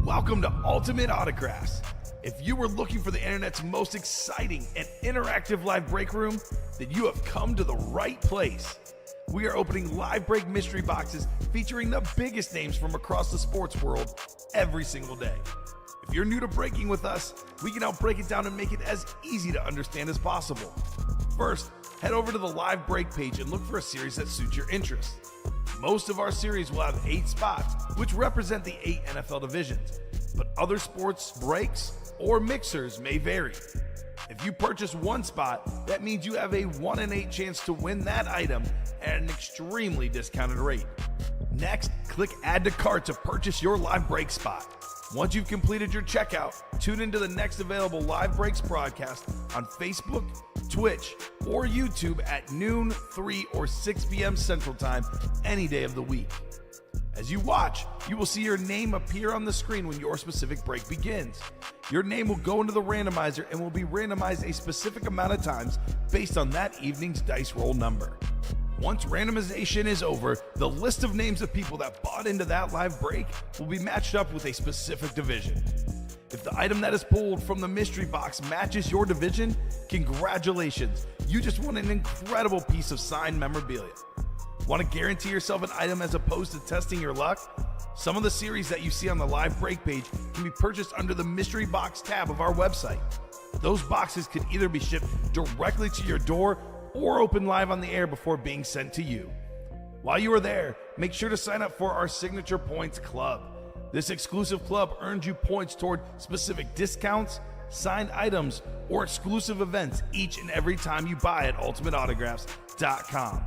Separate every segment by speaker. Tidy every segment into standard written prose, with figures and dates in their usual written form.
Speaker 1: Welcome to Ultimate Autographs. If you were looking for the internet's most exciting and interactive live break room, then you have come to the right place. We are opening live break mystery boxes featuring the biggest names from across the sports world every single day. If you're new to breaking with us, we can help break it down and make it as easy to understand as possible. First, head over to the live break page and look for a series that suits your interests. Most of our series will have 8 spots, which represent the 8 NFL divisions, but other sports breaks or mixers may vary. If you purchase one spot, that means you have a 1 in 8 chance to win that item at an extremely discounted rate. Next, click Add to Cart to purchase your live break spot. Once you've completed your checkout, tune into the next available live breaks broadcast on Facebook, Twitch, or YouTube at noon, 3, or 6 p.m. Central Time any day of the week. As you watch, you will see your name appear on the screen when your specific break begins. Your name will go into the randomizer and will be randomized a specific amount of times based on that evening's dice roll number. Once randomization is over, the list of names of people that bought into that live break will be matched up with a specific division. If the item that is pulled from the mystery box matches your division, congratulations, you just won an incredible piece of signed memorabilia. Want to guarantee yourself an item as opposed to testing your luck? Some of the series that you see on the live break page can be purchased under the mystery box tab of our website. Those boxes can either be shipped directly to your door or open live on the air before being sent to you. While you are there, make sure to sign up for our Signature Points Club. This exclusive club earns you points toward specific discounts, signed items, or exclusive events each and every time you buy at ultimateautographs.com.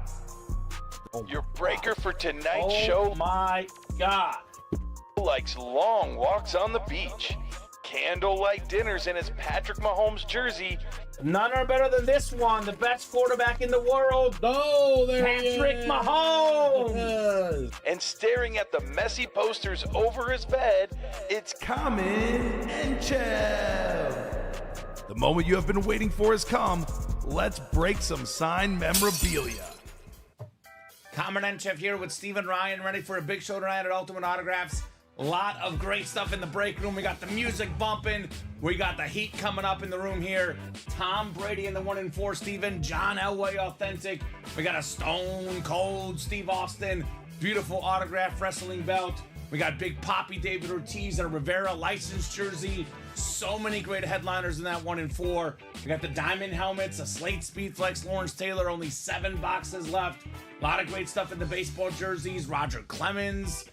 Speaker 2: Your breaker for tonight's show.
Speaker 3: Oh my God.
Speaker 2: Likes long walks on the beach, candlelight dinners in his Patrick Mahomes jersey.
Speaker 3: None are better than this one, the best quarterback in the world.
Speaker 4: Oh, there
Speaker 3: Patrick
Speaker 4: he is.
Speaker 3: Mahomes.
Speaker 2: And staring at the messy posters over his bed, it's
Speaker 1: Kamen Entchev. The moment you have been waiting for has come. Let's break some signed memorabilia.
Speaker 3: Kamen Entchev here with Steven Ryan, ready for a big show tonight at Ultimate Autographs. A lot of great stuff in the break room. We got the music bumping. We got the heat coming up in the room here. Tom Brady in the 1 in 4, Steven. John Elway authentic. We got a Stone Cold Steve Austin. Beautiful autograph wrestling belt. We got Big Papi David Ortiz and a Rivera licensed jersey. So many great headliners in that 1 in 4. We got the diamond helmets, a Slate Speedflex Lawrence Taylor, only 7 boxes left. A lot of great stuff in the baseball jerseys. Roger Clemens.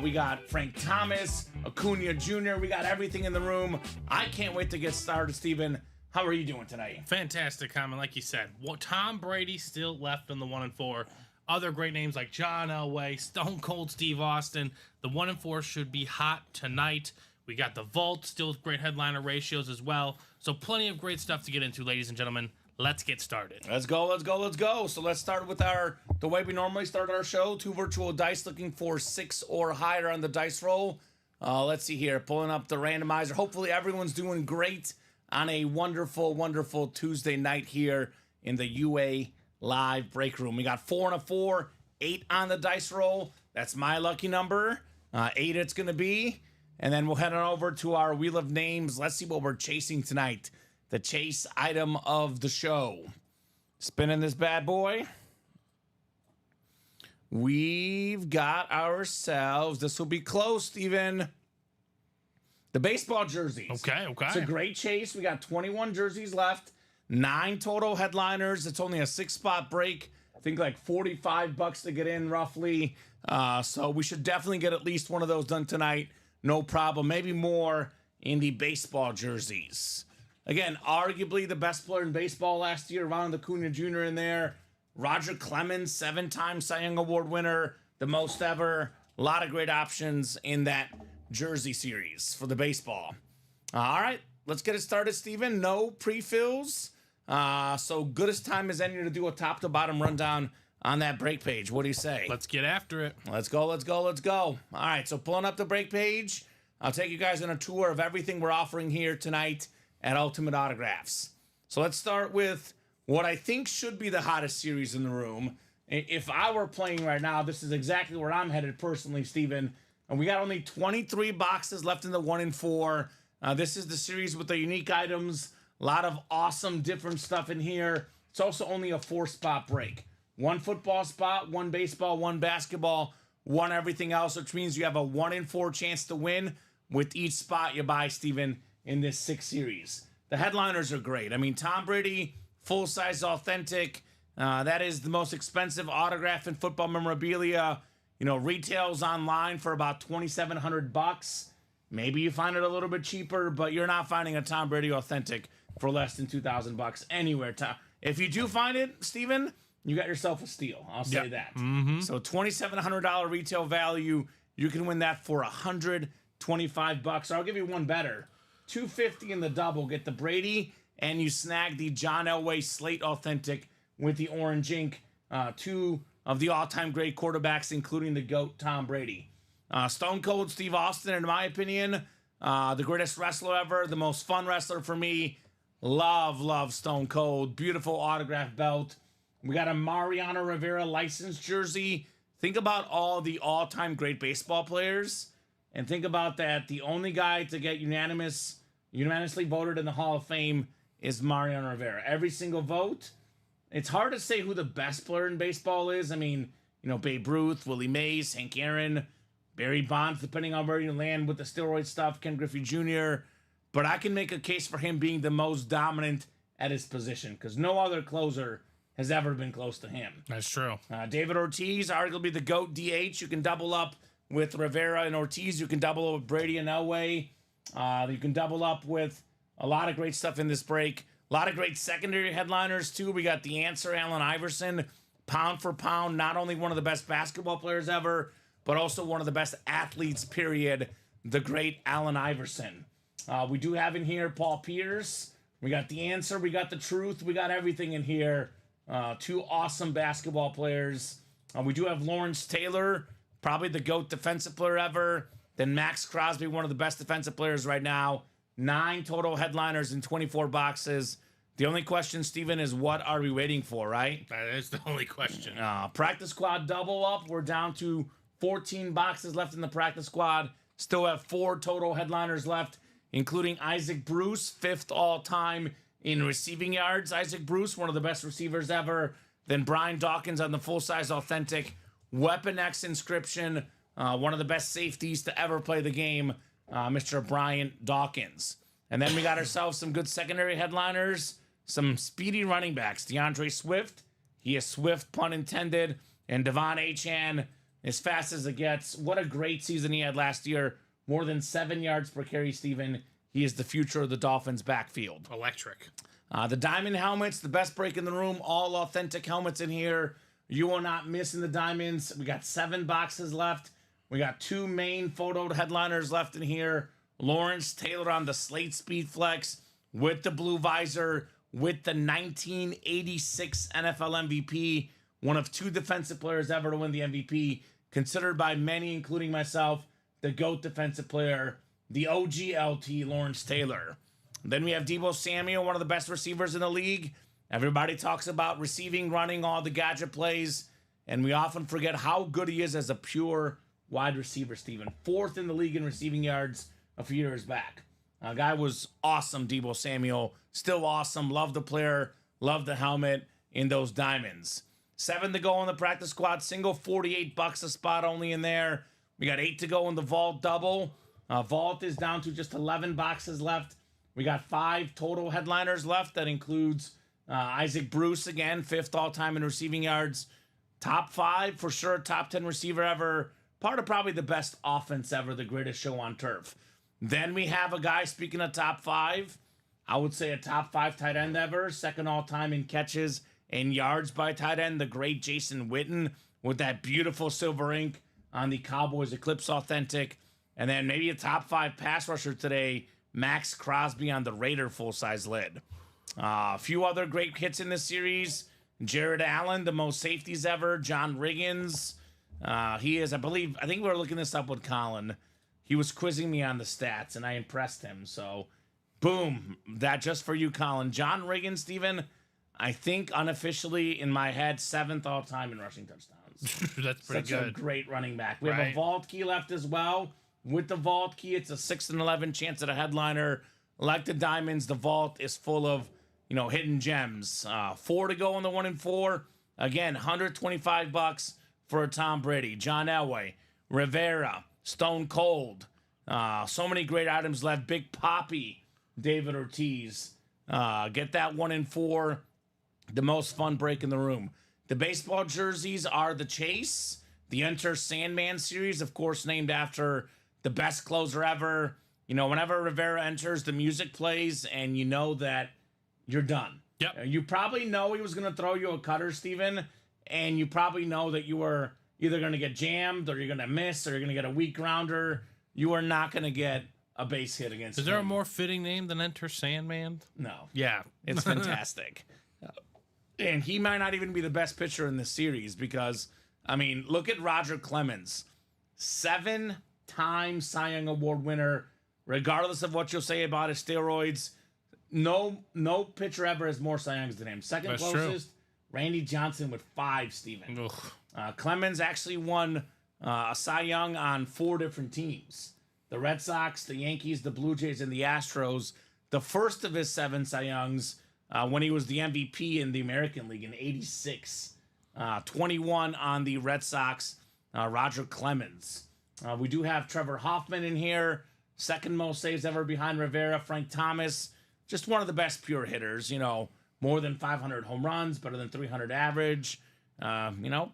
Speaker 3: We got Frank Thomas, Acuna Jr. We got everything in the room. I can't wait to get started, Steven. How are you doing tonight?
Speaker 4: Fantastic, Kamen. Like you said, Tom Brady still left in the 1 in 4. Other great names like John Elway, Stone Cold Steve Austin. The 1 in 4 should be hot tonight. We got the Vault, still with great headliner ratios as well. So plenty of great stuff to get into, ladies and gentlemen. Let's get started.
Speaker 3: Let's go, let's go, let's go. So let's start with the way we normally start our show. 2 virtual dice looking for 6 or higher on the dice roll. Let's see here, pulling up the randomizer. Hopefully everyone's doing great on a wonderful, wonderful Tuesday night here in the UA Live Break Room. We got 4 and a 4, 8 on the dice roll. That's my lucky number. 8 it's going to be. And then we'll head on over to our Wheel of Names. Let's see what we're chasing tonight. The chase item of the show. Spinning this bad boy. We've got ourselves, this will be close, Steven. The baseball jerseys.
Speaker 4: Okay.
Speaker 3: It's a great chase. We got 21 jerseys left. 9 total headliners. It's only a 6-spot break. I think like $45 to get in roughly. So we should definitely get at least one of those done tonight. No problem. Maybe more in the baseball jerseys. Again, arguably the best player in baseball last year, Ronald Acuna Jr. in there. Roger Clemens, 7-time Cy Young Award winner, the most ever. A lot of great options in that jersey series for the baseball. All right, let's get it started, Steven. No pre-fills. So good as time as any to do a top-to-bottom rundown on that break page. What do you say?
Speaker 4: Let's get after it.
Speaker 3: Let's go, let's go, let's go. All right, so pulling up the break page, I'll take you guys on a tour of everything we're offering here tonight at Ultimate Autographs. So let's start with what I think should be the hottest series in the room. If I were playing right now, this is exactly where I'm headed personally, Steven. And we got only 23 boxes left in the 1 in 4. This is the series with the unique items. A lot of awesome different stuff in here. It's also only a 4-spot break. 1 football spot, 1 baseball, 1 basketball, 1 everything else, which means you have a 1 in 4 chance to win with each spot you buy, Steven, in this 6 series. The headliners are great. I mean, Tom Brady, full-size authentic. That is the most expensive autograph in football memorabilia. You know, retails online for about $2,700. Maybe you find it a little bit cheaper, but you're not finding a Tom Brady authentic for less than $2,000 anywhere. If you do find it, Steven, you got yourself a steal. I'll say that. So $2,700 retail value. You can win that for $125. I'll give you one better. $250 in the double. Get the Brady, and you snag the John Elway Slate Authentic with the orange ink. 2 of the all-time great quarterbacks, including the GOAT, Tom Brady. Stone Cold Steve Austin, in my opinion, the greatest wrestler ever, the most fun wrestler for me. Love Stone Cold. Beautiful autograph belt. We got a Mariano Rivera licensed jersey. Think about all the all-time great baseball players. And think about that. The only guy to get unanimously voted in the Hall of Fame is Mariano Rivera. Every single vote. It's hard to say who the best player in baseball is. I mean, you know, Babe Ruth, Willie Mays, Hank Aaron, Barry Bonds, depending on where you land with the steroid stuff, Ken Griffey Jr. But I can make a case for him being the most dominant at his position because no other closer has ever been close to him.
Speaker 4: That's true.
Speaker 3: David Ortiz, arguably the GOAT DH. You can double up with Rivera and Ortiz. You can double up with Brady and Elway. You can double up with a lot of great stuff in this break. A lot of great secondary headliners, too. We got the answer, Allen Iverson. Pound for pound, not only one of the best basketball players ever, but also one of the best athletes, period. The great Allen Iverson. We do have in here Paul Pierce. We got the answer. We got the truth. We got everything in here. 2 awesome basketball players. We do have Lawrence Taylor, probably the GOAT defensive player ever. Then Max Crosby, one of the best defensive players right now. 9 total headliners in 24 boxes. The only question, Steven, is what are we waiting for, right?
Speaker 4: That is the only question.
Speaker 3: Practice squad double up. We're down to 14 boxes left in the practice squad. Still have 4 total headliners left, including Isaac Bruce, 5th all-time in receiving yards. Isaac Bruce, one of the best receivers ever. Then Brian Dawkins on the full-size authentic. Weapon X inscription, one of the best safeties to ever play the game, Mr. Brian Dawkins. And then we got ourselves some good secondary headliners, some speedy running backs. DeAndre Swift, he is swift, pun intended, and Devon Achane, as fast as it gets. What a great season he had last year. More than 7 yards per carry, Steven. He is the future of the Dolphins' backfield.
Speaker 4: Electric.
Speaker 3: The diamond helmets, the best break in the room. All authentic helmets in here. You will not miss in the diamonds. We got 7 boxes left. We got 2 main photo headliners left in here. Lawrence Taylor on the Slate Speed Flex with the blue visor, with the 1986 NFL MVP. One of 2 defensive players ever to win the MVP. Considered by many, including myself, the GOAT defensive player, the OGLT, Lawrence Taylor. Then we have Deebo Samuel, one of the best receivers in the league. Everybody talks about receiving, running, all the gadget plays, and we often forget how good he is as a pure wide receiver, Steven. 4th in the league in receiving yards a few years back. Guy was awesome, Deebo Samuel. Still awesome. Love the player. Love the helmet in those diamonds. 7 to go in the practice squad. Single, $48 a spot only in there. We got 8 to go in the vault double. Vault is down to just 11 boxes left. We got 5 total headliners left. That includes Isaac Bruce again, 5th all-time in receiving yards. Top 5 for sure. Top 10 receiver ever. Part of probably the best offense ever. The greatest show on turf. Then we have a guy, speaking of top 5, I would say a top 5 tight end ever. 2nd all-time in catches and yards by tight end. The great Jason Witten with that beautiful silver ink on the Cowboys Eclipse Authentic. And then maybe a top 5 pass rusher today, Max Crosby on the Raider full-size lid. A few other great hits in this series. Jared Allen, the most safeties ever. John Riggins. He is, I think we were looking this up with Colin. He was quizzing me on the stats, and I impressed him. So, boom. That just for you, Colin. John Riggins, Steven, I think unofficially in my head, 7th all-time in rushing touchdowns.
Speaker 4: That's pretty
Speaker 3: Such a
Speaker 4: good.
Speaker 3: great running back. We have a
Speaker 4: Right.
Speaker 3: vault key left as well. With the vault key, it's a 6 and 11 chance at a headliner. Like the diamonds, the vault is full of, hidden gems. 4 to go on the 1 and 4. Again, $125 for a Tom Brady, John Elway, Rivera, Stone Cold. So many great items left. Big Poppy, David Ortiz. Get that 1 and 4. The most fun break in the room. The baseball jerseys are the Chase, the Enter Sandman series, of course, named after the best closer ever. Whenever Rivera enters, the music plays, and you know that you're done.
Speaker 4: Yep.
Speaker 3: You probably know he was going to throw you a cutter, Steven, and you probably know that you were either going to get jammed, or you're going to miss, or you're going to get a weak grounder. You are not going to get a base hit against
Speaker 4: Is there a
Speaker 3: him.
Speaker 4: more fitting name than Enter Sandman?
Speaker 3: No.
Speaker 4: Yeah.
Speaker 3: It's fantastic. And he might not even be the best pitcher in this series because, look at Roger Clemens. 7-time Cy Young Award winner, regardless of what you'll say about his steroids. No pitcher ever has more Cy Youngs than him. Second
Speaker 4: That's
Speaker 3: closest, Randy Johnson with 5, Steven. Clemens actually won a Cy Young on 4 different teams. The Red Sox, the Yankees, the Blue Jays, and the Astros. The first of his 7 Cy Youngs when he was the MVP in the American League in '86. 21 on the Red Sox, Roger Clemens. We do have Trevor Hoffman in here. Second most saves ever behind Rivera. Frank Thomas, just one of the best pure hitters. More than 500 home runs, better than 300 average.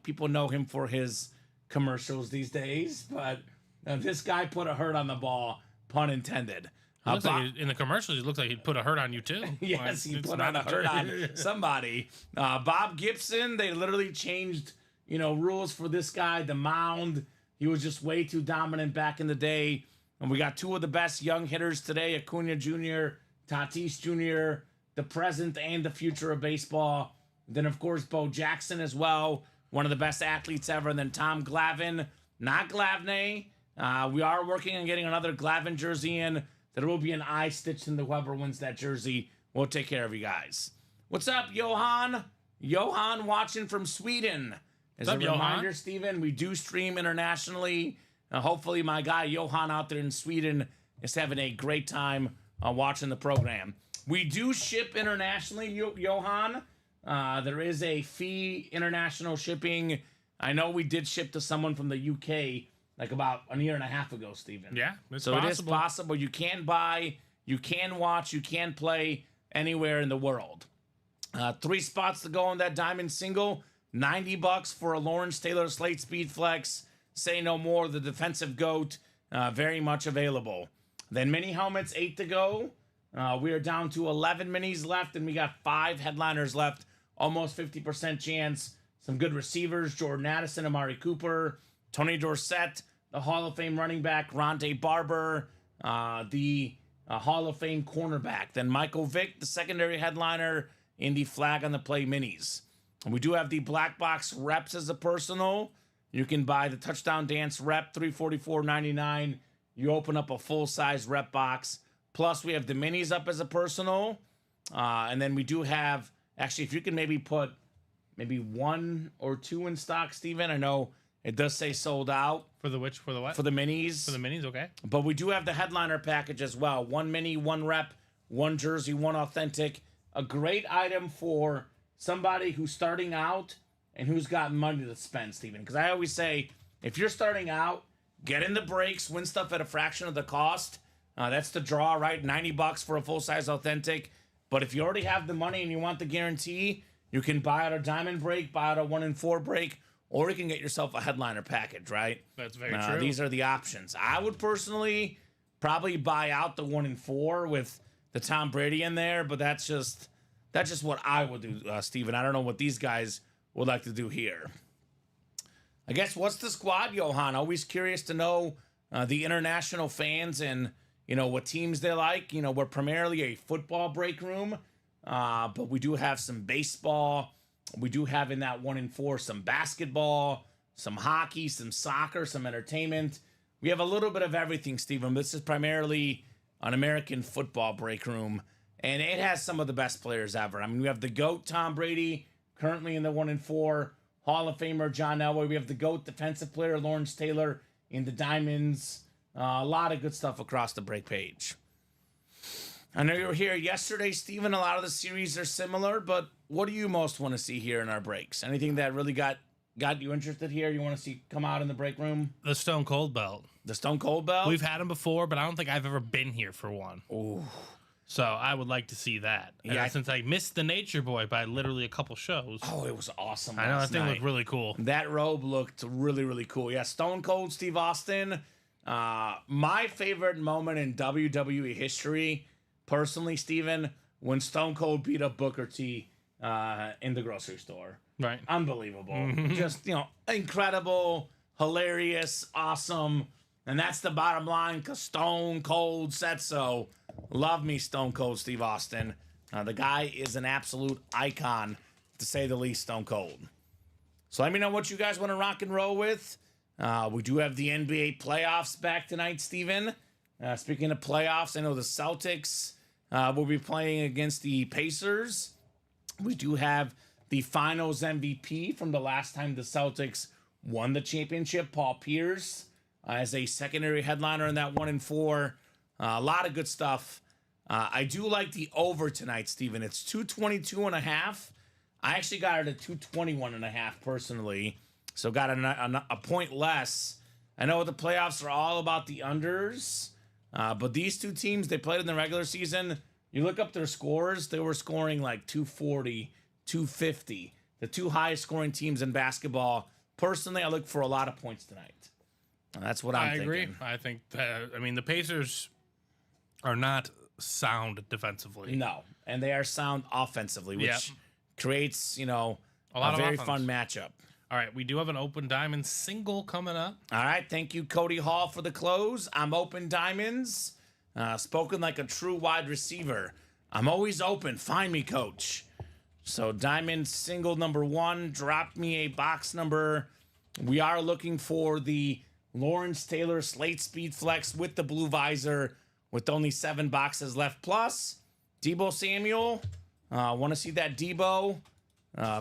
Speaker 3: People know him for his commercials these days, but this guy put a hurt on the ball, pun intended.
Speaker 4: In the commercials, it looks like he'd put a hurt on you too.
Speaker 3: Yes, he
Speaker 4: It's
Speaker 3: put
Speaker 4: not
Speaker 3: on a hurt
Speaker 4: true.
Speaker 3: on somebody. Bob Gibson, they literally changed, rules for this guy. The mound, he was just way too dominant back in the day. And we got 2 of the best young hitters today, Acuna Jr., Tatis Jr., the present and the future of baseball. Then, of course, Bo Jackson as well, one of the best athletes ever. And then Tom Glavine, not Glavine. We are working on getting another Glavine jersey in. There will be an eye stitched into whoever wins that jersey. We'll take care of you guys. What's up, Johan? Johan watching from Sweden. As
Speaker 4: What's
Speaker 3: a
Speaker 4: up,
Speaker 3: reminder,
Speaker 4: Johan?
Speaker 3: Steven, we do stream internationally. Hopefully my guy Johan out there in Sweden is having a great time watching the program. We do ship internationally, Johan. There is a fee, international shipping. I know we did ship to someone from the UK like about a year and a half ago, Steven.
Speaker 4: Yeah, it's
Speaker 3: So
Speaker 4: possible.
Speaker 3: it is possible. You can buy, you can watch, you can play anywhere in the world. 3 spots to go on that diamond single. $90 for a Lawrence Taylor Slate Speed Flex. Say no more. The defensive GOAT. Very much available. Then mini helmets, 8 to go. We are down to 11 minis left, and we got 5 headliners left. Almost 50% chance. Some good receivers: Jordan Addison, Amari Cooper, Tony Dorsett, the Hall of Fame running back Rondé Barber, the Hall of Fame cornerback. Then Michael Vick, the secondary headliner in the Flag on the Play minis. And we do have the black box reps as a personal. You can buy the Touchdown Dance rep, $344.99. You open up a full-size rep box. Plus, we have the minis up as a personal. And then we do have, actually, if you can maybe put maybe 1 or 2 in stock, Steven. I know it does say sold out
Speaker 4: For the which? For the what?
Speaker 3: for the minis.
Speaker 4: For the minis, okay.
Speaker 3: But we do have the headliner package as well. 1 mini, 1 rep, 1 jersey, 1 authentic. A great item for somebody who's starting out and who's got money to spend, Steven. Because I always say, if you're starting out, get in the breaks, win stuff at a fraction of the cost. That's the draw, right? $90 for a full-size authentic. But if you already have the money and you want the guarantee, you can buy out a diamond break, buy out a 1 in 4 break, or you can get yourself a headliner package, right?
Speaker 4: That's very true.
Speaker 3: These are the options. I would personally probably buy out the 1 in 4 with the Tom Brady in there, but that's just what I would do, Steven. I don't know what these guys would like to do here. I guess, what's the squad, Johan? Always curious to know the international fans and, what teams they like. We're primarily a football break room, but we do have some baseball. We do have in that 1 in 4 some basketball, some hockey, some soccer, some entertainment. We have a little bit of everything, Steven. This is primarily an American football break room, and it has some of the best players ever. I mean, we have the GOAT, Tom Brady, currently in the 1 in 4. Hall of Famer John Elway. We have the GOAT defensive player Lawrence Taylor in the Diamonds. A lot of good stuff across the break page. I know you were here yesterday, Steven. A lot of the series are similar, but what do you most want to see here in our breaks? Anything that really got you interested here? You want to see come out in the break room?
Speaker 4: The Stone Cold Belt.
Speaker 3: The Stone Cold Belt?
Speaker 4: We've had them before, but I don't think I've ever been here for one.
Speaker 3: Ooh.
Speaker 4: So I would like to see that.
Speaker 3: Yeah.
Speaker 4: Since I missed the Nature Boy by literally a couple shows.
Speaker 3: Oh, it was awesome.
Speaker 4: I know, that
Speaker 3: last
Speaker 4: thing
Speaker 3: night.
Speaker 4: looked really cool.
Speaker 3: That robe looked really, really cool. Yeah, Stone Cold Steve Austin. My favorite moment in WWE history, personally, Steven, when Stone Cold beat up Booker T in the grocery store.
Speaker 4: Right.
Speaker 3: Unbelievable. Just, incredible, hilarious, awesome. And that's the bottom line because Stone Cold said so. Love me, Stone Cold Steve Austin. The guy is an absolute icon, to say the least, Stone Cold. So let me know what you guys want to rock and roll with. We do have the NBA playoffs back tonight, Steven. Speaking of playoffs, I know the Celtics will be playing against the Pacers. We do have the finals MVP from the last time the Celtics won the championship, Paul Pierce, as a secondary headliner in that 1-4. A lot of good stuff. I do like the over tonight, Steven. It's 222.5. I actually got it at 221.5 personally. So got a point less. I know the playoffs are all about the unders. But these two teams, they played in the regular season. You look up their scores, they were scoring like 240, 250. The two highest scoring teams in basketball. Personally, I look for a lot of points tonight. And that's what I'm thinking.
Speaker 4: I agree. I think that, the Pacers are not sound defensively.
Speaker 3: No, and they are sound offensively, which creates, a
Speaker 4: lot of
Speaker 3: very
Speaker 4: offense.
Speaker 3: fun matchup.
Speaker 4: All right, we do have an open diamond single coming up.
Speaker 3: All right, thank you, Cody Hall, for the close. I'm open diamonds. Spoken like a true wide receiver. I'm always open. Find me, coach. So diamond single number 1. Drop me a box number. We are looking for the Lawrence Taylor Slate Speed Flex with the blue visor with only 7 boxes left. Plus, Debo Samuel. Want to see that Debo.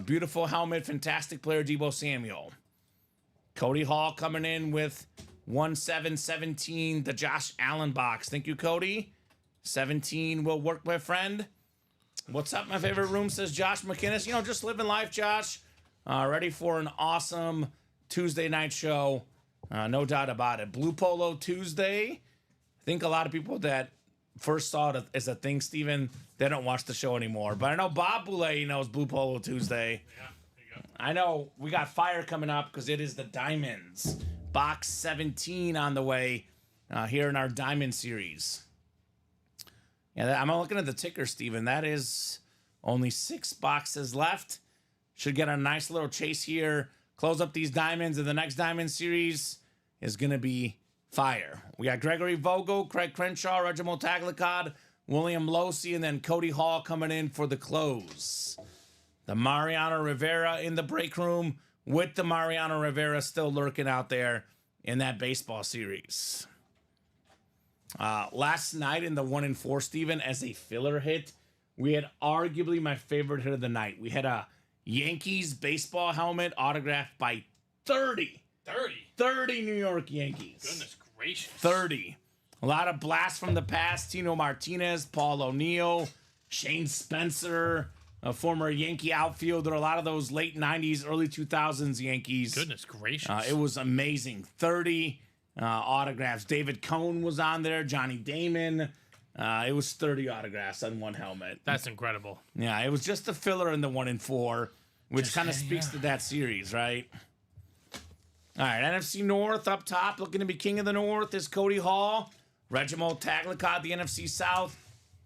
Speaker 3: Beautiful helmet. Fantastic player, Debo Samuel. Cody Hall coming in with 1/7/17, the Josh Allen box. Thank you, Cody. 17 will work, my friend. What's up, my favorite room, says Josh McInnes. Just living life, Josh. Ready for an awesome Tuesday night show. No doubt about it. Blue Polo Tuesday. I think a lot of people that first saw it as a thing, Steven, they don't watch the show anymore. But I know Bob Boulay knows Blue Polo Tuesday.
Speaker 4: Yeah, there you go.
Speaker 3: I know we got fire coming up because it is the Diamonds. Box 17 on the way here in our Diamond series. Yeah, I'm looking at the ticker, Steven. That is only 6 boxes left. Should get a nice little chase here. Close up these diamonds, and the next Diamond series is going to be fire. We got Gregory Vogel, Craig Crenshaw, Reginald Taglicod, William Losey, and then Cody Hall coming in for the close. The Mariano Rivera in the break room with the Mariano Rivera still lurking out there in that baseball series. Last night in the 1-4, Steven, as a filler hit, we had arguably my favorite hit of the night. We had a Yankees baseball helmet autographed by 30 New York Yankees.
Speaker 4: Goodness gracious.
Speaker 3: 30. A lot of blasts from the past. Tino Martinez, Paul O'Neill, Shane Spencer, a former Yankee outfielder. A lot of those late 90s, early 2000s Yankees.
Speaker 4: Goodness gracious.
Speaker 3: It was amazing. 30 autographs. David Cohn was on there. Johnny Damon. It was 30 autographs on one helmet.
Speaker 4: That's incredible.
Speaker 3: Yeah, it was just a filler in the 1-4, which kind of speaks to that series, right? All right, NFC North up top, looking to be king of the North is Cody Hall. Reginald Taglicod, the NFC South.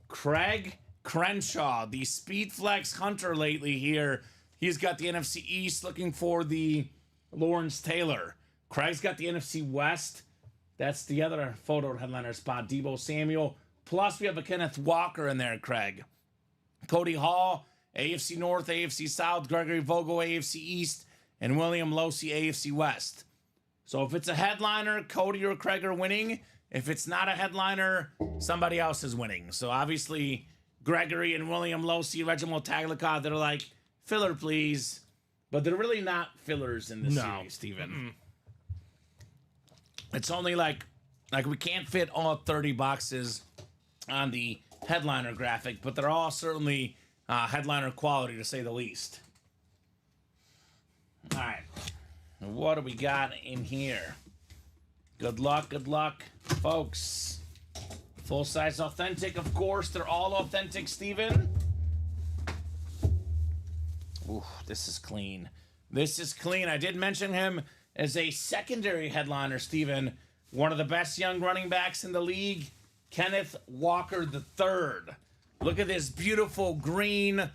Speaker 3: Craig Crenshaw, the Speed Flex hunter lately here. He's got the NFC East looking for the Lawrence Taylor. Craig's got the NFC West. That's the other photo headliner spot, Debo Samuel. Plus, we have a Kenneth Walker in there, Craig. Cody Hall, AFC North, AFC South. Gregory Vogel, AFC East. And William Losey, AFC West. So if it's a headliner, Cody or Craig are winning. If it's not a headliner, somebody else is winning. So obviously, Gregory and William Losey, Reginald Taglicod, they're like, filler, please. but they're really not fillers in this
Speaker 4: No.
Speaker 3: series, Steven. It's only like we can't fit all 30 boxes on the headliner graphic, but they're all certainly headliner quality, to say the least. All right. What do we got in here? Good luck, folks. Full-size authentic, of course. They're all authentic, Steven. Ooh, this is clean. This is clean. I did mention him as a secondary headliner, Steven. One of the best young running backs in the league, Kenneth Walker III. Look at this beautiful green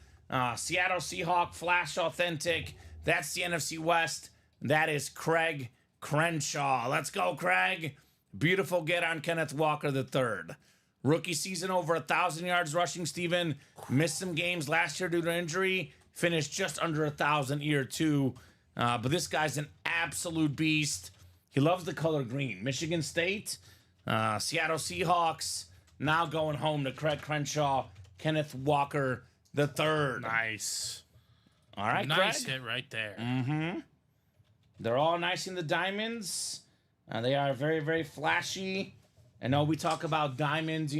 Speaker 3: Seattle Seahawk Flash Authentic. That's the NFC West. That is Craig Crenshaw. Let's go, Craig. Beautiful get on Kenneth Walker III. Rookie season, over 1,000 yards rushing, Steven. Missed some games last year due to injury. Finished just under 1,000 year two. But this guy's an absolute beast. He loves the color green. Michigan State, Seattle Seahawks, now going home to Craig Crenshaw, Kenneth Walker III.
Speaker 4: Nice.
Speaker 3: All right,
Speaker 4: Nice
Speaker 3: Craig.
Speaker 4: hit right there.
Speaker 3: They're all nice in the diamonds. They are very, very flashy. I know we talk about diamonds,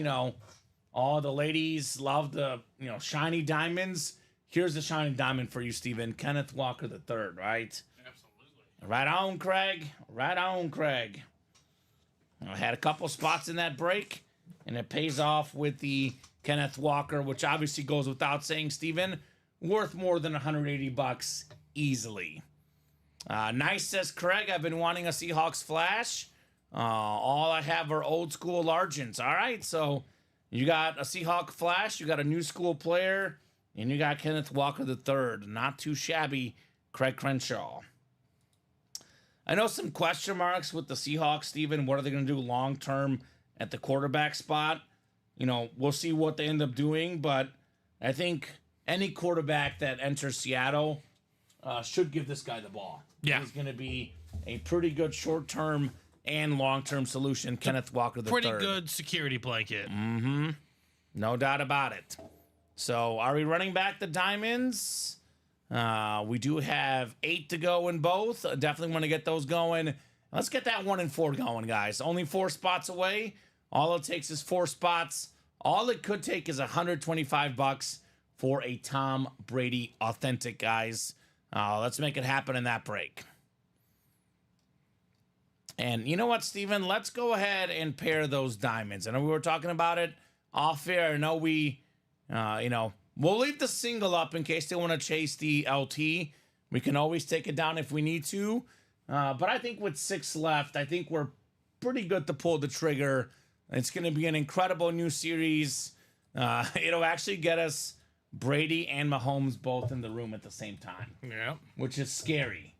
Speaker 3: all the ladies love the, shiny diamonds. Here's the shiny diamond for you, Steven. Kenneth Walker III, right?
Speaker 4: Absolutely.
Speaker 3: Right on, Craig. Right on, Craig. I had a couple spots in that break, and it pays off with the Kenneth Walker, which obviously goes without saying, Steven. Worth more than $180 easily. Nice, says Craig. I've been wanting a Seahawks flash. All I have are old school Largents. All right, so you got a Seahawk flash, you got a new school player, and you got Kenneth Walker III. Not too shabby, Craig Crenshaw. I know some question marks with the Seahawks, Steven. What are they going to do long term at the quarterback spot? We'll see what they end up doing, but I think any quarterback that enters Seattle should give this guy the ball.
Speaker 4: Yeah.
Speaker 3: He's going to be a pretty good short-term and long-term solution, Kenneth Walker III.
Speaker 4: Pretty good security blanket.
Speaker 3: No doubt about it. So, are we running back the diamonds? We do have 8 to go in both. Definitely want to get those going. Let's get that 1 and 4 going, guys. Only 4 spots away. All it takes is 4 spots. All it could take is $125 for a Tom Brady authentic, guys. Let's make it happen in that break. And you know what, Steven? Let's go ahead and pair those diamonds. I know we were talking about it off air. I know we'll leave the single up in case they want to chase the LT. We can always take it down if we need to. But I think with 6 left, I think we're pretty good to pull the trigger. It's going to be an incredible new series. It'll actually get us Brady and Mahomes both in the room at the same time.
Speaker 4: Yeah.
Speaker 3: Which is scary.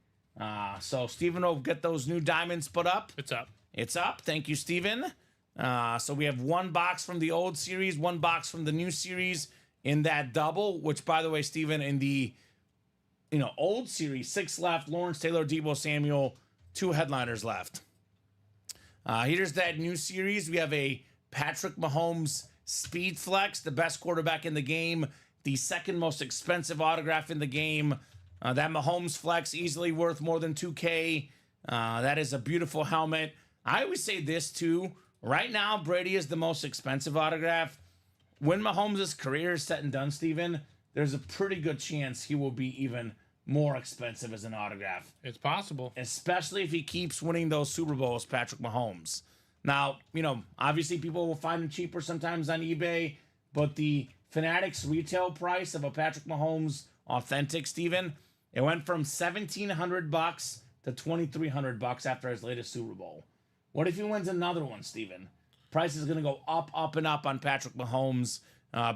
Speaker 3: So Steven will get those new diamonds put up.
Speaker 4: It's up.
Speaker 3: It's up. Thank you, Steven. So we have 1 box from the old series, 1 box from the new series in that double, which, by the way, Steven, in the old series, 6 left, Lawrence Taylor, Deebo Samuel, 2 headliners left. Here's that new series. We have a Patrick Mahomes Speed Flex, the best quarterback in the game, the second most expensive autograph in the game. That Mahomes Flex easily worth more than $2K. That is a beautiful helmet. I always say this too. Right now, Brady is the most expensive autograph. When Mahomes' career is set and done, Steven, there's a pretty good chance he will be even more expensive as an autograph.
Speaker 4: It's possible.
Speaker 3: Especially if he keeps winning those Super Bowls, Patrick Mahomes. Now, obviously people will find him cheaper sometimes on eBay, but the Fanatics retail price of a Patrick Mahomes authentic, Steven, it went from $1,700 to $2,300 after his latest Super Bowl. What if he wins another one, Steven? Price is going to go up, up, and up on Patrick Mahomes.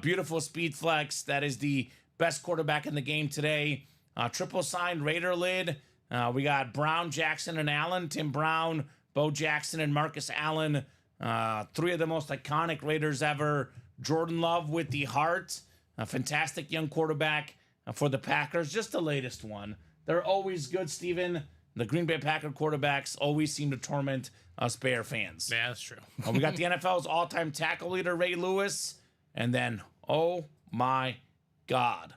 Speaker 3: Beautiful speed flex. That is the best quarterback in the game today. Triple signed Raider lid. We got Brown, Jackson, and Allen. Tim Brown, Bo Jackson, and Marcus Allen. 3 of the most iconic Raiders ever. Jordan Love with the heart. A fantastic young quarterback for the Packers. Just the latest one. They're always good, Steven. The Green Bay Packer quarterbacks always seem to torment us Bear fans.
Speaker 4: Yeah, that's true.
Speaker 3: We got the NFL's all-time tackle leader, Ray Lewis. And then, oh my God,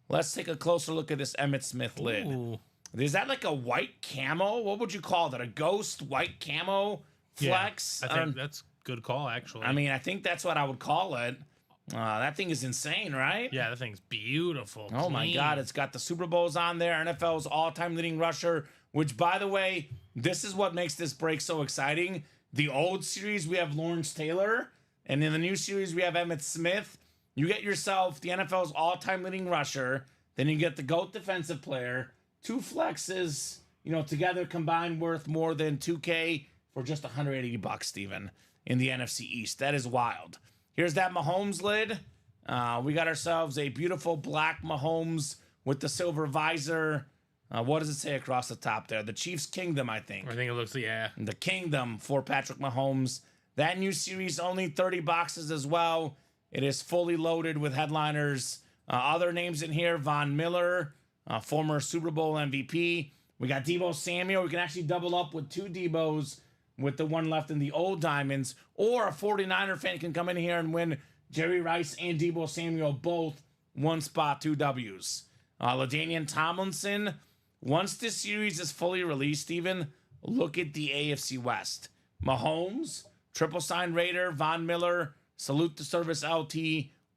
Speaker 3: Let's take a closer look at this Emmitt Smith lid.
Speaker 4: Ooh.
Speaker 3: Is that like a white camo? What would you call that? A ghost white camo flex?
Speaker 4: Yeah, I think that's a good call, actually.
Speaker 3: I mean, I think that's what I would call it. That thing is insane, right?
Speaker 4: yeah, that thing's beautiful.
Speaker 3: Oh my
Speaker 4: clean.
Speaker 3: God, it's got the Super Bowls on there, NFL's all-time leading rusher, which, by the way, this is what makes this break so exciting. The old series, we have Lawrence Taylor, and in the new series, we have Emmitt Smith. You get yourself the NFL's all-time leading rusher, then you get the GOAT defensive player, 2 flexes, together combined worth more than $2K for just $180, Steven, in the NFC East. That is wild. Here's that Mahomes lid. We got ourselves a beautiful black Mahomes with the silver visor. What does it say across the top there? The Chiefs Kingdom, I think.
Speaker 4: I think it looks, yeah.
Speaker 3: The Kingdom for Patrick Mahomes. That new series, only 30 boxes as well. It is fully loaded with headliners. Other names in here, Von Miller, former Super Bowl MVP. We got Deebo Samuel. We can actually double up with 2 Deebos with the one left in the old diamonds. Or a 49er fan can come in here and win Jerry Rice and Deebo Samuel, both 1 spot, 2 Ws. LaDainian Tomlinson. Once this series is fully released, Steven, look at the AFC West. Mahomes, triple sign Raider, Von Miller, salute the service LT,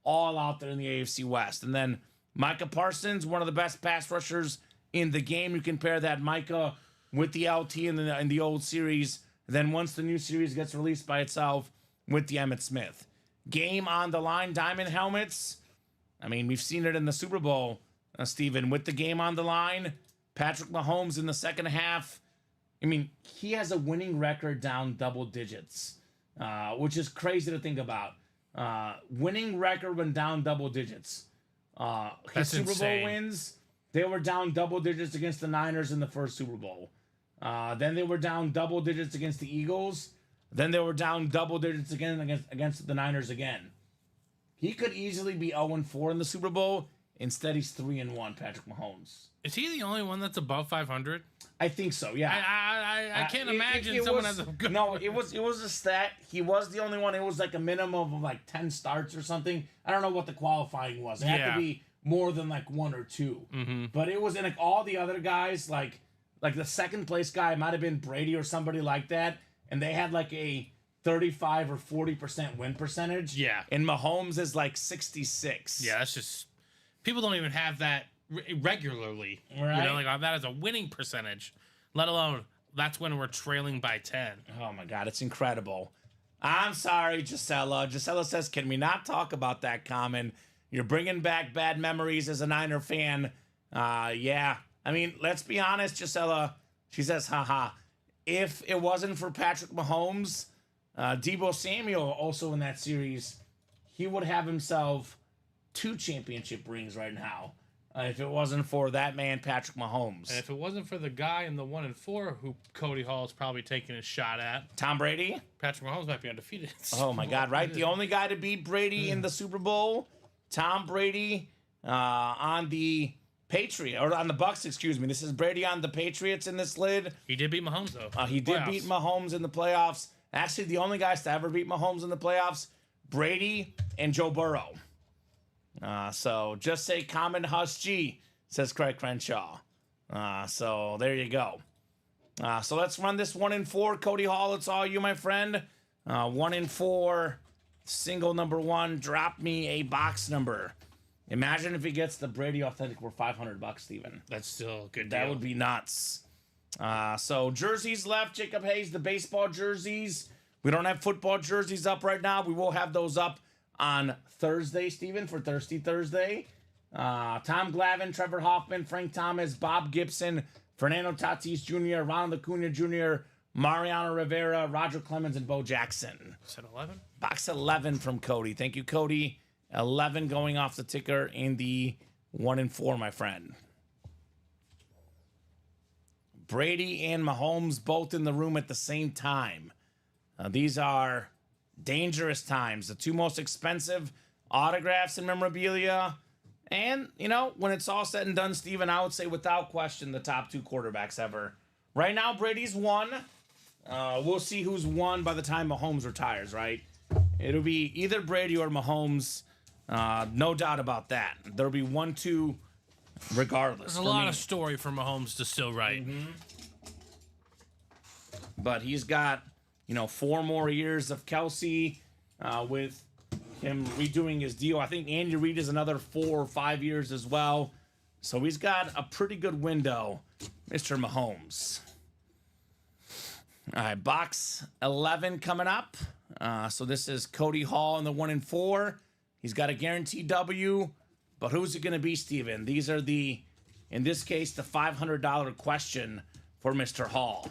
Speaker 3: all out there in the AFC West. And then Micah Parsons, one of the best pass rushers in the game. You compare that Micah with the LT in the old series. Then once the new series gets released by itself with the Emmitt Smith. Game on the line, diamond helmets. I mean, we've seen it in the Super Bowl, Steven, with the game on the line. Patrick Mahomes in the second half. I mean, he has a winning record down double digits, which is crazy to think about. Winning record when down double digits. His
Speaker 4: That's
Speaker 3: Super
Speaker 4: insane.
Speaker 3: Bowl wins, they were down double digits against the Niners in the first Super Bowl. Then they were down double digits against the Eagles. Then they were down double digits again against the Niners again. He could easily be 0-4 in the Super Bowl. Instead, he's 3-1, Patrick Mahomes.
Speaker 4: Is he the only one that's above 500?
Speaker 3: I think so, yeah.
Speaker 4: I can't imagine someone has a good.
Speaker 3: No, it was a stat. He was the only one. It was like a minimum of like 10 starts or something. I don't know what the qualifying was. It had
Speaker 4: Yeah.
Speaker 3: to be more than like 1 or 2.
Speaker 4: Mm-hmm.
Speaker 3: But it was in like all the other guys, like the second place guy might have been Brady or somebody like that, and they had like a 35 or 40% win percentage.
Speaker 4: Yeah.
Speaker 3: And Mahomes is like 66.
Speaker 4: Yeah, that's just people don't even have that regularly.
Speaker 3: Right.
Speaker 4: You know, like that is a winning percentage. Let alone that's when we're trailing by 10.
Speaker 3: Oh my God, it's incredible. I'm sorry, Gisela. Gisela says, can we not talk about that, Kamen? You're bringing back bad memories as a Niner fan. Yeah. I mean, let's be honest, Gisela. She says, haha. If it wasn't for Patrick Mahomes, Deebo Samuel also in that series, he would have himself 2 championship rings right now. If it wasn't for that man, Patrick Mahomes.
Speaker 4: And if it wasn't for the guy in the 1-4 who Cody Hall is probably taking a shot at,
Speaker 3: Tom Brady?
Speaker 4: Patrick Mahomes might be undefeated.
Speaker 3: Oh my God, right? The only guy to beat Brady in the Super Bowl, Tom Brady, on the Patriots, or on the Bucks, excuse me. This is Brady on the Patriots in this lid.
Speaker 4: He did beat Mahomes though.
Speaker 3: He did
Speaker 4: Playoffs.
Speaker 3: beat Mahomes in the playoffs. Actually, the only guys to ever beat Mahomes in the playoffs, Brady and Joe Burrow. So just say Kamen Hush G, says Craig Crenshaw. So there you go. So let's run this 1-4. Cody Hall, it's all you, my friend. 1-4, single number 1. Drop me a box number. Imagine if he gets the Brady Authentic for $500, Steven.
Speaker 4: That's still a good deal.
Speaker 3: That would be nuts. So jerseys left. Jacob Hayes, the baseball jerseys. We don't have football jerseys up right now. We will have those up on Thursday, Steven, for Thirsty Thursday. Tom Glavine, Trevor Hoffman, Frank Thomas, Bob Gibson, Fernando Tatis Jr., Ronald Acuna Jr., Mariano Rivera, Roger Clemens, and Bo Jackson.
Speaker 4: Is that 11?
Speaker 3: Box 11 from Cody. Thank you, Cody. 11 going off the ticker in the 1-4, my friend. Brady and Mahomes both in the room at the same time. These are dangerous times. The 2 most expensive autographs and memorabilia. And, when it's all said and done, Steven, I would say without question the top 2 quarterbacks ever. Right now, Brady's 1. We'll see who's 1 by the time Mahomes retires, right? It'll be either Brady or Mahomes. No doubt about that. There'll be 1-2 regardless.
Speaker 4: There's a lot of story for Mahomes to still write.
Speaker 3: But he's got, 4 more years of Kelsey with him redoing his deal. I think Andy Reid is another 4 or 5 years as well. So he's got a pretty good window, Mr. Mahomes. All right, box 11 coming up. So this is Cody Hall in the 1 and 4. He's got a guaranteed W. But who's it going to be, Steven? These are in this case, the $500 question for Mr. Hall.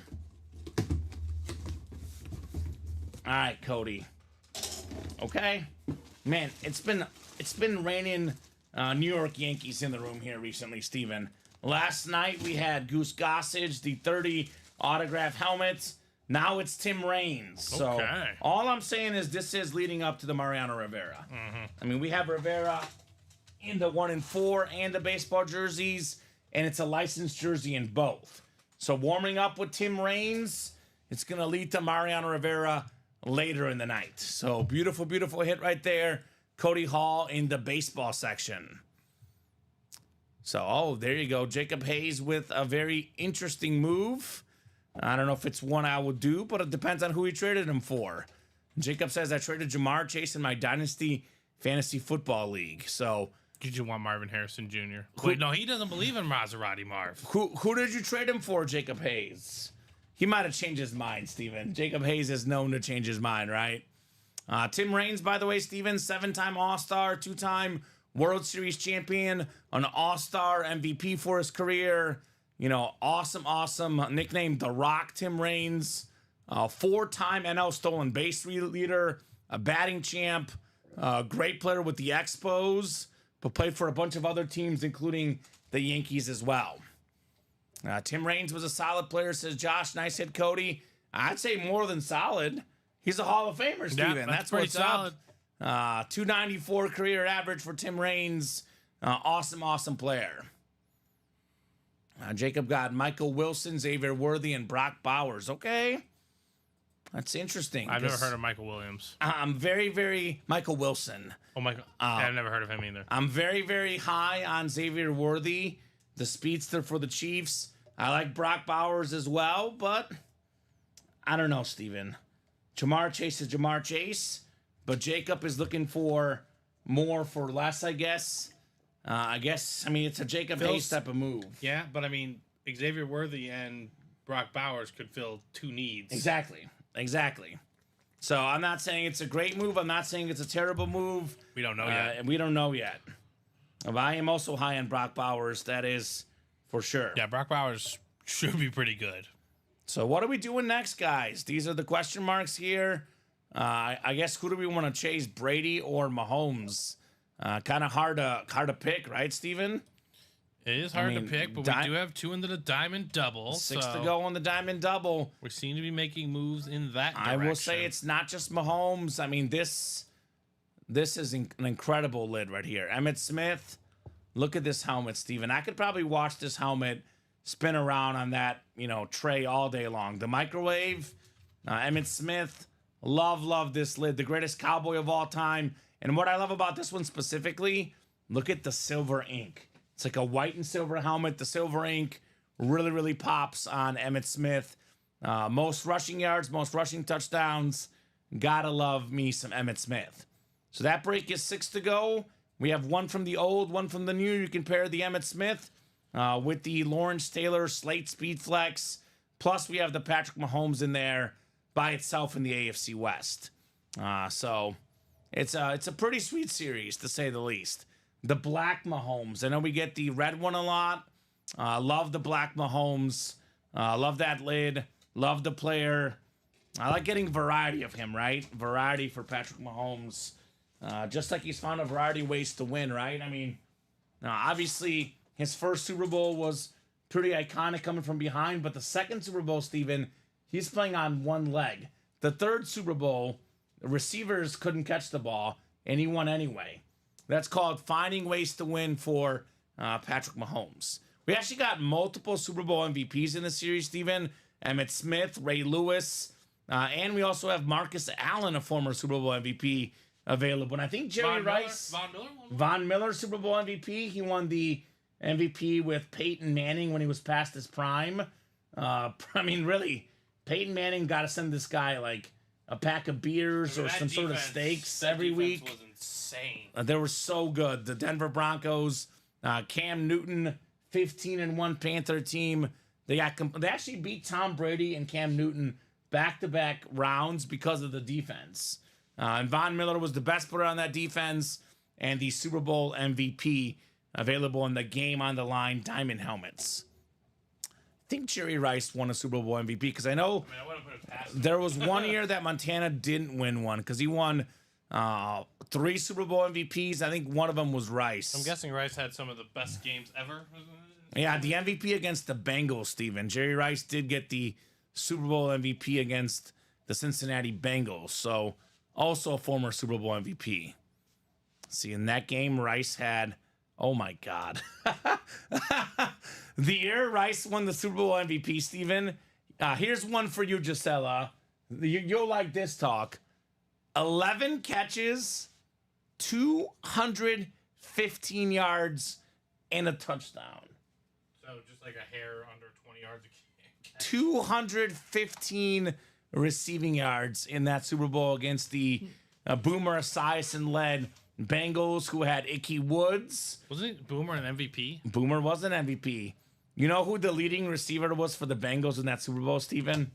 Speaker 3: All right, Cody. Okay, man, it's been raining New York Yankees in the room here recently, Steven. Last night we had Goose Gossage, the 30 autograph helmets. Now it's Tim Raines. So all I'm saying is this is leading up to the Mariano Rivera. I mean, we have Rivera in the 1 and 4 and the baseball jerseys, and it's a licensed jersey in both. So warming up with Tim Raines, it's going to lead to Mariano Rivera later in the night. So beautiful, beautiful hit right there. Cody Hall in the baseball section. So, there you go. Jacob Hayes with a very interesting move. I don't know if it's one I would do, but it depends on who he traded him for. Jacob says, I traded Jamar Chase in my Dynasty Fantasy Football League. So,
Speaker 4: did you want Marvin Harrison Jr.? Wait, no, he doesn't believe in Maserati Marv.
Speaker 3: Who did you trade him for, Jacob Hayes? He might have changed his mind, Steven. Jacob Hayes is known to change his mind, right? Tim Raines, by the way, Steven, 7-time All-Star, 2-time World Series champion, an All-Star MVP for his career. Awesome. Nicknamed The Rock, Tim Raines. 4-time NL stolen base leader, a batting champ, great player with the Expos, but played for a bunch of other teams, including the Yankees as well. Tim Raines was a solid player, says Josh. Nice hit, Cody. I'd say more than solid. He's a Hall of Famer, Steven.
Speaker 4: Yeah,
Speaker 3: that's
Speaker 4: pretty
Speaker 3: what's
Speaker 4: solid.
Speaker 3: up. 294 career average for Tim Raines. Awesome player. Jacob got Michael Wilson, Xavier Worthy, and Brock Bowers. Okay. That's interesting.
Speaker 4: I've never heard of Michael Williams.
Speaker 3: I'm very Michael Wilson.
Speaker 4: Oh, Michael. I've never heard of him either.
Speaker 3: I'm very high on Xavier Worthy, the speedster for the Chiefs. I like Brock Bowers as well, but I don't know, Steven. Jamar Chase is Jamar Chase, but Jacob is looking for more for less, I guess. It's a Jacob Hayes type of move.
Speaker 4: Yeah, but Xavier Worthy and Brock Bowers could fill 2 needs.
Speaker 3: Exactly. So I'm not saying it's a great move. I'm not saying it's a terrible move.
Speaker 4: We don't know yet.
Speaker 3: We don't know yet. But I am also high on Brock Bowers. That is for sure.
Speaker 4: Yeah, Brock Bowers should be pretty good.
Speaker 3: So what are we doing next, guys? These are the question marks here. I guess who do we want to chase, Brady or Mahomes? Kind of hard to pick, right, Steven?
Speaker 4: It is hard to pick, but we do have 2 into the diamond double.
Speaker 3: 6 to go on the diamond double.
Speaker 4: We seem to be making moves in that direction.
Speaker 3: I will say it's not just Mahomes. This is an incredible lid right here. Emmitt Smith, look at this helmet, Steven. I could probably watch this helmet spin around on that, tray all day long. The microwave, Emmitt Smith, love this lid. The greatest cowboy of all time. And what I love about this one specifically, look at the silver ink. It's like a white and silver helmet. The silver ink really pops on Emmitt Smith. Most rushing yards, most rushing touchdowns. Gotta love me some Emmitt Smith. So that break is 6 to go. We have 1 from the old, 1 from the new. You can pair the Emmitt Smith with the Lawrence Taylor Slate Speed Flex. Plus, we have the Patrick Mahomes in there by itself in the AFC West. So it's a pretty sweet series, to say the least. The black Mahomes. I know we get the red one a lot. Love the black Mahomes. Love that lid. Love the player. I like getting variety of him, right? Variety for Patrick Mahomes. Just like he's found a variety of ways to win, right? Obviously, his first Super Bowl was pretty iconic coming from behind, but the second Super Bowl, Steven, he's playing on one leg. The third Super Bowl, the receivers couldn't catch the ball, and he won anyway. That's called finding ways to win for Patrick Mahomes. We actually got multiple Super Bowl MVPs in the series, Steven. Emmitt Smith, Ray Lewis, and we also have Marcus Allen, a former Super Bowl MVP, available. And I think Jerry Rice,
Speaker 4: Von Miller,
Speaker 3: Von Miller, Super Bowl MVP. He won the MVP with Peyton Manning when he was past his prime. I mean, really, Peyton Manning got to send this guy like a pack of beers or some sort of steaks every week.
Speaker 4: Was insane.
Speaker 3: They were so good. The Denver Broncos, Cam Newton, 15-1 Panther team. They actually beat Tom Brady and Cam Newton back-to-back rounds because of the defense. And Von Miller was the best player on that defense and the Super Bowl MVP available in the game on the line diamond helmets. I think Jerry Rice won a Super Bowl MVP because I know
Speaker 4: I wouldn't put it past him.
Speaker 3: there was one year that Montana didn't win one because he won 3 Super Bowl MVPs. I think one of them was Rice.
Speaker 4: I'm guessing Rice had some of the best games ever.
Speaker 3: Yeah, the MVP against the Bengals, Steven. Jerry Rice did get the Super Bowl MVP against the Cincinnati Bengals. So, also a former Super Bowl MVP. See, in that game, Rice had, oh my God. The year Rice won the Super Bowl MVP, Steven. Here's one for you, Gisela. You'll like this talk. 11 catches, 215 yards, and a touchdown.
Speaker 4: So just like a hair under 20 yards.
Speaker 3: 215 receiving yards in that Super Bowl against the Boomer Esiason-led Bengals, who had Ickey Woods.
Speaker 4: Wasn't Boomer an MVP?
Speaker 3: Boomer was an MVP. You know who the leading receiver was for the Bengals in that Super Bowl, Steven?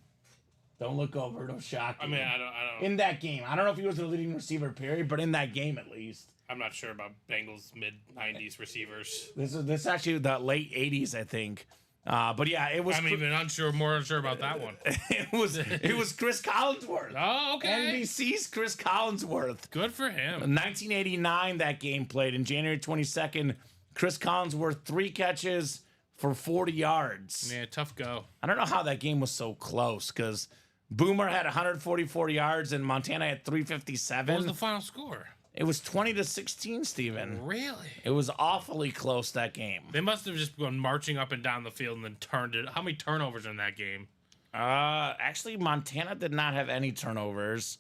Speaker 3: Don't look over. It'll shock you.
Speaker 4: I mean, I don't.
Speaker 3: In that game. I don't know if he was the leading receiver, period, but in that game at least.
Speaker 4: I'm not sure about Bengals mid-90s receivers.
Speaker 3: This is actually the late 80s, I think. But yeah, it was.
Speaker 4: I'm even more unsure about that one.
Speaker 3: it was Chris Collinsworth.
Speaker 4: Oh, okay.
Speaker 3: NBC's Chris Collinsworth.
Speaker 4: Good for him.
Speaker 3: 1989, that game played. In January 22nd, Chris Collinsworth, 3 catches for 40 yards.
Speaker 4: Yeah, tough go.
Speaker 3: I don't know how that game was so close because Boomer had 144 yards and Montana had 357.
Speaker 4: What was the final score?
Speaker 3: It was 20-16, Steven.
Speaker 4: Really?
Speaker 3: It was awfully close, that game.
Speaker 4: They must have just gone marching up and down the field and then turned it. How many turnovers in that game?
Speaker 3: Actually, Montana did not have any turnovers,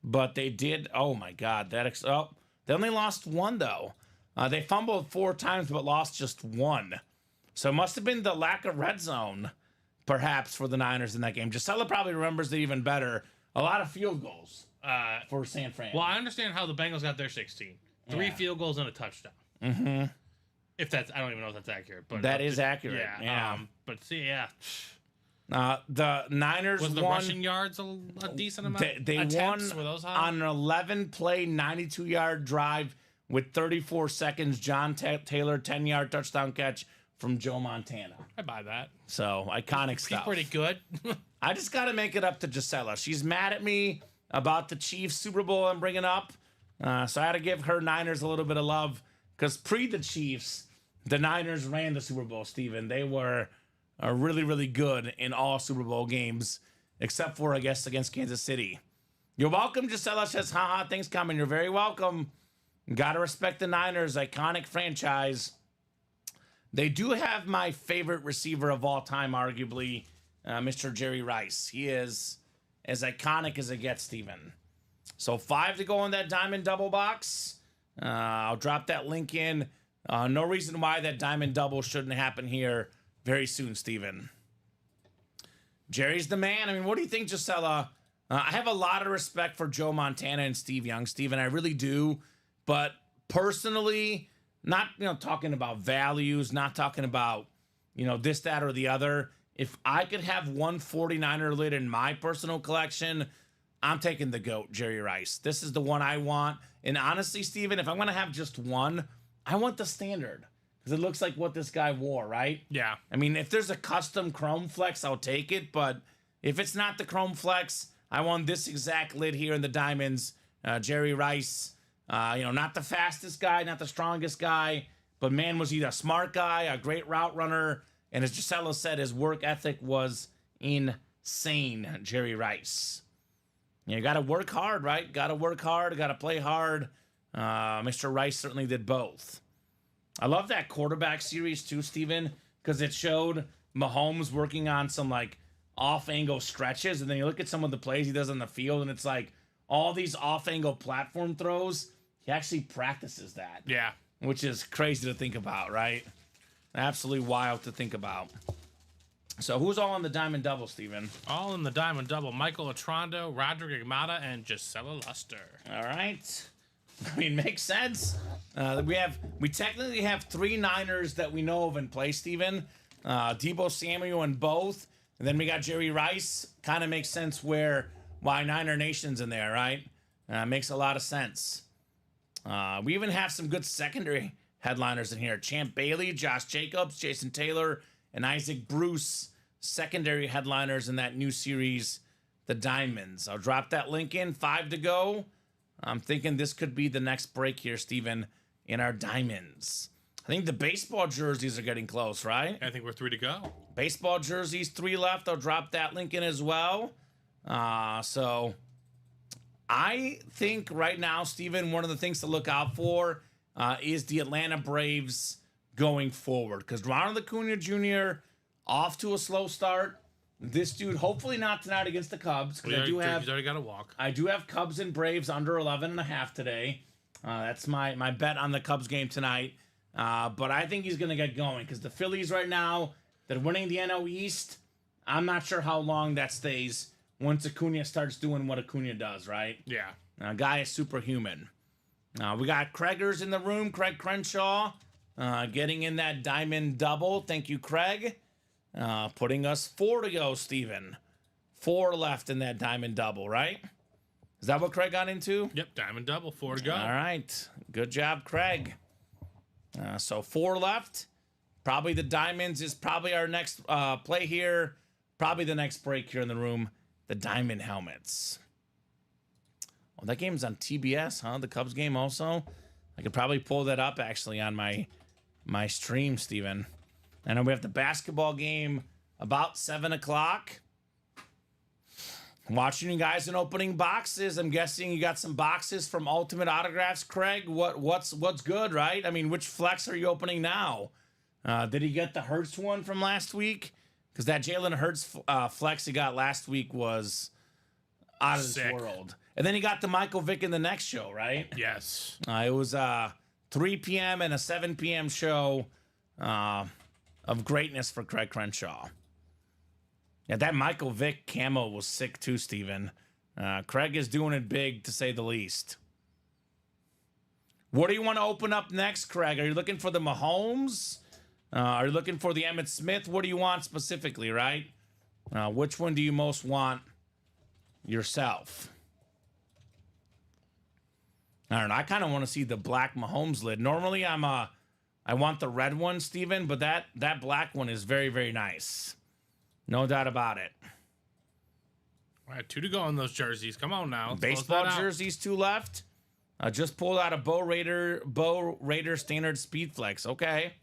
Speaker 3: but they did. Oh my God, they only lost 1 though. They fumbled 4 times, but lost just 1. So it must have been the lack of red zone, perhaps, for the Niners in that game. Gisela probably remembers it even better. A lot of field goals for San Fran.
Speaker 4: Well, I understand how the Bengals got their 16. 3 field goals and a touchdown.
Speaker 3: Mm-hmm.
Speaker 4: If that's, I don't even know if that's accurate, but
Speaker 3: that is accurate.
Speaker 4: Yeah. But see, yeah.
Speaker 3: The Niners
Speaker 4: Was the
Speaker 3: won.
Speaker 4: rushing yards a decent amount?
Speaker 3: They
Speaker 4: Attempts,
Speaker 3: won
Speaker 4: were those high?
Speaker 3: on an 11-play, 92-yard drive with 34 seconds. John Taylor, 10-yard touchdown catch from Joe Montana.
Speaker 4: I buy that.
Speaker 3: So, iconic
Speaker 4: He's
Speaker 3: stuff.
Speaker 4: pretty good.
Speaker 3: I just got to make it up to Gisela. She's mad at me about the Chiefs Super Bowl I'm bringing up. So I had to give her Niners a little bit of love because pre the Chiefs, the Niners ran the Super Bowl, Steven. They were really, really good in all Super Bowl games, except for, I guess, against Kansas City. You're welcome, Gisela says, haha, thanks, Kamen. You're very welcome. Got to respect the Niners, iconic franchise. They do have my favorite receiver of all time, arguably, Mr. Jerry Rice. He is as iconic as it gets, Steven. So 5 to go in that diamond double box. I'll drop that link in. No reason why that diamond double shouldn't happen here very soon, Steven. Jerry's the man. I mean, what do you think, Gisela? I have a lot of respect for Joe Montana and Steve Young, Steven. I really do. But personally, not talking about values, not talking about this, that, or the other. If I could have one 49er lid in my personal collection, I'm taking the GOAT, Jerry Rice. This is the one I want. And honestly, Steven, if I'm going to have just one, I want the standard. Because it looks like what this guy wore, right?
Speaker 4: Yeah.
Speaker 3: I mean, if there's a custom Chrome Flex, I'll take it. But if it's not the Chrome Flex, I want this exact lid here in the diamonds. Jerry Rice, not the fastest guy, not the strongest guy. But man, was he a smart guy, a great route runner. And as Gisela said, his work ethic was insane, Jerry Rice. You got to work hard, right? Got to work hard, got to play hard. Mr. Rice certainly did both. I love that quarterback series too, Steven, because it showed Mahomes working on some off-angle stretches, and then you look at some of the plays he does on the field, and it's like all these off-angle platform throws. He actually practices that.
Speaker 4: Yeah.
Speaker 3: Which is crazy to think about, right? Absolutely wild to think about. So who's all on the diamond double, Steven?
Speaker 4: All in the diamond double. Michael Atrondo, Roderick Igmata, and Gisela Luster.
Speaker 3: All right. I mean, makes sense. We technically have 3 Niners that we know of in play, Steven. Debo Samuel in both. And then we got Jerry Rice. Kind of makes sense why Niner Nation's in there, right? Makes a lot of sense. We even have some good secondary headliners in here. Champ Bailey, Josh Jacobs, Jason Taylor, and Isaac Bruce, secondary headliners in that new series, The Diamonds. I'll drop that link in. 5 to go. I'm thinking this could be the next break here, Steven, in our Diamonds. I think the baseball jerseys are getting close, right?
Speaker 4: I think we're 3 to go.
Speaker 3: Baseball jerseys, 3 left. I'll drop that link in as well. So I think right now, Steven, one of the things to look out for is the Atlanta Braves going forward, because Ronald Acuna Jr. off to a slow start. This dude, hopefully not tonight against the Cubs, because
Speaker 4: He's already got to walk.
Speaker 3: I do have Cubs and Braves under 11.5 today. That's my bet on the Cubs game tonight. But I think he's going to get going, because the Phillies right now, they're winning the NL East. I'm not sure how long that stays once Acuna starts doing what Acuna does, right?
Speaker 4: Yeah.
Speaker 3: Guy is superhuman. We got Craigers in the room. Craig Crenshaw getting in that diamond double. Thank you, Craig. Putting us 4 to go, Steven. 4 left in that diamond double, right? Is that what Craig got into?
Speaker 4: Yep, diamond double, 4 to go.
Speaker 3: All right. Good job, Craig. So 4 left. Probably the diamonds is probably our next play here. Probably the next break here in the room. The diamond helmets. Oh, that game's on TBS, huh? The Cubs game also. I could probably pull that up actually on my stream, Steven. I know we have the basketball game about 7 o'clock. Watching you guys in opening boxes. I'm guessing you got some boxes from Ultimate Autographs, Craig. What's good, right? I mean, which flex are you opening now? Did he get the Hurts one from last week? Because that Jalen Hurts flex he got last week was out of this world. And then he got the Michael Vick in the next show, right?
Speaker 4: Yes.
Speaker 3: It was 3 p.m. and a 7 p.m. show of greatness for Craig Crenshaw. Yeah, that Michael Vick camo was sick too, Steven. Craig is doing it big, to say the least. What do you want to open up next, Craig? Are you looking for the Mahomes? Are you looking for the Emmitt Smith? What do you want specifically, right? Which one do you most want yourself? I don't know. I kind of want to see the black Mahomes lid. Normally, I want the red one, Steven, but that black one is very, very nice. No doubt about it.
Speaker 4: All right, 2 to go on those jerseys. Come on now.
Speaker 3: Baseball jerseys, 2 left. Just pulled out a Bo Raider standard speed flex. Okay.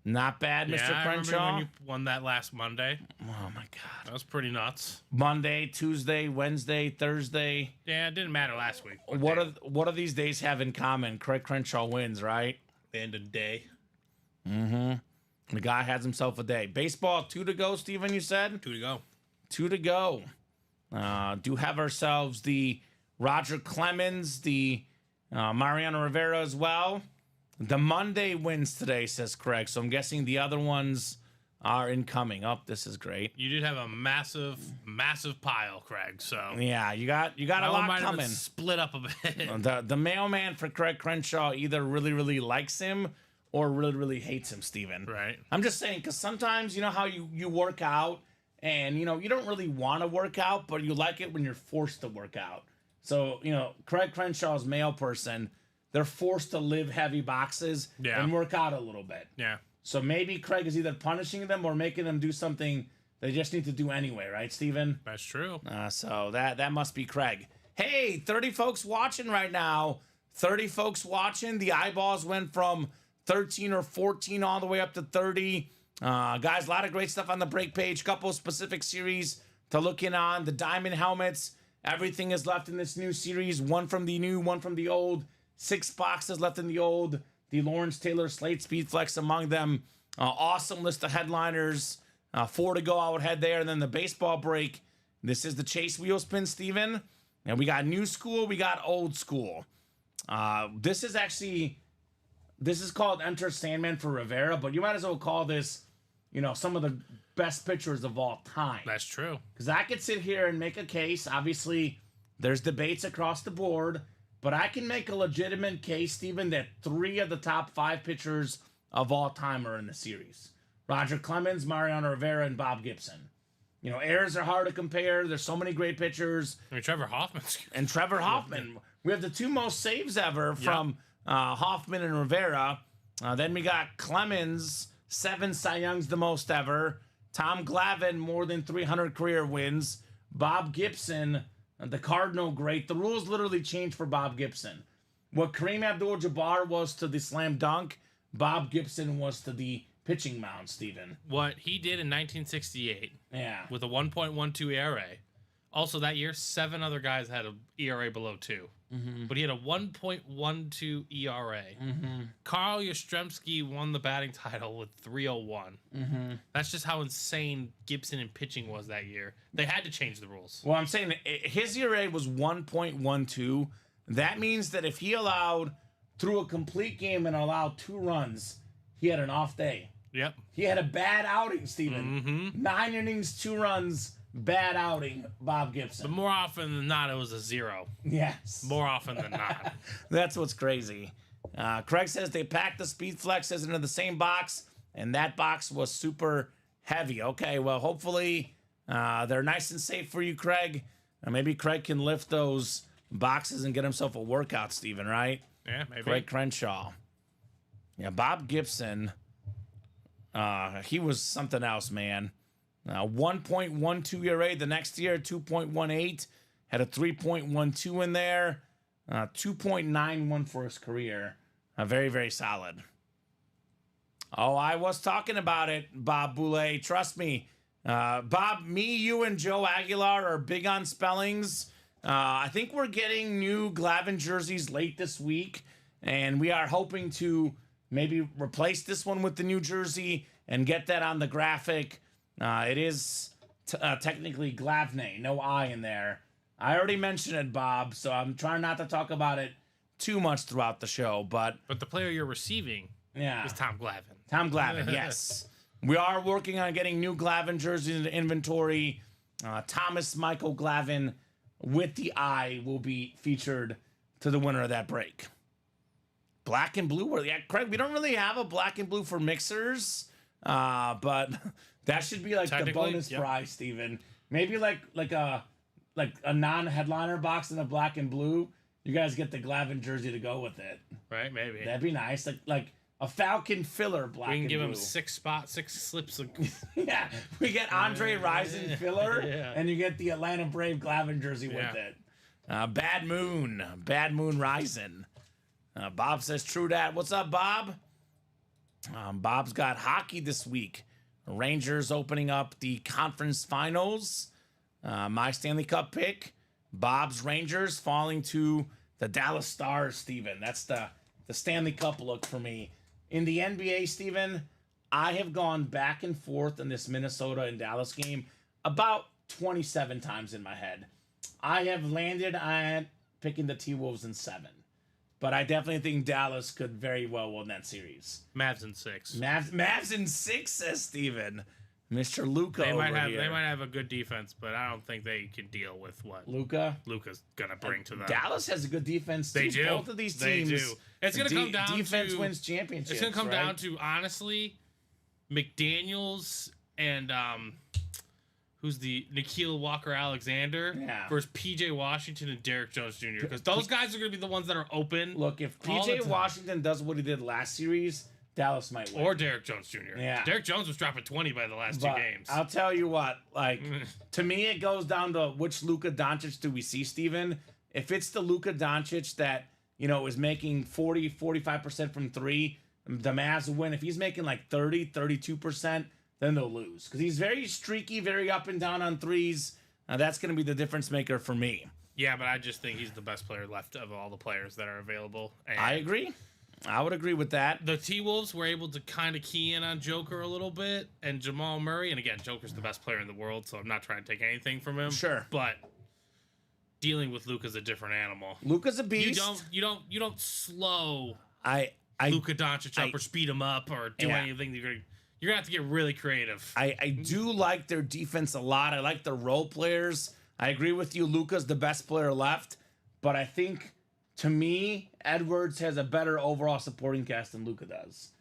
Speaker 3: Not bad, Mr. Crenshaw.
Speaker 4: I remember when you won that last Monday.
Speaker 3: Oh, my God.
Speaker 4: That was pretty nuts.
Speaker 3: Monday, Tuesday, Wednesday, Thursday.
Speaker 4: Yeah, it didn't matter last week.
Speaker 3: What do these days have in common? Craig Crenshaw wins, right?
Speaker 4: The end of the day.
Speaker 3: Mm-hmm. The guy has himself a day. Baseball, 2 to go, Steven, you said?
Speaker 4: 2 to go.
Speaker 3: 2 to go. Do have ourselves the Roger Clemens, the Mariano Rivera as well. The Monday wins today, says Craig. So I'm guessing the other ones are incoming. Oh, this is great.
Speaker 4: You did have a massive, massive pile, Craig. So
Speaker 3: yeah, you got a lot coming.
Speaker 4: Split up a bit.
Speaker 3: The mailman for Craig Crenshaw either really, really likes him or really, really hates him, Steven.
Speaker 4: Right.
Speaker 3: I'm just saying, because sometimes, you know how you work out and, you know, you don't really want to work out, but you like it when you're forced to work out. So, you know, Craig Crenshaw's mail person, they're forced to live heavy boxes and work out a little bit.
Speaker 4: Yeah.
Speaker 3: So maybe Craig is either punishing them or making them do something they just need to do anyway, right, Steven?
Speaker 4: That's true.
Speaker 3: So that must be Craig. Hey, 30 folks watching right now. 30 folks watching. The eyeballs went from 13 or 14 all the way up to 30. Guys, a lot of great stuff on the break page. Couple specific series to look in on. The diamond helmets. Everything is left in this new series. One from the new, one from the old. 6 boxes left in the old. The Lawrence Taylor Slate Speed Flex among them. Awesome list of headliners. 4 to go, I would head there. And then the baseball break. This is the Chase Wheel Spin, Steven. And we got new school, we got old school. This is actually this is called Enter Sandman for Rivera, but you might as well call this, some of the best pitchers of all time.
Speaker 4: That's true.
Speaker 3: Because I could sit here and make a case. Obviously, there's debates across the board, but I can make a legitimate case, Steven, that 3 of the top 5 pitchers of all time are in the series. Roger Clemens, Mariano Rivera, and Bob Gibson. Errors are hard to compare. There's so many great pitchers.
Speaker 4: I mean, Trevor Hoffman's
Speaker 3: And Trevor Hoffman. We have the 2 most saves ever from Hoffman and Rivera. Then we got Clemens, 7 Cy Youngs, the most ever. Tom Glavine, more than 300 career wins. Bob Gibson, the Cardinal great. The rules literally changed for Bob Gibson. What Kareem Abdul-Jabbar was to the slam dunk, Bob Gibson was to the pitching mound, Steven.
Speaker 4: What he did in 1968 with a 1.12 ERA. Also that year, 7 other guys had an ERA below 2. But he had a 1.12 ERA. Carl Yastrzemski won the batting title with 301. That's just how insane Gibson in pitching was that year. They had to change the rules.
Speaker 3: Well, I'm saying his ERA was 1.12. That means that if he allowed, through a complete game and allowed 2 runs, he had an off day.
Speaker 4: Yep.
Speaker 3: He had a bad outing, Steven. 9 innings, 2 runs, bad outing, Bob Gibson.
Speaker 4: But more often than not, it was a 0.
Speaker 3: Yes.
Speaker 4: More often than not.
Speaker 3: That's what's crazy. Craig says they packed the Speed Flexes into the same box, and that box was super heavy. Okay, well, hopefully they're nice and safe for you, Craig. Maybe Craig can lift those boxes and get himself a workout, Steven, right?
Speaker 4: Yeah, maybe.
Speaker 3: Craig Crenshaw. Yeah, Bob Gibson, he was something else, man. 1.12 ERA the next year, 2.18. Had a 3.12 in there. 2.91 for his career. Very, very solid. Oh, I was talking about it, Bob Boulay. Trust me. Bob, me, you, and Joe Aguilar are big on spellings. I think we're getting new Glavine jerseys late this week, and we are hoping to maybe replace this one with the new jersey and get that on the graphic. It is technically Glavine, no I in there. I already mentioned it, Bob, so I'm trying not to talk about it too much throughout the show. But
Speaker 4: the player you're receiving is Tom Glavine.
Speaker 3: Tom Glavine, yes. We are working on getting new Glavine jerseys into inventory. Thomas Michael Glavine with the I will be featured to the winner of that break. Black and blue. Yeah, Craig, we don't really have a black and blue for mixers, but that should be like the bonus prize, Steven. Maybe like a non-headliner box in the black and blue. You guys get the Glavine jersey to go with it.
Speaker 4: Right, maybe.
Speaker 3: That'd be nice. Like a Falcon filler black and blue.
Speaker 4: We can give him 6 slips of...
Speaker 3: Yeah, we get Andre Rison filler, and you get the Atlanta Brave Glavine jersey with it. Bad Moon Rison. Bob says true dat. What's up, Bob? Bob's got hockey this week. Rangers opening up the conference finals. My Stanley Cup pick. Bob's Rangers falling to the Dallas Stars, Steven. That's the Stanley Cup look for me. In the NBA, Steven, I have gone back and forth in this Minnesota and Dallas game about 27 times in my head. I have landed on picking the T-Wolves in 7. But I definitely think Dallas could very well win that series.
Speaker 4: Mavs in 6.
Speaker 3: Mavs in 6, says Steven. Mr. Luka
Speaker 4: They might
Speaker 3: here.
Speaker 4: have a good defense, but I don't think they can deal with what Luka's gonna bring to them.
Speaker 3: Dallas has a good defense too.
Speaker 4: They do.
Speaker 3: Both of these teams.
Speaker 4: They do. It's gonna come down
Speaker 3: defense
Speaker 4: to
Speaker 3: wins championships.
Speaker 4: It's gonna come down to, honestly, McDaniels and who's the Nikhil Walker-Alexander versus P.J. Washington and Derek Jones Jr. Because those guys are gonna be the ones that are open.
Speaker 3: Look, if P.J. Washington does what he did last series, Dallas might win.
Speaker 4: Or Derek Jones Jr. Yeah. Derek Jones was dropping 20 by the last 2 games.
Speaker 3: I'll tell you what, to me, it goes down to which Luka Doncic do we see, Steven? If it's the Luka Doncic that, is making 40, 45% from 3, the Mavs will win. If he's making like 30, 32%, then they'll lose. Because he's very streaky, very up and down on threes. That's going to be the difference maker for me.
Speaker 4: Yeah, but I just think he's the best player left of all the players that are available. And
Speaker 3: I agree. I would agree with that.
Speaker 4: The T-Wolves were able to kind of key in on Joker a little bit and Jamal Murray. And again, Joker's the best player in the world, so I'm not trying to take anything from him.
Speaker 3: Sure.
Speaker 4: But dealing with Luka's a different animal.
Speaker 3: Luka's a beast.
Speaker 4: You don't slow Luka Doncic up or speed him up or do anything. You're gonna have to get really creative.
Speaker 3: I do like their defense a lot. I like their role players. I agree with you. Luka's the best player left, but I think to me, Edwards has a better overall supporting cast than Luka does.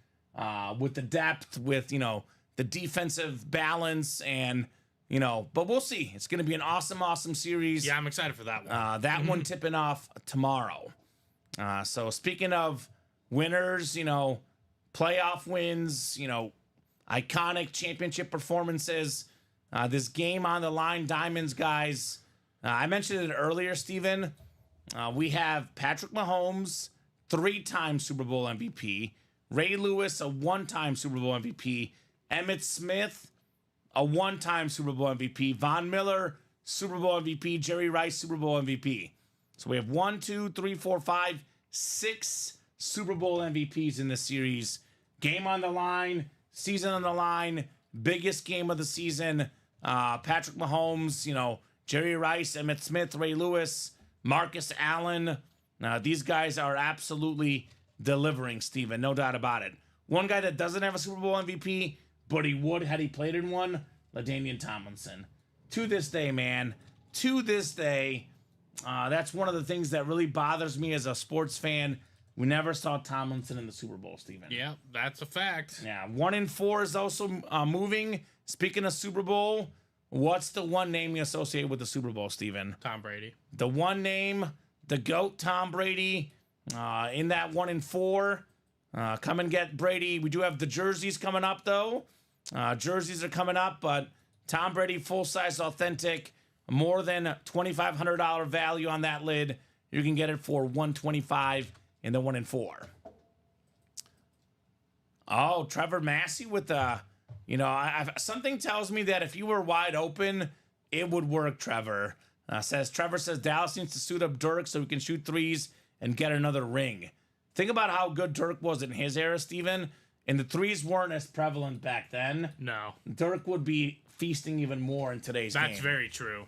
Speaker 3: With the depth, with the defensive balance, and but we'll see. It's going to be an awesome series.
Speaker 4: Yeah, I'm excited for that one.
Speaker 3: That one tipping off tomorrow. So speaking of winners, playoff wins, iconic championship performances. This game on the line, Diamonds, guys. I mentioned it earlier, Steven. We have Patrick Mahomes, 3-time Super Bowl MVP. Ray Lewis, a 1-time Super Bowl MVP. Emmitt Smith, a 1-time Super Bowl MVP. Von Miller, Super Bowl MVP. Jerry Rice, Super Bowl MVP. So we have 1, 2, 3, 4, 5, 6 Super Bowl MVPs in this series. Game on the line, season on the line, biggest game of the season. Patrick Mahomes, Jerry Rice, Emmitt Smith, Ray Lewis, Marcus Allen. These guys are absolutely delivering, Steven. No doubt about it. One guy that doesn't have a Super Bowl MVP, but he would had he played in one, LaDainian Tomlinson. To this day, man. To this day, that's one of the things that really bothers me as a sports fan. We never saw Tomlinson in the Super Bowl, Steven.
Speaker 4: Yeah, that's a fact.
Speaker 3: Yeah, 1-4 is also moving. Speaking of Super Bowl, what's the one name you associate with the Super Bowl, Steven?
Speaker 4: Tom Brady.
Speaker 3: The one name, the GOAT, Tom Brady, in that 1-4. Come and get Brady. We do have the jerseys coming up, though. Jerseys are coming up, but Tom Brady, full-size, authentic, more than $2,500 value on that lid. You can get it for $125 in the 1-4. Oh, Trevor Massey with the, something tells me that if you were wide open, it would work, Trevor. Trevor says Dallas needs to suit up Dirk so he can shoot threes and get another ring. Think about how good Dirk was in his era, Steven. And the threes weren't as prevalent back then.
Speaker 4: No.
Speaker 3: Dirk would be feasting even more in today's game.
Speaker 4: That's very true.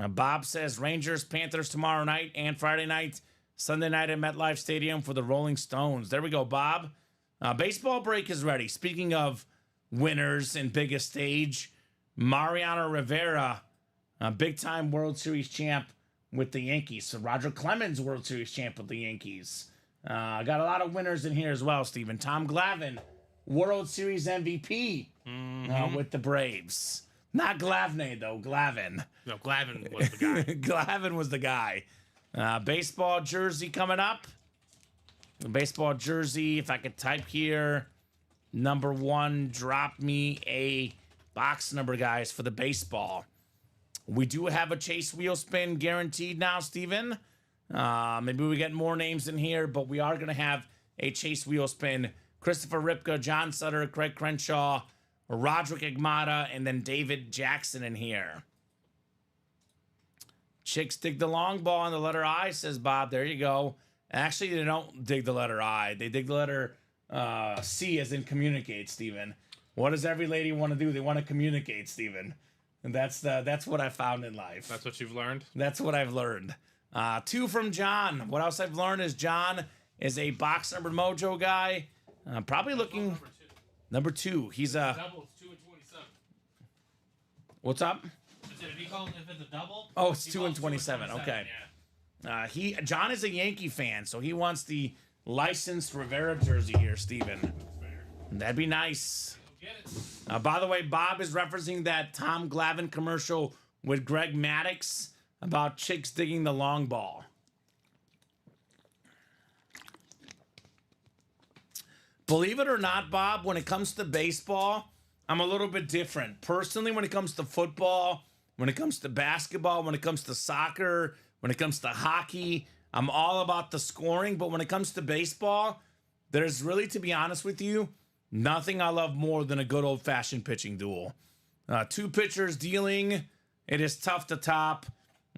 Speaker 3: Bob says Rangers, Panthers tomorrow night and Friday night. Sunday night at MetLife Stadium for the Rolling Stones. There we go, Bob. Baseball break is ready. Speaking of winners and biggest stage, Mariano Rivera, big-time World Series champ with the Yankees. So Roger Clemens, World Series champ with the Yankees. Got a lot of winners in here as well, Steven. Tom Glavine, World Series MVP with the Braves. Not Glavine, though. Glavine.
Speaker 4: No, Glavine was the guy.
Speaker 3: Glavine was the guy. Baseball jersey coming up. The baseball jersey, if I could type here, number 1, drop me a box number, guys, for the baseball. We do have a Chase wheel spin guaranteed now, Steven. Maybe we get more names in here, but we are going to have a Chase wheel spin. Christopher Ripka, John Sutter, Craig Crenshaw, Roderick Igmata, and then David Jackson in here. Chicks dig the long ball on the letter I, says Bob. There you go. Actually, they don't dig the letter I. They dig the letter C as in communicate, Steven. What does every lady want to do? They want to communicate, Steven. And that's what I found in life.
Speaker 4: That's what you've learned?
Speaker 3: That's what I've learned. 2 from John. What else I've learned is John is a box number mojo guy. Probably looking... Number 2. He's a...
Speaker 4: Double, it's 2 and 27.
Speaker 3: What's up?
Speaker 4: If it's a double?
Speaker 3: Oh, it's 2 and 27. Okay.
Speaker 4: Yeah.
Speaker 3: John is a Yankee fan, so he wants the licensed Rivera jersey here, Steven. That'd be nice.
Speaker 4: Get it.
Speaker 3: By the way, Bob is referencing that Tom Glavine commercial with Greg Maddux about chicks digging the long ball. Believe it or not, Bob, when it comes to baseball, I'm a little bit different. Personally, when it comes to football, when it comes to basketball, when it comes to soccer, when it comes to hockey, I'm all about the scoring. But when it comes to baseball, there's really, to be honest with you, nothing I love more than a good old-fashioned pitching duel. 2 pitchers dealing, it is tough to top.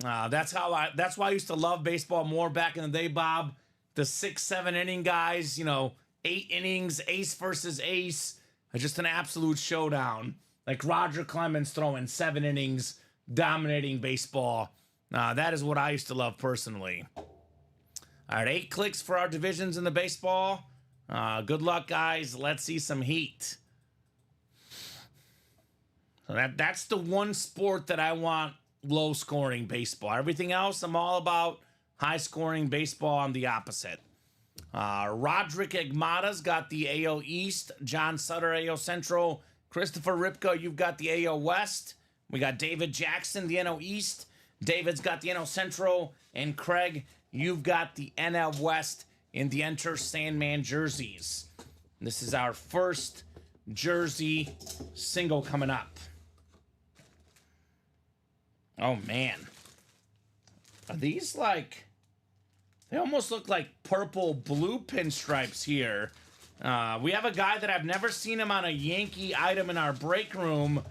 Speaker 3: That's why I used to love baseball more back in the day, Bob. The 6-7 inning guys, 8 innings, ace versus ace, just an absolute showdown. Like Roger Clemens throwing 7 innings, dominating baseball. That is what I used to love personally. All right, 8 clicks for our divisions in the baseball. Good luck, guys. Let's see some heat. So that's the one sport that I want low-scoring baseball. Everything else, I'm all about high-scoring baseball. I'm the opposite. Roderick Agmada's got the AL East. John Sutter, AL Central. Christopher Ripka, you've got the AL West. We got David Jackson, the NL East. David's got the NL Central. And Craig, you've got the NL West in the Enter Sandman jerseys. This is our first jersey single coming up. Oh, man. Are these like... They almost look like purple-blue pinstripes here. We have a guy that I've never seen him on a Yankee item in our break room.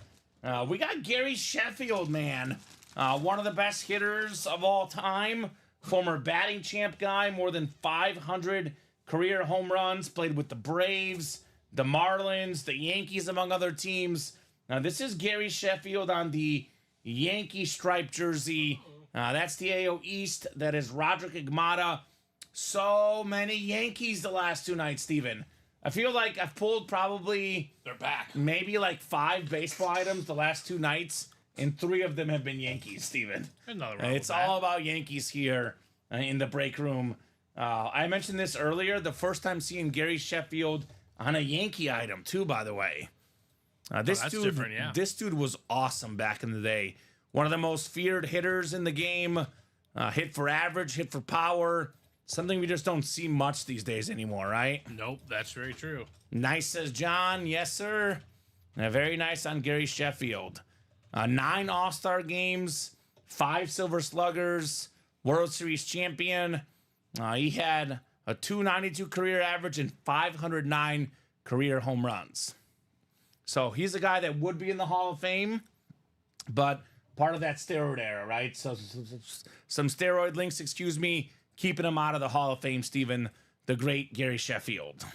Speaker 3: We got Gary Sheffield, man. One of the best hitters of all time. Former batting champ guy. More than 500 career home runs. Played with the Braves, the Marlins, the Yankees, among other teams. Now, this is Gary Sheffield on the Yankee striped jersey. That's the AL East. That is Roderick Agmada. So many Yankees the last 2 nights, Steven. I feel like I've pulled probably...
Speaker 4: They're back.
Speaker 3: Maybe like 5 baseball items the last 2 nights, and 3 of them have been Yankees, Steven. It's all about Yankees here in the break room. I mentioned this earlier. The first time seeing Gary Sheffield on a Yankee item, too, by the way. This dude was awesome back in the day. One of the most feared hitters in the game. Hit for average, hit for power. Something we just don't see much these days anymore, right?
Speaker 4: Nope, that's very true.
Speaker 3: Nice, says John. Yes, sir. Very nice on Gary Sheffield. 9 All-Star games, 5 Silver Sluggers, World Series champion. He had a 292 career average and 509 career home runs. So he's a guy that would be in the Hall of Fame, but part of that steroid era, right? So some steroid links, excuse me, keeping him out of the Hall of Fame, Steven, the great Gary Sheffield.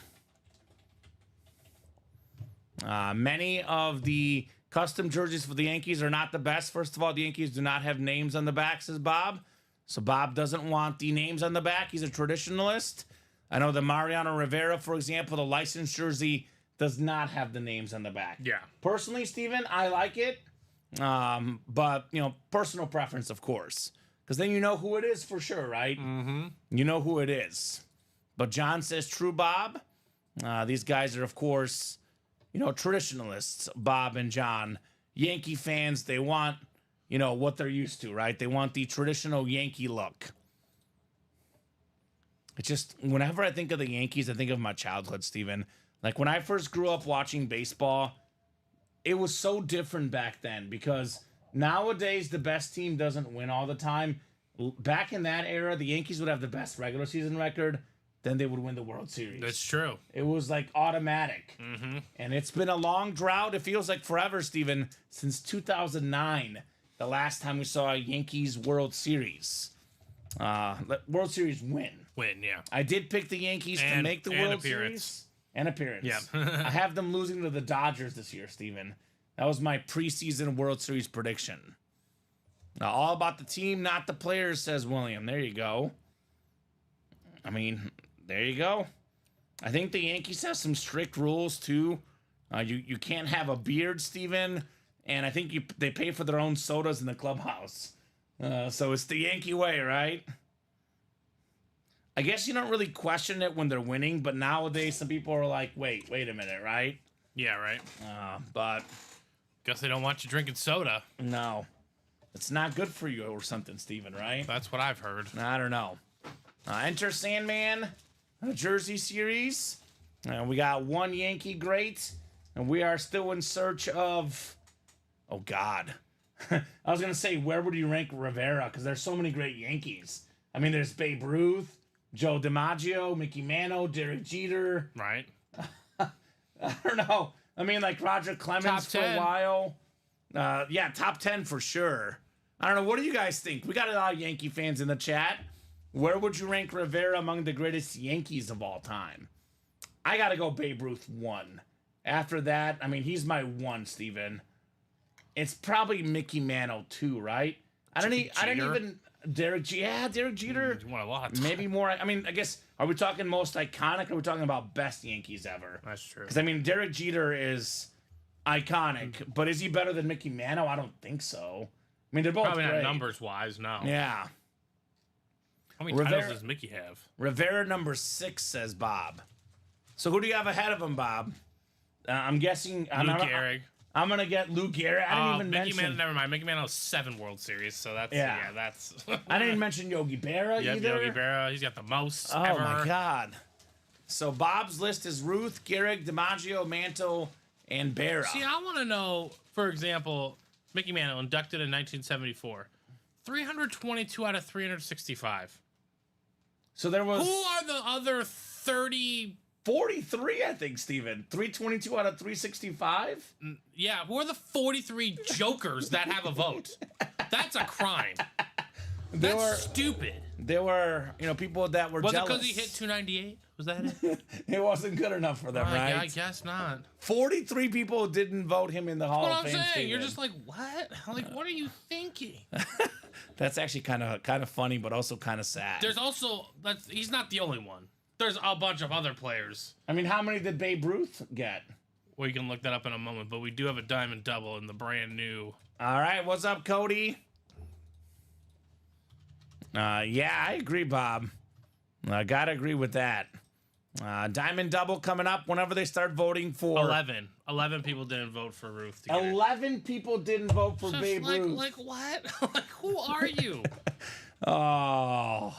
Speaker 3: Many of the custom jerseys for the Yankees are not the best. First of all, the Yankees do not have names on the back, says Bob. So Bob doesn't want the names on the back. He's a traditionalist. I know the Mariano Rivera, for example, the licensed jersey does not have the names on the back.
Speaker 4: Yeah.
Speaker 3: Personally, Steven, I like it. But, you know, personal preference, of course. Because then you know who it is for sure, right? Mm-hmm. You know who it is. But John says, true, Bob. These guys are, of course, you know, traditionalists, Bob and John. Yankee fans, they want, you know, what they're used to, right? They want the traditional Yankee look. It's just, whenever I think of the Yankees, I think of my childhood, Steven. Like, when I first grew up watching baseball, it was so different back then because nowadays the best team doesn't win all the time. Back in that era, the Yankees would have the best regular season record, then they would win the World Series.
Speaker 4: That's true.
Speaker 3: It was like automatic.
Speaker 4: Mm-hmm.
Speaker 3: And it's been a long drought. It feels like forever, Steven, since 2009, the last time we saw a Yankees World Series. World Series win.
Speaker 4: Yeah.
Speaker 3: I did pick the Yankees to make the World Series. And appearance.
Speaker 4: Yeah.
Speaker 3: I have them losing to the Dodgers this year, Steven. That was my preseason World Series prediction. Now, all about the team, not the players, says William. There you go. I mean, there you go. I think the Yankees have some strict rules, too. You can't have a beard, Steven. And I think they pay for their own sodas in the clubhouse. So it's the Yankee way, right? I guess you don't really question it when they're winning, but nowadays some people are like, wait a minute, right?
Speaker 4: Yeah, right.
Speaker 3: But
Speaker 4: guess they don't want you drinking soda.
Speaker 3: no, it's not good for you or something, Steven, right?
Speaker 4: That's what I've heard.
Speaker 3: I don't know. Enter Sandman, Jersey Series. We got one Yankee great, and we are still in search of, oh God. I was going to say, where would you rank Rivera? Because there's so many great Yankees. I mean, there's Babe Ruth, Joe DiMaggio, Mickey Mantle, Derek Jeter.
Speaker 4: Right.
Speaker 3: I don't know. I mean, like Roger Clemens for a while. Yeah, top 10 for sure. I don't know. What do you guys think? We got a lot of Yankee fans in the chat. Where would you rank Rivera among the greatest Yankees of all time? I got to go Babe Ruth 1. After that, I mean, he's my 1, Steven. It's probably Mickey Mantle 2, right? I don't even... Derek Jeter.
Speaker 4: He won a lot.
Speaker 3: Maybe more. I mean, I guess, are we talking most iconic or are we talking about best Yankees ever?
Speaker 4: That's true.
Speaker 3: Because, I mean, Derek Jeter is iconic, but is he better than Mickey Mantle? I don't think so. I mean, they're both
Speaker 4: Probably
Speaker 3: great.
Speaker 4: not numbers wise, no.
Speaker 3: Yeah.
Speaker 4: How many titles does Mickey have?
Speaker 3: Rivera number 6, says Bob. So who do you have ahead of him, Bob? I'm guessing...
Speaker 4: Lou Gehrig.
Speaker 3: I'm going to get Lou Gehrig. I didn't even mention...
Speaker 4: Never mind. Mickey Mantle has 7 World Series, so that's...
Speaker 3: Yeah.
Speaker 4: That's...
Speaker 3: I didn't mention Yogi Berra
Speaker 4: Yep,
Speaker 3: either.
Speaker 4: Yogi Berra. He's got the most
Speaker 3: Oh,
Speaker 4: ever.
Speaker 3: my God. So Bob's list is Ruth, Gehrig, DiMaggio, Mantle, and Berra.
Speaker 4: See, I want to know, for example, Mickey Mantle, inducted in 1974. 322 out of 365.
Speaker 3: So there was...
Speaker 4: Who are the other 30...
Speaker 3: 43, I think, Steven. 322 out of 365?
Speaker 4: Yeah, who are the 43 jokers that have a vote? That's a crime. That's stupid.
Speaker 3: There were, people that were
Speaker 4: Was
Speaker 3: jealous.
Speaker 4: it because he hit 298? Was that it?
Speaker 3: It wasn't good enough for them, right?
Speaker 4: I guess not.
Speaker 3: 43 people didn't vote him in the Hall
Speaker 4: What
Speaker 3: of
Speaker 4: I'm
Speaker 3: Fame.
Speaker 4: saying,
Speaker 3: Steven.
Speaker 4: you're just like, what? Like, what are you thinking?
Speaker 3: That's actually kind of funny, but also kind of sad.
Speaker 4: There's also he's not the only one. There's a bunch of other players.
Speaker 3: I mean, how many did Babe Ruth get?
Speaker 4: Well, you can look that up in a moment, but we do have a diamond double in the brand new.
Speaker 3: All right, what's up, Cody? Yeah, I agree, Bob. I gotta agree with that. Diamond double coming up whenever they start voting for
Speaker 4: 11 people didn't vote for Ruth.
Speaker 3: 11 people didn't vote for
Speaker 4: Just
Speaker 3: Babe Ruth.
Speaker 4: Like what? Like, who are you?
Speaker 3: Oh,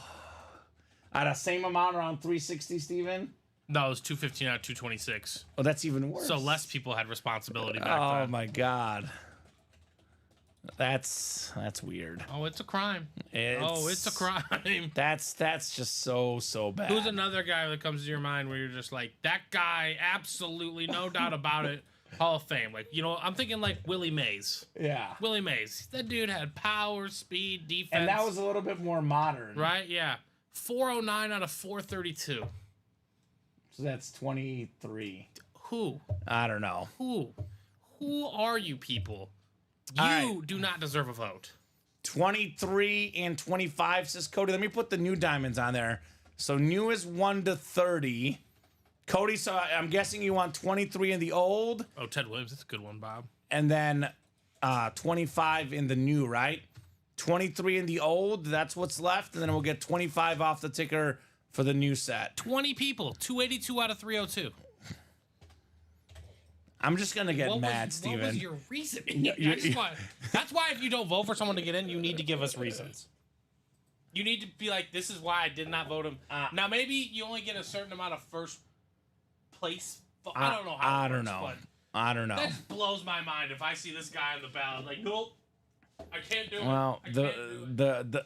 Speaker 3: at the same amount, around 360, Steven?
Speaker 4: No, it was 215 out of 226.
Speaker 3: Oh, that's even worse.
Speaker 4: So less people had responsibility back
Speaker 3: Oh
Speaker 4: then.
Speaker 3: my God, that's weird.
Speaker 4: Oh, it's a crime. It's a crime.
Speaker 3: That's just so bad.
Speaker 4: Who's another guy that comes to your mind where you're just like, that guy, absolutely, no doubt about it, Hall of Fame. Like, I'm thinking like Willie Mays.
Speaker 3: Yeah.
Speaker 4: Willie Mays. That dude had power, speed, defense.
Speaker 3: And that was a little bit more modern.
Speaker 4: Right? Yeah. 409 out of 432.
Speaker 3: So that's 23.
Speaker 4: Who?
Speaker 3: I don't know.
Speaker 4: Who are you people? You
Speaker 3: right.
Speaker 4: do not deserve a vote.
Speaker 3: 23 and 25, says Cody. Let me put the new diamonds on there. So new is 1 to 30. Cody, so I'm guessing you want 23 in the old.
Speaker 4: Oh, Ted Williams. That's a good one, Bob.
Speaker 3: And then 25 in the new, right? 23 in the old. That's what's left. And then we'll get 25 off the ticker for the new set.
Speaker 4: 20 people. 282 out of 302.
Speaker 3: I'm just going to get mad, Steven.
Speaker 4: What was your reasoning? That's why if you don't vote for someone to get in, you need to give us reasons. You need to be like, this is why I did not vote him. Now, maybe you only get a certain amount of first place. I don't know how it works, but
Speaker 3: I don't know.
Speaker 4: that just blows my mind if I see this guy on the ballot. Like, nope, I can't do it.
Speaker 3: Well,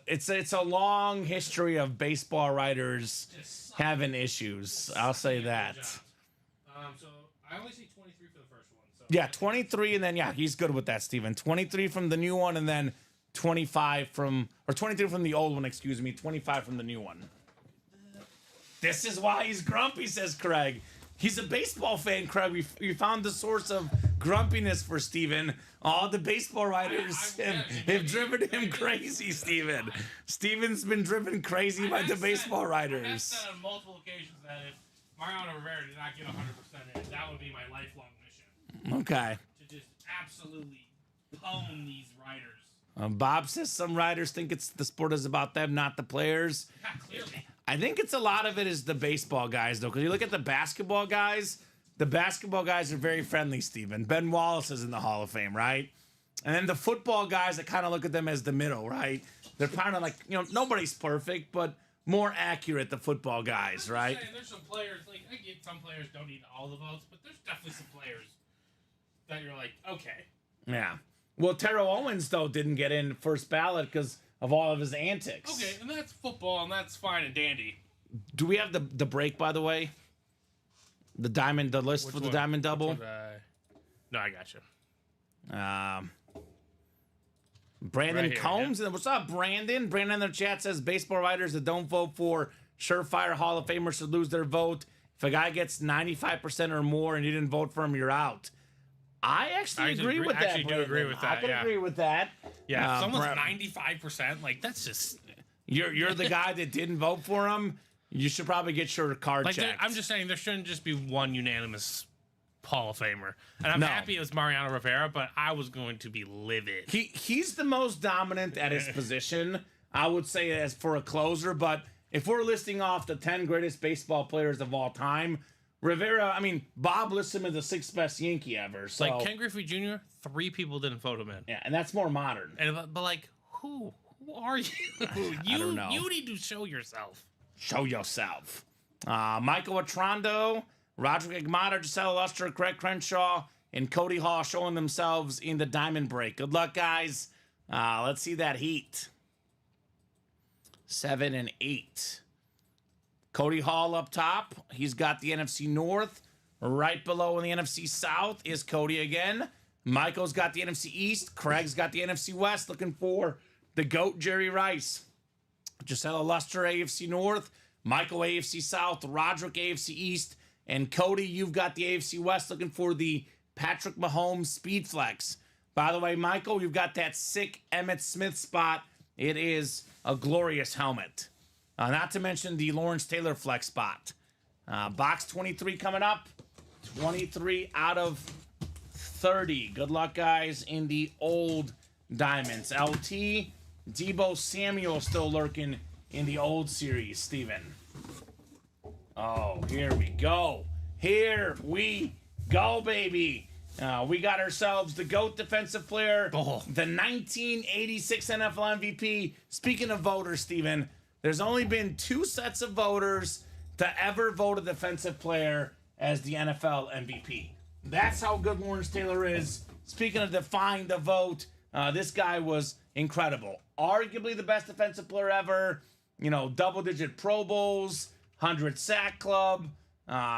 Speaker 3: it's a long history of baseball writers having issues. I'll say that.
Speaker 4: So I only see 23 for the first one. So
Speaker 3: Yeah, 23, and then he's good with that, Steven. 23 from the new one, and then 23 from the old one. Excuse me, 25 from the new one. This is why he's grumpy, says Craig. He's a baseball fan, Craig. We found the source of grumpiness for Steven. All the baseball writers have driven him crazy, Steven. Steven's been driven crazy by the baseball
Speaker 4: I've
Speaker 3: writers.
Speaker 4: said on multiple occasions that if Mariano Rivera did not get 100% in, that would be my lifelong mission.
Speaker 3: Okay.
Speaker 4: To just absolutely pwn these writers.
Speaker 3: Bob says some writers think it's the sport is about them, not the players.
Speaker 4: Yeah, clearly.
Speaker 3: I think it's a lot of it is the baseball guys, though, because you look at the basketball guys. The basketball guys are very friendly, Steven. Ben Wallace is in the Hall of Fame, right? And then the football guys, I kind of look at them as the middle, right? They're kind of like, nobody's perfect, but more accurate, the football guys, right?
Speaker 4: There's some players, like, I get some players don't need all the votes, but there's definitely some players that you're like, okay.
Speaker 3: Yeah. Well, Terrell Owens, though, didn't get in first ballot because of all of his antics.
Speaker 4: Okay, and that's football, and that's fine and dandy.
Speaker 3: Do we have the break, by the way? The list for the diamond double?
Speaker 4: No, I got you.
Speaker 3: Brandon
Speaker 4: Right here,
Speaker 3: Combs. What's up, Brandon? Brandon in the chat says baseball writers that don't vote for surefire Hall of Famers should lose their vote. If a guy gets 95% or more and you didn't vote for him, you're out. I actually agree with that.
Speaker 4: I actually do agree with that.
Speaker 3: I can agree with that.
Speaker 4: Yeah, if someone's 95%, like that's just
Speaker 3: You're the guy that didn't vote for him. You should probably get your card checked.
Speaker 4: I'm just saying there shouldn't just be one unanimous Hall of Famer. And I'm
Speaker 3: No.
Speaker 4: happy it was Mariano Rivera, but I was going to be livid.
Speaker 3: He's the most dominant at his position, I would say, as for a closer. But if we're listing off the 10 greatest baseball players of all time, Rivera, I mean, Bob lists him as the 6th best Yankee ever. So,
Speaker 4: Like Ken Griffey Jr., 3 people didn't vote him in.
Speaker 3: yeah, and that's more modern.
Speaker 4: And but like, who are you?
Speaker 3: I don't know.
Speaker 4: You need to show yourself.
Speaker 3: Show yourself. Michael Atrando, Roderick Agmata, Gisela Luster, Craig Crenshaw, and Cody Hall showing themselves in the diamond break. Good luck, guys. Let's see that heat. 7 and 8. Cody Hall up top. He's got the NFC North. Right below in the NFC South is Cody again. Michael's got the NFC East. Craig's got the NFC West. Looking for the GOAT, Jerry Rice. Gisela Luster, AFC North. Michael, AFC South. Roderick, AFC East. And Cody, you've got the AFC West, looking for the Patrick Mahomes Speed Flex. By the way, Michael, you've got that sick Emmitt Smith spot. It is a glorious helmet. Not to mention the Lawrence Taylor Flex spot. Box 23 coming up. 23 out of 30. Good luck, guys, in the old diamonds. LT, Debo Samuel still lurking in the old series, Steven. Oh, here we go. Here we go, baby. We got ourselves the GOAT defensive player, the 1986 NFL MVP. Speaking of voters, Steven, there's only been 2 sets of voters to ever vote a defensive player as the NFL MVP. That's how good Lawrence Taylor is. Speaking of defying the vote, this guy was incredible. Arguably the best defensive player ever. You know, double-digit Pro Bowls, 100 sack club.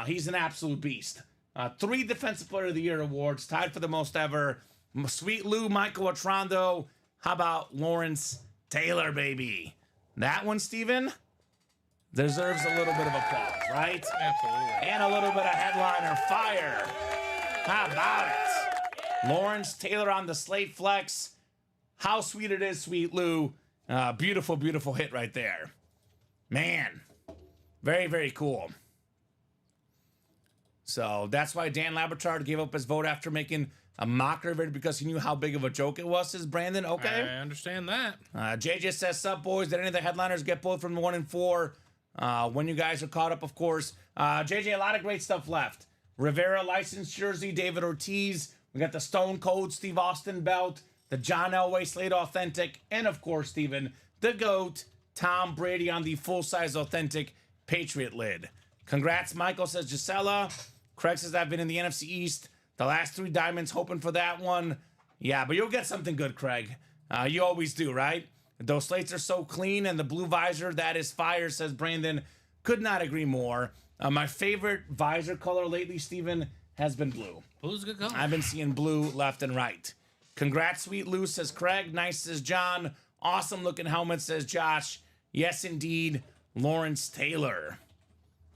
Speaker 3: He's an absolute beast. 3 Defensive Player of the Year awards, tied for the most ever. Sweet Lou, Michael Atrando. How about Lawrence Taylor, baby? That one, Steven, deserves a little bit of applause, right?
Speaker 4: Absolutely.
Speaker 3: And a little bit of headliner fire. How about it? Lawrence Taylor on the Slate Flex. How sweet it is, Sweet Lou. Beautiful, beautiful hit right there. Man, very, very cool. So that's why Dan Labertard gave up his vote after making a mockery of it because he knew how big of a joke it was, says Brandon. Okay.
Speaker 4: I understand that.
Speaker 3: JJ says, sup, boys. Did any of the headliners get pulled from the 1 and 4? When you guys are caught up, of course. JJ, a lot of great stuff left. Rivera licensed jersey, David Ortiz. We got the Stone Cold Steve Austin belt, the John Elway Slate Authentic, and of course, Steven, the GOAT, Tom Brady on the full-size authentic Patriot lid. Congrats, Michael, says Gisela. Craig says I've been in the NFC East. The last 3 diamonds, hoping for that one. Yeah, but you'll get something good, Craig. You always do, right? Those slates are so clean, and the blue visor, that is fire, says Brandon. Could not agree more. My favorite visor color lately, Steven, has been blue.
Speaker 4: Blue's a good color.
Speaker 3: I've been seeing blue left and right. Congrats, Sweet Lou, says Craig. Nice, says John. Awesome looking helmet, says Josh. Yes, indeed, Lawrence Taylor.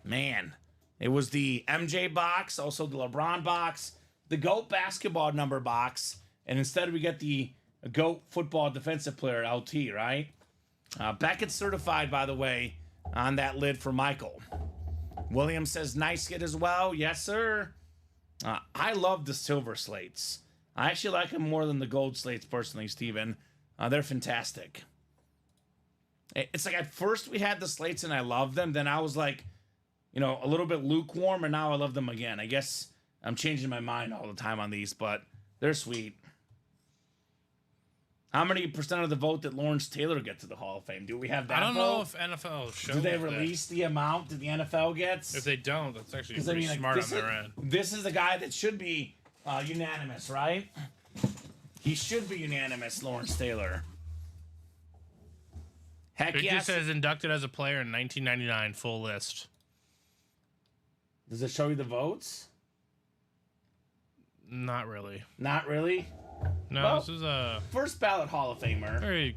Speaker 3: Man, it was the MJ box, also the LeBron box, the GOAT basketball number box, and instead we get the GOAT football defensive player, LT, right? Beckett certified, by the way, on that lid for Michael. William says, nice hit as well. Yes, sir. I love the silver slates. I actually like them more than the gold slates, personally, Steven. They're fantastic. It's like at first we had the slates and I loved them. Then I was like, you know, a little bit lukewarm, and now I love them again. I guess I'm changing my mind all the time on these, but they're sweet. How many percent of the vote did Lawrence Taylor get to the Hall of Fame? Do we have that?
Speaker 4: I don't
Speaker 3: vote?
Speaker 4: know if NFL shows.
Speaker 3: Do they
Speaker 4: that.
Speaker 3: release the amount that the NFL gets?
Speaker 4: If they don't, that's actually
Speaker 3: I
Speaker 4: pretty
Speaker 3: mean, like,
Speaker 4: smart on
Speaker 3: this
Speaker 4: their
Speaker 3: is-
Speaker 4: end.
Speaker 3: This is the guy that should be unanimous, right? He should be unanimous, Lawrence Taylor. Heck
Speaker 4: It
Speaker 3: yes.
Speaker 4: just says inducted as a player in 1999, full list.
Speaker 3: Does it show you the votes?
Speaker 4: Not really.
Speaker 3: Not really.
Speaker 4: No,
Speaker 3: Well,
Speaker 4: this is a
Speaker 3: First ballot Hall of Famer.
Speaker 4: very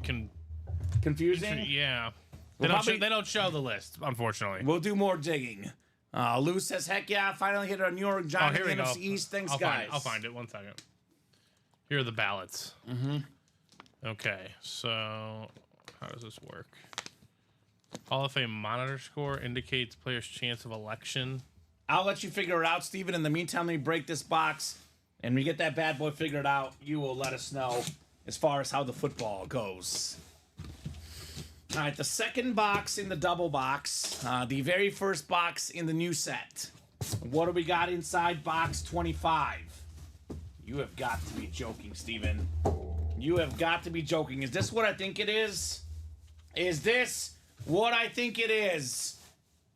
Speaker 3: Confusing?
Speaker 4: yeah.
Speaker 3: We'll probably-
Speaker 4: They don't show the list, unfortunately.
Speaker 3: We'll do more digging. Lou says, heck yeah, finally hit a New York
Speaker 4: Oh,
Speaker 3: Giants
Speaker 4: here we
Speaker 3: in the
Speaker 4: go.
Speaker 3: NFC East. Thanks,
Speaker 4: I'll
Speaker 3: guys.
Speaker 4: I'll find it. 1 second. Here are the ballots. Mm-hmm. Okay, so how does this work? Hall of Fame monitor score indicates player's chance of election.
Speaker 3: I'll let you figure it out, Steven. In the meantime, let me break this box. And when you get that bad boy figured out, you will let us know as far as how the football goes. All right, the second box in the double box. The very first box in the new set. What do we got inside box 25? You have got to be joking, Steven. You have got to be joking. Is this what I think it is? Is this what I think it is?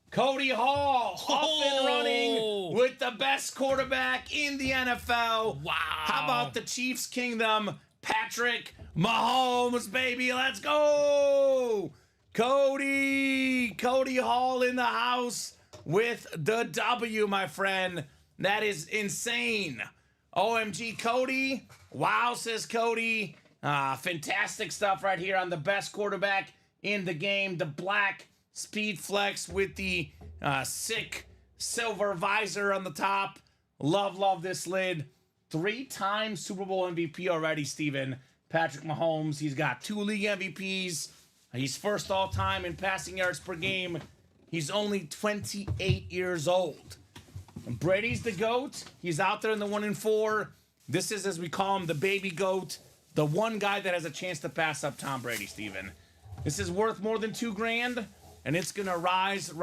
Speaker 3: Cody Hall, up and running with the best quarterback in the NFL.
Speaker 4: Wow.
Speaker 3: How about the Chiefs Kingdom? Patrick Mahomes, baby. Let's go. Cody Hall in the house with the W, my friend. That is insane. OMG, Cody. Wow, says Cody. Fantastic stuff right here on the best quarterback in the game. The black Speed Flex with the sick silver visor on the top. Love this lid. 3-time Super Bowl MVP already, Steven. Patrick Mahomes. He's got 2 league MVPs. He's first all time in passing yards per game. He's only 28 years old. Brady's the GOAT. He's out there in the 1-4. This is, as we call him, the baby GOAT. The one guy that has a chance to pass up Tom Brady, Steven. This is worth more than $2,000, and it's going to rise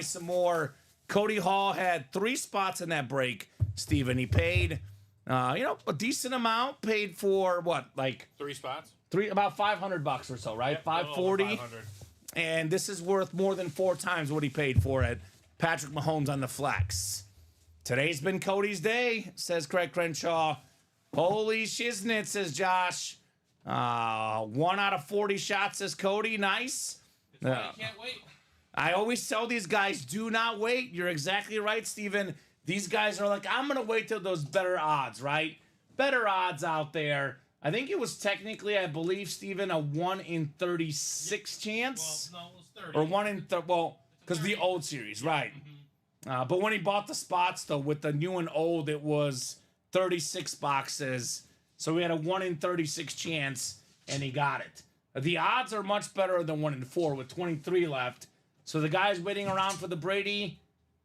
Speaker 3: some more. Cody Hall had 3 spots in that break, Steven. He paid, a decent amount. Paid for what, like
Speaker 4: 3 spots?
Speaker 3: about $500 or so, right?
Speaker 4: Yep,
Speaker 3: 540.
Speaker 4: 500.
Speaker 3: And this is worth more than 4 times what he paid for it. Patrick Mahomes on the flex. Today's been Cody's day, says Craig Crenshaw. Holy shiznit, says Josh. 1 out of 40 shots, says Cody. Nice.
Speaker 4: I can't wait.
Speaker 3: I always tell these guys, do not wait. You're exactly right, Steven. These guys are like, I'm going to wait till those better odds, right? Better odds out there. I think it was technically, I believe, Steven, a 1 in 36 chance.
Speaker 4: Well, no, it was 30.
Speaker 3: Or 1 in, because the old series, right. But when he bought the spots, though, with the new and old, it was 36 boxes. So we had a 1 in 36 chance, and he got it. The odds are much better than 1 in 4 with 23 left. So the guys waiting around for the Brady,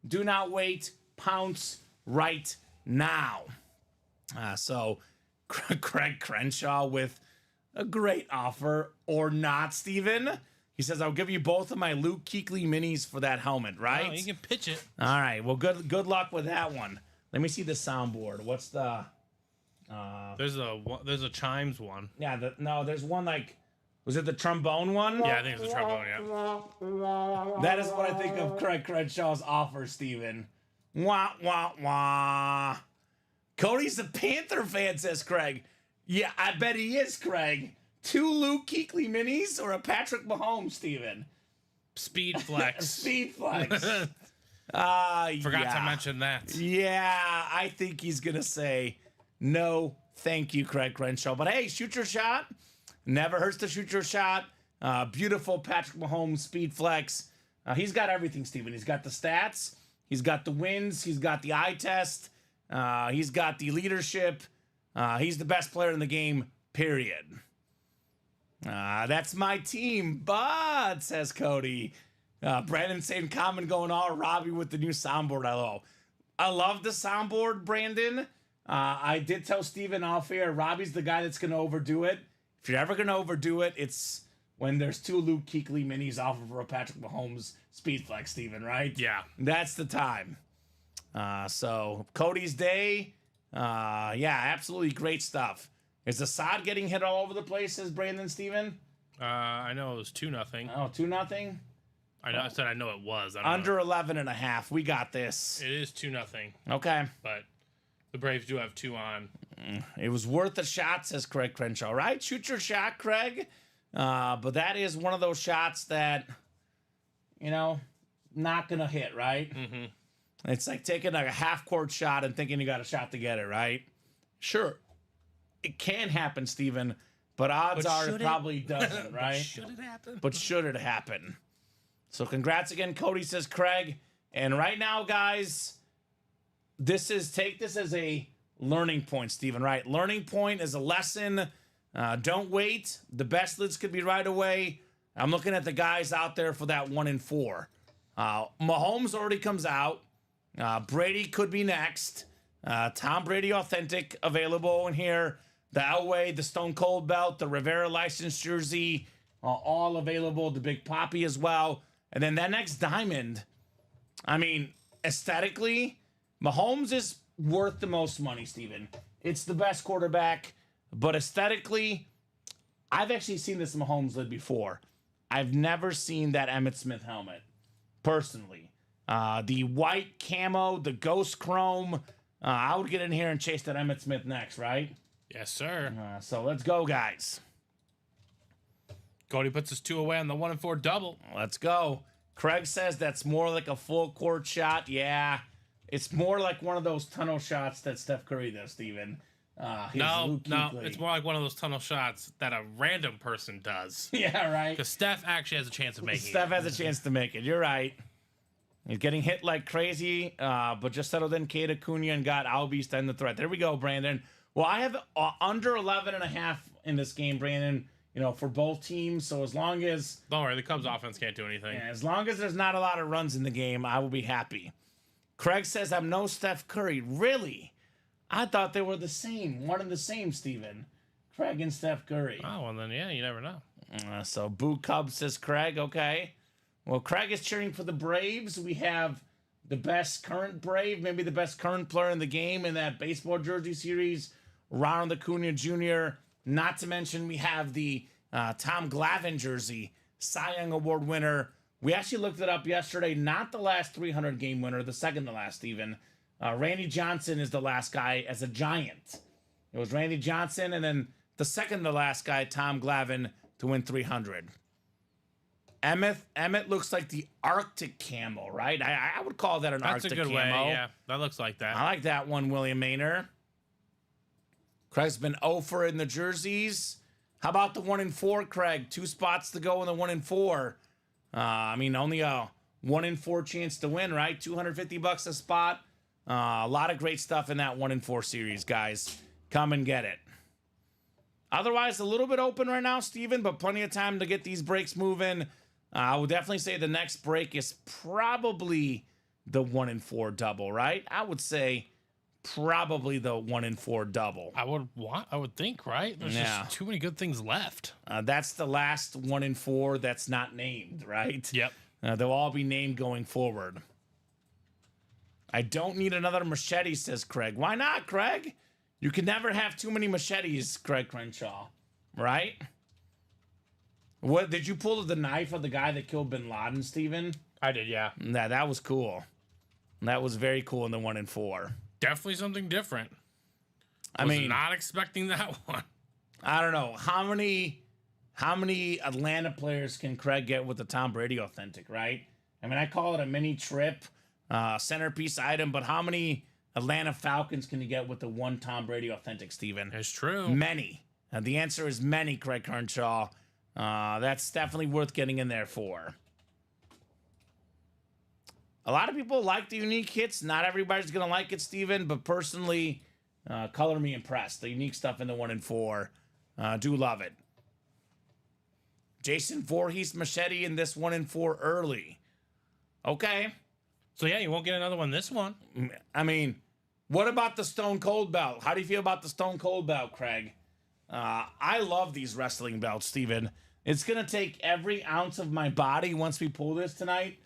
Speaker 3: do not wait. Pounce right now. So Craig Crenshaw with a great offer, or not, Steven. He says, I'll give you both of my Luke Kuechly minis for that helmet, right?
Speaker 4: Oh, you can pitch it.
Speaker 3: All right. Well, good luck with that one. Let me see the soundboard. What's the...
Speaker 4: There's a chimes one.
Speaker 3: Yeah, there's one like... Was it the trombone one?
Speaker 4: Yeah, I think it's the trombone, yeah.
Speaker 3: That is what I think of Craig Crenshaw's offer, Steven. Wah, wah, wah. Cody's a Panther fan, says Craig. Yeah, I bet he is, Craig. 2 Luke Kuechly minis or a Patrick Mahomes, Steven?
Speaker 4: Speed Flex.
Speaker 3: Speed Flex.
Speaker 4: Forgot to mention that.
Speaker 3: Yeah, I think he's going to say, no, thank you, Craig Crenshaw. But hey, shoot your shot. Never hurts to shoot your shot. Beautiful Patrick Mahomes Speed Flex. He's got everything, Steven. He's got the stats. He's got the wins. He's got the eye test. He's got the leadership. He's the best player in the game, period. That's my team, but, says Cody. Brandon saying Kamen going all Robbie with the new soundboard. I love the soundboard, Brandon. I did tell Steven off air, Robbie's the guy that's going to overdo it. If you're ever going to overdo it, it's when there's 2 Luke Kuechly minis off of a Patrick Mahomes Speed Flex, Steven, right?
Speaker 4: Yeah.
Speaker 3: That's the time. So, Cody's day, absolutely great stuff. Is Assad getting hit all over the place, says Brandon, Steven?
Speaker 4: I know it was 2-0.
Speaker 3: Oh, 2-0?
Speaker 4: I said I know it was. I don't
Speaker 3: Under
Speaker 4: know.
Speaker 3: 11.5. We got this.
Speaker 4: It is 2-0.
Speaker 3: Okay.
Speaker 4: But the Braves do have 2 on.
Speaker 3: It was worth a shot, says Craig Crenshaw, right? Shoot your shot, Craig. But that is one of those shots that, not going to hit, right?
Speaker 4: Mm-hmm.
Speaker 3: It's like taking a half-court shot and thinking you got a shot to get it, right? Sure. It can happen, Steven, but odds are it probably doesn't, right?
Speaker 4: Should it happen?
Speaker 3: But should it happen? So congrats again, Cody, says Craig. And right now, guys, take this as a learning point, Steven, right? Learning point is a lesson. Don't wait. The best lids could be right away. I'm looking at the guys out there for that 1 and 4. Mahomes already comes out. Brady could be next. Tom Brady Authentic available in here. The Elway, the Stone Cold belt, the Rivera licensed jersey, all available. The Big Poppy as well. And then that next diamond, I mean, aesthetically, Mahomes is worth the most money, Steven. It's the best quarterback, but aesthetically, I've actually seen this Mahomes lid before. I've never seen that Emmitt Smith helmet, personally. The white camo, the ghost chrome. I would get in here and chase that Emmitt Smith next, right?
Speaker 4: Yes, sir.
Speaker 3: So let's go, guys.
Speaker 4: Cody puts his 2 away on the 1 and 4 double.
Speaker 3: Let's go. Craig says that's more like a full court shot. Yeah, it's more like one of those tunnel shots that Steph Curry does, Steven.
Speaker 4: No, it's more like one of those tunnel shots that a random person does.
Speaker 3: Yeah, right.
Speaker 4: Because Steph actually has a chance of making
Speaker 3: Steph has a chance to make it. You're right. He's getting hit like crazy, but just settled in Kate Acuna and got Albies to end the threat. There we go, Brandon. Well, I have under 11.5 in this game, Brandon, for both teams. So as long as...
Speaker 4: Don't worry, the Cubs offense can't do anything.
Speaker 3: As long as there's not a lot of runs in the game, I will be happy. Craig says I'm no Steph Curry. Really? I thought they were the same. One and the same, Steven. Craig and Steph Curry.
Speaker 4: Oh, well then, yeah, you never know.
Speaker 3: So Boo Cubs says Craig. Okay. Well, Craig is cheering for the Braves. We have the best current Brave, maybe the best current player in the game in that baseball jersey series, Ronald Acuna Jr. Not to mention we have the Tom Glavine jersey, Cy Young Award winner. We actually looked it up yesterday. Not the last 300 game winner, the second to last even. Randy Johnson is the last guy as a Giant. It was Randy Johnson, and then the second to last guy, Tom Glavine, to win 300. Emmett looks like the Arctic camo, right? I would call that an
Speaker 4: That's
Speaker 3: Arctic
Speaker 4: a good
Speaker 3: camo.
Speaker 4: way, yeah. That looks like that.
Speaker 3: I like that one, William Maynor. Craig's been 0 for in the jerseys. How about the 1 and 4, Craig? 2 spots to go in the 1 and 4. Only a 1 in 4 chance to win, right? $250 a spot. A lot of great stuff in that 1 and 4 series, guys. Come and get it. Otherwise, a little bit open right now, Steven, but plenty of time to get these breaks moving. I would definitely say the next break is probably the 1 and 4 double, right? I would say probably the 1 and 4 double.
Speaker 4: I would think, right? There's just too many good things left.
Speaker 3: That's the last 1 and 4 that's not named, right?
Speaker 4: Yep.
Speaker 3: They'll all be named going forward. I don't need another machete, says Craig. Why not, Craig? You can never have too many machetes, Craig Crenshaw, right? What did you pull the knife of the guy that killed Bin Laden, Steven?
Speaker 4: I did, yeah.
Speaker 3: Nah, that was cool. That was very cool in the 1 and 4.
Speaker 4: Definitely something different.
Speaker 3: I mean,
Speaker 4: not expecting that one.
Speaker 3: I don't know how many Atlanta players can Craig get with the Tom Brady Authentic, right? I mean, I call it a mini trip, centerpiece item, but how many Atlanta Falcons can you get with the one Tom Brady Authentic, Steven?
Speaker 4: It's true.
Speaker 3: Many. The answer is many, Craig Crenshaw. That's definitely worth getting in there for. A lot of people like the unique hits. Not everybody's going to like it, Steven, but personally, color me impressed. The unique stuff in the 1 and 4. Do love it. Jason Voorhees machete in this 1 and 4 early. Okay.
Speaker 4: So, yeah, you won't get another one this one.
Speaker 3: I mean, what about the Stone Cold belt? How do you feel about the Stone Cold belt, Craig? I love these wrestling belts, Steven. It's going to take every ounce of my body once we pull this tonight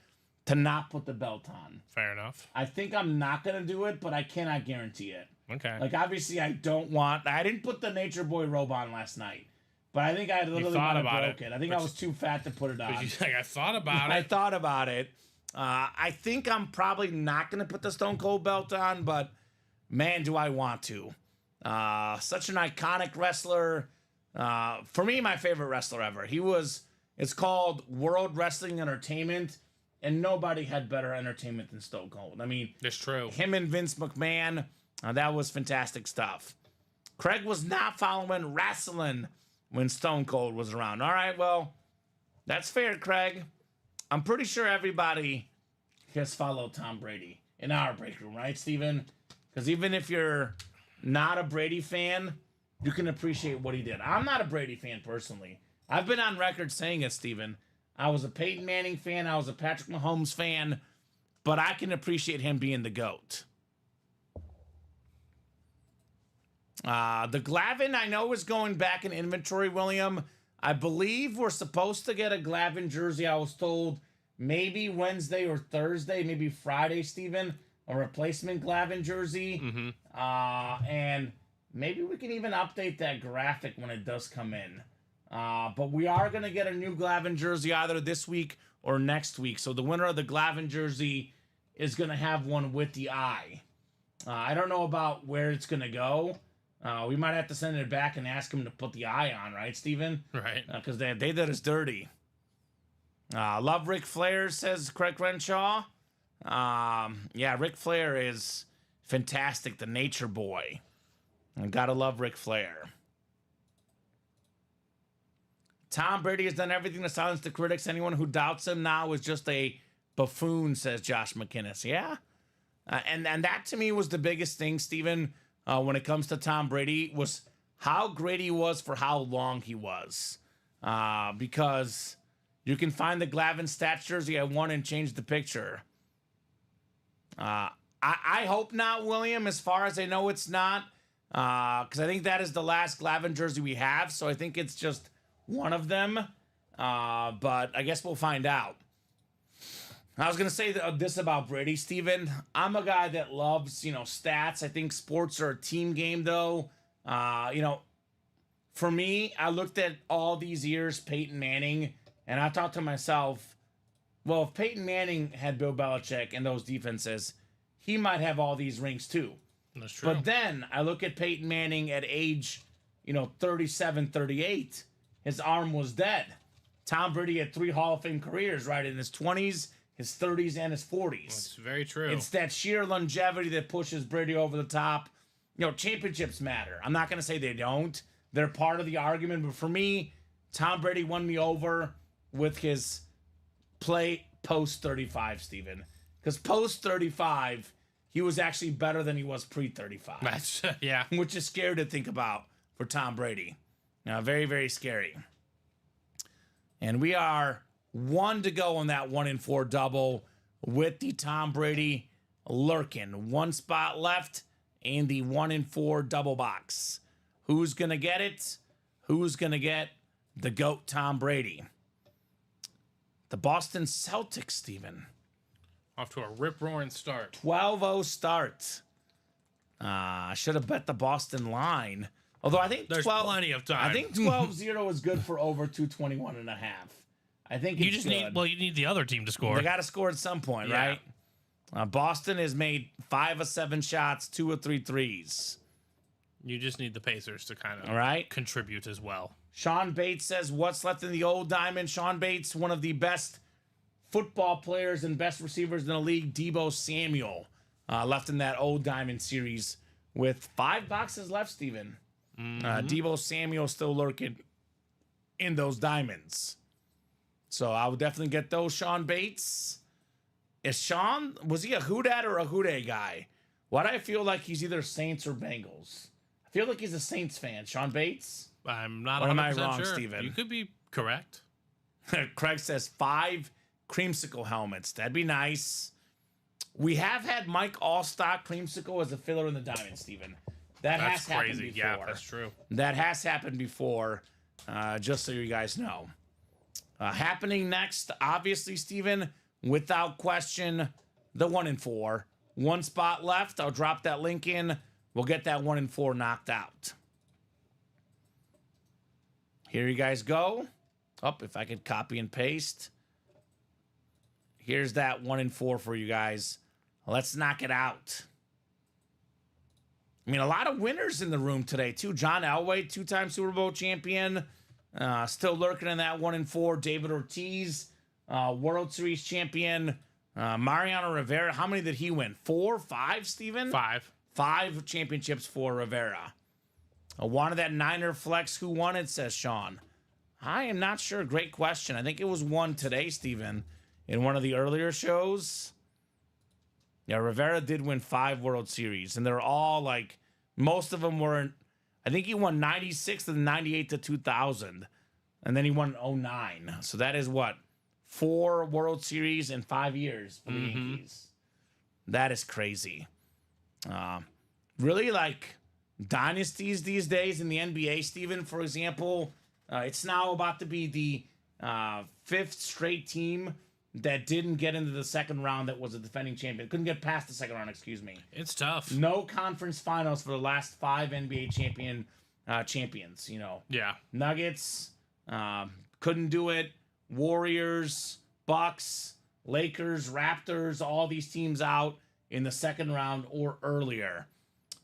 Speaker 3: to not put the belt on.
Speaker 4: Fair enough.
Speaker 3: I think I'm not going to do it, but I cannot guarantee it.
Speaker 4: Okay.
Speaker 3: Like, obviously, I didn't put the Nature Boy robe on last night, but I think I literally might have broke it. I think I was too fat to put it on.
Speaker 4: I thought about it.
Speaker 3: I thought about it. I think I'm probably not going to put the Stone Cold belt on, but man, do I want to. Such an iconic wrestler. For me, my favorite wrestler ever. It's called World Wrestling Entertainment, and nobody had better entertainment than Stone Cold. I mean,
Speaker 4: it's true.
Speaker 3: Him and Vince McMahon, that was fantastic stuff. Craig was not following wrestling when Stone Cold was around. All right, well, that's fair, Craig. I'm pretty sure everybody has followed Tom Brady in our break room, right, Steven? Because even if you're not a Brady fan, you can appreciate what he did. I'm not a Brady fan personally. I've been on record saying it, Steven. I was a Peyton Manning fan. I was a Patrick Mahomes fan. But I can appreciate him being the GOAT. The Glavin, I know, is going back in inventory, William. I believe we're supposed to get a Glavin jersey. I was told maybe Wednesday or Thursday, maybe Friday, Steven. A replacement Glavin jersey. And maybe we can even update that graphic when it does come in. But we are going to get a new Glavin jersey either this week or next week. So the winner of the Glavin jersey is going to have one with the eye. I don't know about where it's going to go. We might have to send it back and ask him to put the eye on, right, Steven?
Speaker 4: Right.
Speaker 3: Because they did us dirty. Love Ric Flair, says Craig Renshaw. Yeah, Ric Flair is fantastic, the nature boy. And gotta love Ric Flair. Tom Brady has done everything to silence the critics. Anyone who doubts him now is just a buffoon, says Josh McInnes. Yeah. And that to me was the biggest thing, Steven, when it comes to Tom Brady, was how great he was for how long he was. Because you can find the Glavin stats jersey I won and change the picture. I hope not, William. As far as I know, it's not. Because I think that is the last Glavin jersey we have. So I think it's just one of them. But I guess we'll find out. I was going to say this about Brady, Steven. I'm a guy that loves, stats. I think sports are a team game, though. For me, I looked at all these years, Peyton Manning, and I thought to myself, well, if Peyton Manning had Bill Belichick and those defenses, he might have all these rings too.
Speaker 4: That's true.
Speaker 3: But then I look at Peyton Manning at age, 37, 38. His arm was dead. Tom Brady had 3 Hall of Fame careers, right? In his 20s, his 30s, and his 40s.
Speaker 4: That's very true.
Speaker 3: It's that sheer longevity that pushes Brady over the top. Championships matter. I'm not going to say they don't. They're part of the argument. But for me, Tom Brady won me over with his play post 35, Steven. Because post 35, he was actually better than he was pre 35.
Speaker 4: That's, yeah.
Speaker 3: Which is scary to think about for Tom Brady. Very, very scary. And we are 1 to go on that 1-4 double with the Tom Brady lurking. 1 spot left in the 1-4 double box. Who's going to get it? Who's going to get the GOAT Tom Brady? The Boston Celtics, Steven.
Speaker 4: Off to a rip-roaring start.
Speaker 3: 12-0 start. I should have bet the Boston line. Although I think
Speaker 4: there's plenty of time.
Speaker 3: I think 12-0 is good for over 221.5. I think
Speaker 4: you just good. You need the other team to score.
Speaker 3: They got to score at some point, right? Boston has made 5 of 7 shots, 2 of 3 threes.
Speaker 4: You just need the Pacers to kind of contribute as well.
Speaker 3: Sean Bates says, what's left in the old diamond? Sean Bates, one of the best football players and best receivers in the league. Deebo Samuel left in that old diamond series with 5 boxes left, Steven. Deebo Samuel still lurking in those diamonds. So I would definitely get those. Sean Bates. Was he a Houdat or a Houday guy? Why do I feel like he's either Saints or Bengals? I feel like he's a Saints fan. Sean Bates?
Speaker 4: I'm not 100%
Speaker 3: or am I wrong,
Speaker 4: sure.
Speaker 3: Steven?
Speaker 4: You could be correct.
Speaker 3: Craig says 5 creamsicle helmets. That'd be nice. We have had Mike Allstock creamsicle as a filler in the diamond, Steven. That's has happened
Speaker 4: crazy.
Speaker 3: before.
Speaker 4: Yeah, that's true.
Speaker 3: That has happened before, just so you guys know. Happening next, obviously, Steven, without question, the 1-4. 1 spot left. I'll drop that link in. We'll get that 1-4 knocked out. Here you guys go. If I could copy and paste. Here's that 1-4 for you guys. Let's knock it out. I mean, a lot of winners in the room today, too. John Elway, 2-time Super Bowl champion. Still lurking in that 1-4. David Ortiz, World Series champion. Mariano Rivera, how many did he win? 4, 5, Steven?
Speaker 4: 5.
Speaker 3: 5 championships for Rivera. Wanted that Niner flex. Who won it, says Sean. I am not sure. Great question. I think it was one today, Steven, in one of the earlier shows. Yeah, Rivera did win 5 World Series, and they're all most of them were, I think he won 96 and 98 to 2000. And then he won in 09. So that is what? 4 World Series in 5 years for the Yankees. That is crazy. Really, like, dynasties these days in the NBA, Steven, for example, it's now about to be the 5th straight team that didn't get into the second round that was a defending champion. Couldn't get past the second round, excuse me.
Speaker 4: It's tough.
Speaker 3: No conference finals for the last 5 NBA champions, you know.
Speaker 4: Yeah.
Speaker 3: Nuggets, couldn't do it. Warriors, Bucks, Lakers, Raptors, all these teams out in the second round or earlier.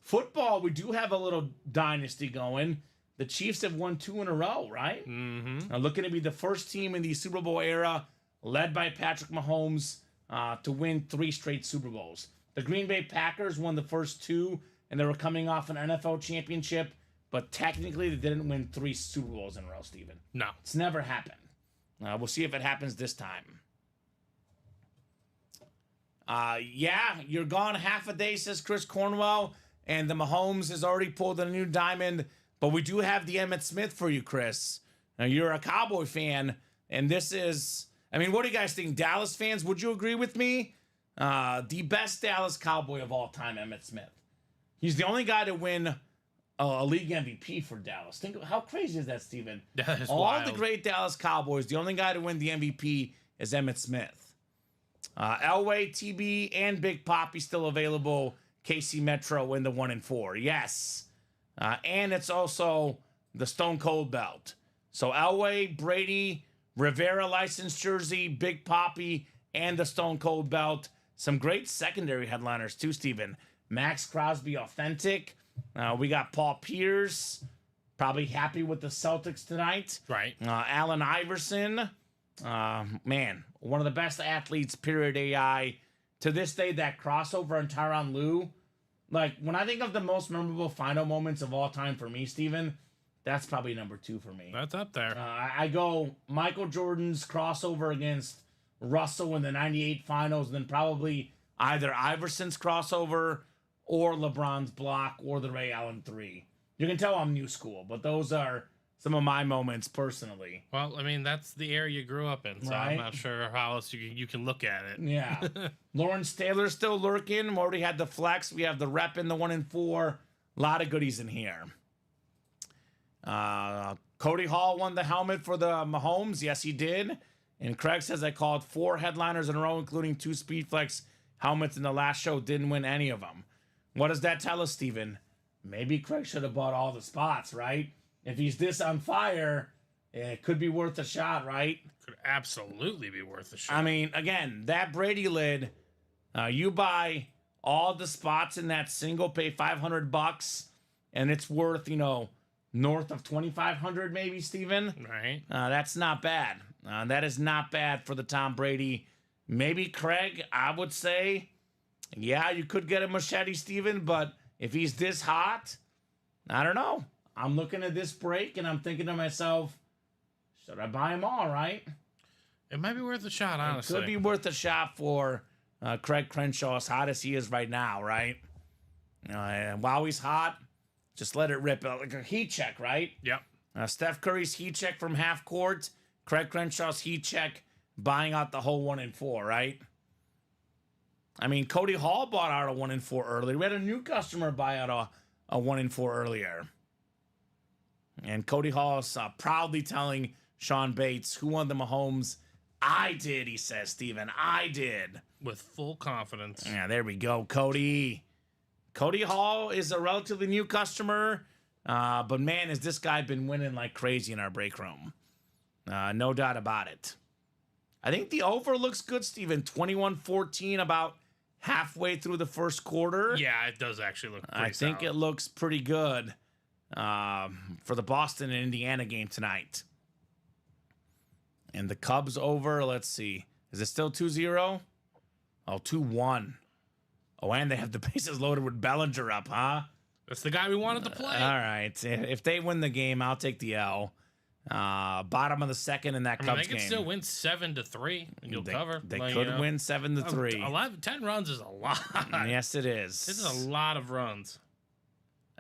Speaker 3: Football, we do have a little dynasty going. The Chiefs have won 2 in a row, right?
Speaker 4: Mm-hmm.
Speaker 3: Looking to be the first team in the Super Bowl era, led by Patrick Mahomes, to win 3 straight Super Bowls. The Green Bay Packers won the first 2, and they were coming off an NFL championship, but technically they didn't win 3 Super Bowls in a row, Steven.
Speaker 4: No.
Speaker 3: It's never happened. We'll see if it happens this time. Yeah, you're gone half a day, says Chris Cornwell, and the Mahomes has already pulled a new diamond, but we do have the Emmitt Smith for you, Chris. Now, you're a Cowboy fan, and this is... I mean, what do you guys think? Dallas fans, would you agree with me? The best Dallas Cowboy of all time, Emmitt Smith. He's the only guy to win a league MVP for Dallas. Think of how crazy is that, Steven?
Speaker 4: That is
Speaker 3: all
Speaker 4: wild.
Speaker 3: the great Dallas Cowboys, the only guy to win the MVP is Emmitt Smith. Elway, TB, and Big Poppy still available. KC Metro in the 1 and 4. Yes. And it's also the Stone Cold belt. So Elway, Brady, Rivera licensed jersey, Big Poppy, and the Stone Cold belt. Some great secondary headliners too, Steven. Max Crosby authentic. We got Paul Pierce, probably happy with the Celtics tonight.
Speaker 4: Right.
Speaker 3: Allen Iverson, man, one of the best athletes, period AI. To this day, that crossover on Tyronn Lue, like, when I think of the most memorable final moments of all time for me, Steven, that's probably number 2 for me.
Speaker 4: That's up there.
Speaker 3: I go Michael Jordan's crossover against Russell in the 98 finals, and then probably either Iverson's crossover or LeBron's block or the Ray Allen 3. You can tell I'm new school, but those are some of my moments personally.
Speaker 4: Well, I mean, that's the era you grew up in, so
Speaker 3: Right.
Speaker 4: I'm not sure how else you can look at it.
Speaker 3: Yeah. Lawrence Taylor's still lurking. We already had the flex. We have the rep in the 1 and 4. A lot of goodies in here. Cody Hall won the helmet for the Mahomes. Yes, he did. And Craig says I called 4 headliners in a row, including 2 Speedflex helmets in the last show. Didn't win any of them. What does that tell us, Steven? Maybe Craig should have bought all the spots, right? If he's this on fire, it could be worth a shot, right?
Speaker 4: Could absolutely be worth a shot.
Speaker 3: I mean, again, that Brady lid, you buy all the spots in that single, pay $500, and it's worth, north of $2,500 maybe, Steven.
Speaker 4: Right.
Speaker 3: That's not bad. That is not bad for the Tom Brady. Maybe Craig, I would say, yeah, you could get a machete, Steven, but if he's this hot, I don't know. I'm looking at this break and I'm thinking to myself, should I buy them all, right?
Speaker 4: It might be worth a shot, honestly.
Speaker 3: It could be worth a shot for Craig Crenshaw, as hot as he is right now, right? And while he's hot, just let it rip. Like a heat check, right?
Speaker 4: Yep.
Speaker 3: Steph Curry's heat check from half court. Craig Crenshaw's heat check, buying out the whole 1 and 4, right? I mean, Cody Hall bought out a 1 and 4 earlier. We had a new customer buy out a 1 and 4 earlier. And Cody Hall is proudly telling Sean Bates, who won the Mahomes? I did, he says, Steven. I did.
Speaker 4: With full confidence.
Speaker 3: Yeah, there we go, Cody. Cody Hall is a relatively new customer, but man, has this guy been winning like crazy in our break room. No doubt about it. I think the over looks good, Steven. 21-14, about halfway through the first quarter.
Speaker 4: Yeah, it does actually look pretty
Speaker 3: I think
Speaker 4: solid.
Speaker 3: it looks pretty good for the Boston and Indiana game tonight. And the Cubs over, let's see. Is it still 2-0? Oh, 2-1. Oh, and they have the bases loaded with Bellinger up, huh?
Speaker 4: That's the guy we wanted to play.
Speaker 3: All right. If they win the game, I'll take the L. Bottom of the second in that Cubs
Speaker 4: they could
Speaker 3: game.
Speaker 4: still win 7-3, and you'll cover.
Speaker 3: They could win 7-3.
Speaker 4: 10 runs is a lot.
Speaker 3: Yes, it is.
Speaker 4: This is a lot of runs.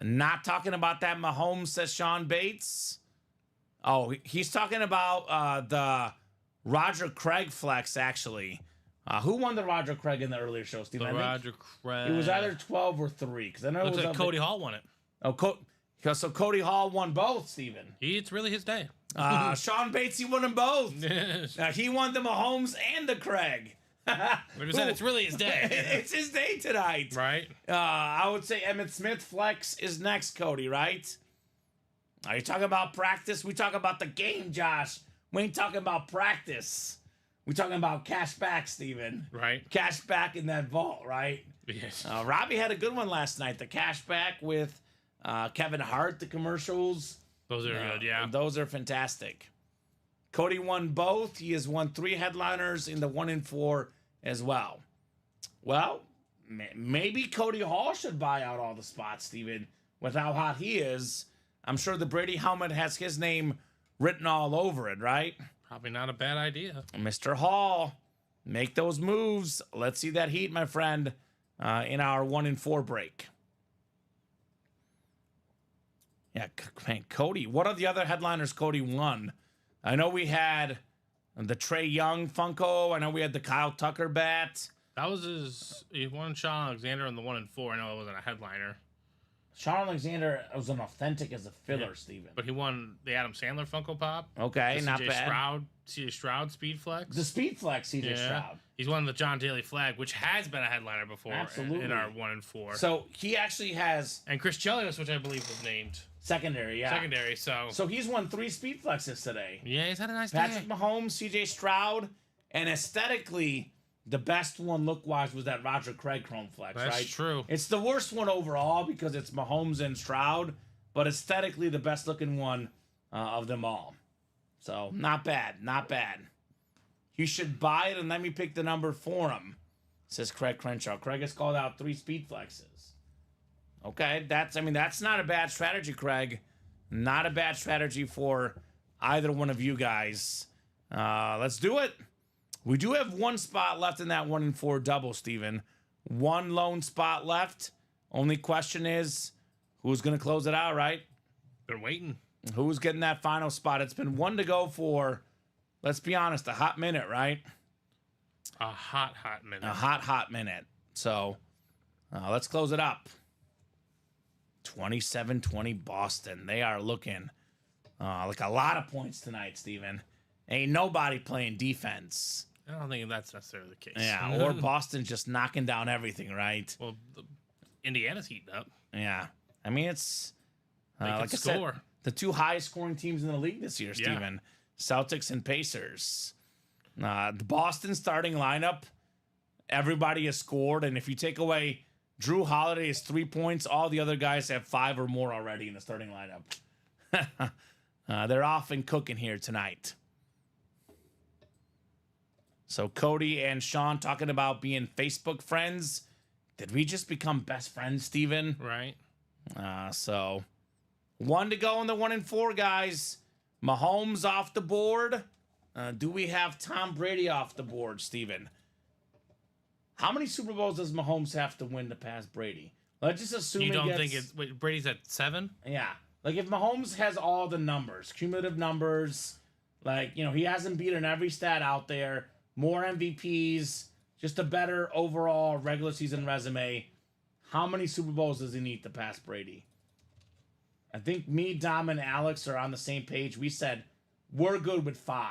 Speaker 3: Not talking about that Mahomes, says Sean Bates. Oh, he's talking about the Roger Craig flex, actually. Who won the Roger Craig in the earlier show, Steve?
Speaker 4: The Roger Craig.
Speaker 3: It was either 12 or 3. Because I know
Speaker 4: Looks
Speaker 3: it was
Speaker 4: like Cody Hall won it.
Speaker 3: Oh, so Cody Hall won both, Steven.
Speaker 4: It's really his day.
Speaker 3: Sean Bates, he won them both. He won the Mahomes and the Craig.
Speaker 4: Like I said, it's really his day.
Speaker 3: It's his day tonight.
Speaker 4: Right?
Speaker 3: I would say Emmitt Smith flex is next, Cody, right? Are you talking about practice? We talk about the game, Josh. We ain't talking about practice. We talking about cash back, Steven.
Speaker 4: Right.
Speaker 3: Cash back in that vault, right?
Speaker 4: Yes.
Speaker 3: Robbie had a good one last night. The cash back with Kevin Hart, the commercials.
Speaker 4: Those are good, yeah.
Speaker 3: Those are fantastic. Cody won both. He has won 3 headliners in the 1 and 4 as well. Well, maybe Cody Hall should buy out all the spots, Steven, with how hot he is. I'm sure the Brady helmet has his name written all over it, right?
Speaker 4: Probably not a bad idea.
Speaker 3: Mr. Hall, make those moves. Let's see that heat, my friend, in our 1 and 4 break. Yeah, man, Cody. What are the other headliners Cody won? I know we had the Trey Young Funko. I know we had the Kyle Tucker bat.
Speaker 4: That was he won Sean Alexander in the 1 and 4. I know it wasn't a headliner.
Speaker 3: Sean Alexander was an authentic as a filler, Steven.
Speaker 4: But he won the Adam Sandler Funko Pop.
Speaker 3: Okay, not bad.
Speaker 4: CJ Stroud Speed Flex.
Speaker 3: The Speed Flex, CJ Stroud.
Speaker 4: He's won the John Daly Flag, which has been a headliner before.
Speaker 3: Absolutely.
Speaker 4: In our 1 and 4.
Speaker 3: So he actually has...
Speaker 4: And Chris Chelios, which I believe was named.
Speaker 3: Secondary, yeah.
Speaker 4: Secondary, so...
Speaker 3: So he's won 3 Speed Flexes today.
Speaker 4: Yeah, he's had a nice day.
Speaker 3: Patrick Mahomes, CJ Stroud, and aesthetically... The best one look-wise was that Roger Craig Chrome Flex, right?
Speaker 4: That's true.
Speaker 3: It's the worst one overall because it's Mahomes and Stroud, but aesthetically the best-looking one of them all. So, not bad, not bad. You should buy it and let me pick the number for him, says Craig Crenshaw. Craig has called out 3 Speed Flexes. Okay, that's not a bad strategy, Craig. Not a bad strategy for either one of you guys. Let's do it. We do have 1 spot left in that 1 and 4 double, Steven. 1 lone spot left. Only question is, who's going to close it out, right?
Speaker 4: Been waiting.
Speaker 3: Who's getting that final spot? It's been 1 to go for, let's be honest, a hot minute, right?
Speaker 4: A hot minute.
Speaker 3: A hot minute. So, let's close it up. 27-20 Boston. They are looking like a lot of points tonight, Steven. Ain't nobody playing defense.
Speaker 4: I don't think that's necessarily the case.
Speaker 3: Yeah, or Boston's just knocking down everything, right?
Speaker 4: Well, Indiana's heating up.
Speaker 3: Yeah. I mean, it's
Speaker 4: They
Speaker 3: like
Speaker 4: can
Speaker 3: I said,
Speaker 4: score.
Speaker 3: the 2 highest scoring teams in the league this year,
Speaker 4: Yeah.
Speaker 3: Steven. Celtics and Pacers. The Boston starting lineup, everybody has scored, and if you take away Drew Holiday's 3 points, all the other guys have 5 or more already in the starting lineup. They're off and cooking here tonight. So Cody and Sean talking about being Facebook friends. Did we just become best friends, Steven?
Speaker 4: Right.
Speaker 3: So 1 to go in the 1 and 4, guys. Mahomes off the board. Do we have Tom Brady off the board, Steven? How many Super Bowls does Mahomes have to win to pass Brady? Let's just assume
Speaker 4: You don't
Speaker 3: gets,
Speaker 4: think it's... Wait, Brady's at 7?
Speaker 3: Yeah. Like, if Mahomes has all the numbers, cumulative numbers, like, he hasn't beaten every stat out there, more MVPs, just a better overall regular season resume, how many Super Bowls does he need to pass Brady? I think me, Dom, and Alex are on the same page. We said we're good with 5.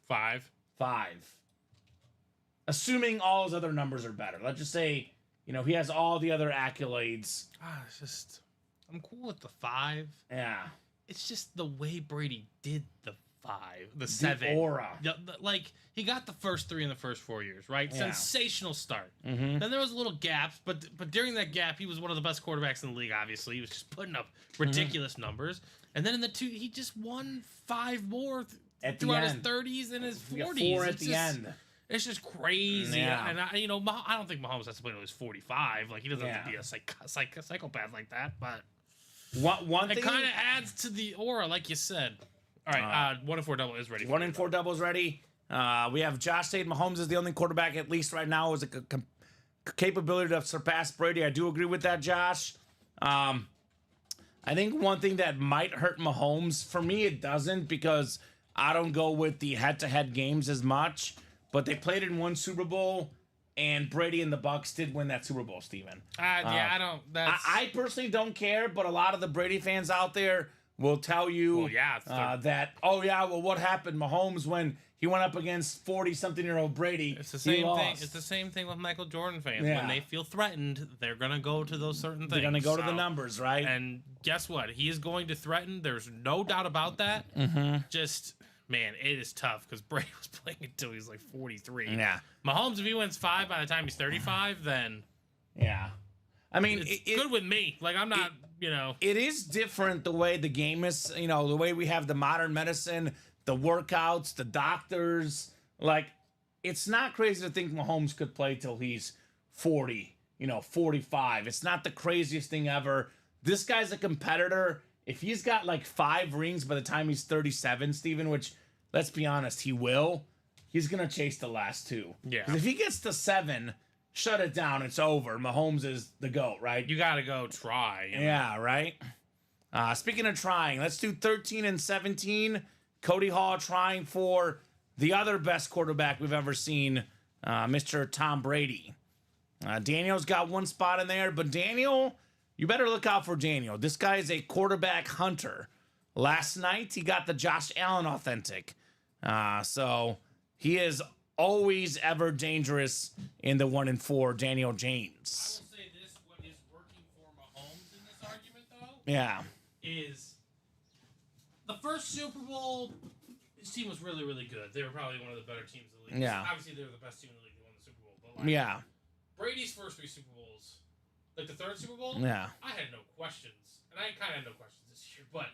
Speaker 4: 5.
Speaker 3: 5. Assuming all his other numbers are better. Let's just say, he has all the other accolades.
Speaker 4: It's just... I'm cool with the 5.
Speaker 3: Yeah.
Speaker 4: It's just the way Brady did the 5. The 7.
Speaker 3: The aura.
Speaker 4: Like, he got the first 3 in the first 4 years, right?
Speaker 3: Yeah.
Speaker 4: Sensational start.
Speaker 3: Mm-hmm.
Speaker 4: Then there was little gaps, but during that gap, he was one of the best quarterbacks in the league, obviously. He was just putting up ridiculous numbers. And then in the 2, he just won 5 more throughout his 30s and his 40s.
Speaker 3: 4 at the end.
Speaker 4: It's just crazy.
Speaker 3: Yeah.
Speaker 4: And, I don't think Mahomes has to play until he's 45. Like, he doesn't have to be a psychopath like that, but...
Speaker 3: One thing...
Speaker 4: It kind of adds to the aura, like you said. All right, 1 and 4 double is ready.
Speaker 3: 1 and 4 doubles ready. We have Josh saying Mahomes is the only quarterback, at least right now, with a capability to surpass Brady. I do agree with that, Josh. I think one thing that might hurt Mahomes, for me, it doesn't because I don't go with the head-to-head games as much. But they played in one Super Bowl, and Brady and the Bucs did win that Super Bowl, Steven.
Speaker 4: Yeah, I don't. That's...
Speaker 3: I personally don't care, but a lot of the Brady fans out there will tell you
Speaker 4: Well, yeah,
Speaker 3: that, what happened? Mahomes, when he went up against 40-something-year-old Brady,
Speaker 4: It's the same
Speaker 3: he
Speaker 4: thing.
Speaker 3: lost.
Speaker 4: It's the same thing with Michael Jordan fans.
Speaker 3: Yeah.
Speaker 4: When they feel threatened, they're gonna go to those certain things.
Speaker 3: They're going to go to the numbers, right?
Speaker 4: And guess what? He is going to threaten. There's no doubt about that. Just, man, it is tough because Brady was playing until he's like 43.
Speaker 3: Yeah.
Speaker 4: Mahomes, if he wins 5 by the time he's 35, then
Speaker 3: Yeah. I mean,
Speaker 4: it's good with me. Like, I'm not,
Speaker 3: It is different the way the game is, the way we have the modern medicine, the workouts, the doctors. Like, it's not crazy to think Mahomes could play till he's 40, 45. It's not the craziest thing ever. This guy's a competitor. If he's got like 5 rings by the time he's 37, Steven, which, let's be honest, he will, he's going to chase the last 2.
Speaker 4: Yeah.
Speaker 3: 'Cause if he gets to 7, shut it down, it's over. Mahomes is the GOAT, right?
Speaker 4: you got to go try.
Speaker 3: Yeah, right? Speaking of trying, let's do 13 and 17. Cody Hall trying for the other best quarterback we've ever seen, Mr. Tom Brady. Daniel's got 1 spot in there, but Daniel, you better look out for Daniel. This guy is a quarterback hunter. Last night, he got the Josh Allen authentic. So he is always ever dangerous in the 1 and 4, Daniel James.
Speaker 4: I will say this: what is working for Mahomes in this argument, though,
Speaker 3: Yeah.
Speaker 4: is the first Super Bowl. His team was really, really good. They were probably one of the better teams in the league.
Speaker 3: Yeah.
Speaker 4: Obviously, they were the best team in the league. They won the Super Bowl. But like,
Speaker 3: Yeah.
Speaker 4: Brady's first 3 Super Bowls, like the 3rd Super Bowl,
Speaker 3: Yeah.
Speaker 4: I had no questions, and I kind of had no questions this year. But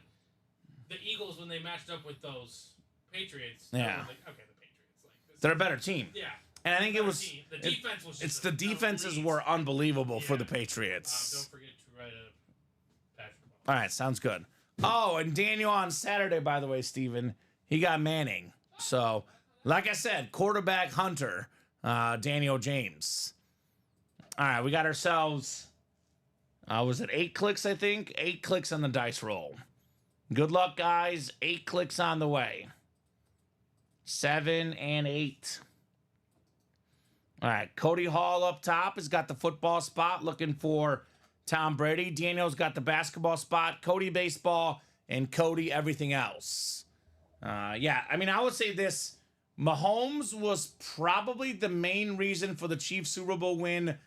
Speaker 4: the Eagles, when they matched up with those Patriots, I
Speaker 3: Yeah.
Speaker 4: was like, okay, the Patriots, like this,
Speaker 3: They're a better team.
Speaker 4: yeah.
Speaker 3: And I think it
Speaker 4: Better
Speaker 3: was.
Speaker 4: team. The defense was.
Speaker 3: It's
Speaker 4: Just
Speaker 3: the defenses were unbelievable for the
Speaker 4: Yeah.
Speaker 3: Patriots.
Speaker 4: Don't forget to write a Patrick Mahomes.
Speaker 3: All right, sounds good. Oh, and Daniel on Saturday, by the way, Steven, he got Manning. So, like I said, quarterback hunter, Daniel James. All right, we got ourselves, was it 8 clicks, I think? 8 clicks on the dice roll. Good luck, guys. 8 clicks on the way. 7 and 8. All right, Cody Hall up top has got the football spot, looking for Tom Brady. Daniel's got the basketball spot, Cody baseball, and Cody everything else. Yeah, I mean, I would say this. Mahomes was probably the main reason for the Chiefs Super Bowl win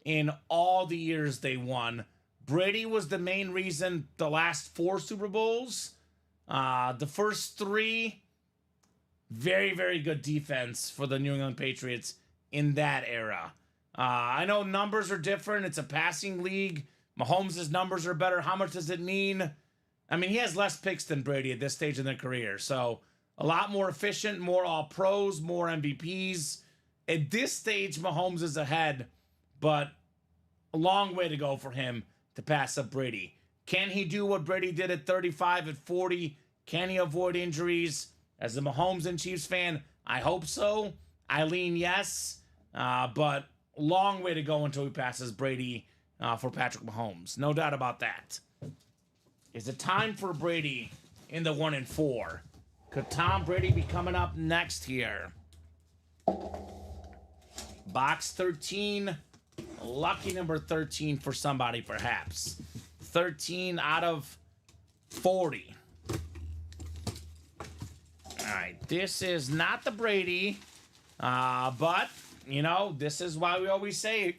Speaker 3: in all the years they won. Brady was the main reason the last 4 Super Bowls. The first 3, very, very good defense for the New England Patriots in that era. I know numbers are different. It's a passing league. Mahomes' numbers are better. How much does it mean? I mean, he has less picks than Brady at this stage in their career. So a lot more efficient, more all-pros, more MVPs. At this stage, Mahomes is ahead, but a long way to go for him to pass up Brady. Can he do what Brady did at 35, at 40? Can he avoid injuries? As a Mahomes and Chiefs fan, I hope so. I lean yes, but long way to go until he passes Brady for Patrick Mahomes. No doubt about that. Is it time for Brady in the 1 and 4? Could Tom Brady be coming up next here? Box 13. Lucky number 13 for somebody, perhaps. 13 out of 40. All right, this is not the Brady, but, this is why we always say,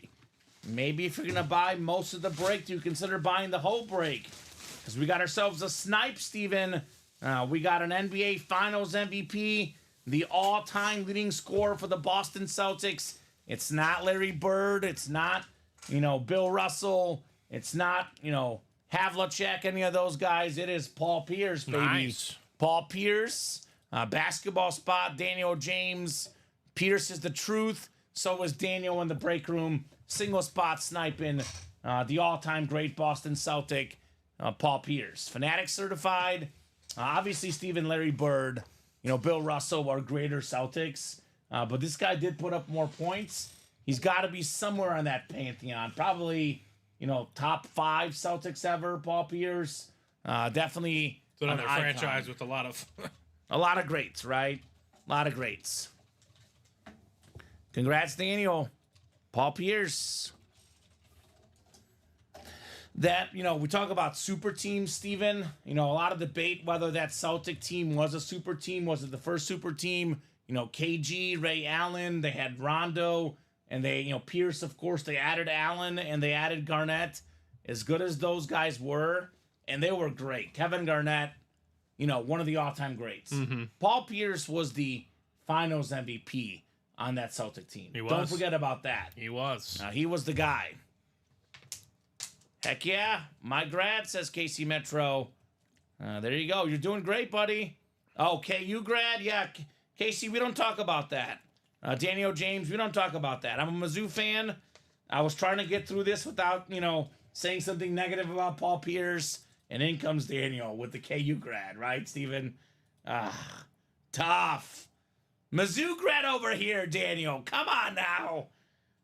Speaker 3: maybe if you're going to buy most of the break, do you consider buying the whole break? Because we got ourselves a snipe, Steven. We got an NBA Finals MVP, the all-time leading scorer for the Boston Celtics. It's not Larry Bird. It's not, Bill Russell. It's not, Havlicek, any of those guys. It is Paul Pierce, baby.
Speaker 4: Nice.
Speaker 3: Paul Pierce, basketball spot, Daniel James. Pierce is the truth. So is Daniel in the break room. Single spot sniping the all-time great Boston Celtic, Paul Pierce. Fanatic certified. Obviously, Stephen Larry Bird, Bill Russell are greater Celtics. But this guy did put up more points. He's got to be somewhere on that pantheon. Probably, top 5 Celtics ever, Paul Pierce. Definitely
Speaker 4: It's another
Speaker 3: an icon.
Speaker 4: franchise with a lot of.
Speaker 3: A lot of greats, right? A lot of greats. Congrats, Daniel. Paul Pierce. That, we talk about super teams, Steven. A lot of debate whether that Celtic team was a super team. Was it the first super team? KG, Ray Allen, they had Rondo, and they, Pierce, of course, they added Allen and they added Garnett. As good as those guys were, and they were great. Kevin Garnett, one of the all-time greats.
Speaker 4: Mm-hmm.
Speaker 3: Paul Pierce was the finals MVP on that Celtic team.
Speaker 4: He was.
Speaker 3: Don't forget about that.
Speaker 4: He was.
Speaker 3: He was the guy. Heck yeah. My grad, says KC Metro. There you go. You're doing great, buddy. Oh, KU grad? Yeah. Casey, we don't talk about that. Daniel James, we don't talk about that. I'm a Mizzou fan. I was trying to get through this without, saying something negative about Paul Pierce. And in comes Daniel with the KU grad, right, Steven? Tough. Mizzou grad over here, Daniel. Come on now.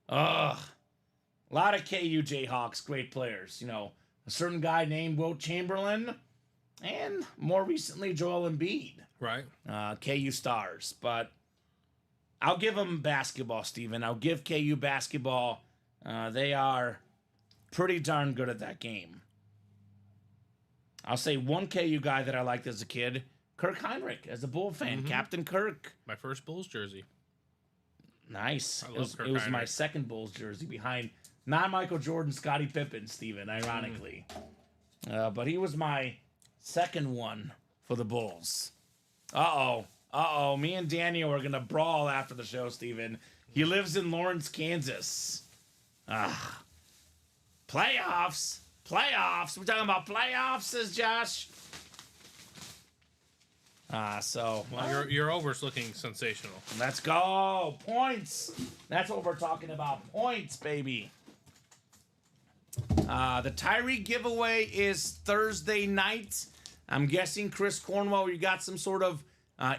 Speaker 3: Ugh. A lot of KU Jayhawks, great players. A certain guy named Wilt Chamberlain, and more recently Joel Embiid.
Speaker 4: Right.
Speaker 3: KU stars. But I'll give them basketball, Steven. I'll give KU basketball. They are pretty darn good at that game. I'll say one KU guy that I liked as a kid, Kirk Heinrich, as a Bull fan.
Speaker 4: Mm-hmm.
Speaker 3: Captain Kirk.
Speaker 4: My first Bulls jersey.
Speaker 3: Nice.
Speaker 4: I love Kirk
Speaker 3: it was my
Speaker 4: Heinrich.
Speaker 3: second Bulls jersey behind not Michael Jordan, Scottie Pippen, Steven, ironically. But he was my second one for the Bulls. Uh-oh. Me and Daniel are going to brawl after the show, Steven. He lives in Lawrence, Kansas. Playoffs. We're talking about playoffs, says Josh.
Speaker 4: Well, your over's looking sensational.
Speaker 3: Let's go. Points. That's what we're talking about. Points, baby. The Tyree giveaway is Thursday night. I'm guessing, Chris Cornwell, you got some sort of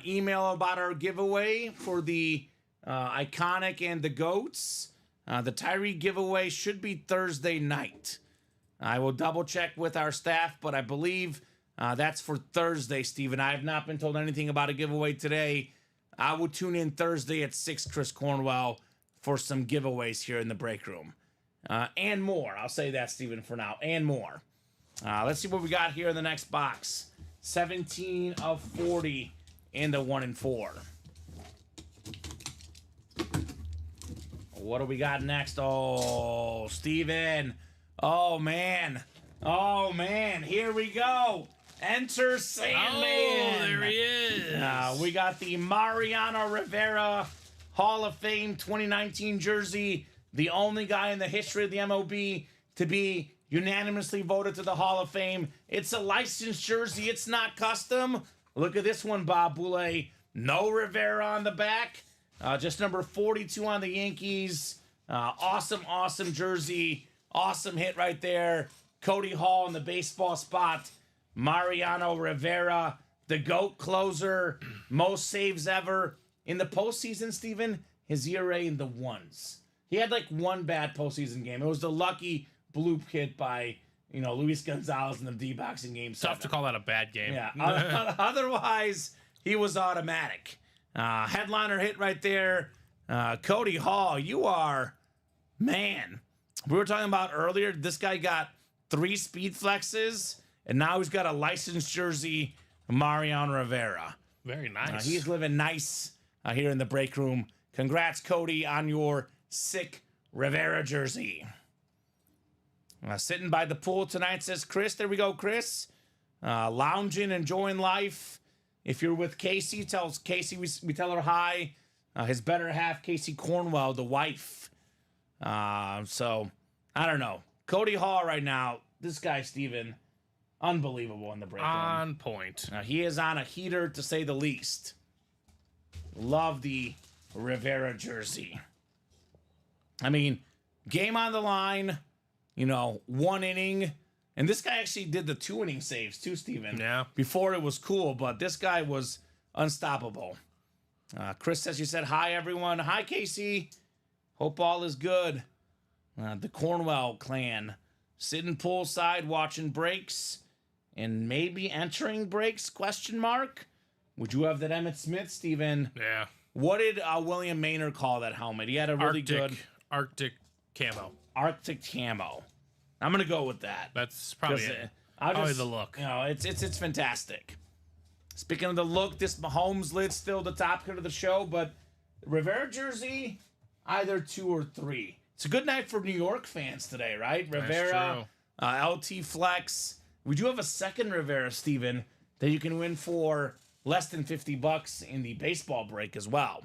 Speaker 3: email about our giveaway for the Iconic and the Goats. The Tyree giveaway should be Thursday night. I will double check with our staff, but I believe that's for Thursday, Steven. I have not been told anything about a giveaway today. I will tune in Thursday at 6, Chris Cornwell, for some giveaways here in the break room. And more. I'll say that, Steven, for now. And more. Let's see what we got here in the next box. 17 of 40 in the 1 and 4. What do we got next? Oh, Steven. Oh, man. Here we go. Enter Sandman.
Speaker 4: Oh, there he is.
Speaker 3: We got the Mariano Rivera Hall of Fame 2019 jersey. The only guy in the history of the MLB to be unanimously voted to the Hall of Fame. It's a licensed jersey. It's not custom. Look at this one, Bob Boulay. No Rivera on the back. Just number 42 on the Yankees. Awesome jersey. Awesome hit right there. Cody Hall in the baseball spot. Mariano Rivera, the GOAT closer. Most saves ever. In the postseason, Steven, his ERA in the ones. He had like one bad postseason game. It was the lucky bloop hit by, Luis Gonzalez in the D-boxing game.
Speaker 4: Tough to call that a bad game.
Speaker 3: Yeah. Otherwise, he was automatic. Headliner hit right there. Cody Hall, you are, man. We were talking about earlier, this guy got 3 speed flexes, and now he's got a licensed jersey, Mariano Rivera.
Speaker 4: Very nice.
Speaker 3: He's living nice here in the break room. Congrats, Cody, on your sick Rivera jersey. Sitting by the pool tonight, says Chris. There we go, Chris. Lounging, enjoying life. If you're with Casey, tells Casey we tell her hi. His better half, Casey Cornwell, the wife. So, I don't know. Cody Hall right now, this guy, Steven, unbelievable in the break room.
Speaker 4: On point.
Speaker 3: He is on a heater, to say the least. Love the Rivera jersey. I mean, game on the line, 1 inning. And this guy actually did the 2-inning saves too, Steven.
Speaker 4: Yeah.
Speaker 3: Before it was cool, but this guy was unstoppable. Chris says you said hi, everyone. Hi, Casey. Hope all is good. The Cornwell clan sitting poolside watching breaks. and maybe entering breaks, question mark. Would you have that Emmitt Smith, Steven?
Speaker 4: Yeah.
Speaker 3: What did William Maynard call that helmet? He had a really good
Speaker 4: Arctic camo.
Speaker 3: Arctic camo. I'm gonna go with that.
Speaker 4: That's probably it.
Speaker 3: Probably
Speaker 4: the look.
Speaker 3: You know, it's fantastic. Speaking of the look, this Mahomes lid's still the top cut of the show, but Rivera jersey, either 2 or 3. It's a good night for New York fans today, right? Rivera, LT Flex. We do have a second Rivera, Steven, that you can win for less than $50 in the baseball break as well.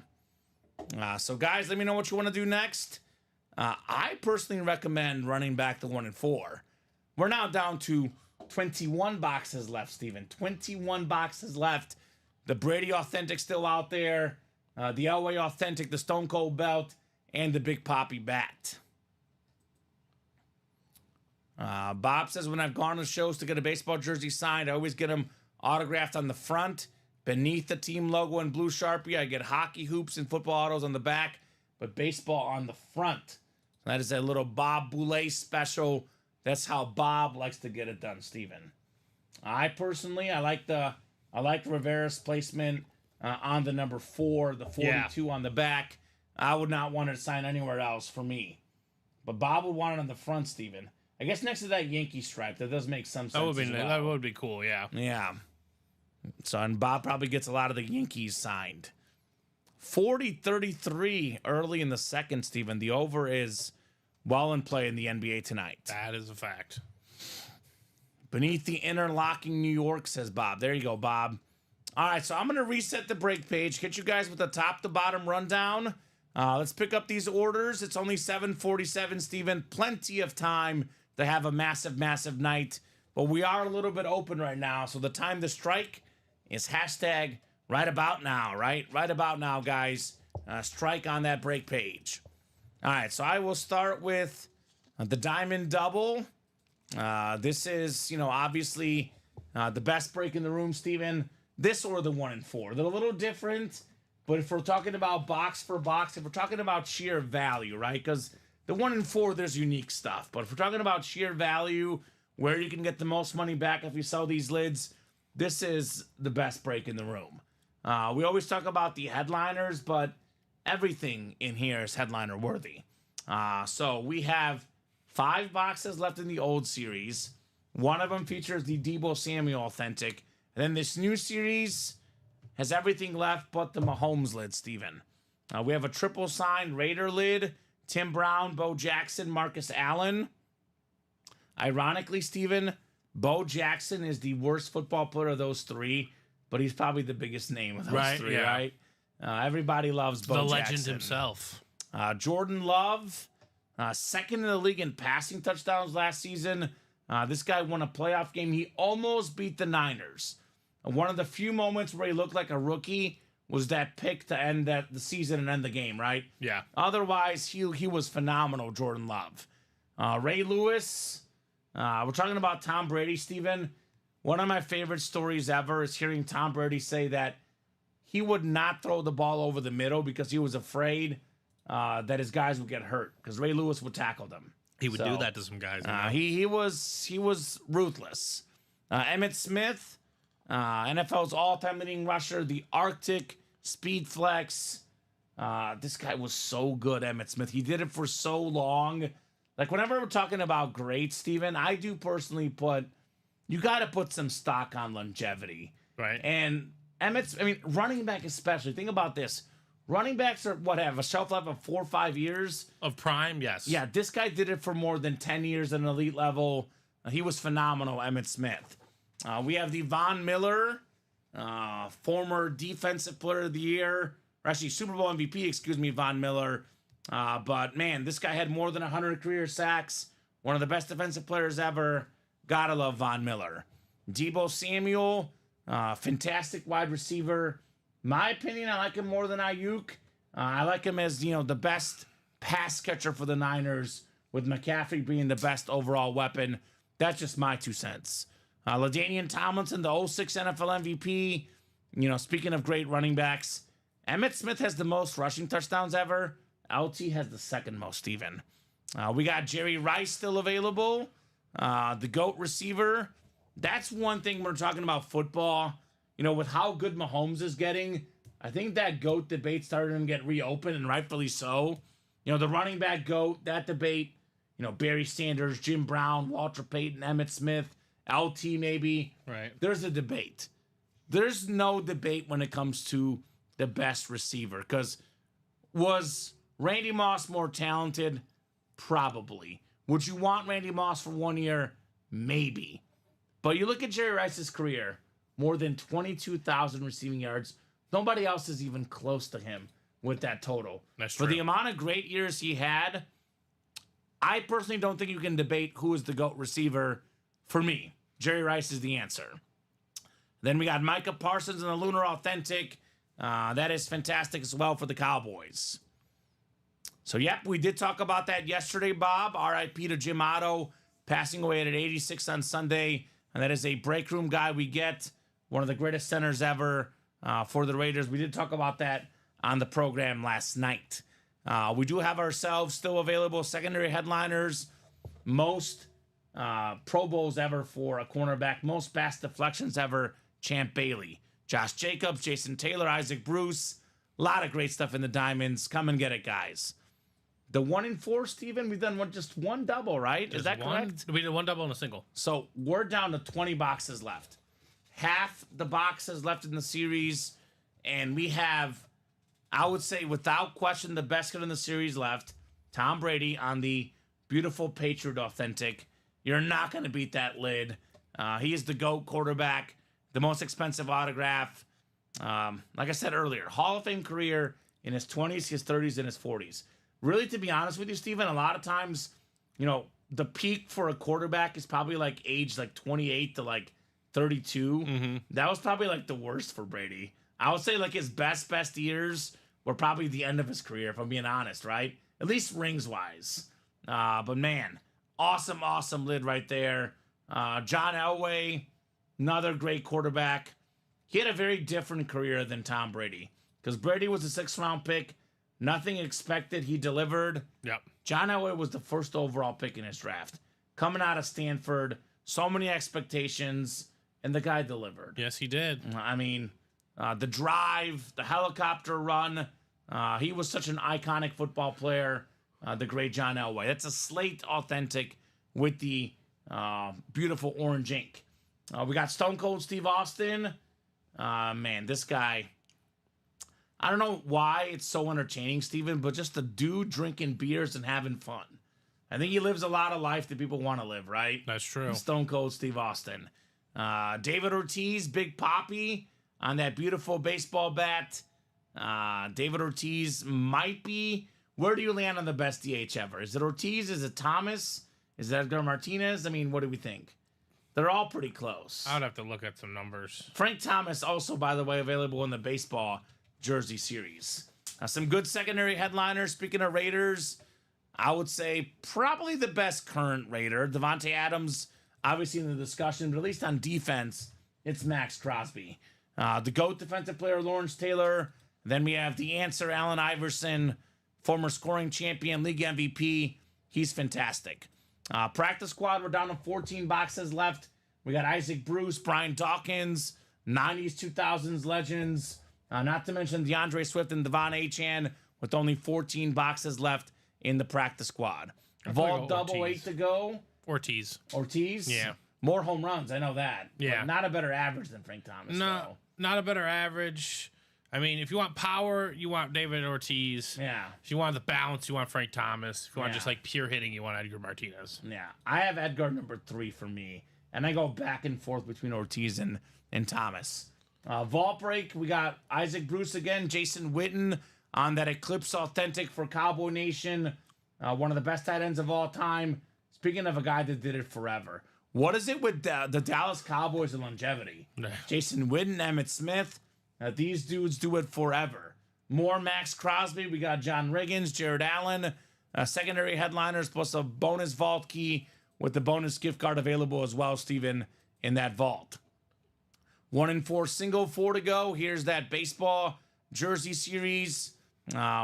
Speaker 3: So, guys, let me know what you want to do next. I personally recommend running back the 1 and 4. We're now down to 21 boxes left, Steven. 21 boxes left. The Brady Authentic still out there. The Elway Authentic, the Stone Cold Belt, and the Big Poppy Bat. Bob says, when I've gone to shows to get a baseball jersey signed, I always get them autographed on the front. Beneath the team logo in blue Sharpie, I get hockey hoops and football autos on the back, but baseball on the front. So that is a little Bob Boulay special. That's how Bob likes to get it done, Steven. I personally, I like Rivera's placement on the number 4, the 42 on the back. I would not want it to sign anywhere else for me. But Bob would want it on the front, Steven. I guess next to that Yankee stripe, that does make some sense.
Speaker 4: That would be cool, yeah.
Speaker 3: Yeah. So, and Bob probably gets a lot of the Yankees signed. 40-33 early in the second, Steven. The over is well in play in the NBA tonight.
Speaker 4: That is a fact.
Speaker 3: Beneath the interlocking New York, says Bob. There you go, Bob. All right, so I'm going to reset the break page, hit you guys with the top to bottom rundown. Let's pick up these orders. It's only 7:47, Steven. Plenty of time to have a massive, massive night. But we are a little bit open right now, so the time to strike is hashtag right about now, right? Right about now, guys. Strike on that break page. All right, so I will start with the Diamond Double. This is, obviously the best break in the room, Steven. This or the 1 and 4. They're a little different, but if we're talking about box for box, if we're talking about sheer value, right? Because the 1 and 4, there's unique stuff. But if we're talking about sheer value, where you can get the most money back if you sell these lids, this is the best break in the room. We always talk about the headliners, but everything in here is headliner worthy. So we have 5 boxes left in the old series. One of them features the Deebo Samuel Authentic. And then this new series has everything left but the Mahomes lid, Steven. We have a triple signed Raider lid, Tim Brown, Bo Jackson, Marcus Allen. Ironically, Steven, Bo Jackson is the worst football player of those 3, but he's probably the biggest name of those 3, right? Everybody loves Bo Jackson.
Speaker 4: The legend himself.
Speaker 3: Jordan Love, second in the league in passing touchdowns last season. This guy won a playoff game. He almost beat the Niners. One of the few moments where he looked like a rookie was that pick to end the season and end the game, right?
Speaker 4: Yeah.
Speaker 3: Otherwise, he was phenomenal, Jordan Love. Ray Lewis. We're talking about Tom Brady, Steven. One of my favorite stories ever is hearing Tom Brady say that he would not throw the ball over the middle because he was afraid that his guys would get hurt because Ray Lewis would tackle them.
Speaker 4: He would do that to some guys.
Speaker 3: He was ruthless. Emmitt Smith, NFL's all-time leading rusher, the Arctic Speed Flex. This guy was so good, Emmitt Smith. He did it for so long. Like, whenever we're talking about great, Steven, I do personally you got to put some stock on longevity.
Speaker 4: Right.
Speaker 3: And running back especially. Think about this. Running backs are, have a shelf life of 4 or 5 years?
Speaker 4: Of prime, yes.
Speaker 3: Yeah, this guy did it for more than 10 years at an elite level. He was phenomenal, Emmitt Smith. We have the Von Miller, former Defensive Player of the Year, or actually Super Bowl MVP, Von Miller. But, man, this guy had more than 100 career sacks. One of the best defensive players ever. Gotta love Von Miller. Deebo Samuel, fantastic wide receiver. My opinion, I like him more than Ayuk. I like him as, the best pass catcher for the Niners, with McCaffrey being the best overall weapon. That's just my 2 cents. LaDainian Tomlinson, the 06 NFL MVP. Speaking of great running backs, Emmitt Smith has the most rushing touchdowns ever. LT has the second most, Steven. We got Jerry Rice still available. The GOAT receiver, that's one thing when we're talking about football. You know, with how good Mahomes is getting, I think that GOAT debate started to get reopened, and rightfully so. You know, the running back GOAT, that debate, you know, Barry Sanders, Jim Brown, Walter Payton, Emmitt Smith, LT maybe.
Speaker 4: Right.
Speaker 3: There's a debate. There's no debate when it comes to the best receiver, because was Randy Moss more talented? Probably. Would you want Randy Moss for 1 year? Maybe. But you look at Jerry Rice's career, more than 22,000 receiving yards. Nobody else is even close to him with that total.
Speaker 4: That's
Speaker 3: For
Speaker 4: true.
Speaker 3: the amount of great years he had, I personally don't think you can debate who is the GOAT receiver. For me, Jerry Rice is the answer. Then we got Micah Parsons and the Lunar Authentic. That is fantastic as well for the Cowboys. So, yep, we did talk about that yesterday, Bob. R.I.P. to Jim Otto, passing away at 86 on Sunday. And that is a break room guy we get. One of the greatest centers ever for the Raiders. We did talk about that on the program last night. We do have ourselves still available secondary headliners. Most Pro Bowls ever for a cornerback. Most pass deflections ever, Champ Bailey. Josh Jacobs, Jason Taylor, Isaac Bruce. A lot of great stuff in the Diamonds. Come and get it, guys. The 1 in 4, Steven, we've done just one double, right? Is that correct?
Speaker 4: We did one double and a single.
Speaker 3: So we're down to 20 boxes left. Half the boxes left in the series, and we have, I would say, without question, the best kid in the series left, Tom Brady on the beautiful Patriot Authentic. You're not going to beat that lid. He is the GOAT quarterback, the most expensive autograph. Like I said earlier, Hall of Fame career in his 20s, his 30s, and his 40s. Really, to be honest with you, Steven, a lot of times, you know, the peak for a quarterback is probably like age like 28 to like 32.
Speaker 4: Mm-hmm.
Speaker 3: That was probably like the worst for Brady. I would say like his best years were probably the end of his career, if I'm being honest, right? At least rings wise. But man, awesome lid right there. John Elway, another great quarterback. He had a very different career than Tom Brady, because Brady was a 6th round pick. Nothing expected. He delivered.
Speaker 4: Yep.
Speaker 3: John Elway was the first overall pick in his draft. Coming out of Stanford, so many expectations, and the guy delivered.
Speaker 4: Yes, he did.
Speaker 3: I mean, the drive, the helicopter run. He was such an iconic football player, the great John Elway. That's a Slate Authentic with the beautiful orange ink. We got Stone Cold Steve Austin. Man, this guy, I don't know why it's so entertaining, Steven, but just the dude drinking beers and having fun. I think he lives a lot of life that people want to live, right?
Speaker 4: That's true.
Speaker 3: Stone Cold Steve Austin. David Ortiz, Big Poppy on that beautiful baseball bat. David Ortiz might be. Where do you land on the best DH ever? Is it Ortiz? Is it Thomas? Is it Edgar Martinez? I mean, what do we think? They're all pretty close.
Speaker 4: I would have to look at some numbers.
Speaker 3: Frank Thomas also, by the way, available in the baseball jersey series. Some good secondary headliners. Speaking of Raiders, I would say probably the best current Raider. Devontae Adams, obviously in the discussion, but at least on defense, it's Max Crosby. The GOAT defensive player, Lawrence Taylor. Then we have the answer, Allen Iverson, former scoring champion, league MVP. He's fantastic. Practice squad, we're down to 14 boxes left. We got Isaac Bruce, Brian Dawkins, 90s, 2000s legends. Not to mention DeAndre Swift and Devon Achane with only 14 boxes left in the practice squad. Vault double
Speaker 4: Ortiz.
Speaker 3: 8 to go.
Speaker 4: Ortiz.
Speaker 3: Yeah. More home runs, I know that.
Speaker 4: Yeah.
Speaker 3: But not a better average than Frank Thomas,
Speaker 4: No,
Speaker 3: though.
Speaker 4: not a better average. I mean, if you want power, you want David Ortiz.
Speaker 3: Yeah.
Speaker 4: If you want the balance, you want Frank Thomas. If you want
Speaker 3: Yeah.
Speaker 4: just like pure hitting, you want Edgar Martinez.
Speaker 3: Yeah. I have Edgar number 3 for me. And I go back and forth between Ortiz and Thomas. Vault break, we got Isaac Bruce again, Jason Witten on that Eclipse Authentic for Cowboy Nation. One of the best tight ends of all time. Speaking of a guy that did it forever. What is it with the Dallas Cowboys and longevity? Jason Witten, Emmitt Smith. These dudes do it forever. More Max Crosby. We got John Riggins, Jared Allen. Secondary headliners plus a bonus vault key with the bonus gift card available as well, Steven, in that vault. 1 in 4 single, 4 to go. Here's that baseball jersey series.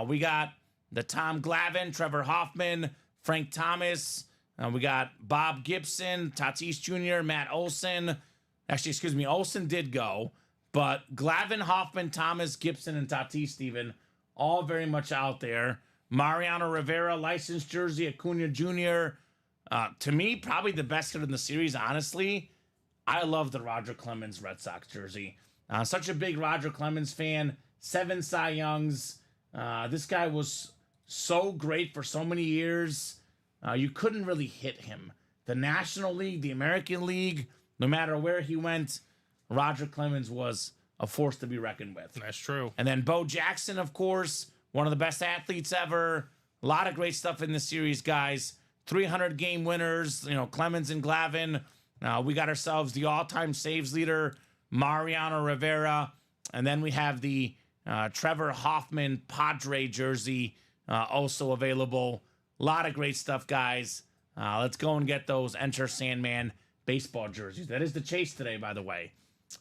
Speaker 3: We got the Tom Glavine, Trevor Hoffman, Frank Thomas, We got Bob Gibson, Tatis Jr., Matt Olson. Actually, excuse me, Olson did go. But Glavin, Hoffman, Thomas, Gibson, and Tatis, Steven, all very much out there. Mariano Rivera, licensed jersey, Acuna Jr. To me, probably the best hit in the series, honestly. I love the Roger Clemens Red Sox jersey. Such a big Roger Clemens fan. 7 Cy Youngs. This guy was so great for so many years. You couldn't really hit him. The National League, the American League, no matter where he went, Roger Clemens was a force to be reckoned with.
Speaker 4: That's true.
Speaker 3: And then Bo Jackson, of course, one of the best athletes ever. A lot of great stuff in this series, guys. 300 game winners, Clemens and Glavin. We got ourselves the all-time saves leader, Mariano Rivera. And then we have the Trevor Hoffman Padre jersey also available. A lot of great stuff, guys. Let's go and get those Enter Sandman baseball jerseys. That is the chase today, by the way.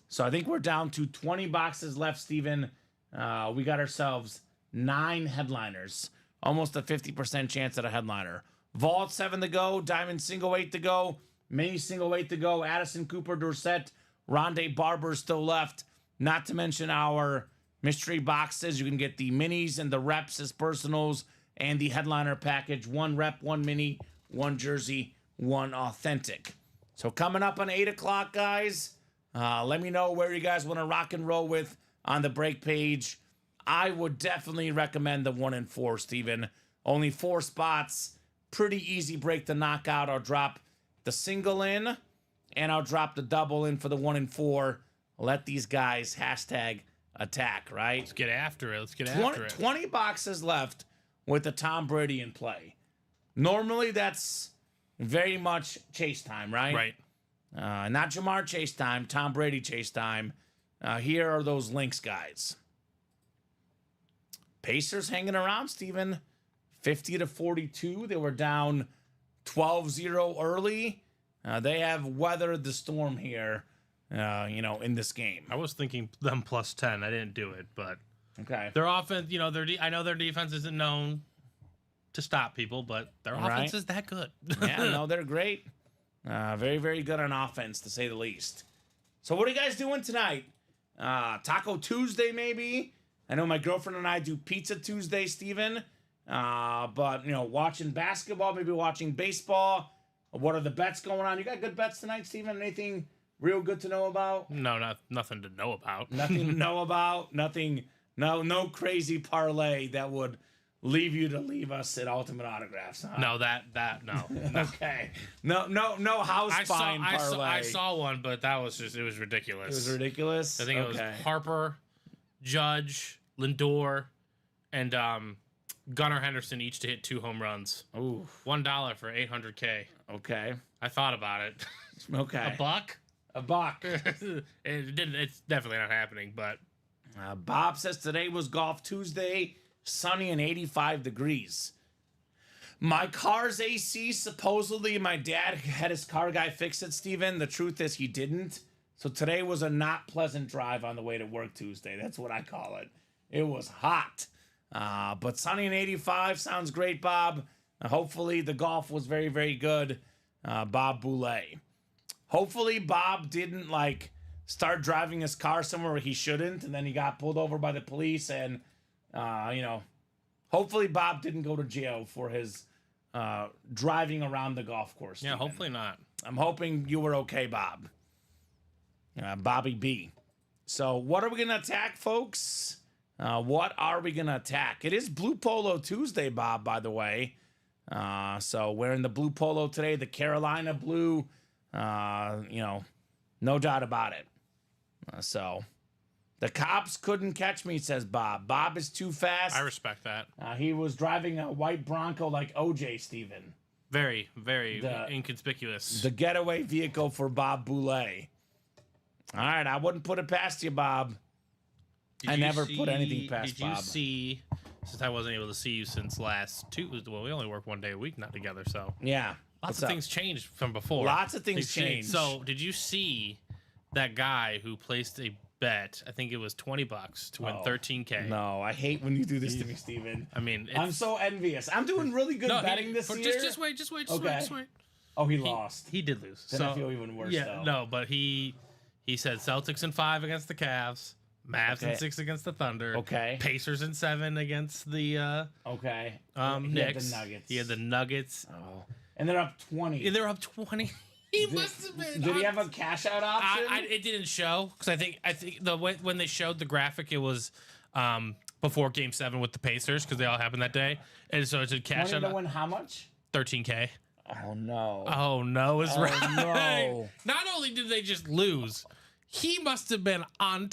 Speaker 3: So I think we're down to 20 boxes left, Steven. We got ourselves 9 headliners. Almost a 50% chance at a headliner. Vault 7 to go. Diamond single 8 to go. Mini single 8 to go. Addison Cooper Dorsett. Rondé Barber still left. Not to mention our mystery boxes. You can get the minis and the reps as personals and the headliner package. 1 rep, 1 mini, 1 jersey, 1 authentic. So coming up on 8 o'clock, guys, let me know where you guys want to rock and roll with on the break page. I would definitely recommend the 1 and 4, Steven. Only 4 spots. Pretty easy break to knock out. I'll drop the single in, and I'll drop the double in for the 1 and 4. Let these guys hashtag attack, right?
Speaker 4: Let's get after it. Let's get after it.
Speaker 3: 20 boxes left with the Tom Brady in play. Normally, that's very much chase time, right?
Speaker 4: Right.
Speaker 3: Not Jamar chase time, Tom Brady chase time. Here are those links, guys. Pacers hanging around, Steven. 50-42. They were down 12-0 early. They have weathered the storm here, in this game.
Speaker 4: I was thinking them plus 10. I didn't do it, but
Speaker 3: Okay.
Speaker 4: their offense, I know their defense isn't known to stop people, but their offense is that good.
Speaker 3: Yeah, no, they're great. Very, very good on offense, to say the least. So what are you guys doing tonight? Taco Tuesday, maybe? I know my girlfriend and I do Pizza Tuesday, Steven. But, watching basketball, maybe watching baseball. What are the bets going on? You got good bets tonight, Steven? Anything real good to know about?
Speaker 4: No, nothing to know about.
Speaker 3: Nothing to know about? Nothing, no crazy parlay that would leave us at Ultimate Autographs, huh?
Speaker 4: No, no.
Speaker 3: Okay. No house fine parlay.
Speaker 4: I saw one, but it was ridiculous.
Speaker 3: It was ridiculous?
Speaker 4: I think it was Harper, Judge, Lindor, and Gunnar Henderson each to hit 2 home runs.
Speaker 3: Ooh.
Speaker 4: $1 for $800K.
Speaker 3: Okay.
Speaker 4: I thought about it.
Speaker 3: Okay.
Speaker 4: A buck? It's definitely not happening, but
Speaker 3: Bob says today was Golf Tuesday, sunny and 85 degrees. My car's AC, supposedly my dad had his car guy fix it, Steven. The truth is he didn't. So today was a not pleasant drive on the way to work Tuesday. That's what I call it. It was hot. But sunny and 85 sounds great, Bob. Hopefully the golf was very, very good. Bob Boulay. Hopefully Bob didn't start driving his car somewhere where he shouldn't, and then he got pulled over by the police, and hopefully Bob didn't go to jail for his driving around the golf course.
Speaker 4: yeah,
Speaker 3: Steven.
Speaker 4: hopefully not.
Speaker 3: I'm hoping you were okay, Bob. Bobby B. So what are we gonna attack, folks? What are we gonna attack? It is Blue Polo Tuesday, Bob, by the way. So wearing the blue polo today, the Carolina blue. No doubt about it. So the cops couldn't catch me, says Bob. Bob is too fast.
Speaker 4: I respect that.
Speaker 3: He was driving a white Bronco like OJ, Steven.
Speaker 4: Very, very inconspicuous.
Speaker 3: The getaway vehicle for Bob Boulay. All right, I wouldn't put it past you, Bob. I never put anything past Bob.
Speaker 4: Did you see, since I wasn't able to see you since last Tuesday, well, we only work 1 day a week now together, so.
Speaker 3: Yeah.
Speaker 4: Lots of things changed from before.
Speaker 3: Lots of things changed.
Speaker 4: So, did you see that guy who placed a bet? I think it was $20 to win $13K.
Speaker 3: No, I hate when you do this to me, Steven.
Speaker 4: I mean,
Speaker 3: I'm so envious. I'm doing really good betting this year.
Speaker 4: Just wait.
Speaker 3: Oh, he lost.
Speaker 4: He did lose.
Speaker 3: Then I feel even worse,
Speaker 4: yeah,
Speaker 3: though.
Speaker 4: no, but he said Celtics in 5 against the Cavs, Mavs in 6 against the Thunder, Pacers in 7 against the
Speaker 3: He
Speaker 4: Knicks.
Speaker 3: had the Nuggets.
Speaker 4: He had the Nuggets.
Speaker 3: Oh, and they're up 20.
Speaker 4: Yeah, they're up 20. He must have been.
Speaker 3: Did he have a cash out option?
Speaker 4: It didn't show because I think when they showed the graphic, it was before Game 7 with the Pacers because they all happened that day, and so it said cash out.
Speaker 3: To win how much?
Speaker 4: $13K.
Speaker 3: Oh no!
Speaker 4: Oh no! Is right.
Speaker 3: No!
Speaker 4: Not only did they just lose, he must have been on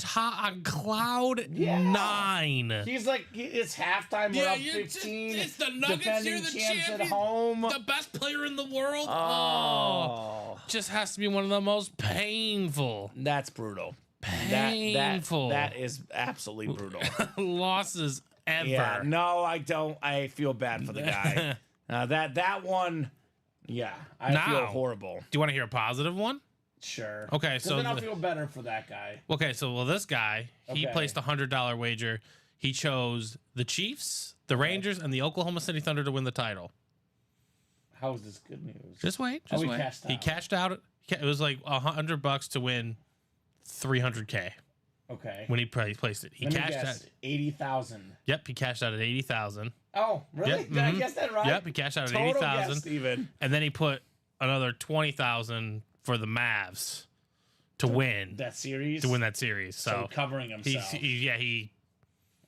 Speaker 4: cloud 9.
Speaker 3: He's like, it's halftime. We're up 15.
Speaker 4: It's the Nuggets. You're the champion.
Speaker 3: At home.
Speaker 4: The best player in the world. Just has to be one of the most painful.
Speaker 3: That's brutal.
Speaker 4: Painful.
Speaker 3: That is absolutely brutal.
Speaker 4: Losses ever.
Speaker 3: Yeah. No, I don't. I feel bad for the guy. That one. Yeah, I feel horrible.
Speaker 4: Do you want to hear a positive one?
Speaker 3: Sure.
Speaker 4: Okay, so
Speaker 3: then I'll feel better for that guy.
Speaker 4: Okay, so this guy, he placed a $100 wager. He chose the Chiefs, the Rangers, and the Oklahoma City Thunder to win the title.
Speaker 3: How is this good news?
Speaker 4: Just wait. Just wait. He cashed out. It was like $100 to win $300K.
Speaker 3: Okay.
Speaker 4: When he placed it, he cashed out
Speaker 3: 80,000.
Speaker 4: Yep, he cashed out at 80,000.
Speaker 3: Oh, really?
Speaker 4: Yep.
Speaker 3: Did I guess that right?
Speaker 4: Yep, he cashed out at
Speaker 3: Total
Speaker 4: 80,000.
Speaker 3: guess, even.
Speaker 4: And then he put another 20,000 for the Mavs to win
Speaker 3: that series.
Speaker 4: To win that series. So
Speaker 3: covering himself.
Speaker 4: He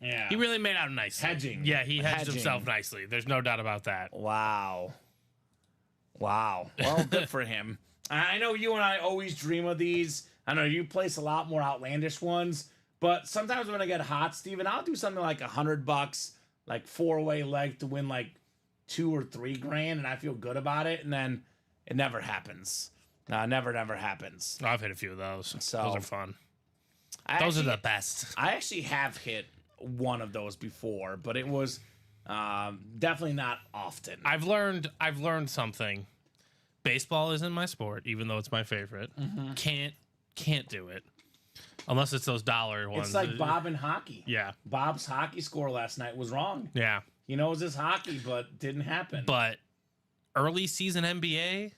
Speaker 4: really made out nicely.
Speaker 3: Hedging.
Speaker 4: Yeah, he hedged himself nicely. There's no doubt about that.
Speaker 3: Wow. Well, good for him. I know you and I always dream of these. I know you place a lot more outlandish ones, but sometimes when I get hot, Steven, I'll do something like $100, like 4-way leg to win like $2 or $3 grand, and I feel good about it, and then it never happens. Never happens.
Speaker 4: I've hit a few of those.
Speaker 3: So
Speaker 4: those are fun. Those are the best.
Speaker 3: I actually have hit one of those before, but it was definitely not often.
Speaker 4: I've learned something. Baseball isn't my sport, even though it's my favorite. Mm-hmm. Can't do it unless it's those dollar ones.
Speaker 3: It's like Bob in hockey.
Speaker 4: Yeah,
Speaker 3: Bob's hockey score last night was wrong.
Speaker 4: Yeah,
Speaker 3: he knows his hockey, but didn't happen.
Speaker 4: But early season NBA,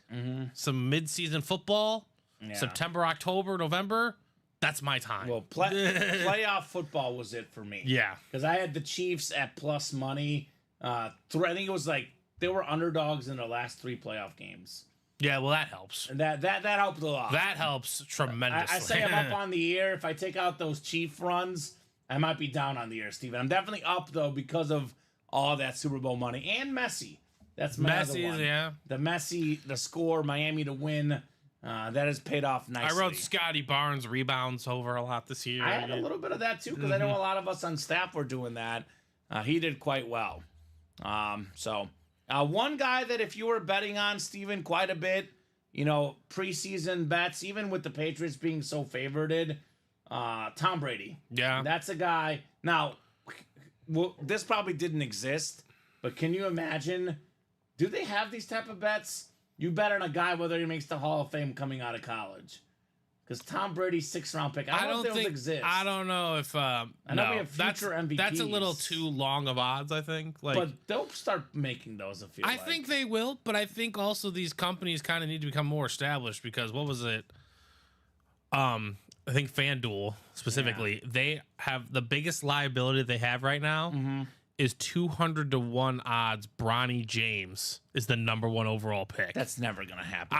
Speaker 4: some mid-season football, September, October, November. That's my time.
Speaker 3: Well, playoff football was it for me.
Speaker 4: Yeah,
Speaker 3: because I had the Chiefs at plus money. I think it was like they were underdogs in their last 3 playoff games.
Speaker 4: Yeah, well, that helps.
Speaker 3: And that helped a lot.
Speaker 4: That helps tremendously.
Speaker 3: I say I'm up on the year. If I take out those Chief runs, I might be down on the year, Steven. I'm definitely up, though, because of all that Super Bowl money. And Messi. That's my other one.
Speaker 4: Yeah.
Speaker 3: The Messi, the score, Miami to win, that has paid off nicely.
Speaker 4: I wrote Scotty Barnes rebounds over a lot this year.
Speaker 3: I had a little bit of that, too, because I know a lot of us on staff were doing that. He did quite well. One guy that if you were betting on, Steven, quite a bit, preseason bets, even with the Patriots being so favorited, Tom Brady.
Speaker 4: Yeah.
Speaker 3: That's a guy. Now, this probably didn't exist, but can you imagine, do they have these type of bets? You bet on a guy whether he makes the Hall of Fame coming out of college. Because Tom Brady's 6th-round pick. I don't think those exist.
Speaker 4: I don't know if.
Speaker 3: I know we have future MVPs.
Speaker 4: That's a little too long of odds, I think.
Speaker 3: But they'll start making those, I
Speaker 4: think they will, but I think also these companies kind of need to become more established because what was it? I think FanDuel specifically, they have the biggest liability they have right now is 200-1 odds. Bronny James is the #1 overall pick.
Speaker 3: That's never gonna happen.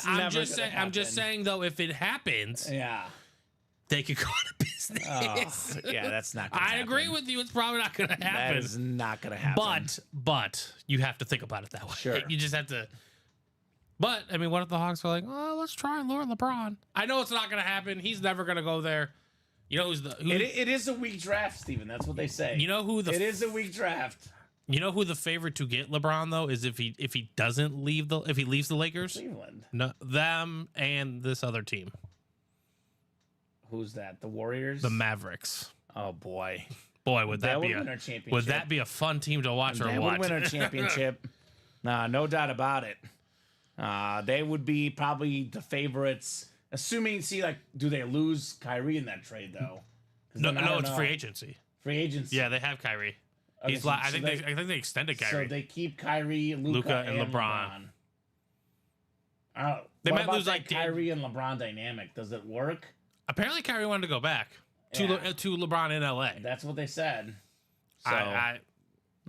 Speaker 4: I'm just saying though, if it happens, they could go out of business.
Speaker 3: That's not gonna happen.
Speaker 4: I agree with you. It's probably not gonna happen.
Speaker 3: That is not gonna happen.
Speaker 4: But you have to think about it that way.
Speaker 3: Sure.
Speaker 4: You just have to. But I mean, what if the Hawks are like, oh, let's try and lure LeBron? I know it's not gonna happen. He's never gonna go there. You know
Speaker 3: it is a weak draft, Steven. That's what they say.
Speaker 4: You know who
Speaker 3: it is a weak draft.
Speaker 4: You know who the favorite to get LeBron though is if he leaves the Lakers.
Speaker 3: Cleveland.
Speaker 4: No, them and this other team.
Speaker 3: Who's that? The Warriors.
Speaker 4: The Mavericks.
Speaker 3: Oh boy.
Speaker 4: Would that be a fun team to watch or what?
Speaker 3: They would win our championship. No doubt about it. They would be probably the favorites. Assuming, do they lose Kyrie in that trade though?
Speaker 4: No, it's free agency.
Speaker 3: Free agency.
Speaker 4: Yeah, they have Kyrie.
Speaker 3: Okay,
Speaker 4: I think they extended Kyrie.
Speaker 3: So they keep Kyrie, Luka and LeBron. They
Speaker 5: what
Speaker 3: might
Speaker 5: about
Speaker 3: lose
Speaker 5: that
Speaker 3: like
Speaker 5: Kyrie and LeBron dynamic. Does it work?
Speaker 4: Apparently, Kyrie wanted to go back to
Speaker 5: Yeah.
Speaker 4: to LeBron in LA.
Speaker 5: That's what they said. So,
Speaker 4: I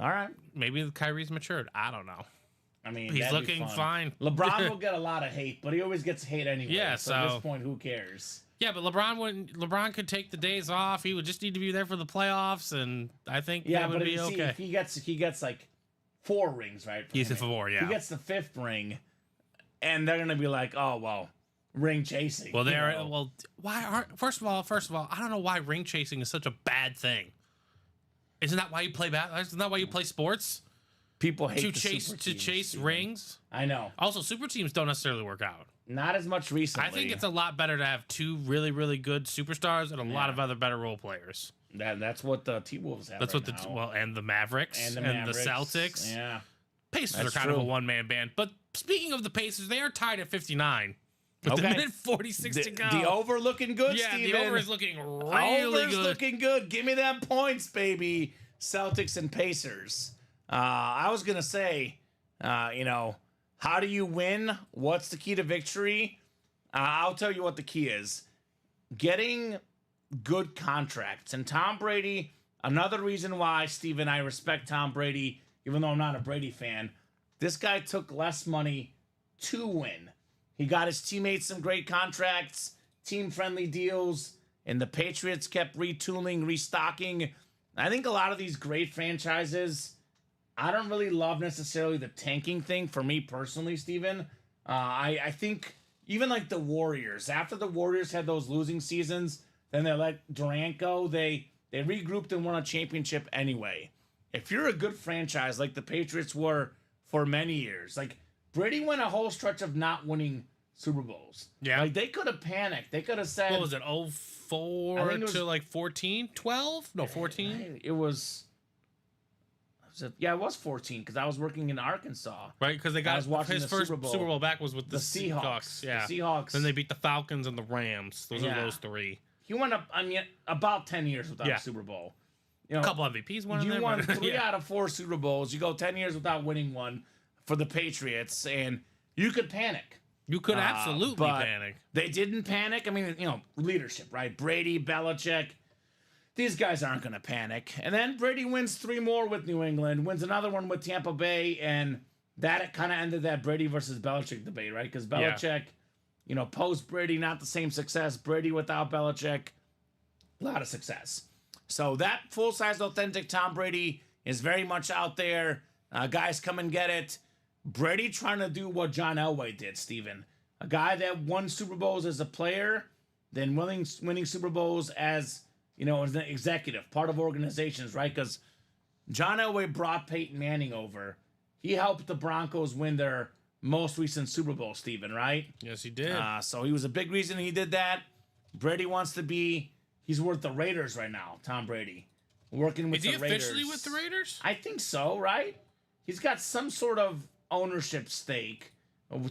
Speaker 5: all right.
Speaker 4: maybe Kyrie's matured. I don't know.
Speaker 5: I mean,
Speaker 4: He's
Speaker 5: that'd be
Speaker 4: looking
Speaker 5: fun.
Speaker 4: fine.
Speaker 5: LeBron will get a lot of hate, but he always gets hate anyway.
Speaker 4: Yeah,
Speaker 5: so at
Speaker 4: so-
Speaker 5: this point, who cares?
Speaker 4: Yeah, but LeBron wouldn't. LeBron could take the days off. He would just need to be there for the playoffs, and I think
Speaker 5: Yeah,
Speaker 4: that would
Speaker 5: but
Speaker 4: be
Speaker 5: see,
Speaker 4: okay.
Speaker 5: if he gets like 4 rings, right?
Speaker 4: He's
Speaker 5: him.
Speaker 4: a 4, yeah.
Speaker 5: He gets the 5th ring, and they're gonna be like, "Oh well, ring chasing."
Speaker 4: Well,
Speaker 5: you
Speaker 4: there.
Speaker 5: know?
Speaker 4: Well, why aren't? First of all, I don't know why ring chasing is such a bad thing. Isn't that why you play Isn't that why you play sports?
Speaker 5: people hate
Speaker 4: To
Speaker 5: the
Speaker 4: chase
Speaker 5: super
Speaker 4: to
Speaker 5: teams,
Speaker 4: chase
Speaker 5: Steven.
Speaker 4: rings.
Speaker 5: I know,
Speaker 4: Also, super teams don't necessarily work out.
Speaker 5: not as much recently.
Speaker 4: I think it's a lot better to have 2 really, really good superstars and a lot of other better role players.
Speaker 5: that's what the T-Wolves have.
Speaker 4: That's
Speaker 5: right
Speaker 4: what
Speaker 5: now.
Speaker 4: and the Mavericks
Speaker 5: and the
Speaker 4: the
Speaker 5: Mavericks.
Speaker 4: Celtics.
Speaker 5: Yeah,
Speaker 4: Pacers
Speaker 5: That's
Speaker 4: are kind of a
Speaker 5: true.
Speaker 4: one-man band. But speaking of the Pacers, they are tied at 59 with
Speaker 5: Okay.
Speaker 4: the minute 46 to go.
Speaker 5: the over looking good.
Speaker 4: yeah,
Speaker 5: Steven.
Speaker 4: the over is looking really
Speaker 5: Over's
Speaker 4: good.
Speaker 5: looking good. Give me them points, baby. Celtics and Pacers. I was gonna say, how do you win? What's the key to victory? I'll tell you what the key is: getting good contracts. And Tom Brady. Another reason why, Steven, I respect Tom Brady, even though I'm not a Brady fan. This guy took less money to win. He got his teammates some great contracts, team-friendly deals, and the Patriots kept retooling, restocking. I think a lot of these great franchises, I don't really love necessarily the tanking thing for me personally, Steven. I think even like the Warriors, after the Warriors had those losing seasons, then they let Durant go, they regrouped and won a championship anyway. If you're a good franchise like the Patriots were for many years, like Brady went a whole stretch of not winning Super Bowls.
Speaker 4: Yeah.
Speaker 5: Like they could have panicked. They could have said,
Speaker 4: What was it, 04
Speaker 5: I think it was-
Speaker 4: to like 14? 12? No, 14?
Speaker 5: It was it was 14 because I was working in Arkansas.
Speaker 4: Right, because they
Speaker 5: I
Speaker 4: got
Speaker 5: was watching
Speaker 4: his
Speaker 5: the
Speaker 4: first
Speaker 5: Super Bowl.
Speaker 4: back was with the
Speaker 5: Seahawks.
Speaker 4: Yeah.
Speaker 5: The Seahawks.
Speaker 4: Then they beat the Falcons and the Rams. Those are
Speaker 5: Yeah.
Speaker 4: those 3.
Speaker 5: He went up, about 10 years without
Speaker 4: Yeah.
Speaker 5: a Super Bowl.
Speaker 4: A couple MVPs won in
Speaker 5: You
Speaker 4: there.
Speaker 5: won
Speaker 4: but-
Speaker 5: 3
Speaker 4: yeah.
Speaker 5: out of 4 Super Bowls. You go 10 years without winning one for the Patriots, and you could panic.
Speaker 4: You could absolutely
Speaker 5: but
Speaker 4: panic.
Speaker 5: They didn't panic. I mean, leadership, right? Brady, Belichick. These guys aren't going to panic. And then Brady wins 3 more with New England, wins another one with Tampa Bay, and that kind of ended that Brady versus Belichick debate, right? Because Belichick, post Brady, not the same success. Brady without Belichick, a lot of success. So that full-size, authentic Tom Brady is very much out there. Guys, come and get it. Brady trying to do what John Elway did, Steven. A guy that won Super Bowls as a player, then winning Super Bowls as, as an executive, part of organizations, right? Because John Elway brought Peyton Manning over. He helped the Broncos win their most recent Super Bowl, Steven, right?
Speaker 4: Yes, he did.
Speaker 5: So he was a big reason he did that. Brady wants to be... He's with the Raiders right now, Tom Brady. Working with
Speaker 4: Is he
Speaker 5: the Raiders.
Speaker 4: officially with the Raiders?
Speaker 5: I think so, right? He's got some sort of ownership stake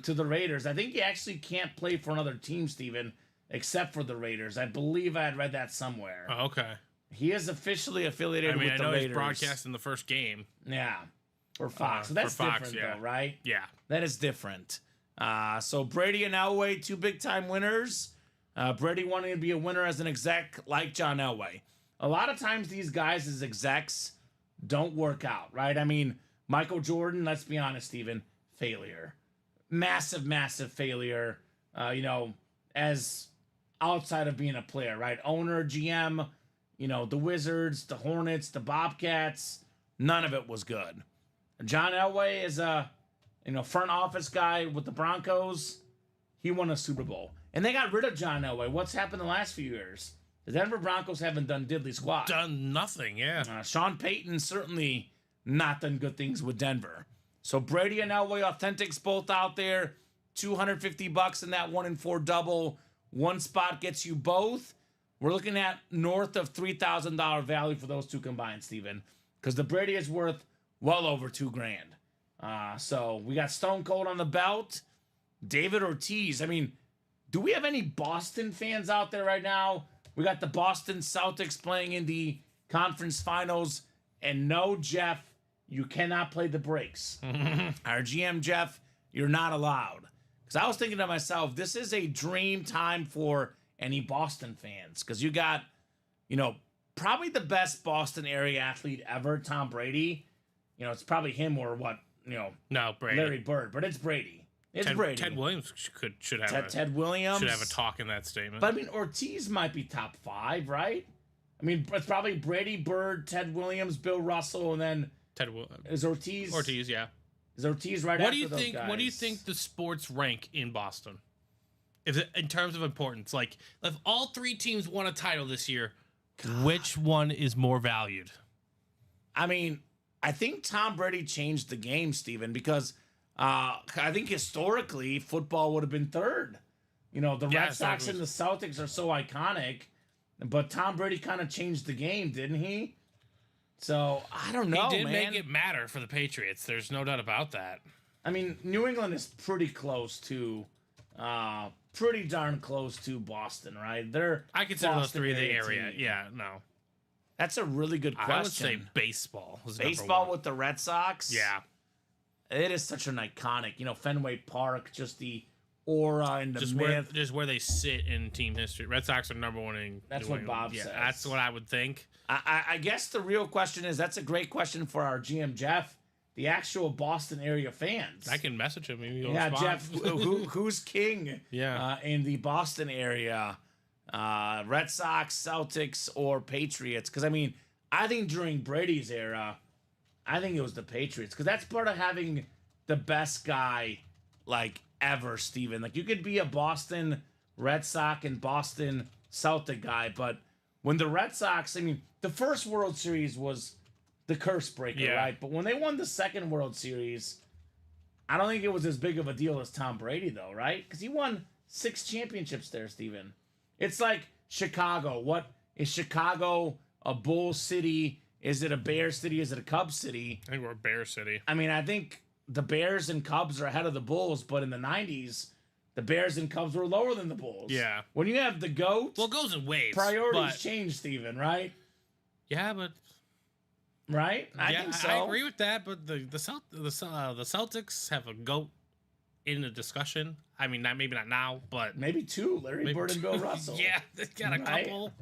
Speaker 5: to the Raiders. I think he actually can't play for another team, Steven, except for the Raiders. I believe I had read that somewhere.
Speaker 4: Oh, okay.
Speaker 5: He is officially affiliated
Speaker 4: I mean,
Speaker 5: with
Speaker 4: I
Speaker 5: the
Speaker 4: know
Speaker 5: Raiders.
Speaker 4: he's broadcasting the first game.
Speaker 5: Yeah, for Fox. So
Speaker 4: For
Speaker 5: that's
Speaker 4: Fox,
Speaker 5: different,
Speaker 4: yeah.
Speaker 5: though, right?
Speaker 4: Yeah.
Speaker 5: That is different. So Brady and Elway, 2 big-time winners. Brady wanting to be a winner as an exec like John Elway. A lot of times these guys as execs don't work out, right? I mean, Michael Jordan, let's be honest, Steven, failure. Massive, massive failure, as outside of being a player, right? Owner, GM, the Wizards, the Hornets, the Bobcats, none of it was good. John Elway is a, front office guy with the Broncos. He won a Super Bowl. And they got rid of John Elway. What's happened the last few years? The Denver Broncos haven't done diddly squat.
Speaker 4: Done nothing, yeah.
Speaker 5: Sean Payton certainly not done good things with Denver. So Brady and Elway, authentics both out there. $250 in that 1-in-4 double. One spot gets you both. We're looking at north of $3,000 value for those 2 combined, Steven. Because the Brady is worth well over $2,000. So we got Stone Cold on the belt. David Ortiz. I mean, do we have any Boston fans out there right now? We got the Boston Celtics playing in the conference finals. And no, Jeff, you cannot play the breaks. Our GM, Jeff, you're not allowed. Because I was thinking to myself, this is a dream time for any Boston fans. Because you got, probably the best Boston area athlete ever, Tom Brady. It's probably him or what,
Speaker 4: No, Brady.
Speaker 5: Larry Bird. But it's Brady. It's Brady.
Speaker 4: Ted Williams should have
Speaker 5: Ted Williams
Speaker 4: should have a talk in that statement.
Speaker 5: But I mean, Ortiz might be top 5, right? I mean, it's probably Brady, Bird, Ted Williams, Bill Russell, and then is Ortiz?
Speaker 4: Ortiz, yeah.
Speaker 5: Is Ortiz right
Speaker 4: What
Speaker 5: after
Speaker 4: do you
Speaker 5: those
Speaker 4: think?
Speaker 5: guys?
Speaker 4: What do you think the sports rank in Boston? In terms of importance, like if all 3 teams won a title this year, which one is more valued?
Speaker 5: I mean, I think Tom Brady changed the game, Steven, because I think historically football would have been third. The Red Sox and the Celtics are so iconic, but Tom Brady kind of changed the game, didn't he? So I don't know.
Speaker 4: He did
Speaker 5: man.
Speaker 4: make it matter for the Patriots. There's no doubt about that.
Speaker 5: I mean, New England is pretty close to, pretty darn close to Boston, right?
Speaker 4: I consider those
Speaker 5: Boston
Speaker 4: 3 the area.
Speaker 5: team.
Speaker 4: Yeah, no.
Speaker 5: That's a really good question.
Speaker 4: I would say baseball.
Speaker 5: Baseball with the Red Sox.
Speaker 4: Yeah.
Speaker 5: It is such an iconic, Fenway Park, just the aura and the myth.
Speaker 4: Just where they sit in team history. Red Sox are number 1 in.
Speaker 5: That's
Speaker 4: New
Speaker 5: what
Speaker 4: England.
Speaker 5: Bob
Speaker 4: Yeah,
Speaker 5: says.
Speaker 4: that's what I would think.
Speaker 5: I guess the real question is, that's a great question for our GM Jeff, the actual Boston area fans.
Speaker 4: I can message him. Maybe he'll
Speaker 5: Yeah,
Speaker 4: respond.
Speaker 5: Jeff, who's king?
Speaker 4: Yeah.
Speaker 5: In the Boston area, Red Sox, Celtics, or Patriots? Because I mean, I think during Brady's era, I think it was the Patriots, because that's part of having the best guy like ever, Steven. Like, you could be a Boston Red Sox and Boston Celtic guy, but when the Red Sox, I mean, the first World Series was the curse breaker, right? But when they won the second World Series, I don't think it was as big of a deal as Tom Brady, though, right? Because he won 6 championships there, Steven. It's like Chicago. What is Chicago? A Bull city? Is it a Bear city? Is it a Cubs city?
Speaker 4: I think we're Bear City.
Speaker 5: I mean, I think the Bears and Cubs are ahead of the Bulls, but in the 90s, the Bears and Cubs were lower than the Bulls.
Speaker 4: Yeah.
Speaker 5: When you have the GOAT,
Speaker 4: Well, it goes in waves.
Speaker 5: priorities
Speaker 4: but,
Speaker 5: change, Steven, right?
Speaker 4: Yeah, but
Speaker 5: Right? I think so.
Speaker 4: I agree with that. But the Celtics have a GOAT in the discussion. I mean, maybe not now, but
Speaker 5: Maybe 2, Larry Bird and Bill Russell.
Speaker 4: yeah, they got a
Speaker 5: Right?
Speaker 4: couple.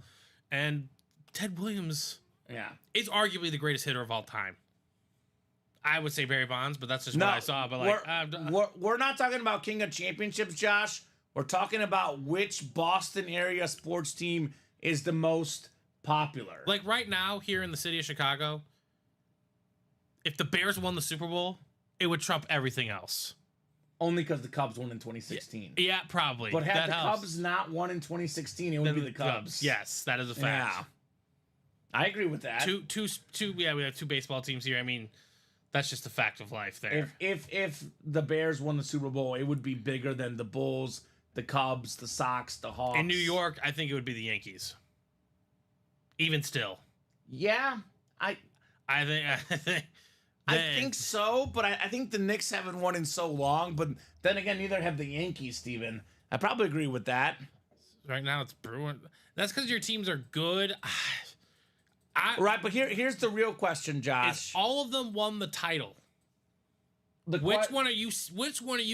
Speaker 4: And Ted Williams
Speaker 5: Yeah.
Speaker 4: is arguably the greatest hitter of all time. I would say Barry Bonds, but that's just what I saw. But
Speaker 5: we're not talking about King of Championships, Josh. We're talking about which Boston area sports team is the most popular.
Speaker 4: like right now here in the city of Chicago, if the Bears won the Super Bowl, it would trump everything else.
Speaker 5: Only because the Cubs won in 2016.
Speaker 4: Yeah, probably.
Speaker 5: But had
Speaker 4: that
Speaker 5: the
Speaker 4: helps.
Speaker 5: Cubs not won in 2016, it would be the Cubs.
Speaker 4: Yes, that is a fact.
Speaker 5: Yeah. I agree with that.
Speaker 4: Two. Yeah, we have 2 baseball teams here. I mean, that's just a fact of life there.
Speaker 5: If the Bears won the Super Bowl, it would be bigger than the Bulls, the Cubs, the Sox, the Hawks.
Speaker 4: In New York, I think it would be the Yankees. Even still.
Speaker 5: Yeah,
Speaker 4: I think
Speaker 5: I think so, but I think the Knicks haven't won in so long. But then again, neither have the Yankees, Steven. I probably agree with that.
Speaker 4: right now it's Bruin. That's because your teams are good.
Speaker 5: Right, but here's the real question, Josh.
Speaker 4: If all of them won the title, which one are you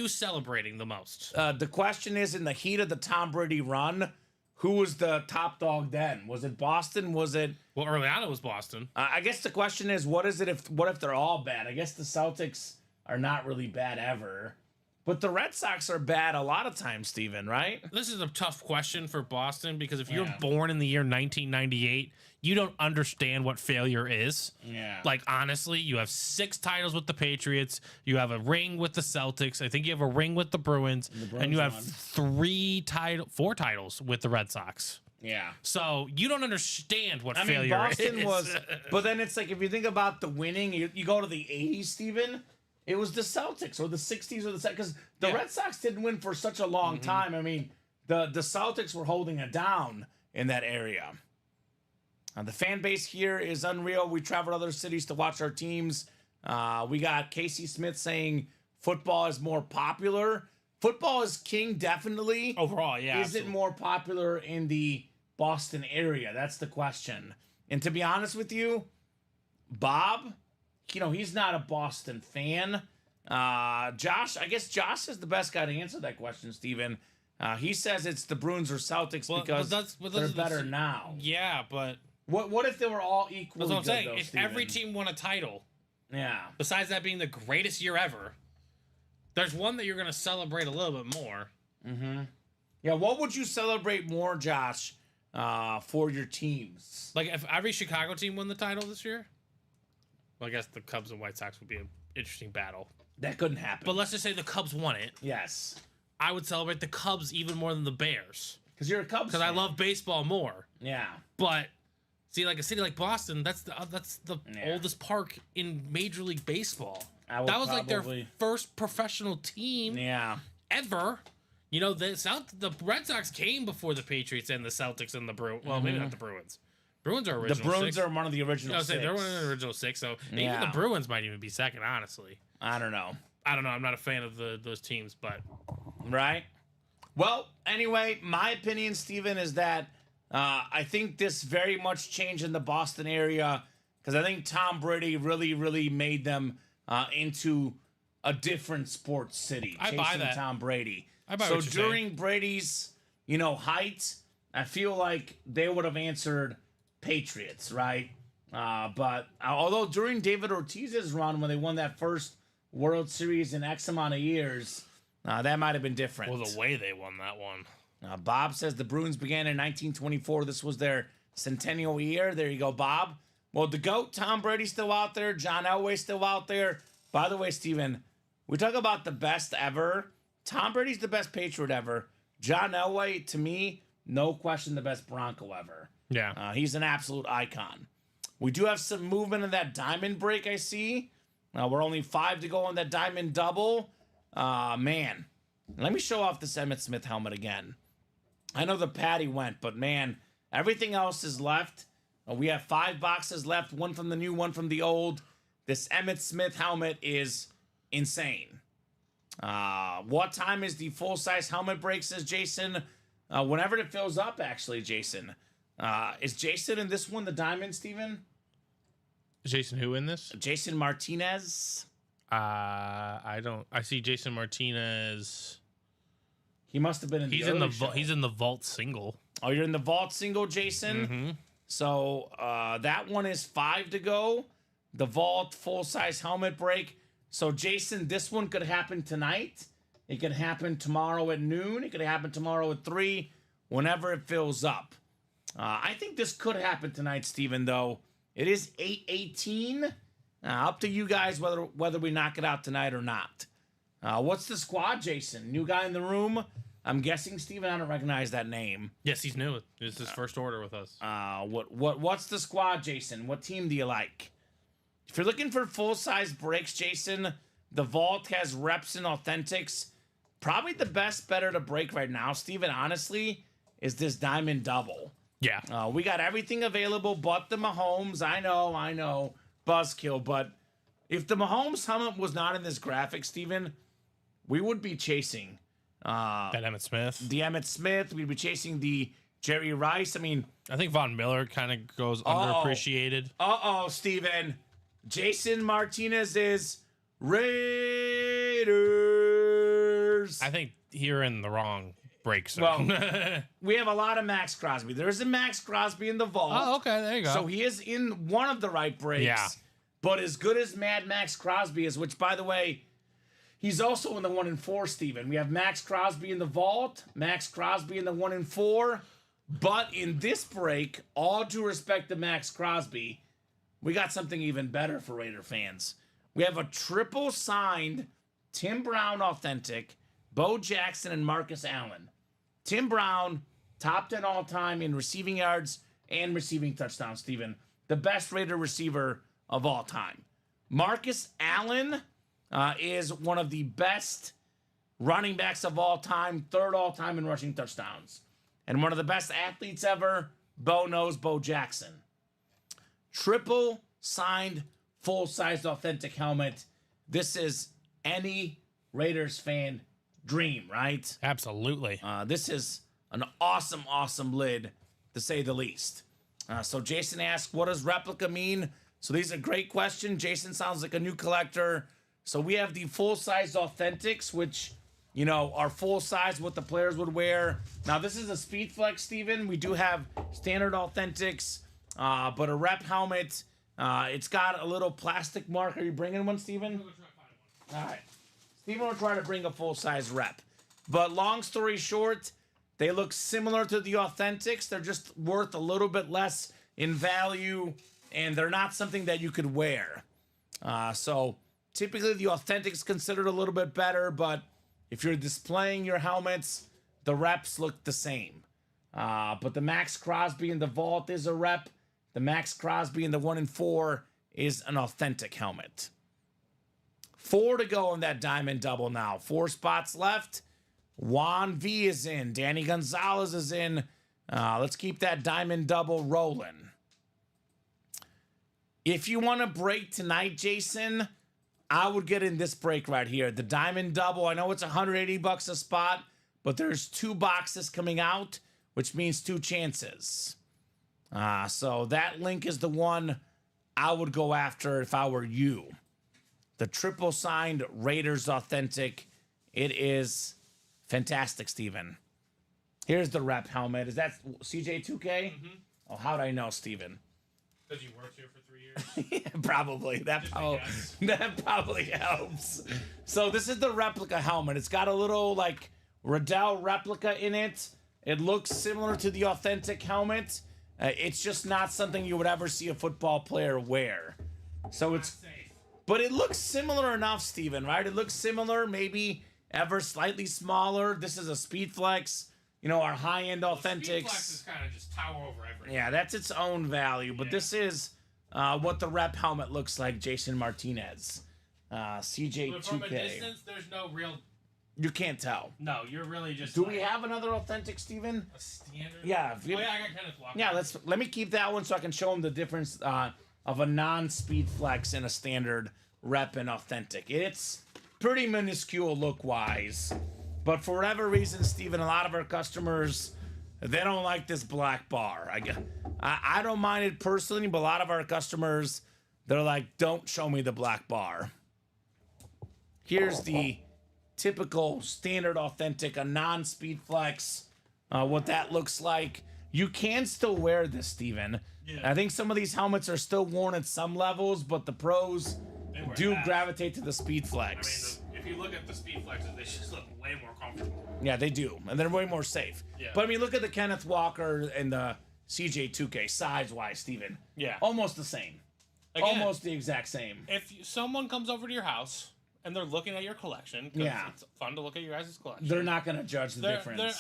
Speaker 4: celebrating the most?
Speaker 5: The question is, in the heat of the Tom Brady run, who was the top dog then? Was it Boston? Was it?
Speaker 4: Well, early on it was Boston.
Speaker 5: I guess the question is, what if they're all bad? I guess the Celtics are not really bad ever, but the Red Sox are bad a lot of times, Steven, right?
Speaker 4: This is a tough question for Boston because if you're
Speaker 5: Yeah.
Speaker 4: born in the year 1998, you don't understand what failure is.
Speaker 5: Yeah.
Speaker 4: Like, honestly, you have 6 titles with the Patriots. You have a ring with the Celtics. I think you have a ring with the Bruins. And you have
Speaker 5: won.
Speaker 4: 4 titles with the Red Sox.
Speaker 5: Yeah.
Speaker 4: So you don't understand what
Speaker 5: I mean,
Speaker 4: failure
Speaker 5: Boston
Speaker 4: is.
Speaker 5: was, but then it's like, if you think about the winning, you go to the 80s, Steven, it was the Celtics, or the 60s, or the because the Red Sox didn't win for such a long time. I mean, the Celtics were holding it down in that area. The fan base here is unreal. We travel to other cities to watch our teams. We got Casey Smith saying football is more popular. Football is king, definitely.
Speaker 4: Overall, yeah.
Speaker 5: Is it more popular in the Boston area? That's the question. And to be honest with you, Bob, he's not a Boston fan. Josh, I guess Josh is the best guy to answer that question, Steven. He says it's the Bruins or Celtics because they're better now.
Speaker 4: Yeah, but
Speaker 5: What if they were all equally
Speaker 4: that's what I'm
Speaker 5: good,
Speaker 4: saying.
Speaker 5: though,
Speaker 4: If
Speaker 5: Steven?
Speaker 4: every team won a title,
Speaker 5: Yeah.
Speaker 4: besides that being the greatest year ever, there's one that you're going to celebrate a little bit more.
Speaker 5: Yeah, what would you celebrate more, Josh, for your teams?
Speaker 4: Like if every Chicago team won the title this year, well, I guess the Cubs and White Sox would be an interesting battle.
Speaker 5: That couldn't happen.
Speaker 4: But let's just say the Cubs won it.
Speaker 5: Yes.
Speaker 4: I would celebrate the Cubs even more than the Bears
Speaker 5: Because you're a Cubs
Speaker 4: because I
Speaker 5: fan.
Speaker 4: love baseball more.
Speaker 5: Yeah.
Speaker 4: But see, like a city like Boston, that's the
Speaker 5: Yeah.
Speaker 4: oldest park in Major League Baseball.
Speaker 5: I would
Speaker 4: That was like their
Speaker 5: probably-
Speaker 4: first professional team
Speaker 5: Yeah.
Speaker 4: ever. You know, the Red Sox came before the Patriots and the Celtics and the Bruins. Well, maybe not the Bruins. Bruins are
Speaker 5: The
Speaker 4: original.
Speaker 5: Bruins
Speaker 4: six.
Speaker 5: are one of the original
Speaker 4: I was saying they're
Speaker 5: six.
Speaker 4: one of the original six. So
Speaker 5: Yeah.
Speaker 4: even the Bruins might even be second. Honestly,
Speaker 5: I don't know.
Speaker 4: I don't know. I'm not a fan of those teams, but
Speaker 5: Right? Well, anyway, my opinion, Steven, is that I think this very much changed in the Boston area because I think Tom Brady really, really made them into a different sports city.
Speaker 4: I buy
Speaker 5: chasing
Speaker 4: that.
Speaker 5: Tom Brady.
Speaker 4: I buy
Speaker 5: so
Speaker 4: what you're saying.
Speaker 5: during Brady's, height, I feel like they would have answered Patriots, right? But although during David Ortiz's run, when they won that first World Series in X amount of years, that might have been different.
Speaker 4: well, the way they won that one.
Speaker 5: Bob says the Bruins began in 1924. This was their centennial year. There you go, Bob. Well, the GOAT, Tom Brady's still out there. John Elway's still out there. By the way, Steven, we talk about the best ever. Tom Brady's the best Patriot ever. John Elway, to me, no question the best Bronco ever.
Speaker 4: Yeah.
Speaker 5: He's an absolute icon. We do have some movement in that diamond break, I see. We're only 5 to go on that diamond double. Man, let me show off this Emmitt Smith helmet again. I know the patty went, but man, everything else is left. We have 5 boxes left, one from the new, one from the old. This Emmitt Smith helmet is insane. What time is the full-size helmet break, says Jason? Whenever it fills up, actually, Jason. Is Jason in this one the diamond, Steven?
Speaker 4: Jason, who in this?
Speaker 5: Jason Martinez?
Speaker 4: I don't. I see Jason Martinez.
Speaker 5: He must have been in the
Speaker 4: He's in the
Speaker 5: early show.
Speaker 4: he's in the vault single.
Speaker 5: Oh, you're in the vault single, Jason?
Speaker 4: Mm-hmm.
Speaker 5: So that one is 5 to go. The vault full-size helmet break. So, Jason, this one could happen tonight. It could happen tomorrow at noon. It could happen tomorrow at 3, whenever it fills up. I think this could happen tonight, Steven, though. It is 8:18. Up to you guys whether we knock it out tonight or not. What's the squad, Jason? New guy in the room? I'm guessing, Steven, I don't recognize that name.
Speaker 4: Yes, he's new. It's his first order with us.
Speaker 5: What's the squad, Jason? What team do you like? If you're looking for full-size breaks, Jason, the Vault has reps and authentics. Probably the best better to break right now, Steven, honestly, is this Diamond Double.
Speaker 4: Yeah.
Speaker 5: We got everything available but the Mahomes. I know. Buzzkill. But if the Mahomes helmet was not in this graphic, Steven, we would be chasing
Speaker 4: that Emmitt Smith.
Speaker 5: the Emmitt Smith. We'd be chasing the Jerry Rice. I mean,
Speaker 4: I think Von Miller kind of goes underappreciated.
Speaker 5: Steven. Jason Martinez is Raiders.
Speaker 4: I think you're in the wrong break zone.
Speaker 5: Well, we have a lot of Max Crosby. There is a Max Crosby in the vault.
Speaker 4: oh, okay. There you go.
Speaker 5: So he is in one of the right breaks.
Speaker 4: Yeah.
Speaker 5: But as good as Mad Max Crosby is, which, by the way, he's also in the 1 and 4, Steven. We have Max Crosby in the vault, Max Crosby in the 1 and 4. But in this break, all due respect to Max Crosby, we got something even better for Raider fans. We have a triple signed Tim Brown authentic, Bo Jackson, and Marcus Allen. Tim Brown, top 10 all time in receiving yards and receiving touchdowns, Steven. The best Raider receiver of all time. Marcus Allen is one of the best running backs of all time, 3rd all time in rushing touchdowns. And one of the best athletes ever, Bo Jackson. Triple signed, full-sized authentic helmet. This is any Raiders fan dream, right?
Speaker 4: Absolutely.
Speaker 5: This is an awesome lid, to say the least. So Jason asked, what does replica mean? So these are great questions. Jason sounds like a new collector. So we have the full-size Authentics, which, you know, are full-size, what the players would wear. Now, this is a Speed Flex, Steven. We do have standard Authentics, but a rep helmet. It's got a little plastic mark. Are you bringing one, Steven? All right. Steven will try to bring a full-size rep. But long story short, they look similar to the Authentics. They're just worth a little bit less in value, and they're not something that you could wear. So typically the Authentics considered a little bit better, but if you're displaying your helmets, the reps look the same. But the Max Crosby in the Vault is a rep. The Max Crosby in the 1 in 4 is an authentic helmet. 4 to go in that diamond double now. 4 spots left. Juan V is in. Danny Gonzalez is in. Let's keep that diamond double rolling. If you want to break tonight, Jason, I would get in this break right here. The diamond double. I know it's $180 a spot, but there's 2 boxes coming out, which means 2 chances. So that link is the one I would go after if I were you. The triple signed Raiders Authentic. It is fantastic, Steven. Here's the rep helmet. Is that CJ2K?
Speaker 4: Mm-hmm.
Speaker 5: Oh, how'd I know, Steven?
Speaker 4: Because you worked here for 3 years.
Speaker 5: Yeah, probably. That probably helps. So this is the replica helmet. It's got a little like Riddell replica in it. It looks similar to the authentic helmet. It's just not something you would ever see a football player wear. So it's,
Speaker 4: Safe.
Speaker 5: but it looks similar enough, Steven, right? It looks similar, maybe ever slightly smaller. This is a Speed Flex. You know, our high-end Authentics.
Speaker 4: Speed Flex is kind of just tower over everything.
Speaker 5: Yeah, that's its own value. But this is what the rep helmet looks like, Jason Martinez. CJ2K.
Speaker 4: But from a distance, there's no real...
Speaker 5: You can't tell.
Speaker 4: No, you're really just...
Speaker 5: Do we have another authentic, Steven?
Speaker 4: a standard?
Speaker 5: Yeah. If you,
Speaker 4: Oh, yeah, I got Kenneth Walker.
Speaker 5: yeah, let me keep that one so I can show them the difference of a non-Speed Flex and a standard rep and authentic. It's pretty minuscule look-wise. But for whatever reason, Steven, a lot of our customers, they don't like this black bar. I don't mind it personally, but a lot of our customers, they're like, don't show me the black bar. Here's the typical standard authentic, a non-Speed Flex, what that looks like. You can still wear this, Steven.
Speaker 4: Yeah.
Speaker 5: I think some of these helmets are still worn at some levels, but the pros do
Speaker 4: that.
Speaker 5: gravitate to the Speed
Speaker 4: I
Speaker 5: Flex.
Speaker 4: mean, if you look at the Speed Flexes, they just look way more comfortable.
Speaker 5: Yeah, they do. And they're way more safe.
Speaker 4: Yeah.
Speaker 5: But I mean, look at the Kenneth Walker and the CJ2K size-wise, Steven.
Speaker 4: Yeah.
Speaker 5: Almost the same.
Speaker 4: Again,
Speaker 5: Almost the exact same.
Speaker 4: if someone comes over to your house and they're looking at your collection, 'cause
Speaker 5: Yeah.
Speaker 4: it's fun to look at your guys' collection.
Speaker 5: They're not going to judge the difference.
Speaker 4: And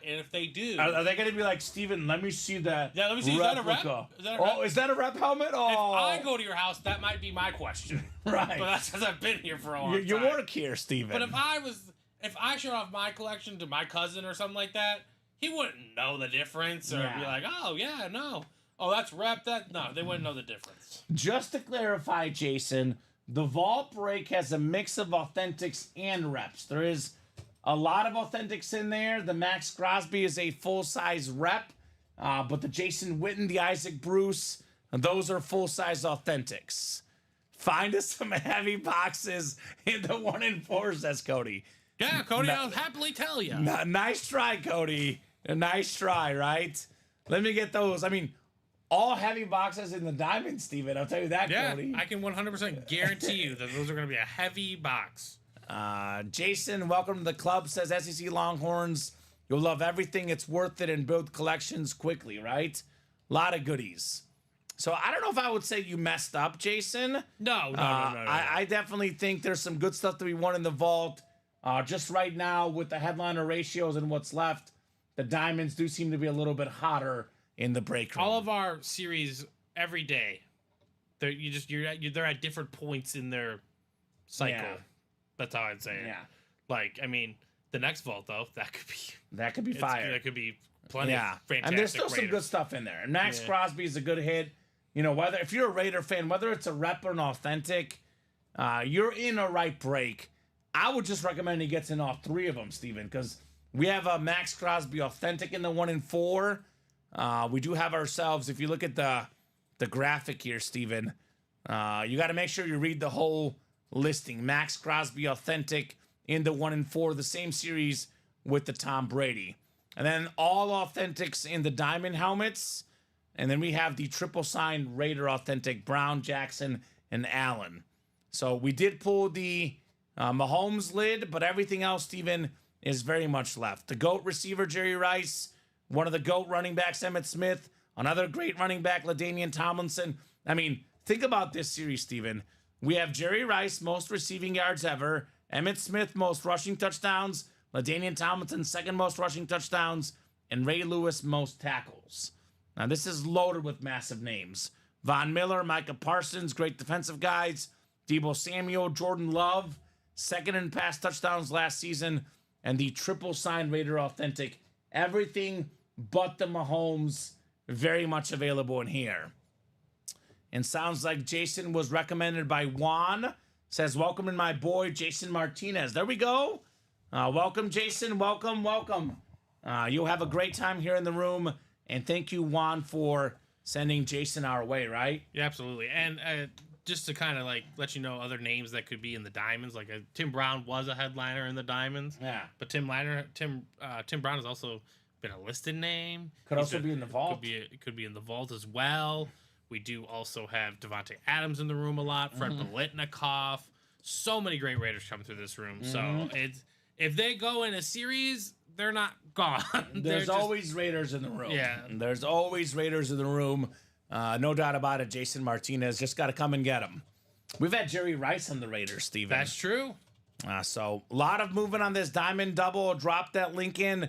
Speaker 4: if they do,
Speaker 5: Are they going to be like, Steven, let me see that
Speaker 4: Yeah, let me see, is that a rep?
Speaker 5: replica."
Speaker 4: Is that a rep?
Speaker 5: Oh, is that a rep helmet? Oh,
Speaker 4: if I go to your house, that might be my question.
Speaker 5: right.
Speaker 4: But that's because I've been here for a long
Speaker 5: You
Speaker 4: time.
Speaker 5: work here, Steven.
Speaker 4: But if I showed off my collection to my cousin or something like that, he wouldn't know the difference or
Speaker 5: Yeah.
Speaker 4: be like, oh yeah, no, oh that's rep. That no, they wouldn't know the difference.
Speaker 5: Just to clarify, Jason, the Vault Break has a mix of authentics and reps. There is a lot of authentics in there. The Max Crosby is a full-size rep, but the Jason Witten, the Isaac Bruce, those are full-size authentics. Find us some heavy boxes in the 1 in 4, says Cody.
Speaker 4: Yeah, Cody, I'll happily tell you.
Speaker 5: Nice try, Cody. A nice try, right? Let me get those. I mean, all heavy boxes in the diamond, Steven. I'll tell you that,
Speaker 4: Yeah,
Speaker 5: Cody.
Speaker 4: I can 100% guarantee you that those are going to be a heavy box.
Speaker 5: Jason, welcome to the club, says SEC Longhorns. You'll love everything. It's worth it and build collections quickly, right? A lot of goodies. So I don't know if I would say you messed up, Jason.
Speaker 4: No.
Speaker 5: I definitely think there's some good stuff to be won in the vault. Just right now with the headliner ratios and what's left, the diamonds do seem to be a little bit hotter in the break room.
Speaker 4: All of our series every day, they're at different points in their cycle.
Speaker 5: Yeah.
Speaker 4: That's how I'd say it.
Speaker 5: Yeah.
Speaker 4: Like, I mean, the next vault though, that could be
Speaker 5: fire.
Speaker 4: That could be plenty
Speaker 5: Yeah,
Speaker 4: of fantastic.
Speaker 5: and there's still some
Speaker 4: Raiders.
Speaker 5: good stuff in there. And Max
Speaker 4: Yeah.
Speaker 5: Crosby is a good hit. You know, whether if you're a Raider fan, whether it's a rep or an authentic, you're in a right break. I would just recommend he gets in all 3 of them, Steven, because we have a Max Crosby authentic in the 1 in 4. We do have ourselves, if you look at the graphic here, Steven, you got to make sure you read the whole listing. Max Crosby Authentic in the 1 and 4, the same series with the Tom Brady. And then all authentics in the diamond helmets. And then we have the triple signed Raider Authentic, Brown, Jackson, and Allen. So we did pull the Mahomes lid, but everything else, Steven, is very much left. The GOAT receiver, Jerry Rice. One of the GOAT running backs, Emmitt Smith. Another great running back, LaDainian Tomlinson. I mean, think about this series, Steven. We have Jerry Rice, most receiving yards ever. Emmitt Smith, most rushing touchdowns. LaDainian Tomlinson, second most rushing touchdowns. And Ray Lewis, most tackles. Now, this is loaded with massive names. Von Miller, Micah Parsons, great defensive guys. Deebo Samuel, Jordan Love, second in pass touchdowns last season. And the triple signed Raider Authentic. Everything but the Mahomes, very much available in here. And sounds like Jason was recommended by Juan. Says, welcome in my boy, Jason Martinez. There we go. Welcome, Jason. Welcome, welcome. You'll have a great time here in the room. And thank you, Juan, for sending Jason our way, right?
Speaker 4: Yeah, absolutely. And just to kind of like let you know other names that could be in the diamonds, like Tim Brown was a headliner in the diamonds.
Speaker 5: Yeah.
Speaker 4: But Tim Brown has also been a listed name.
Speaker 5: Could also be in the vault.
Speaker 4: Could be in the vault as well. We do also have Devontae Adams in the room a lot. Fred Biletnikoff. So many great Raiders come through this room. So if they go in a series, they're not gone.
Speaker 5: There's always Raiders in the room.
Speaker 4: Yeah.
Speaker 5: There's always Raiders in the room. No doubt about it. Jason Martinez just got to come and get him. We've had Jerry Rice on the Raiders, Steven.
Speaker 4: That's true.
Speaker 5: So a lot of movement on this diamond double. Drop that link in.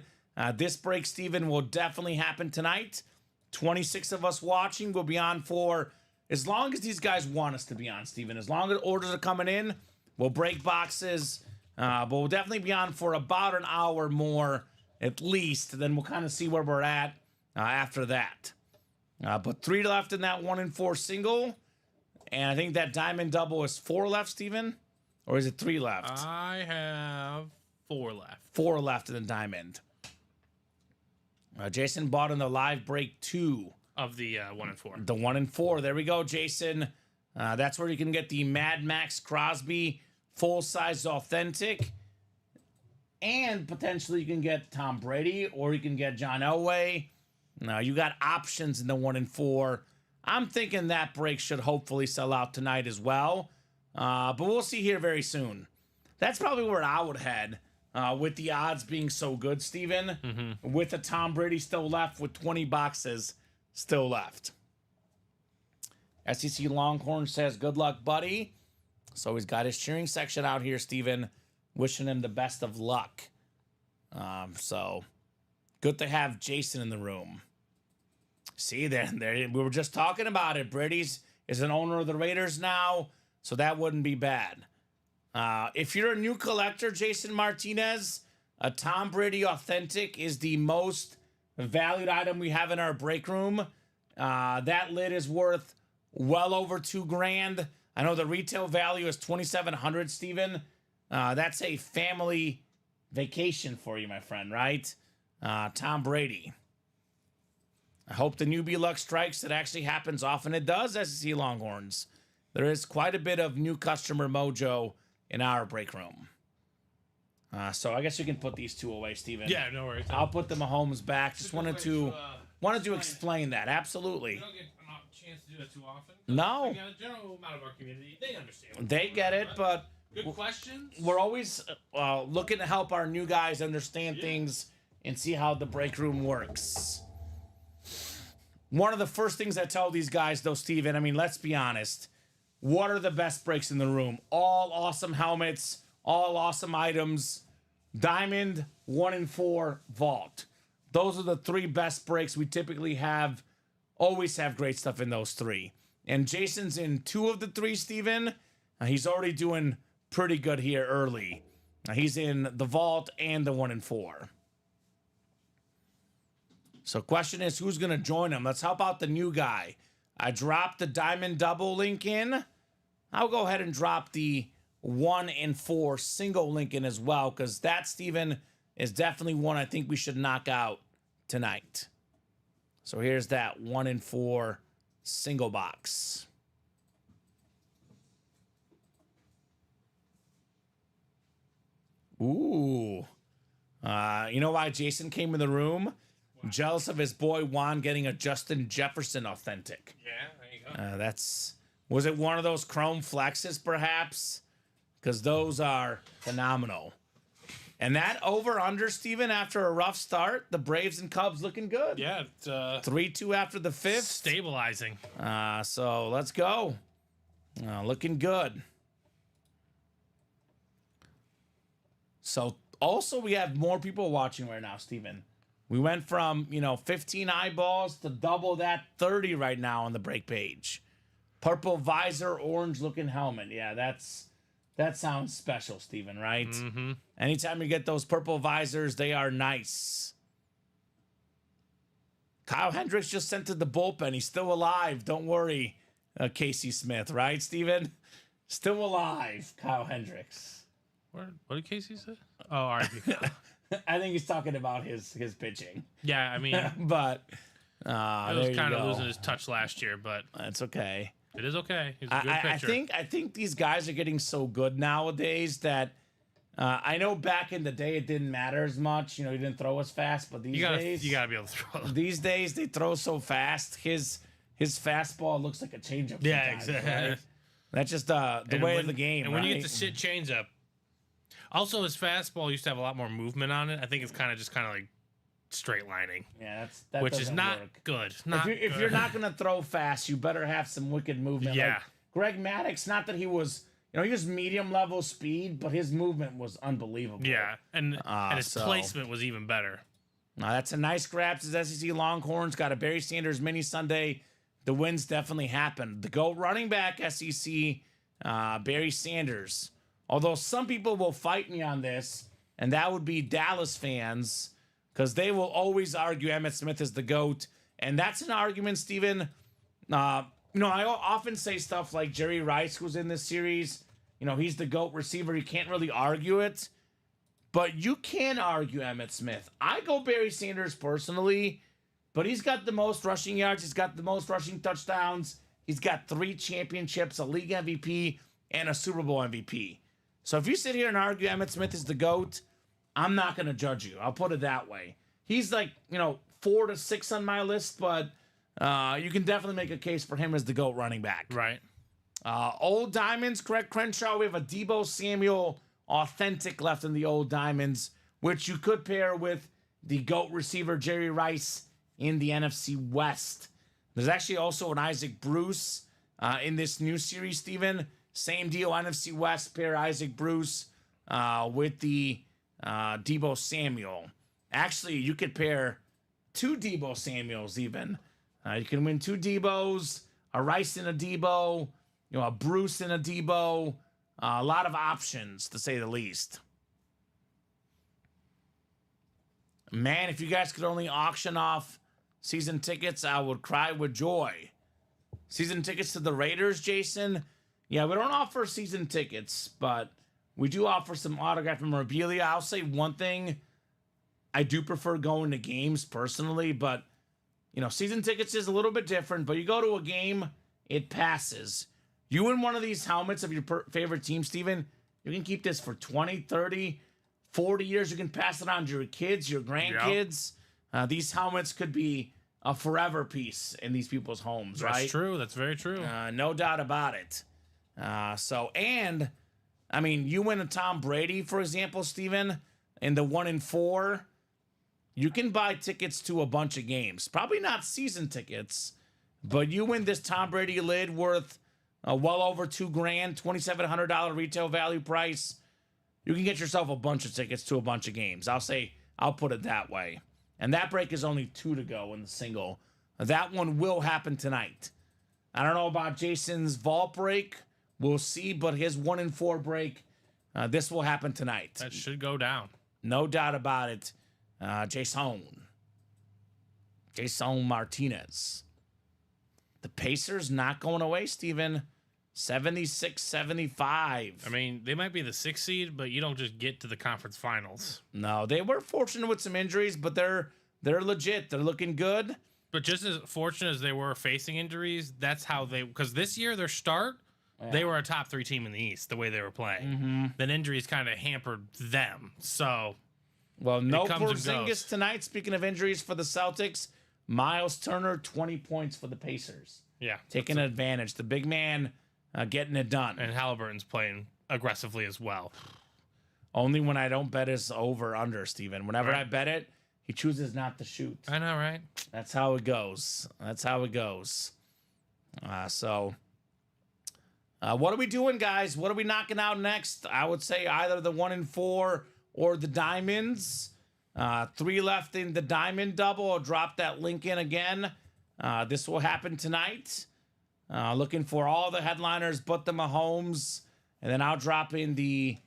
Speaker 5: This break, Steven, will definitely happen tonight. 26 of us watching. We'll be on for as long as these guys want us to be on, Steven. As long as orders are coming in, we'll break boxes. But we'll definitely be on for about an hour more at least. Then we'll kind of see where we're at after that. But 3 left in that 1 and 4 single. And I think that diamond double is 4 left, Steven? Or is it 3 left?
Speaker 4: I have 4 left.
Speaker 5: 4 left in the diamond. Jason bought in the live break 2
Speaker 4: Of the 1 and 4.
Speaker 5: The 1 and 4. There we go, Jason. That's where you can get the Mad Max Crosby full-size authentic. And potentially you can get Tom Brady or you can get John Elway. Now, you got options in the 1 and 4. I'm thinking that break should hopefully sell out tonight as well. But we'll see here very soon. That's probably where I would head with the odds being so good, Steven. With the Tom Brady still left with 20 boxes still left. SEC Longhorn says, good luck, buddy. So he's got his cheering section out here, Steven. Wishing him the best of luck. So good to have Jason in the room. See, there, we were just talking about it. Brady's is an owner of the Raiders now, so that wouldn't be bad. If you're a new collector, Jason Martinez, a Tom Brady Authentic is the most valued item we have in our break room. That lid is worth well over $2,000. I know the retail value is $2,700, Steven. That's a family vacation for you, my friend, right? Tom Brady. I hope the newbie luck strikes. It actually happens often. It does, SEC Longhorns. There is quite a bit of new customer mojo in our break room. So I guess you can put these 2 away, Steven.
Speaker 4: Yeah, no worries.
Speaker 5: I'll put the Mahomes back. Just wanted to explain that. Absolutely.
Speaker 4: We don't get a chance to do that too often.
Speaker 5: No.
Speaker 4: Again, a general amount of our community, they understand.
Speaker 5: They get it, but
Speaker 4: Good questions.
Speaker 5: we're always looking to help our new guys understand things and see how the break room works. One of the first things I tell these guys, though, Steven, I mean, let's be honest. What are the best breaks in the room? All awesome helmets, all awesome items. Diamond, 1 and 4, vault. Those are the 3 best breaks we typically have. Always have great stuff in those 3. And Jason's in 2 of the 3, Steven. He's already doing pretty good here early. He's in the vault and the 1 and 4. So question is, who's going to join him? Let's help out the new guy. I dropped the diamond double link in. I'll go ahead and drop the 1 and 4 single link in as well, because that, Steven, is definitely one I think we should knock out tonight. So here's that 1 and 4 single box. Ooh. You know why Jason came in the room? Jealous of his boy Juan getting a Justin Jefferson authentic.
Speaker 4: Yeah, there you go.
Speaker 5: Was it one of those chrome flexes, perhaps? Because those are phenomenal. And that over-under, Steven, after a rough start, the Braves and Cubs looking good.
Speaker 4: Yeah, it's
Speaker 5: 3-2 after the fifth.
Speaker 4: stabilizing.
Speaker 5: So let's go. Looking good. So also we have more people watching right now, Steven. We went from, 15 eyeballs to double that, 30 right now on the break page. Purple visor, orange looking helmet. Yeah, that sounds special, Steven, right?
Speaker 4: Mm-hmm.
Speaker 5: Anytime you get those purple visors, they are nice. Kyle Hendricks just sent to the bullpen. He's still alive. Don't worry, Casey Smith, right, Steven? Still alive, Kyle Hendricks.
Speaker 4: What did Casey say? Oh, R.I.P.
Speaker 5: I think he's talking about his pitching.
Speaker 4: Yeah, I mean, it
Speaker 5: But
Speaker 4: was kind of losing his touch last year, but
Speaker 5: that's okay.
Speaker 4: it is okay. He's a good pitcher.
Speaker 5: I think these guys are getting so good nowadays that I know back in the day it didn't matter as much. He didn't throw as fast, but these days
Speaker 4: you gotta be able to throw.
Speaker 5: these days they throw so fast. His fastball looks like a changeup.
Speaker 4: Yeah,
Speaker 5: sometimes,
Speaker 4: exactly.
Speaker 5: right? That's just the way of the game.
Speaker 4: And when you
Speaker 5: right?
Speaker 4: get the shit change up. Also, his fastball used to have a lot more movement on it. I think it's kind of like straight lining,
Speaker 5: yeah, that
Speaker 4: which is
Speaker 5: doesn't
Speaker 4: not
Speaker 5: work.
Speaker 4: good.
Speaker 5: If you're not gonna throw fast, you better have some wicked movement.
Speaker 4: Yeah.
Speaker 5: Like Greg Maddux, not that he was, he was medium level speed, but his movement was unbelievable.
Speaker 4: Yeah, and his
Speaker 5: so-
Speaker 4: placement was even better.
Speaker 5: That's a nice grab to SEC Longhorns. Got a Barry Sanders mini Sunday. The wins definitely happened. The GOAT running back, SEC, Barry Sanders. Although some people will fight me on this, and that would be Dallas fans, because they will always argue Emmitt Smith is the GOAT. And that's an argument, Steven. I often say stuff like Jerry Rice, who's in this series. He's the GOAT receiver. You can't really argue it. But you can argue Emmitt Smith. I go Barry Sanders personally, but he's got the most rushing yards. He's got the most rushing touchdowns. He's got 3 championships, a league MVP, and a Super Bowl MVP. So if you sit here and argue Emmitt Smith is the GOAT, I'm not going to judge you. I'll put it that way. He's like, 4 to 6 on my list, but you can definitely make a case for him as the GOAT running back.
Speaker 4: Right.
Speaker 5: Old Diamonds, correct, Crenshaw. We have a Deebo Samuel authentic left in the Old Diamonds, which you could pair with the GOAT receiver Jerry Rice in the NFC West. There's actually also an Isaac Bruce in this new series, Steven. Same deal, NFC West, pair Isaac Bruce with the Deebo Samuel. Actually, you could pair 2 Deebo Samuels even. You can win 2 Deebos, a Rice and a Deebo, a Bruce and a Deebo. A lot of options, to say the least. Man, if you guys could only auction off season tickets, I would cry with joy. Season tickets to the Raiders, Jason? Yeah, we don't offer season tickets, but we do offer some autographed memorabilia. I'll say one thing. I do prefer going to games personally, but, season tickets is a little bit different. But you go to a game, it passes. You win one of these helmets of your favorite team, Steven, you can keep this for 20, 30, 40 years. You can pass it on to your kids, your grandkids. Yep. These helmets could be a forever piece in these people's homes, right?
Speaker 4: That's true. That's very true.
Speaker 5: No doubt about it. You win a Tom Brady, for example, Steven, in the 1-4, you can buy tickets to a bunch of games. Probably not season tickets, but you win this Tom Brady lid worth well over $2,000, $2,700 retail value price. You can get yourself a bunch of tickets to a bunch of games. I'll put it that way. And that break is only 2 to go in the single. That one will happen tonight. I don't know about Jason's vault break. We'll see, but his 1-4 break, this will happen tonight.
Speaker 4: That should go down.
Speaker 5: No doubt about it. Jason Martinez. The Pacers not going away, Steven. 76-75.
Speaker 4: They might be the 6th seed, but you don't just get to the conference finals.
Speaker 5: No, they were fortunate with some injuries, but they're legit. They're looking good.
Speaker 4: But just as fortunate as they were facing injuries, that's how because this year their start They were a top 3 team in the East, the way they were playing. Then injuries kind of hampered them. So,
Speaker 5: well, no
Speaker 4: comes and
Speaker 5: Porzingis
Speaker 4: goes.
Speaker 5: tonight. Speaking of injuries for the Celtics, Miles Turner, 20 points for the Pacers.
Speaker 4: yeah.
Speaker 5: Taking advantage. The big man getting it done.
Speaker 4: And Halliburton's playing aggressively as well.
Speaker 5: Only when I don't bet his over-under, Steven. Whenever I bet it, he chooses not to shoot.
Speaker 4: I know, right?
Speaker 5: That's how it goes. That's how it goes. What are we doing, guys? What are we knocking out next? I would say either the 1 and 4 or the Diamonds. 3 left in the Diamond double. I'll drop that link in again. This will happen tonight. Looking for all the headliners but the Mahomes. And then I'll drop in the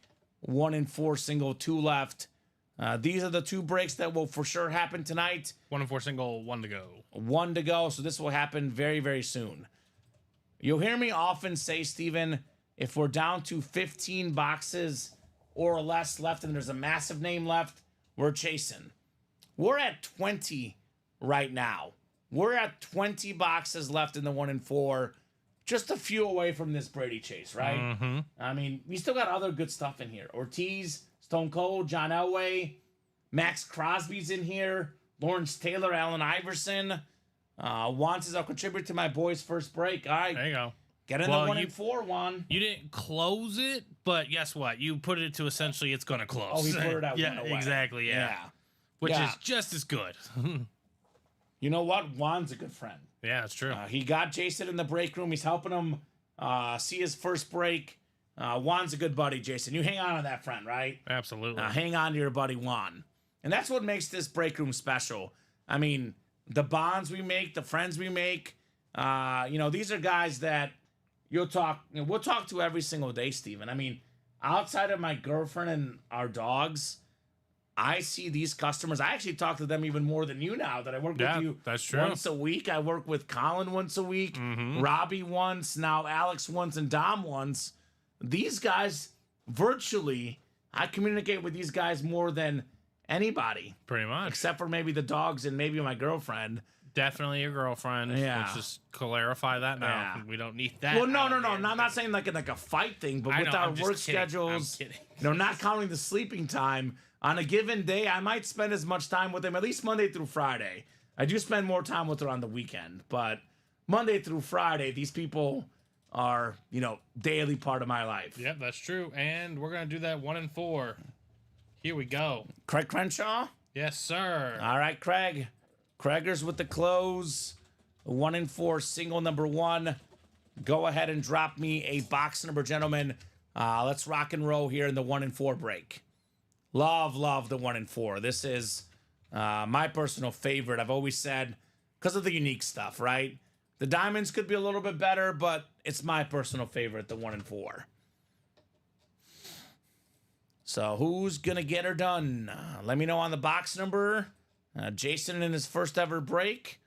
Speaker 5: 1 and 4 single, 2 left. These are the 2 breaks that will for sure happen tonight.
Speaker 4: 1 and 4 single, 1 to go.
Speaker 5: 1 to go. So this will happen very, very soon. You'll hear me often say, Steven, if we're down to 15 boxes or less left and there's a massive name left, we're chasing. We're at 20 right now. We're at 20 boxes left in the 1 and 4. Just a few away from this Brady chase, right? I mean, we still got other good stuff in here. Ortiz, Stone Cold, John Elway, Max Crosby's in here, Lawrence Taylor, Allen Iverson. Juan says, I'll contribute to my boys' first break. All right.
Speaker 4: There you go.
Speaker 5: Get in the 1 and 4, Juan.
Speaker 4: You didn't close it, but guess what? You put it to essentially it's going to close.
Speaker 5: Oh, he put it out
Speaker 4: Yeah,
Speaker 5: one away.
Speaker 4: exactly. Yeah. Which
Speaker 5: Yeah.
Speaker 4: is just as good.
Speaker 5: You know what? Juan's a good friend.
Speaker 4: Yeah, that's true.
Speaker 5: He got Jason in the break room. He's helping him see his first break. Juan's a good buddy, Jason. You hang on to that friend, right?
Speaker 4: Absolutely.
Speaker 5: Hang on to your buddy Juan. And that's what makes this break room special. I mean, the bonds we make, the friends we make, these are guys that we'll talk to every single day, Steven. I mean, outside of my girlfriend and our dogs, I see these customers. I actually talk to them even more than you now that I work with you
Speaker 4: that's true.
Speaker 5: once a week. I work with Colin once a week, Robbie once, now Alex once, and Dom once. These guys, virtually, I communicate with these guys more than anybody,
Speaker 4: Pretty much.
Speaker 5: except for maybe the dogs and maybe my girlfriend.
Speaker 4: Definitely your girlfriend.
Speaker 5: Yeah.
Speaker 4: Let's just clarify that now.
Speaker 5: Yeah.
Speaker 4: We don't need that.
Speaker 5: Well, no.
Speaker 4: out there.
Speaker 5: I'm not saying like a fight thing, but
Speaker 4: I
Speaker 5: with
Speaker 4: know,
Speaker 5: our
Speaker 4: I'm just
Speaker 5: work
Speaker 4: kidding. I'm
Speaker 5: schedules,
Speaker 4: kidding.
Speaker 5: not counting the sleeping time, on a given day, I might spend as much time with them, at least Monday through Friday. I do spend more time with her on the weekend, but Monday through Friday, these people are, daily part of my life.
Speaker 4: Yep, that's true. And we're going to do that 1 and 4. Here we go.
Speaker 5: Craig Crenshaw?
Speaker 4: Yes, sir.
Speaker 5: All right, Craig. Craigers with the close. 1 and 4, single number 1. Go ahead and drop me a box number, gentlemen. Let's rock and roll here in the 1 and 4 break. Love the 1 and 4. This is my personal favorite. I've always said, because of the unique stuff, right? The diamonds could be a little bit better, but it's my personal favorite, the 1 and 4. So who's going to get her done? Let me know on the box number. Jason in his first ever break.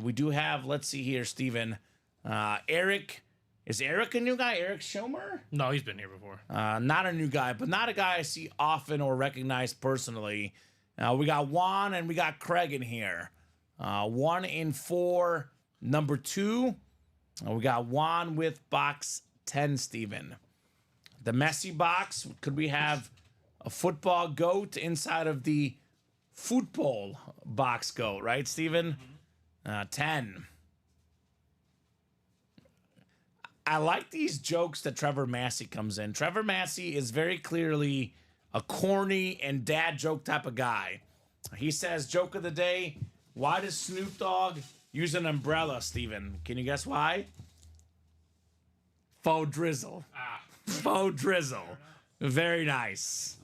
Speaker 5: We do have, let's see here, Steven. Eric. Is Eric a new guy? Eric Schomer?
Speaker 4: No, he's been here before.
Speaker 5: Not a new guy, but not a guy I see often or recognize personally. We got Juan and we got Craig in here. 1 in 4, number 2. We got Juan with box 10, Steven. The messy box. Could we have a football goat inside of the football box goat, right, Steven? 10. I like these jokes that Trevor Massey comes in. Trevor Massey is very clearly a corny and dad joke type of guy. He says, joke of the day, why does Snoop Dogg use an umbrella, Steven? Can you guess why? Faux drizzle. Faux drizzle. Very nice.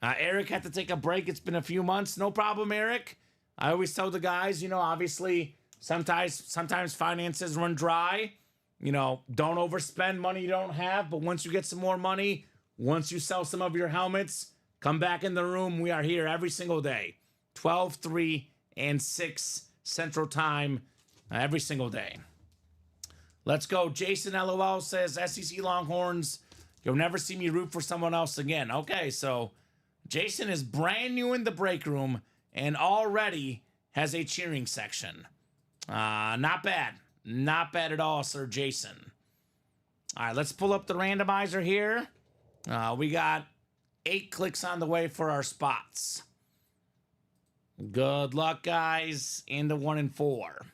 Speaker 5: Eric had to take a break. It's been a few months. No problem, Eric. I always tell the guys, obviously sometimes finances run dry. Don't overspend money you don't have, but once you get some more money, once you sell some of your helmets, come back in the room. We are here every single day, 12, 3, and 6 Central Time every single day. Let's go. Jason LOL says, SEC Longhorns, you'll never see me root for someone else again. Okay, so Jason is brand new in the break room and already has a cheering section. Not bad. Not bad at all, Sir Jason. All right, let's pull up the randomizer here. We got 8 clicks on the way for our spots. Good luck, guys, in the 1 and 4.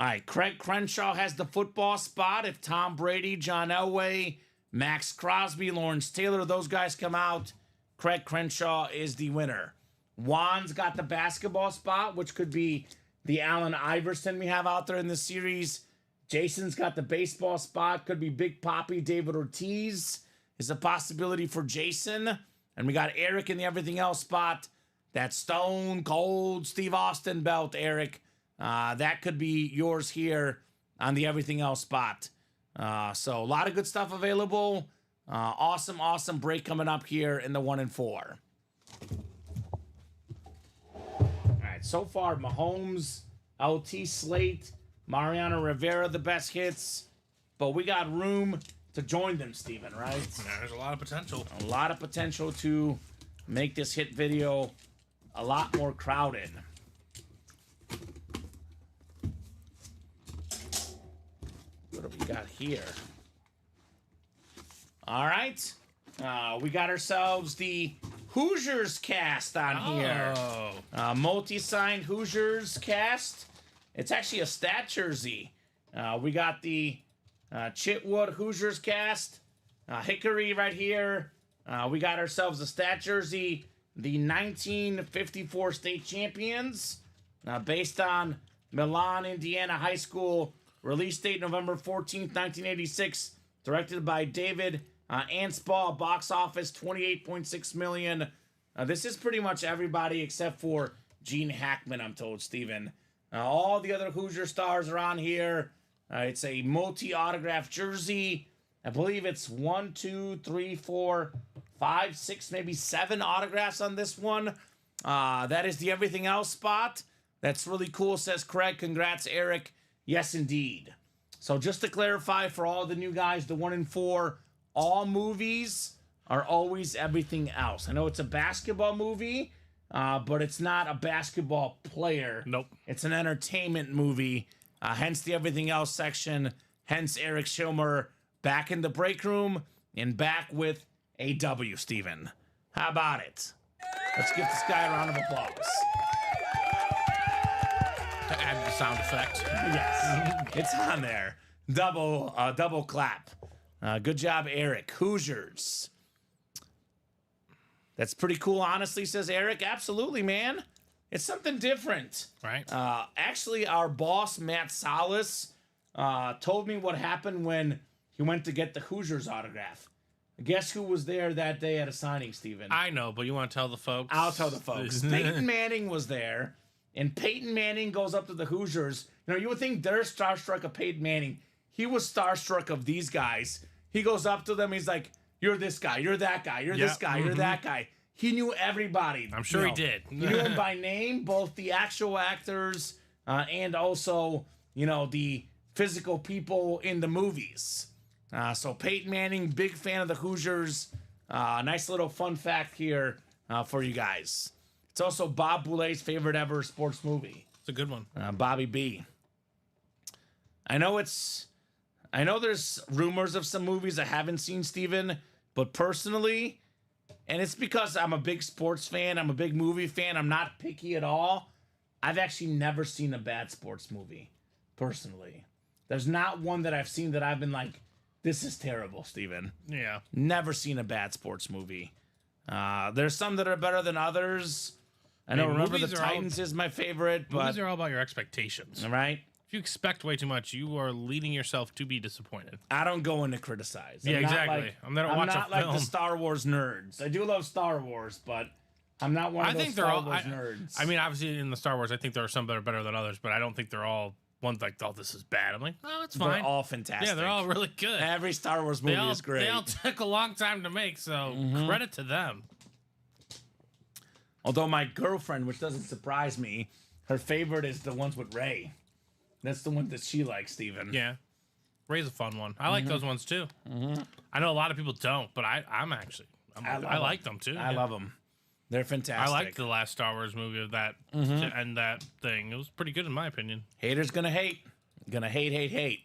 Speaker 5: All right, Craig Crenshaw has the football spot. If Tom Brady, John Elway, Max Crosby, Lawrence Taylor, those guys come out, Craig Crenshaw is the winner. Juan's got the basketball spot, which could be the Allen Iverson we have out there in the series. Jason's got the baseball spot. Could be Big Papi, David Ortiz is a possibility for Jason. And we got Eric in the everything else spot. That Stone Cold Steve Austin belt, Eric. That could be yours here on the everything else spot. So a lot of good stuff available. Awesome break coming up here in the 1 and 4. All right, so far Mahomes, LT Slate, Mariano Rivera, the best hits, but we got room to join them, Steven, right?
Speaker 4: There's a lot of potential.
Speaker 5: A lot of potential to make this hit video a lot more crowded. What do we got here? All right. We got ourselves the Hoosiers cast on here. Multi-signed Hoosiers cast. It's actually a stat jersey. We got the Chitwood Hoosiers cast. Hickory right here. We got ourselves a stat jersey. The 1954 state champions. Based on Milan, Indiana High School. Release date November 14th, 1986. Directed by David Anspaugh. Box office $28.6 million. This is pretty much everybody except for Gene Hackman, I'm told, Steven. All the other Hoosier stars are on here. It's a multi-autograph jersey. I believe it's 1, 2, 3, 4, 5, 6, maybe 7 autographs on this one. That is the everything else spot. That's really cool, says Craig. Congrats, Eric. Yes, indeed. So just to clarify for all the new guys, the 1 and 4, all movies are always everything else. I know it's a basketball movie, but it's not a basketball player.
Speaker 4: Nope.
Speaker 5: It's an entertainment movie, hence the everything else section, hence Eric Schilmer back in the break room and back with a W, Steven. How about it? Let's give this guy a round of applause.
Speaker 4: To add the sound effect.
Speaker 5: Yes, it's on there. Double clap. Good job, Eric. Hoosiers. That's pretty cool, honestly, says Eric. Absolutely, man. It's something different.
Speaker 4: Right.
Speaker 5: Actually, our boss, Matt Salas, told me what happened when he went to get the Hoosiers autograph. Guess who was there that day at a signing, Steven?
Speaker 4: I know, but you want to tell the folks?
Speaker 5: I'll tell the folks. Peyton Manning was there, and Peyton Manning goes up to the Hoosiers. You know, you would think they're starstruck of Peyton Manning. He was starstruck of these guys. He goes up to them. He's like, "You're this guy. You're that guy. You're this guy. You're that guy." He knew everybody.
Speaker 4: I'm sure he did.
Speaker 5: He knew them by name, both the actual actors and also, you know, the physical people in the movies. So Peyton Manning, big fan of the Hoosiers. Nice little fun fact here for you guys. It's also Bob Boulet's favorite ever sports movie.
Speaker 4: It's a good one.
Speaker 5: Bobby B. I know there's rumors of some movies I haven't seen, Steven, but personally, and it's because I'm a big sports fan, I'm a big movie fan, I'm not picky at all. I've actually never seen a bad sports movie, personally. There's not one that I've seen that I've been like, this is terrible, Steven.
Speaker 4: Yeah.
Speaker 5: Never seen a bad sports movie. There's some that are better than others. I know Remember the Titans is my favorite, but
Speaker 4: movies are all about your expectations.
Speaker 5: All right.
Speaker 4: If you expect way too much, you are leading yourself to be disappointed.
Speaker 5: I don't go in to criticize.
Speaker 4: Yeah, exactly. I'm not
Speaker 5: like the Star Wars nerds. I do love Star Wars, but I'm not one of those Star Wars nerds.
Speaker 4: I mean, obviously in the Star Wars, I think there are some that are better than others, but I don't think they're all ones like, oh, this is bad. I'm like, oh, it's fine.
Speaker 5: They're all fantastic.
Speaker 4: Yeah, they're all really good.
Speaker 5: Every Star Wars movie is great.
Speaker 4: They all took a long time to make, so credit to them.
Speaker 5: Although my girlfriend, which doesn't surprise me, her favorite is the ones with Rey. That's the one that she likes, Steven.
Speaker 4: Yeah. Rey's a fun one. I like those ones too. I know a lot of people don't, but I like them too.
Speaker 5: I love them. They're fantastic.
Speaker 4: I liked the last Star Wars movie of that and that thing. It was pretty good in my opinion.
Speaker 5: Haters gonna hate. Gonna hate.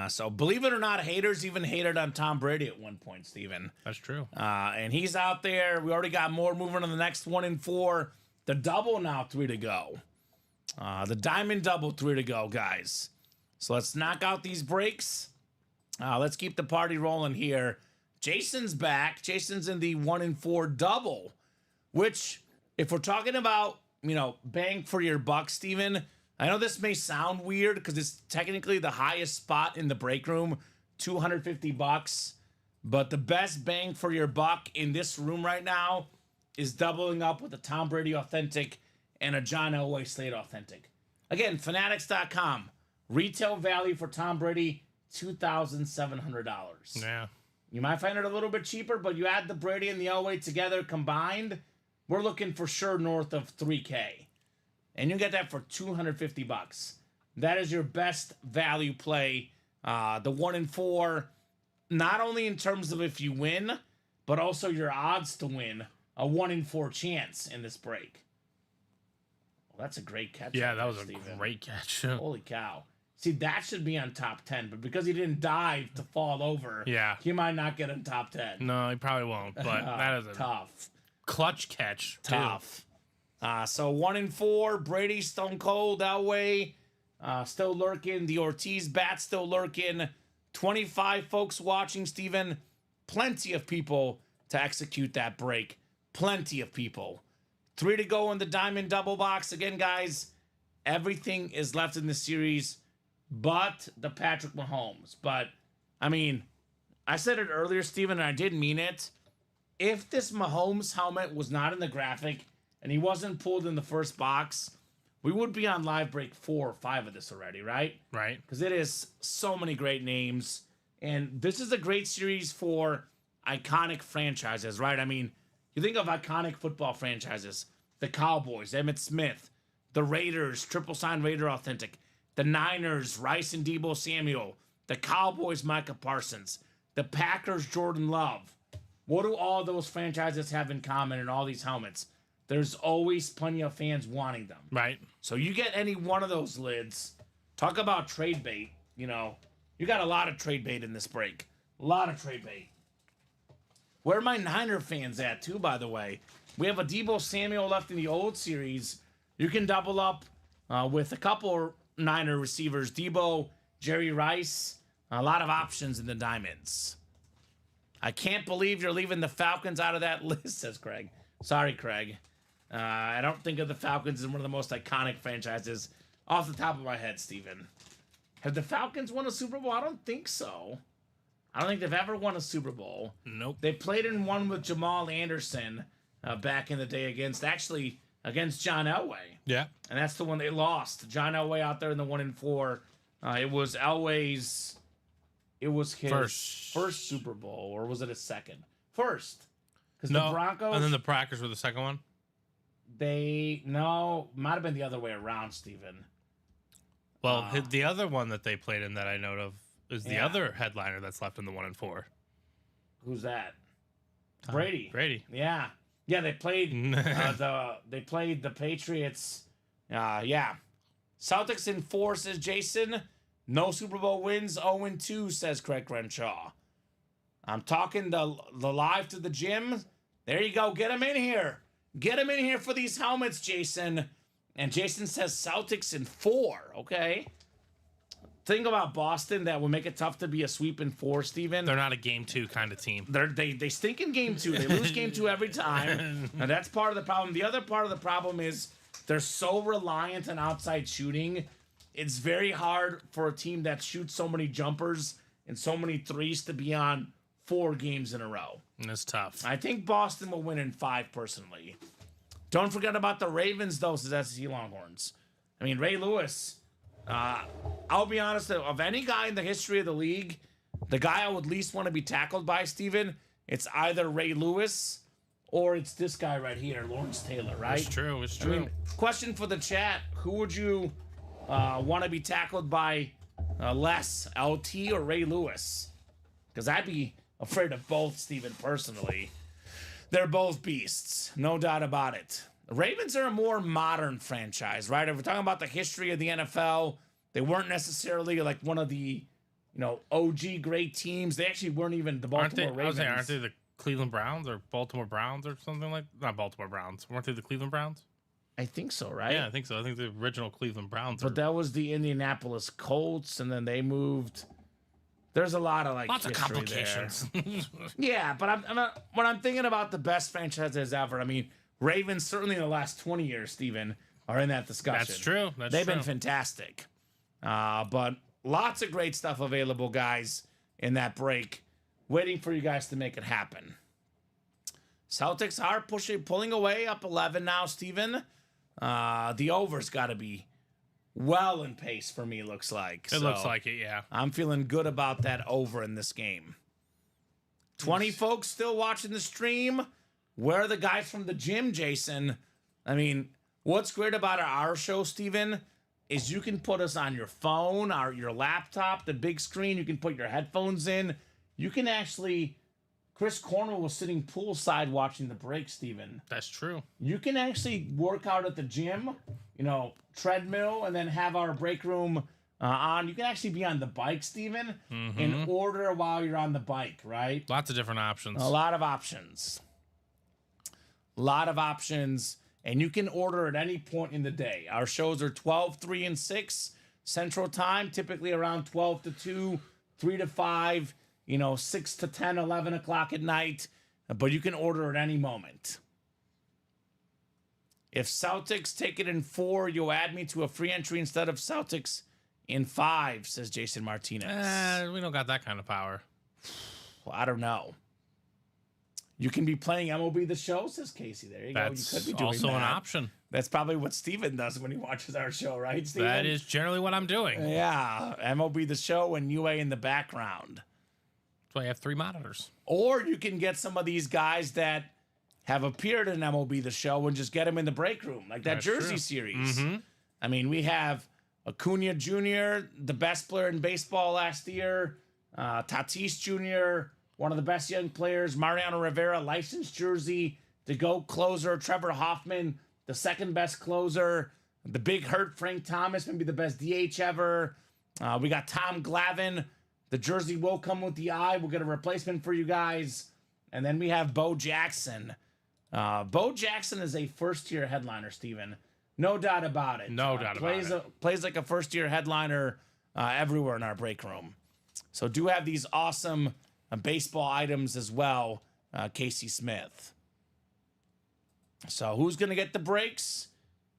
Speaker 5: So believe it or not, haters even hated on Tom Brady at one point, Steven.
Speaker 4: That's true.
Speaker 5: And he's out there. We already got more moving on the next 1 and 4. The double now, 3 to go. The diamond double, 3 to go, guys. So let's knock out these breaks. Let's keep the party rolling here. Jason's back. Jason's in the 1 and 4 double, which, if we're talking about, bang for your buck, Steven, I know this may sound weird because it's technically the highest spot in the break room, $250. But the best bang for your buck in this room right now is doubling up with a Tom Brady authentic and a John Elway Slate authentic. Again, fanatics.com. Retail value for Tom Brady, $2,700.
Speaker 4: Yeah.
Speaker 5: You might find it a little bit cheaper, but you add the Brady and the Elway together combined, we're looking for sure north of $3K. And you get that for $250. That is your best value play. The 1 and 4, not only in terms of if you win, but also your odds to win, a 1 in 4 chance in this break. Well, that's a great catch.
Speaker 4: Yeah, that was a
Speaker 5: Steven.
Speaker 4: great catch.
Speaker 5: Holy cow. See, that should be on top 10, but because he didn't dive to fall over,
Speaker 4: Yeah.
Speaker 5: he might not get in top 10.
Speaker 4: No, he probably won't, but that is a
Speaker 5: Tough.
Speaker 4: clutch catch. Too.
Speaker 5: Tough. So 1 and 4, Brady, Stone Cold, Elway, still lurking. The Ortiz bat still lurking. 25 folks watching, Steven. Plenty of people to execute that break. Plenty of people. 3 to go in the diamond double box. Again, guys, everything is left in the series but the Patrick Mahomes. But, I mean, I said it earlier, Steven, and I did mean it. If this Mahomes helmet was not in the graphic and he wasn't pulled in the first box, we would be on live break 4 or 5 of this already, right?
Speaker 4: Right.
Speaker 5: Because it is so many great names. And this is a great series for iconic franchises, right? I mean, you think of iconic football franchises, the Cowboys, Emmitt Smith, the Raiders, Triple Sign Raider Authentic, the Niners, Rice and Debo Samuel, the Cowboys, Micah Parsons, the Packers, Jordan Love. What do all those franchises have in common in all these helmets? There's always plenty of fans wanting them.
Speaker 4: Right.
Speaker 5: So you get any one of those lids, talk about trade bait, you got a lot of trade bait in this break. A lot of trade bait. Where are my Niner fans at, too, by the way? We have a Debo Samuel left in the old series. You can double up with a couple Niner receivers. Debo, Jerry Rice, a lot of options in the diamonds. I can't believe you're leaving the Falcons out of that list, says Craig. Sorry, Craig. I don't think of the Falcons as one of the most iconic franchises off the top of my head, Steven. Have the Falcons won a Super Bowl? I don't think so. I don't think they've ever won a Super Bowl.
Speaker 4: Nope.
Speaker 5: They played in one with Jamal Anderson back in the day against John Elway.
Speaker 4: Yeah.
Speaker 5: And that's the one they lost. John Elway out there in the 1 and 4. It was Elway's. It was his first Super Bowl, or was it his second? First. Because the Broncos.
Speaker 4: And then the Packers were the second one?
Speaker 5: Might have been the other way around, Steven.
Speaker 4: Well, the other one that they played in that I know of is the other headliner that's left in the 1 and 4.
Speaker 5: Who's that? Brady.
Speaker 4: Brady.
Speaker 5: Yeah. Yeah, they played the Patriots. Yeah. Celtics in 4, says Jason. No Super Bowl wins. 0-2, says Craig Renshaw. I'm talking the live to the gym. There you go. Get him in here. Get him in here for these helmets, Jason. And Jason says Celtics in 4. Okay. Thing about Boston that will make it tough to be a sweep in 4, Steven.
Speaker 4: They're not a game 2 kind of team.
Speaker 5: They stink in game 2. They lose game 2 every time. And that's part of the problem. The other part of the problem is they're so reliant on outside shooting. It's very hard for a team that shoots so many jumpers and so many threes to be on 4 games in a row.
Speaker 4: And it's tough.
Speaker 5: I think Boston will win in 5 personally. Don't forget about the Ravens, though, says SEC Longhorns. I mean, Ray Lewis. I'll be honest, of any guy in the history of the league, the guy I would least want to be tackled by, Steven, it's either Ray Lewis or it's this guy right here, Lawrence Taylor, right?
Speaker 4: It's true. It's true.
Speaker 5: I mean, question for the chat, who would you want to be tackled by less, LT or Ray Lewis? Because I'd be afraid of both, Steven, personally. They're both beasts, no doubt about it. The Ravens are a more modern franchise, right? If we're talking about the history of the NFL, they weren't necessarily like one of the OG great teams. They actually weren't even the Baltimore
Speaker 4: I was
Speaker 5: Ravens.
Speaker 4: saying, aren't they the Cleveland Browns or Baltimore Browns or something like? Not Baltimore Browns. Weren't they the Cleveland Browns?
Speaker 5: I think so, right?
Speaker 4: Yeah, I think so. I think the original Cleveland Browns.
Speaker 5: But that was the Indianapolis Colts, and then they moved. There's a lot of
Speaker 4: lots of
Speaker 5: history
Speaker 4: complications.
Speaker 5: Yeah, but when I'm thinking about the best franchises ever, I mean, Ravens certainly in the last 20 years, Steven, are in that discussion.
Speaker 4: That's true.
Speaker 5: They've been fantastic. But lots of great stuff available, guys, in that break. Waiting for you guys to make it happen. Celtics are pulling away up 11 now, Steven. The over's got to be well in pace for me, looks like.
Speaker 4: It looks like it, yeah.
Speaker 5: I'm feeling good about that over in this game. 20 folks still watching the stream. Where are the guys from the gym, Jason? I mean, what's great about our show, Steven, is you can put us on your phone, your laptop, the big screen. You can put your headphones in. You can actually... Chris Cornwell was sitting poolside watching the break, Steven.
Speaker 4: That's true.
Speaker 5: You can actually work out at the gym, treadmill, and then have our break room on. You can actually be on the bike, Steven, and order while you're on the bike, right?
Speaker 4: Lots of different options.
Speaker 5: A lot of options. And you can order at any point in the day. Our shows are 12, 3, and 6 Central Time, typically around 12 to 2, 3 to 5, 6 to 10, 11 o'clock at night. But you can order at any moment. If Celtics take it in 4, you'll add me to a free entry instead of Celtics in 5, says Jason Martinez.
Speaker 4: We don't got that kind of power.
Speaker 5: Well, I don't know. You can be playing MLB The Show, says Casey. There you go. You
Speaker 4: That's
Speaker 5: could be doing
Speaker 4: also
Speaker 5: that.
Speaker 4: an option.
Speaker 5: That's probably what Steven does when he watches our show, right, Steven?
Speaker 4: That is generally what I'm doing.
Speaker 5: Yeah, MLB The Show and UA in the background.
Speaker 4: That's why I have 3 monitors.
Speaker 5: Or you can get some of these guys that have appeared in MLB The Show and just get them in the break room, like that
Speaker 4: That's
Speaker 5: Jersey
Speaker 4: true.
Speaker 5: series. I mean, we have Acuna Jr., the best player in baseball last year, Tatis Jr., one of the best young players, Mariano Rivera, licensed jersey, the GOAT closer, Trevor Hoffman, the second best closer, the big hurt Frank Thomas, maybe the best DH ever. We got Tom Glavine. The jersey will come with the eye. We'll get a replacement for you guys. And then we have Bo Jackson. Bo Jackson is a first-year headliner, Steven. No doubt about it.
Speaker 4: No doubt about it.
Speaker 5: Plays like a first-year headliner everywhere in our break room. So do have these awesome baseball items as well, Casey Smith. So who's going to get the breaks?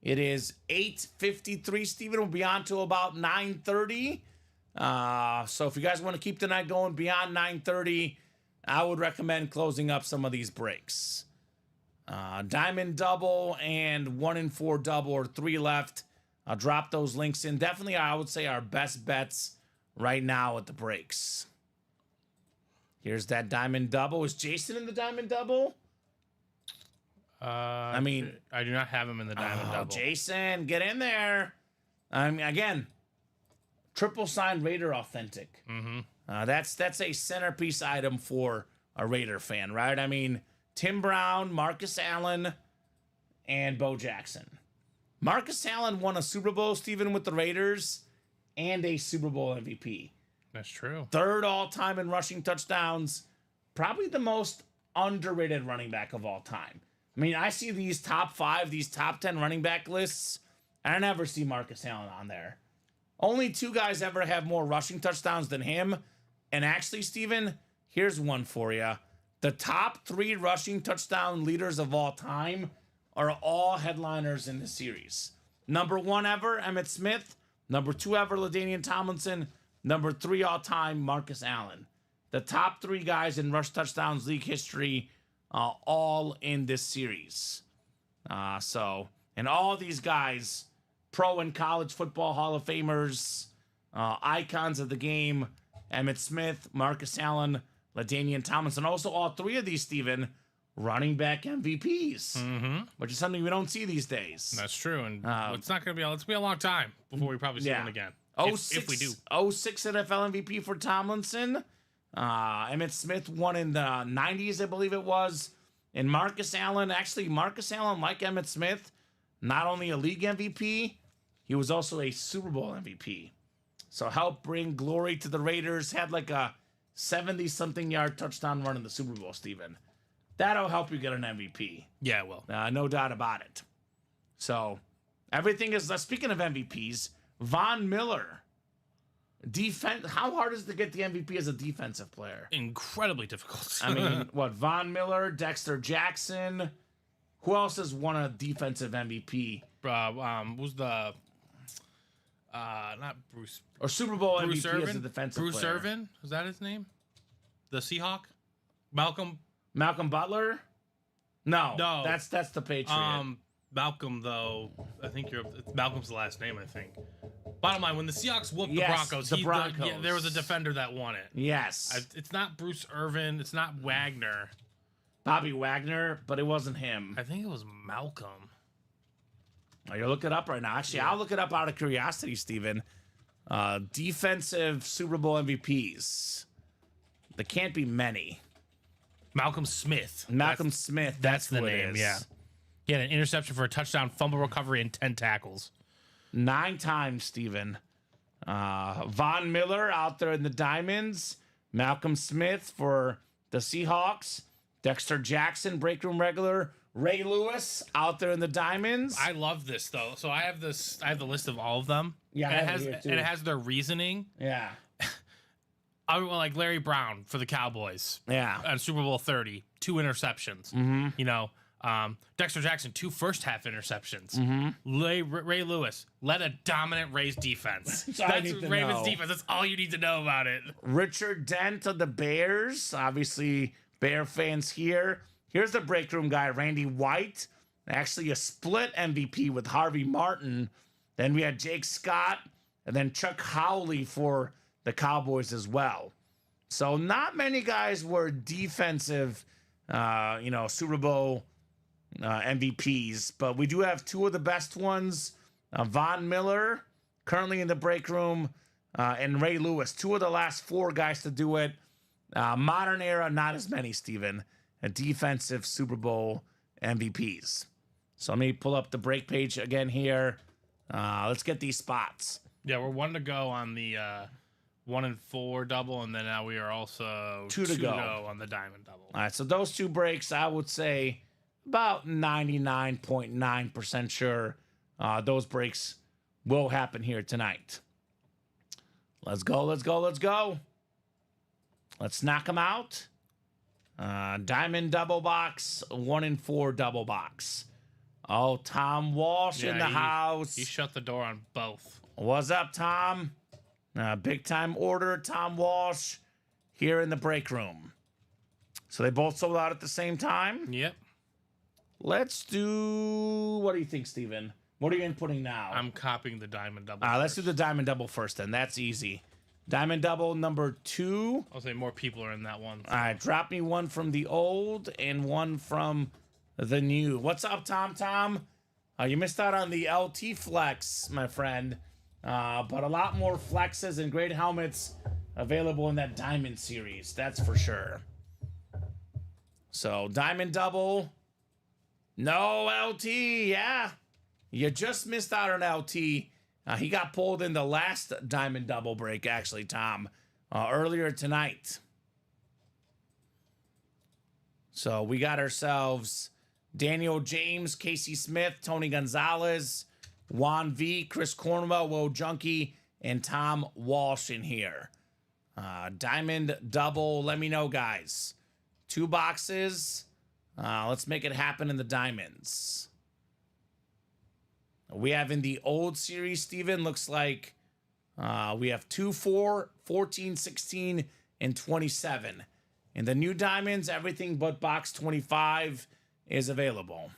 Speaker 5: It is 8:53, Steven. We'll be on till about 9:30. So if you guys want to keep the night going beyond 9:30, I would recommend closing up some of these breaks. Diamond double and 1 in 4 double or 3 left. I'll drop those links in. Definitely, I would say our best bets right now at the breaks. Here's that diamond double. Is Jason in the diamond double?
Speaker 4: I do not have him in the diamond double.
Speaker 5: Jason, get in there. Again, triple sign Raider authentic. That's a centerpiece item for a Raider fan, right? I mean, Tim Brown, Marcus Allen, and Bo Jackson. Marcus Allen won a Super Bowl, Steven, with the Raiders, and a Super Bowl MVP.
Speaker 4: That's true.
Speaker 5: 3rd all-time in rushing touchdowns. Probably the most underrated running back of all time. I mean, I see these top 5, these top 10 running back lists, and I never see Marcus Allen on there. Only 2 guys ever have more rushing touchdowns than him. And actually, Steven, here's one for you. The top 3 rushing touchdown leaders of all time are all headliners in the series. Number 1 ever, Emmitt Smith. Number 2 ever, LaDainian Tomlinson. Number 3 all-time, Marcus Allen. The top 3 guys in rush touchdowns league history, all in this series. And all these guys, pro and college football Hall of Famers, icons of the game, Emmitt Smith, Marcus Allen, LaDainian Tomlinson. Also, all 3 of these, Steven, running back MVPs, which is something we don't see these days.
Speaker 4: That's true, and it's not going to be. It's be a long time before we probably see one again. If we do.
Speaker 5: 06 NFL MVP for Tomlinson. Emmitt Smith won in the 90s, I believe it was. And Marcus Allen, like Emmitt Smith, not only a league MVP, he was also a Super Bowl MVP. So helped bring glory to the Raiders. Had like a 70-something yard touchdown run in the Super Bowl, Steven. That'll help you get an MVP.
Speaker 4: Yeah, well,
Speaker 5: No doubt about it. So everything is, speaking of MVPs, Von Miller. Defense. How hard is it to get the MVP as a defensive player?
Speaker 4: incredibly difficult.
Speaker 5: I mean, what? Von Miller, Dexter Jackson. Who else has won a defensive MVP?
Speaker 4: Who's the not Bruce
Speaker 5: Or Super Bowl
Speaker 4: Bruce
Speaker 5: MVP as a
Speaker 4: Irvin?
Speaker 5: defensive
Speaker 4: Bruce
Speaker 5: player?
Speaker 4: Irvin? Is that his name? The Seahawk? Malcolm?
Speaker 5: Malcolm Butler? No.
Speaker 4: No.
Speaker 5: That's the Patriot.
Speaker 4: Malcolm, though, I think Malcolm's the last name, I think. Bottom line, when the Seahawks whooped
Speaker 5: Yes,
Speaker 4: the Broncos,
Speaker 5: the Broncos.
Speaker 4: there was a defender that won it.
Speaker 5: Yes.
Speaker 4: It's not Bruce Irvin. It's not Wagner.
Speaker 5: Bobby Wagner, but it wasn't him.
Speaker 4: I think it was Malcolm.
Speaker 5: Oh, you're looking it up right now. Actually, I'll look it up out of curiosity, Steven. Defensive Super Bowl MVPs. There can't be many.
Speaker 4: Malcolm Smith.
Speaker 5: Malcolm Smith. That's
Speaker 4: the
Speaker 5: who it
Speaker 4: name,
Speaker 5: is.
Speaker 4: yeah. He had an interception for a touchdown, fumble recovery, and 10 tackles.
Speaker 5: 9 times, Steven. Von Miller out there in the Diamonds. Malcolm Smith for the Seahawks. Dexter Jackson, break room regular. Ray Lewis out there in the Diamonds.
Speaker 4: I love this, though. So I have the list of all of them.
Speaker 5: Yeah, I
Speaker 4: and
Speaker 5: have it here, too.
Speaker 4: and it has their reasoning.
Speaker 5: Yeah.
Speaker 4: I would like Larry Brown for the Cowboys.
Speaker 5: Yeah.
Speaker 4: On Super Bowl 30, 2 interceptions.
Speaker 5: Mm-hmm.
Speaker 4: You know, Dexter Jackson, 2 first-half interceptions.
Speaker 5: Mm-hmm.
Speaker 4: Ray Lewis led a dominant Rays defense.
Speaker 5: That's all I need to
Speaker 4: Ravens
Speaker 5: know.
Speaker 4: defense. That's all you need to know about it.
Speaker 5: Richard Dent of the Bears. Obviously, Bear fans here. Here's the break room guy, Randy White. Actually, a split MVP with Harvey Martin. Then we had Jake Scott, and then Chuck Howley for the Cowboys as well. So not many guys were defensive, Super Bowl MVPs, but we do have 2 of the best ones. Von Miller, currently in the break room, and Ray Lewis. 2 of the last 4 guys to do it. Modern era, not as many, Steven. Defensive Super Bowl MVPs. So let me pull up the break page again here. Let's get these spots.
Speaker 4: Yeah, we're 1 to go on the 1 and 4 double, and then now we are also
Speaker 5: 2 to go
Speaker 4: on the diamond double.
Speaker 5: All right, so those 2 breaks, I would say about 99.9% sure those breaks will happen here tonight. Let's go. Let's knock them out. Diamond double box, 1 and 4 double box. Oh, Tom Walsh in the house.
Speaker 4: He shut the door on both.
Speaker 5: What's up, Tom? Big time order, Tom Walsh, here in the break room. So they both sold out at the same time?
Speaker 4: Yep.
Speaker 5: Let's do... What do you think, Steven? What are you inputting now?
Speaker 4: I'm copying the diamond double.
Speaker 5: Let's do the diamond double first, then. That's easy. Diamond double number 2.
Speaker 4: I'll say more people are in that one.
Speaker 5: All right, drop me 1 from the old and 1 from the new. What's up, Tom? You missed out on the LT flex, my friend. But a lot more flexes and great helmets available in that Diamond series. That's for sure. So, Diamond double. No LT, yeah. You just missed out on LT. He got pulled in the last Diamond double break, actually, Tom, earlier tonight. So we got ourselves Daniel James, Casey Smith, Tony Gonzalez, Juan V, Chris Cornwell, Will Junkie, and Tom Walsh in here. Diamond double, let me know, guys. 2 boxes. Let's make it happen in the diamonds. We have in the old series, Steven, looks like we have 2, 4, 14, 16, and 27. In the new diamonds, everything but box 25 is available.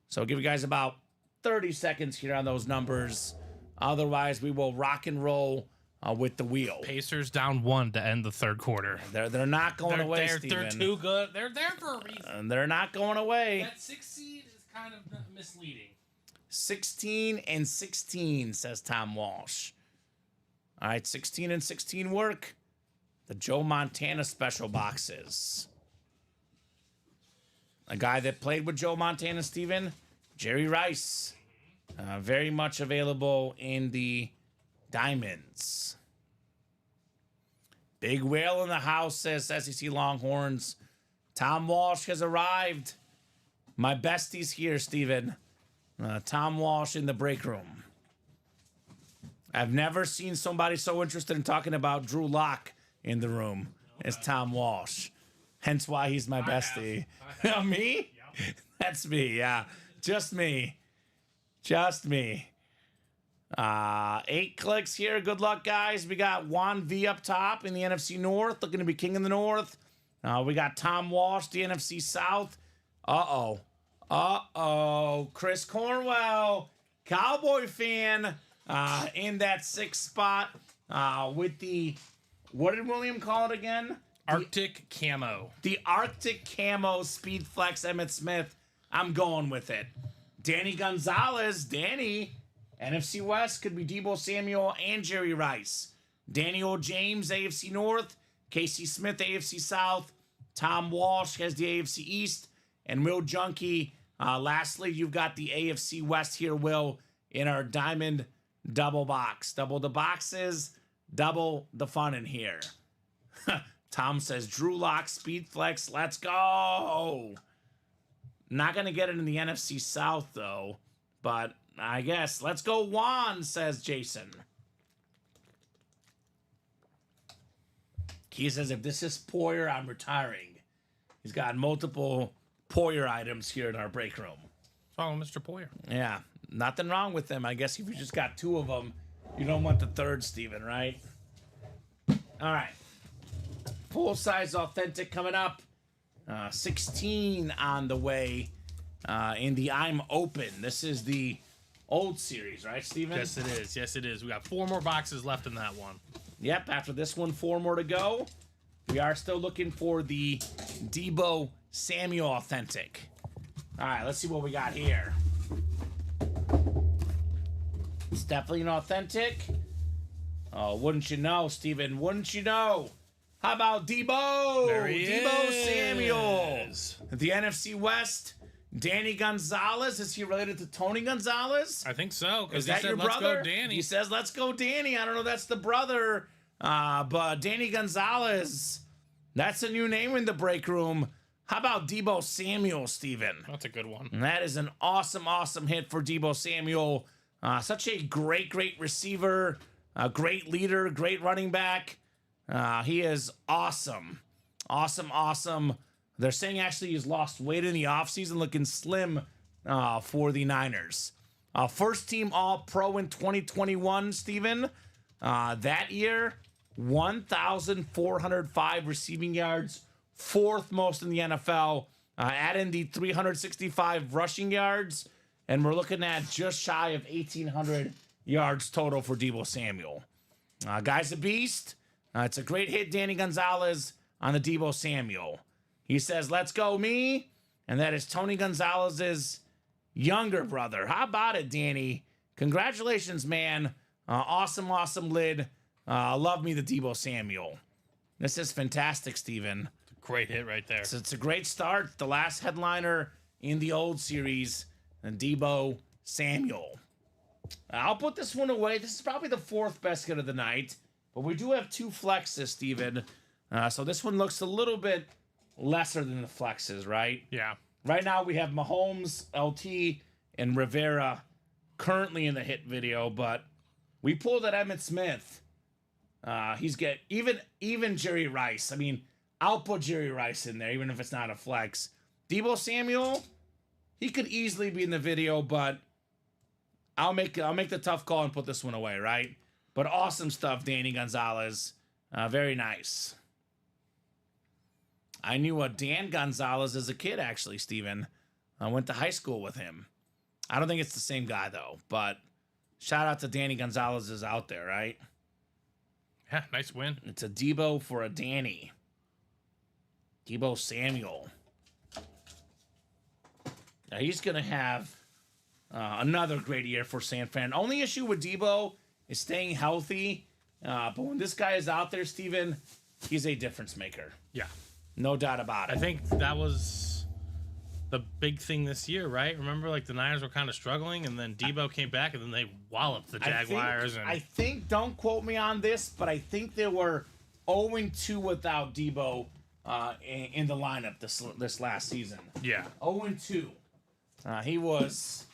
Speaker 5: So I'll give you guys about 30 seconds here on those numbers. Otherwise, we will rock and roll with the wheel.
Speaker 4: Pacers down 1 to end the 3rd quarter.
Speaker 5: They're not going away,
Speaker 4: they're
Speaker 5: Steven.
Speaker 4: too good. They're there for a reason.
Speaker 5: And they're not going away.
Speaker 4: That 6 seed is kind of misleading.
Speaker 5: 16 and 16, says Tom Walsh. All right, 16 and 16 work. The Joe Montana special boxes. A guy that played with Joe Montana, Steven, Jerry Rice. Very much available in the Diamonds. Big whale in the house, says SEC Longhorns. Tom Walsh has arrived. My bestie's here, Steven. Tom Walsh in the break room. I've never seen somebody so interested in talking about Drew Lock in the room as Tom Walsh. Hence why he's my bestie. Me?
Speaker 4: Yep.
Speaker 5: That's me, yeah. Just me. Just me. 8 clicks here. Good luck, guys. We got Juan V up top in the NFC North, looking to be king in the North. We got Tom Walsh, the NFC South. Uh-oh. Chris Cornwell, Cowboy fan, in that 6th spot with the, what did William call it again?
Speaker 4: Arctic Camo.
Speaker 5: The Arctic Camo Speed Flex Emmitt Smith. I'm going with it. Danny Gonzalez. Danny. NFC West could be Deebo Samuel and Jerry Rice. Daniel James, AFC North. Casey Smith, AFC South. Tom Walsh has the AFC East. And Will Junkie. Lastly, you've got the AFC West here, Will, in our Diamond double box. Double the boxes. Double the fun in here. Tom says, Drew Lock, Speed Flex, let's go. Not going to get it in the NFC South, though. But I guess. Let's go Juan, says Jason. He says, if this is Poyer, I'm retiring. He's got multiple Poyer items here in our break room.
Speaker 4: Follow Mr. Poyer.
Speaker 5: Yeah, nothing wrong with them. I guess if you just got 2 of them, you don't want the 3rd, Steven, right? All right. Full-size authentic coming up. 16 on the way in the I'm Open. This is the old series, right, Steven?
Speaker 4: Yes, it is. Yes, it is. We got 4 more boxes left in that one.
Speaker 5: Yep, after this one, 4 more to go. We are still looking for the Deebo Samuel authentic. All right, let's see what we got here. It's definitely an authentic. Oh, wouldn't you know, Steven? Wouldn't you know? How about Deebo?
Speaker 4: There he
Speaker 5: Deebo
Speaker 4: is.
Speaker 5: Samuel. The NFC West. Danny Gonzalez. Is he related to Tony Gonzalez?
Speaker 4: I think so.
Speaker 5: Is
Speaker 4: Because he
Speaker 5: that
Speaker 4: said,
Speaker 5: your
Speaker 4: let's
Speaker 5: brother?
Speaker 4: go, Danny.
Speaker 5: He says, let's go, Danny. I don't know if that's the brother. But Danny Gonzalez, that's a new name in the break room. How about Deebo Samuel, Steven?
Speaker 4: That's a good one.
Speaker 5: And that is an awesome, awesome hit for Deebo Samuel. Such a great receiver, a great leader, great running back. He is awesome. Awesome. They're saying actually he's lost weight in the offseason, looking slim for the Niners. First team All-Pro in 2021, Steven. That year, 1,405 receiving yards, 4th most in the NFL. Add in the 365 rushing yards, and we're looking at just shy of 1,800 yards total for Deebo Samuel. Guy's a beast. It's a great hit, Danny Gonzalez, on the Deebo Samuel. He says, let's go me. And that is Tony Gonzalez's younger brother. How about it, Danny? Congratulations, man. Awesome lid. Love me the Deebo Samuel. This is fantastic, Steven.
Speaker 4: Great hit right there.
Speaker 5: It's a great start. The last headliner in the old series, and Deebo Samuel. I'll put this one away. This is probably the 4th best hit of the night. But we do have 2 flexes, Steven. So this one looks a little bit lesser than the flexes, right?
Speaker 4: Yeah.
Speaker 5: Right now we have Mahomes, LT, and Rivera currently in the hit video, but we pulled that Emmitt Smith. He's get even Jerry Rice. I mean, I'll put Jerry Rice in there, even if it's not a flex. Deebo Samuel, he could easily be in the video, but I'll make the tough call and put this one away, right? But awesome stuff, Danny Gonzalez. Very nice. I knew a Dan Gonzalez as a kid, actually, Steven. I went to high school with him. I don't think it's the same guy, though. But shout out to Danny Gonzalez is out there, right?
Speaker 4: Yeah, nice win.
Speaker 5: It's a Deebo for a Danny. Deebo Samuel. Now, he's going to have another great year for San Fran. Only issue with Deebo is staying healthy. But when this guy is out there, Steven, he's a difference maker.
Speaker 4: Yeah.
Speaker 5: No doubt about it.
Speaker 4: I think that was the big thing this year, right? Remember, like the Niners were kind of struggling, and then Debo came back, and then they walloped the Jaguars.
Speaker 5: I think, don't quote me on this, but I think they were 0-2 without Debo in the lineup this last season.
Speaker 4: Yeah.
Speaker 5: 0-2. He was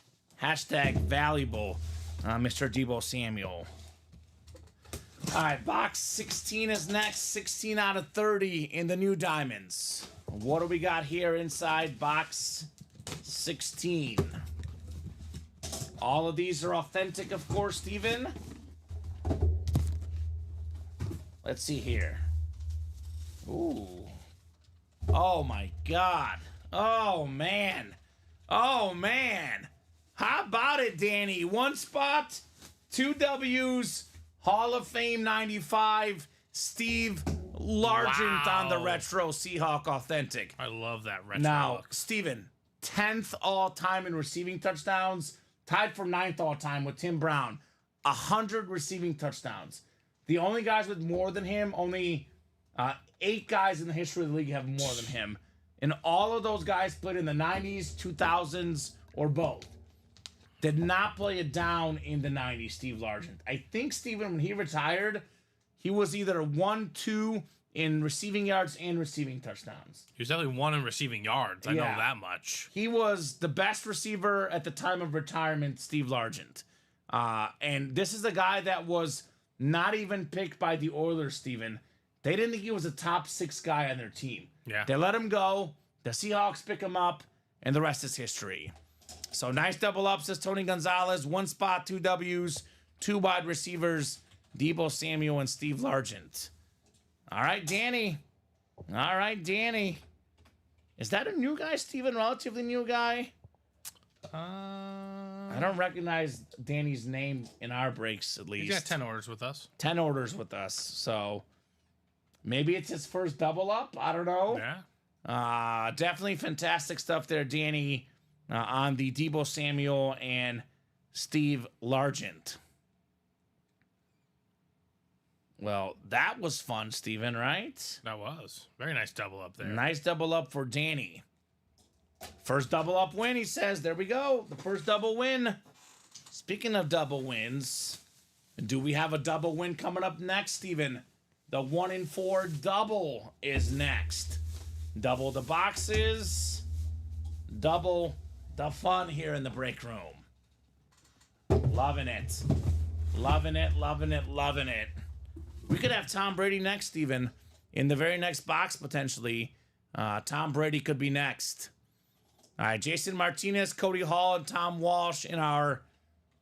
Speaker 5: #valuable, Mr. Debo Samuel. All right, box 16 is next. 16 out of 30 in the new diamonds. What do we got here inside box 16? All of these are authentic, of course, Steven. Let's see here. Ooh. Oh, my God. Oh, man. Oh, man. How about it, Danny? 1 spot, 2 W's, Hall of Fame 95, Steve Largent on the retro Seahawk authentic.
Speaker 4: I love that retro
Speaker 5: Now,
Speaker 4: look.
Speaker 5: Steven, 10th all-time in receiving touchdowns, tied for 9th all-time with Tim Brown. 100 receiving touchdowns. The only guys with more than him, only 8 guys in the history of the league have more than him. And all of those guys played in the 90s, 2000s, or both. Did not play it down in the 90s, Steve Largent. I think, Steven, when he retired, he was either 1-2 in receiving yards and receiving touchdowns.
Speaker 4: He was definitely 1 in receiving yards. I know that much.
Speaker 5: He was the best receiver at the time of retirement, Steve Largent. And this is a guy that was not even picked by the Oilers, Steven. They didn't think he was a top 6 guy on their team.
Speaker 4: Yeah.
Speaker 5: They let him go. The Seahawks pick him up, and the rest is history. So nice double up, says Tony Gonzalez. 1 spot, 2 W's, 2 wide receivers, Debo Samuel and Steve Largent. All right, Danny. All right, Danny. Is that a new guy, Steven? Relatively new guy? I don't recognize Danny's name in our breaks, at least.
Speaker 4: He's got 10 orders with us.
Speaker 5: 10 orders with us. So maybe it's his first double up. I don't know.
Speaker 4: Yeah.
Speaker 5: Definitely fantastic stuff there, Danny, on the Debo Samuel and Steve Largent. Well, that was fun, Steven, right?
Speaker 4: That was. Very nice double up there.
Speaker 5: Nice double up for Danny. First double up win, he says. There we go. The first double win. Speaking of double wins, do we have a double win coming up next, Steven? The 1-in-4 double is next. Double the boxes. Double the fun here in the break room. Loving it. Loving it, loving it, loving it. We could have Tom Brady next, Steven. In the very next box, potentially. Tom Brady could be next. All right, Jason Martinez, Cody Hall, and Tom Walsh in our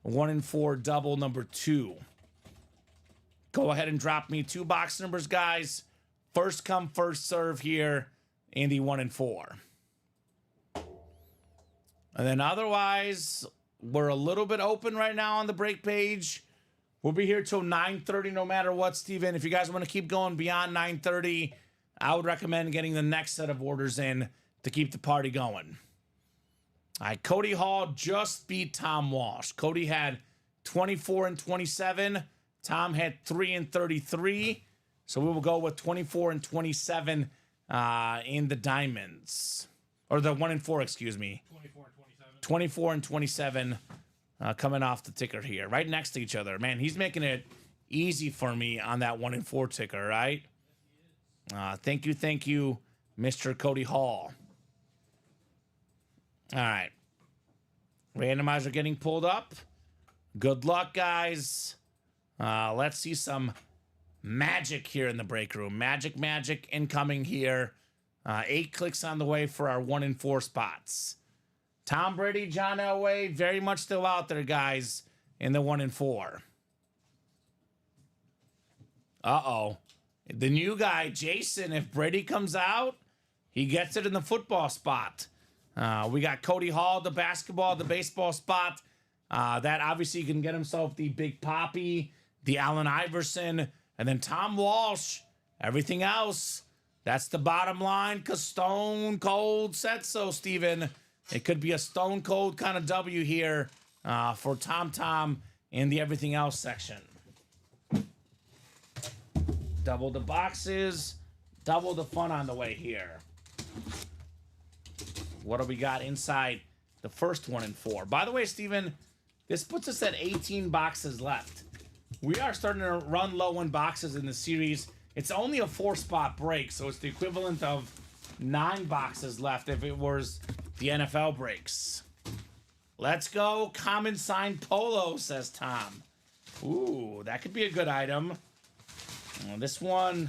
Speaker 5: 1-in-4 double number 2. Go ahead and drop me 2 box numbers, guys. First come, first serve here in the 1-in-4. And then otherwise, we're a little bit open right now on the break page. We'll be here till 9:30 no matter what, Steven. If you guys want to keep going beyond 9:30, I would recommend getting the next set of orders in to keep the party going. All right, Cody Hall just beat Tom Walsh. Cody had 24 and 27. Tom had 3 and 33. So we will go with 24 and 27 in the diamonds. Or the 1-in-4, excuse me.
Speaker 4: 24 and 27.
Speaker 5: 24 and 27 coming off the ticker here. Right next to each other. Man, he's making it easy for me on that 1-in-4 ticker, right? Thank you, Mr. Cody Hall. All right. Randomizer getting pulled up. Good luck, guys. Let's see some magic here in the break room. Magic incoming here. 8 clicks on the way for our 1-in-4 spots. Tom Brady, John Elway, very much still out there, guys, in the 1-in-4. Uh-oh. The new guy, Jason, if Brady comes out, he gets it in the football spot. We got Cody Hall, the basketball, the baseball spot. That obviously can get himself the Big Papi, the Allen Iverson, and then Tom Walsh. Everything else, that's the bottom line, because Stone Cold said so, Steven. It could be a Stone Cold kind of W here for Tom in the everything else section. Double the boxes, double the fun on the way here. What do we got inside the first 1 and 4? By the way, Steven, this puts us at 18 boxes left. We are starting to run low in boxes in the series. It's only a 4-spot break, so it's the equivalent of 9 boxes left if it was the NFL breaks. Let's go. Common sign polo, says Tom. Ooh, that could be a good item. This one...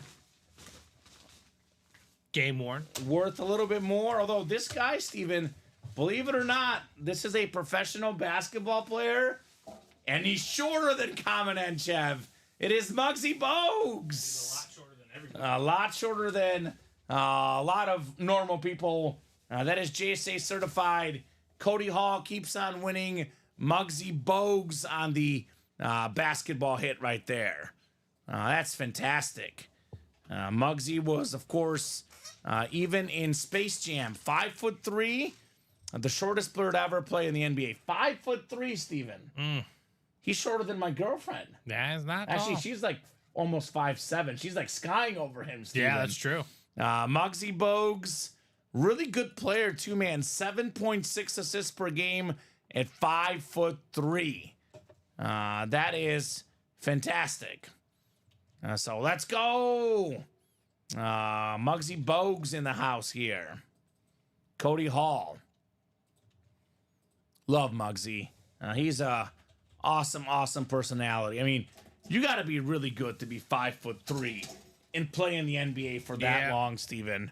Speaker 4: Game worn.
Speaker 5: worth a little bit more. Although this guy, Steven, believe it or not, this is a professional basketball player, and he's shorter than Kamen Entchev. It is Muggsy Bogues. A lot shorter than a lot of normal people. That is JSA certified. Cody Hall keeps on winning. Muggsy Bogues on the basketball hit right there. That's fantastic. Muggsy was, of course, even in Space Jam, 5'3", the shortest player to ever play in the NBA. 5'3", Steven. He's shorter than my girlfriend.
Speaker 4: That's not
Speaker 5: Actually,
Speaker 4: tall.
Speaker 5: she's like almost 5'7". She's like skying over him, Steven.
Speaker 4: Yeah, that's true.
Speaker 5: Muggsy Bogues, really good player too, man. 7.6 assists per game at 5'3". That is fantastic. So let's go. Muggsy Bogues in the house here. Cody Hall. Love Muggsy. He's a awesome personality. I mean, you got to be really good to be 5'3" and play in the NBA for that long, Steven.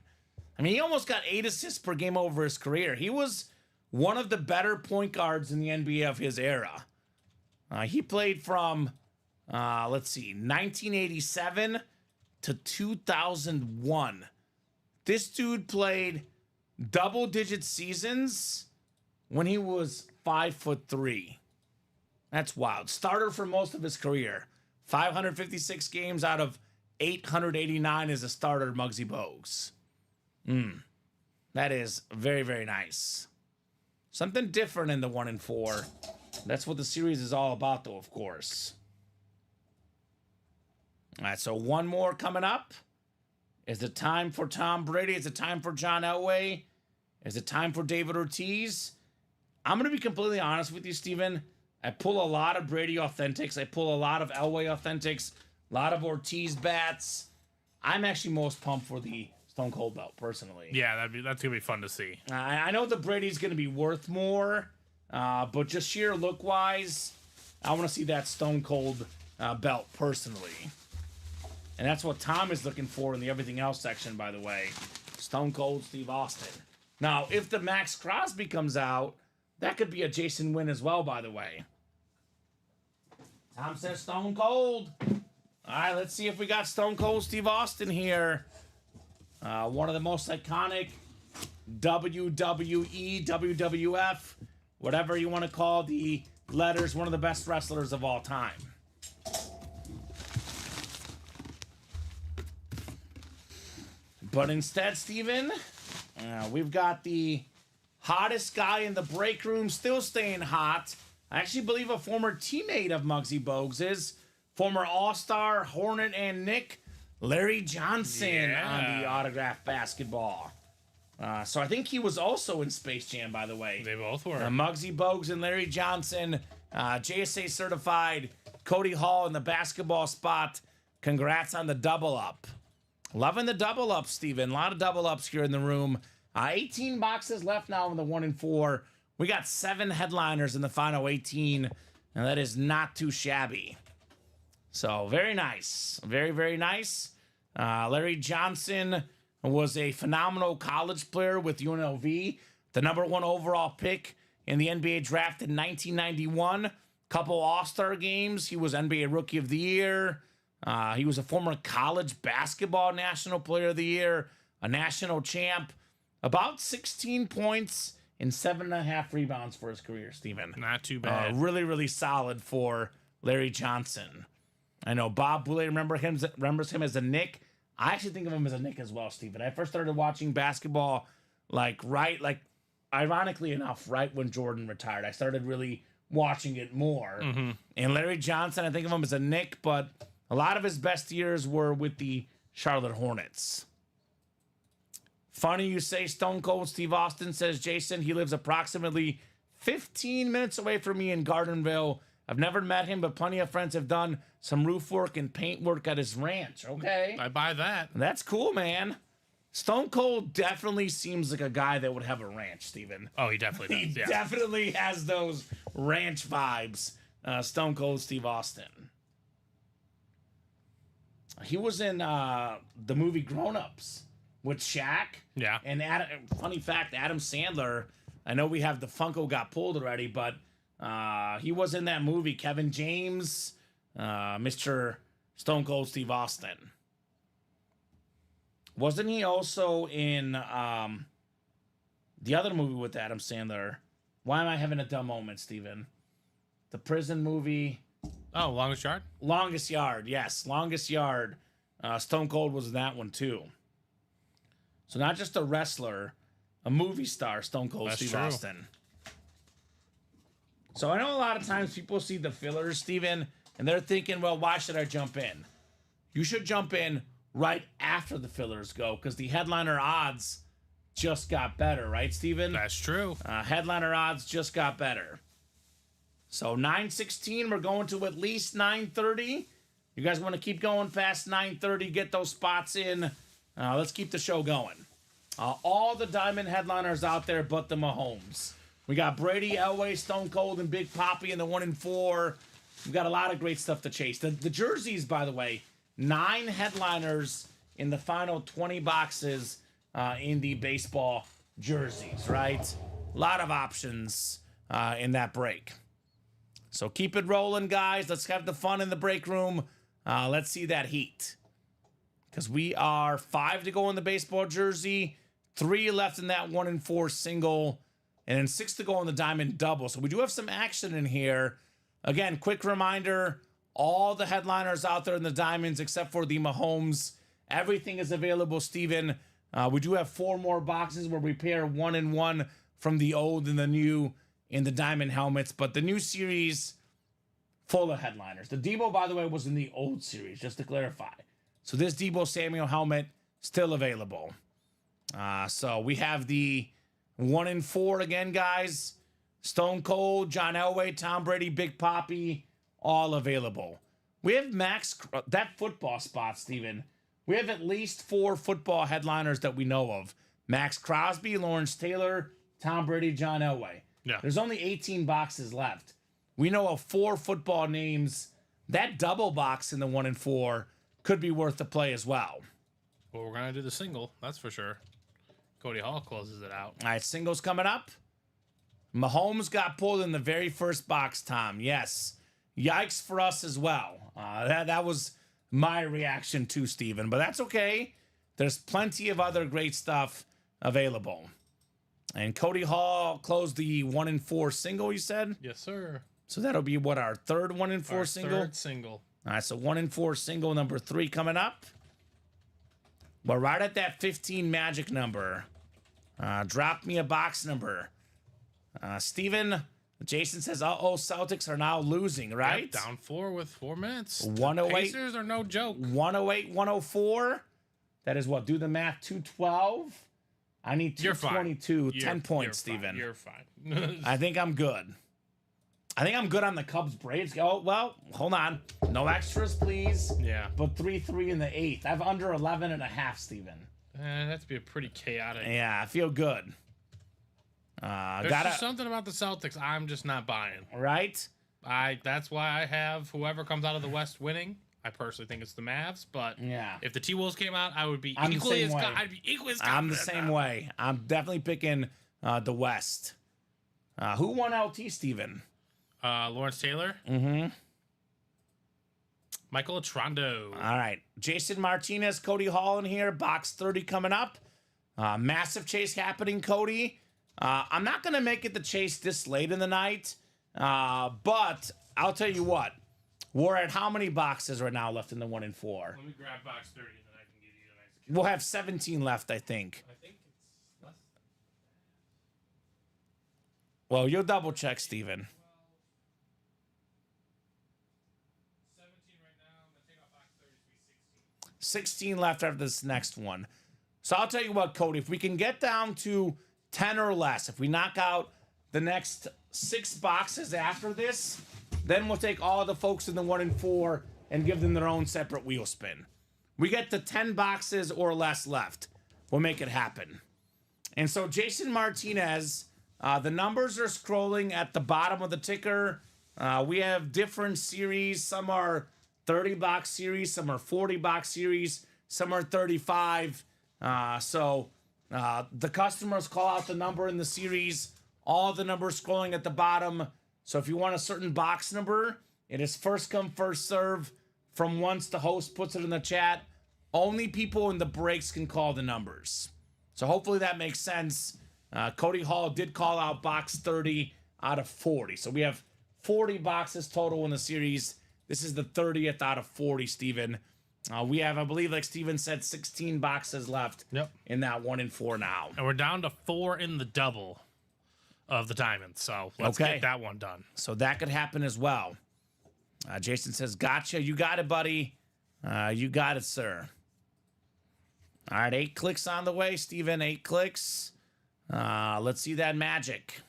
Speaker 5: I mean, he almost got 8 assists per game over his career. He was one of the better point guards in the NBA of his era. He played from, 1987 to 2001. This dude played double-digit seasons when he was 5'3". That's wild. Starter for most of his career. 556 games out of 889 as a starter, Muggsy Bogues. That is very, very nice. Something different in the 1 and 4. That's what the series is all about, though, of course. All right, so one more coming up. Is it time for Tom Brady? Is it time for John Elway? Is it time for David Ortiz? I'm going to be completely honest with you, Steven. I pull a lot of Brady Authentics. I pull a lot of Elway Authentics. A lot of Ortiz bats. I'm actually most pumped for the Stone Cold belt, personally.
Speaker 4: Yeah, that's gonna be fun to see.
Speaker 5: I know the Brady's going to be worth more, but just sheer look-wise, I want to see that Stone Cold belt, personally. And that's what Tom is looking for in the everything else section, by the way. Stone Cold Steve Austin. Now, if the Max Crosby comes out, that could be a Jason win as well, by the way. Tom says Stone Cold. All right, let's see if we got Stone Cold Steve Austin here. One of the most iconic WWE, WWF, whatever you want to call the letters, one of the best wrestlers of all time. But instead, Steven, we've got the hottest guy in the break room, still staying hot. I actually believe a former teammate of Muggsy Bogues is former All-Star Hornet and Nick, Larry Johnson on the autographed basketball. So I think he was also in Space Jam, by the way.
Speaker 4: They both were.
Speaker 5: Muggsy Bogues and Larry Johnson, JSA certified, Cody Hall in the basketball spot. Congrats on the double up. Loving the double up, Steven. A lot of double ups here in the room. 18 boxes left now in the 1 and 4. We got 7 headliners in the final 18, and that is not too shabby. So, very nice. Very, very nice. Larry Johnson was a phenomenal college player with UNLV, the #1 overall pick in the NBA draft in 1991. Couple All-Star games. He was NBA Rookie of the Year. He was a former college basketball national player of the year, a national champ. About 16 points and 7.5 rebounds for his career, Steven.
Speaker 4: Not too bad.
Speaker 5: Really, really solid for Larry Johnson. I know Bob Boulay remembers him as a Knick. I actually think of him as a Knick as well, Steven. I first started watching basketball, ironically enough, right when Jordan retired. I started really watching it more. Mm-hmm. And Larry Johnson, I think of him as a Knick, but a lot of his best years were with the Charlotte Hornets. Funny you say Stone Cold Steve Austin, says Jason. He lives approximately 15 minutes away from me in Gardenville. I've never met him, but plenty of friends have done some roof work and paint work at his ranch. Okay.
Speaker 4: I buy that.
Speaker 5: That's cool, man. Stone Cold definitely seems like a guy that would have a ranch, Steven.
Speaker 4: Oh, he definitely
Speaker 5: He
Speaker 4: does. Yeah.
Speaker 5: definitely has those ranch vibes. Stone Cold Steve Austin. He was in the movie Grown Ups with Shaq.
Speaker 4: Yeah.
Speaker 5: And funny fact, Adam Sandler, I know we have the Funko got pulled already, but he was in that movie. Kevin James, Mr. Stone Cold Steve Austin. Wasn't he also in the other movie with Adam Sandler? Why am I having a dumb moment, Steven? The prison movie.
Speaker 4: Oh, Longest Yard?
Speaker 5: Longest Yard, yes. Longest Yard. Stone Cold was in that one, too. So not just a wrestler, a movie star, Stone Cold
Speaker 4: That's
Speaker 5: Steve
Speaker 4: true.
Speaker 5: Austin. So I know a lot of times people see the fillers, Steven, and they're thinking, well, why should I jump in? You should jump in right after the fillers go, because the headliner odds just got better, right, Steven?
Speaker 4: That's true.
Speaker 5: Headliner odds just got better. So 9:16, we're going to at least 9:30. You guys want to keep going past 9:30, get those spots in. Let's keep the show going. All the Diamond headliners out there but the Mahomes. We got Brady, Elway, Stone Cold, and Big Papi in the 1 and 4. We've got a lot of great stuff to chase. The jerseys, by the way, 9 headliners in the final 20 boxes in the baseball jerseys, right? A lot of options in that break. So keep it rolling, guys. Let's have the fun in the break room. Let's see that heat. Because we are 5 to go in the baseball jersey, 3 left in that 1 and 4 single, and then 6 to go in the diamond double. So we do have some action in here. Again, quick reminder, all the headliners out there in the diamonds except for the Mahomes. Everything is available, Steven. We do have 4 more boxes where we pair 1 and 1 from the old and the new in the diamond helmets. But the new series, full of headliners. The Debo, by the way, was in the old series, just to clarify. So this Debo Samuel helmet, still available. So we have the 1 and 4 again, guys. Stone Cold, John Elway, Tom Brady, Big Papi, all available. We have that football spot, Steven. We have at least 4 football headliners that we know of. Max Crosby, Lawrence Taylor, Tom Brady, John Elway.
Speaker 4: Yeah.
Speaker 5: There's only 18 boxes left. We know of 4 football names. That double box in the 1 and 4 could be worth the play as well.
Speaker 4: Well, we're going to do the single, that's for sure. Cody Hall closes it out.
Speaker 5: All right, singles coming up. Mahomes got pulled in the very first box, Tom. Yes. Yikes for us as well. That was my reaction too, Steven. But that's okay. There's plenty of other great stuff available. And Cody Hall closed the 1 and 4 single, you said?
Speaker 4: Yes, sir.
Speaker 5: So that'll be what, our third 1 and 4
Speaker 4: Our
Speaker 5: single?
Speaker 4: third single.
Speaker 5: All right, so 1 and 4 single number 3 coming up. We're right at that 15 magic number. Drop me a box number. Steven, Jason says, uh-oh, Celtics are now losing, right?
Speaker 4: Yep, down 4 with 4 minutes.
Speaker 5: 108.
Speaker 4: Pacers are no joke.
Speaker 5: 108, 104. That is what? Do the math, 212. I need
Speaker 4: You're fine.
Speaker 5: 222. 10
Speaker 4: You're
Speaker 5: points,
Speaker 4: fine.
Speaker 5: Steven.
Speaker 4: You're fine.
Speaker 5: I think I'm good. I think I'm good on the Cubs Braves. Oh, well, hold on. No extras, please.
Speaker 4: Yeah.
Speaker 5: But 3-3 in the 8th. I have under 11 and a half, Steven.
Speaker 4: That'd be a pretty chaotic.
Speaker 5: Yeah, I feel good.
Speaker 4: There's just something about the Celtics I'm just not buying.
Speaker 5: Right?
Speaker 4: That's why I have whoever comes out of the West winning. I personally think it's the Mavs, but
Speaker 5: Yeah.
Speaker 4: if the T-Wolves came out, I would be
Speaker 5: I'm the
Speaker 4: equally
Speaker 5: same
Speaker 4: as
Speaker 5: way.
Speaker 4: I'd be equally as
Speaker 5: I'm the
Speaker 4: confident
Speaker 5: same
Speaker 4: now.
Speaker 5: way. I'm definitely picking the West. Who won LT, Steven?
Speaker 4: Lawrence Taylor.
Speaker 5: Mm-hmm.
Speaker 4: Michael Atrondo.
Speaker 5: All right. Jason Martinez, Cody Hall in here. Box 30 coming up. Massive chase happening, Cody. I'm not going to make it the chase this late in the night. But I'll tell you what. We're at how many boxes right now left in the 1 and 4?
Speaker 4: Let me grab box 30 and then I can give you an execution.
Speaker 5: We'll have 17 left, I think.
Speaker 4: I think it's less.
Speaker 5: Well, you'll double check, Steven.
Speaker 4: 17 right now. I'm going to take out box 30 to be 16.
Speaker 5: 16 left after this next one. So I'll tell you what, Cody, if we can get down to 10 or less, if we knock out the next 6 boxes after this, then we'll take all the folks in the 1 and 4 and give them their own separate wheel spin. We get to 10 boxes or less left. We'll make it happen. And so Jason Martinez, the numbers are scrolling at the bottom of the ticker. We have different series. Some are 30-box series. Some are 40-box series. Some are 35. The customers call out the number in the series. All the numbers scrolling at the bottom. So if you want a certain box number, it is first come, first serve from once the host puts it in the chat. Only people in the breaks can call the numbers. So hopefully that makes sense. Cody Hall did call out box 30 out of 40. So we have 40 boxes total in the series. This is the 30th out of 40, Steven. We have, I believe, like Steven said, 16 boxes left in that 1 and 4 now.
Speaker 4: And we're down to 4 in the double of the diamonds. So let's get that one done.
Speaker 5: So that could happen as well. Jason says, gotcha. You got it, buddy. You got it, sir. All right, 8 clicks on the way, Steven. 8 clicks. Let's see that magic.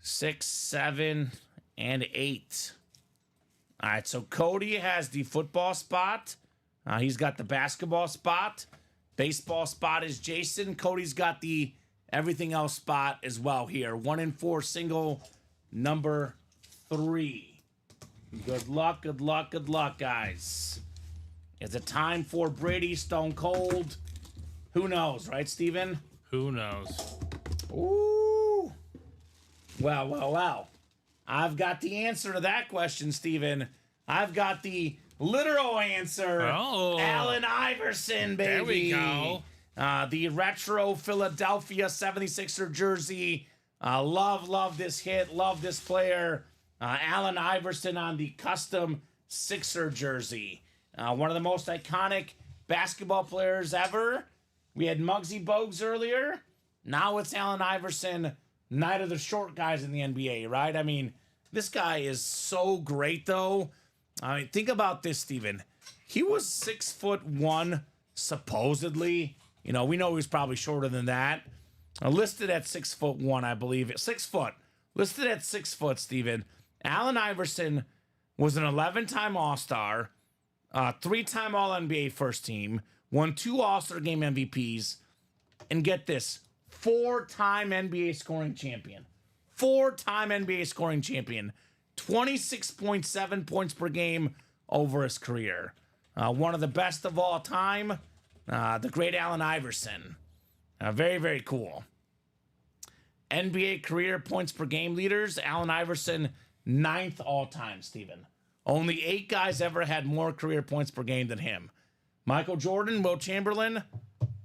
Speaker 5: 6, 7, and 8. All right, so Cody has the football spot. He's got the basketball spot. Baseball spot is Jason. Cody's got the everything else spot as well here. 1 and 4 single, number 3. Good luck, good luck, good luck, guys. Is it time for Brady Stone Cold? Who knows, right, Steven?
Speaker 4: Who knows?
Speaker 5: Ooh. Well. I've got the answer to that question, Steven. I've got the literal answer.
Speaker 4: Oh.
Speaker 5: Allen Iverson, baby.
Speaker 4: There we go.
Speaker 5: The retro Philadelphia 76er jersey. Love this hit. Love this player. Allen Iverson on the custom Sixer jersey. One of the most iconic basketball players ever. We had Muggsy Bogues earlier. Now it's Allen Iverson, night of the short guys in the NBA, right? I mean, this guy is so great, though. I mean, think about this, Steven. He was 6'1", supposedly. You know, we know he was probably shorter than that. Listed at 6'1", I believe. 6 foot. Listed at 6 foot, Steven. Allen Iverson was an 11-time All-Star, 3-time All-NBA first team, won 2 All-Star Game MVPs, and get this, 4-time NBA scoring champion. 4-time NBA scoring champion. 26.7 points per game over his career. One of the best of all time, the great Allen Iverson. Very, very cool. NBA career points per game leaders, Allen Iverson, 9th all-time, Steven. Only 8 guys ever had more career points per game than him. Michael Jordan, Will Chamberlain,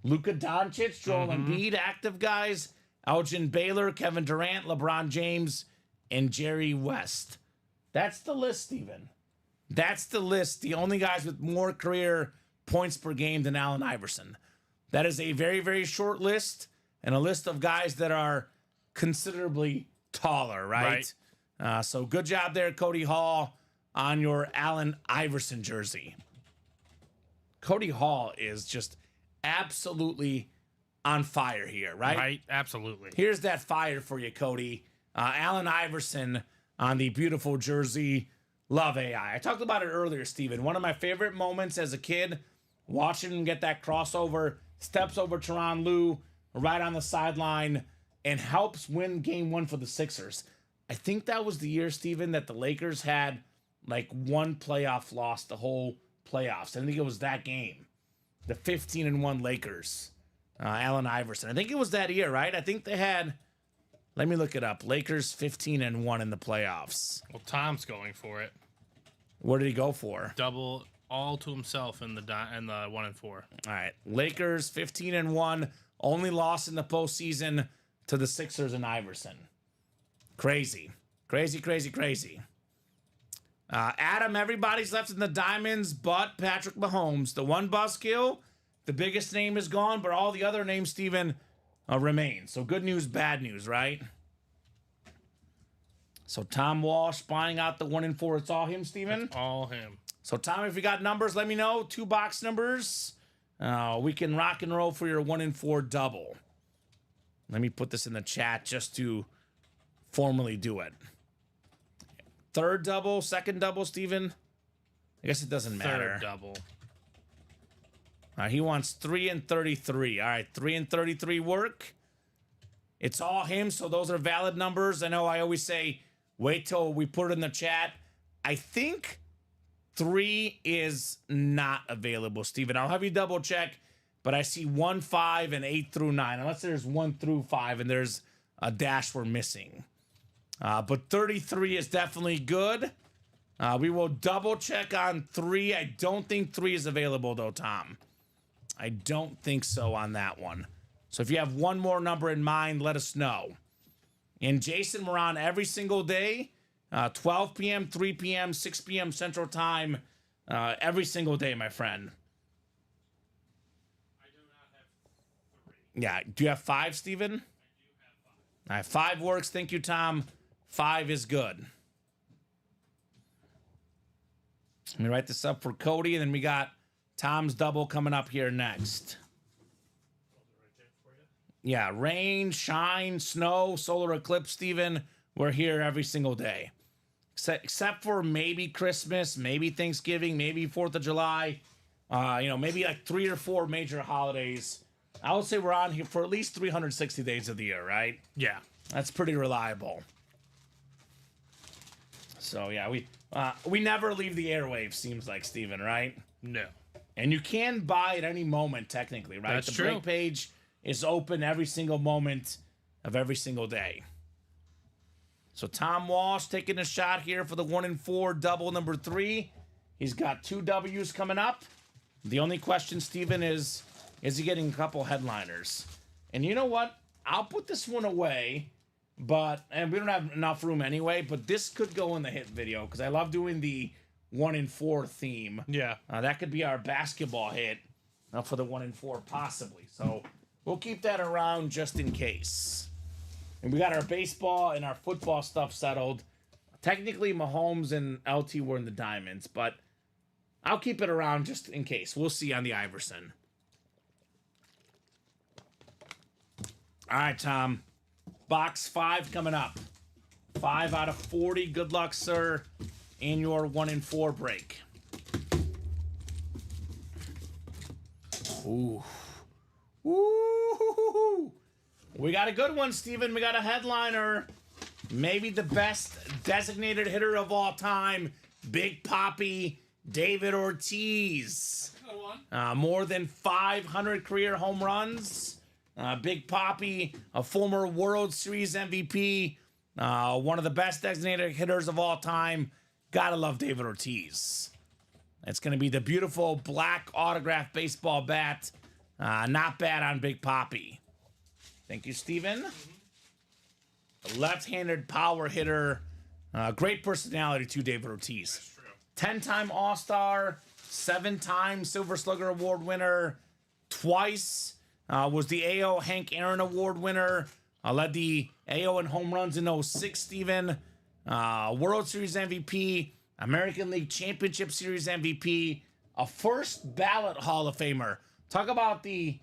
Speaker 5: Luka Doncic, Joel Embiid, active guys, Elgin Baylor, Kevin Durant, LeBron James, and Jerry West. That's the list, Steven. That's the list. The only guys with more career points per game than Allen Iverson. That is a very, very short list, and a list of guys that are considerably taller, right? So good job there, Cody Hall, on your Allen Iverson jersey. Cody Hall is just absolutely on fire here, right?
Speaker 4: Right, absolutely.
Speaker 5: Here's that fire for you, Cody. Allen Iverson on the beautiful jersey. Love AI. I talked about it earlier, Steven. One of my favorite moments as a kid, watching him get that crossover, steps over Tyronn Lue right on the sideline, and helps win game 1 for the Sixers. I think that was the year, Steven, that the Lakers had like 1 playoff loss the whole playoffs. I think it was that game. The 15-1 Lakers. Allen Iverson. I think it was that year, right? I think they had, let me look it up. Lakers 15-1 in the playoffs.
Speaker 4: Well, Tom's going for it.
Speaker 5: What did he go for?
Speaker 4: Double all to himself in the 1 and 4.
Speaker 5: All right. Lakers 15-1. Only loss in the postseason to the Sixers and Iverson. Crazy. Crazy. Adam, everybody's left in the diamonds but Patrick Mahomes. The one buzzkill, the biggest name is gone, but all the other names, Steven, remain. So good news, bad news, right? So Tom Walsh buying out the 1 and 4. It's all him, Steven?
Speaker 4: It's all him.
Speaker 5: So Tom, if you got numbers, let me know. 2 box numbers. we can rock and roll for your 1 in 4 double. Let me put this in the chat just to formally do it. Third double, second double, Steven? I guess it doesn't matter.
Speaker 4: Third double.
Speaker 5: All right, he wants 3 and 33. All right, 3 and 33 work. It's all him, so those are valid numbers. I know I always say, wait till we put it in the chat. I think 3 is not available, Steven. I'll have you double check, but I see 1, 5, and 8 through 9, unless there's 1 through 5 and there's a dash we're missing. But 33 is definitely good. We will double check on 3. I don't think 3 is available, though, Tom. I don't think so on that one. So if you have one more number in mind, let us know. And Jason, we're on every single day, 12 p.m., 3 p.m., 6 p.m. Central Time, every single day, my friend.
Speaker 4: I do not have 3.
Speaker 5: Yeah, do you have 5, Steven?
Speaker 4: I do have 5.
Speaker 5: All right, 5 works. Thank you, Tom. 5 is good. Let me write this up for Cody, and then we got Tom's double coming up here next. Yeah, rain, shine, snow, solar eclipse, Steven. We're here every single day. Except for maybe Christmas, maybe Thanksgiving, maybe 4th of July. Maybe like 3 or 4 major holidays. I would say we're on here for at least 360 days of the year, right?
Speaker 4: Yeah.
Speaker 5: That's pretty reliable. So, yeah, we never leave the airwaves, seems like, Steven, right?
Speaker 4: No.
Speaker 5: And you can buy at any moment, technically, right?
Speaker 4: That's
Speaker 5: the
Speaker 4: true.
Speaker 5: break page is open every single moment of every single day. So Tom Walsh taking a shot here for the 1 in 4 double number 3. He's got 2 W's coming up. The only question, Steven, is he getting a couple headliners? And you know what? I'll put this one away, and we don't have enough room anyway, but this could go in the hit video because I love doing the 1 in 4 theme.
Speaker 4: Yeah.
Speaker 5: That could be our basketball hit for the 1 in 4 possibly. So we'll keep that around just in case. And we got our baseball and our football stuff settled. Technically, Mahomes and LT were in the diamonds, but I'll keep it around just in case. We'll see on the Iverson. All right, Tom. Box 5 coming up. 5 out of 40. Good luck, sir, in your 1 in 4 break. Ooh. Ooh. We got a good one, Steven. We got a headliner. Maybe the best designated hitter of all time, Big Papi, David Ortiz. More than 500 career home runs. Big Papi, a former World Series MVP, one of the best designated hitters of all time. Gotta love David Ortiz. It's going to be the beautiful black autographed baseball bat. Not bad on Big Papi. Thank you, Steven. A left-handed power hitter. Great personality, too, David Ortiz. 10-time All-Star, 7-time Silver Slugger Award winner, twice was the AO Hank Aaron Award winner. Led the AO in home runs in 06, Steven. World Series MVP, American League Championship Series MVP, a first ballot Hall of Famer. Talk about the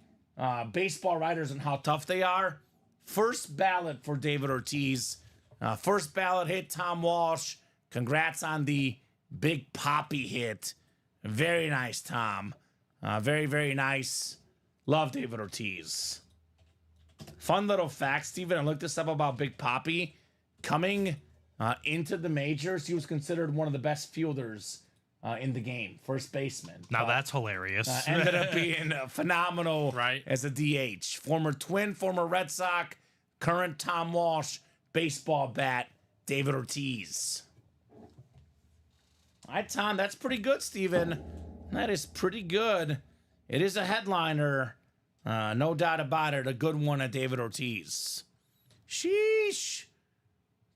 Speaker 5: baseball writers and how tough they are. First ballot for David Ortiz. First ballot hit, Tom Walsh. Congrats on the Big Papi hit. Very nice, Tom. Very, very nice. Love David Ortiz. Fun little fact, Steven. I looked this up about Big Papi. Coming into the majors, he was considered one of the best fielders in the game, first baseman.
Speaker 4: Now that's hilarious.
Speaker 5: Ended up being phenomenal
Speaker 4: Right.
Speaker 5: as a DH. Former Twin, former Red Sox, current Tom Walsh, baseball bat, David Ortiz. All right, Tom, that's pretty good, Steven. That is pretty good. It is a headliner. No doubt about it. A good one at David Ortiz. Sheesh.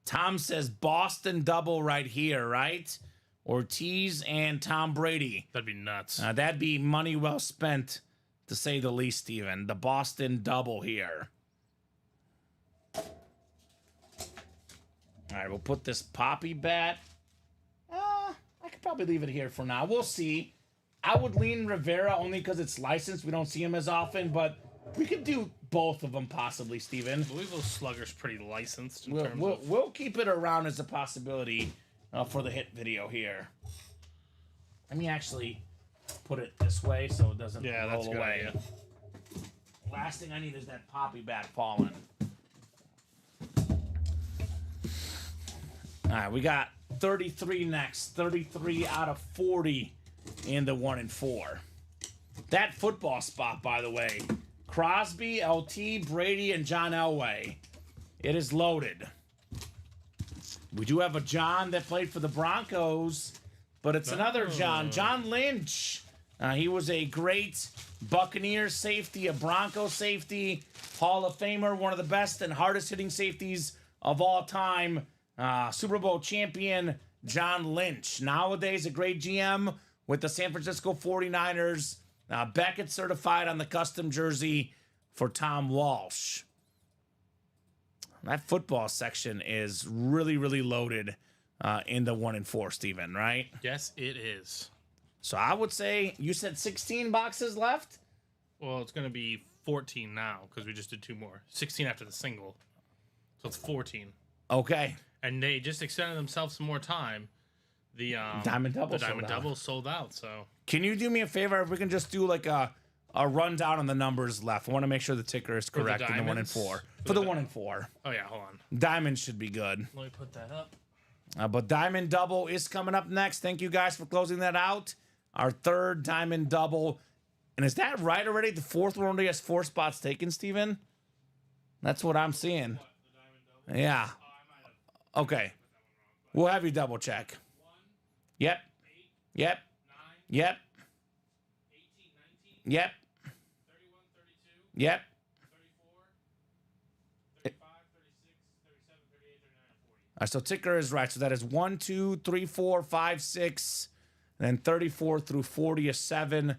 Speaker 5: Tom says Boston double right here, right? Ortiz and Tom Brady.
Speaker 4: That'd be nuts.
Speaker 5: That'd be money well spent, to say the least, Steven. The Boston double here. All right, we'll put this Papi bat. I could probably leave it here for now. We'll see. I would lean Rivera only because it's licensed. We don't see him as often, but we could do both of them possibly, Steven.
Speaker 4: Louisville Slugger's pretty licensed in terms of...
Speaker 5: We'll keep it around as a possibility for the hit video here. Let me actually put it this way so it doesn't roll away.
Speaker 4: Idea.
Speaker 5: Last thing I need is that poppy bat falling. All right, we got 33 next. 33 out of 40 in the 1 and 4. That football spot, by the way. Crosby, LT, Brady, and John Elway. It is loaded. We do have a John that played for the Broncos, but it's another John. John Lynch. He was a great Buccaneers safety, a Broncos safety, Hall of Famer, one of the best and hardest hitting safeties of all time. Super Bowl champion John Lynch. Nowadays, a great GM with the San Francisco 49ers. Beckett certified on the custom jersey for Tom Walsh. That football section is really, really loaded in the 1 and 4, Steven, right?
Speaker 4: Yes, it is.
Speaker 5: So I would say you said 16 boxes left?
Speaker 4: Well, it's going to be 14 now because we just did 2 more. 16 after the single. So it's 14.
Speaker 5: Okay.
Speaker 4: And they just extended themselves some more time. The
Speaker 5: Diamond Double
Speaker 4: sold out. So
Speaker 5: can you do me a favor if we can just do like a rundown on the numbers left? I want to make sure the ticker is correct in the 1 and 4. For the 1 and 4.
Speaker 4: Oh yeah, hold on.
Speaker 5: Diamond should be good.
Speaker 4: Let me put that up.
Speaker 5: But Diamond Double is coming up next. Thank you guys for closing that out. Our third Diamond Double. And is that right already? The fourth one only has 4 spots taken, Steven? That's what I'm seeing. Yeah. Okay. We'll have you double check. Yep. Yep. Yep. Yep. Yep. All right, so ticker is right. So that is 1, 2, 3, 4, 5, 6, and then 34 through 40 is 7.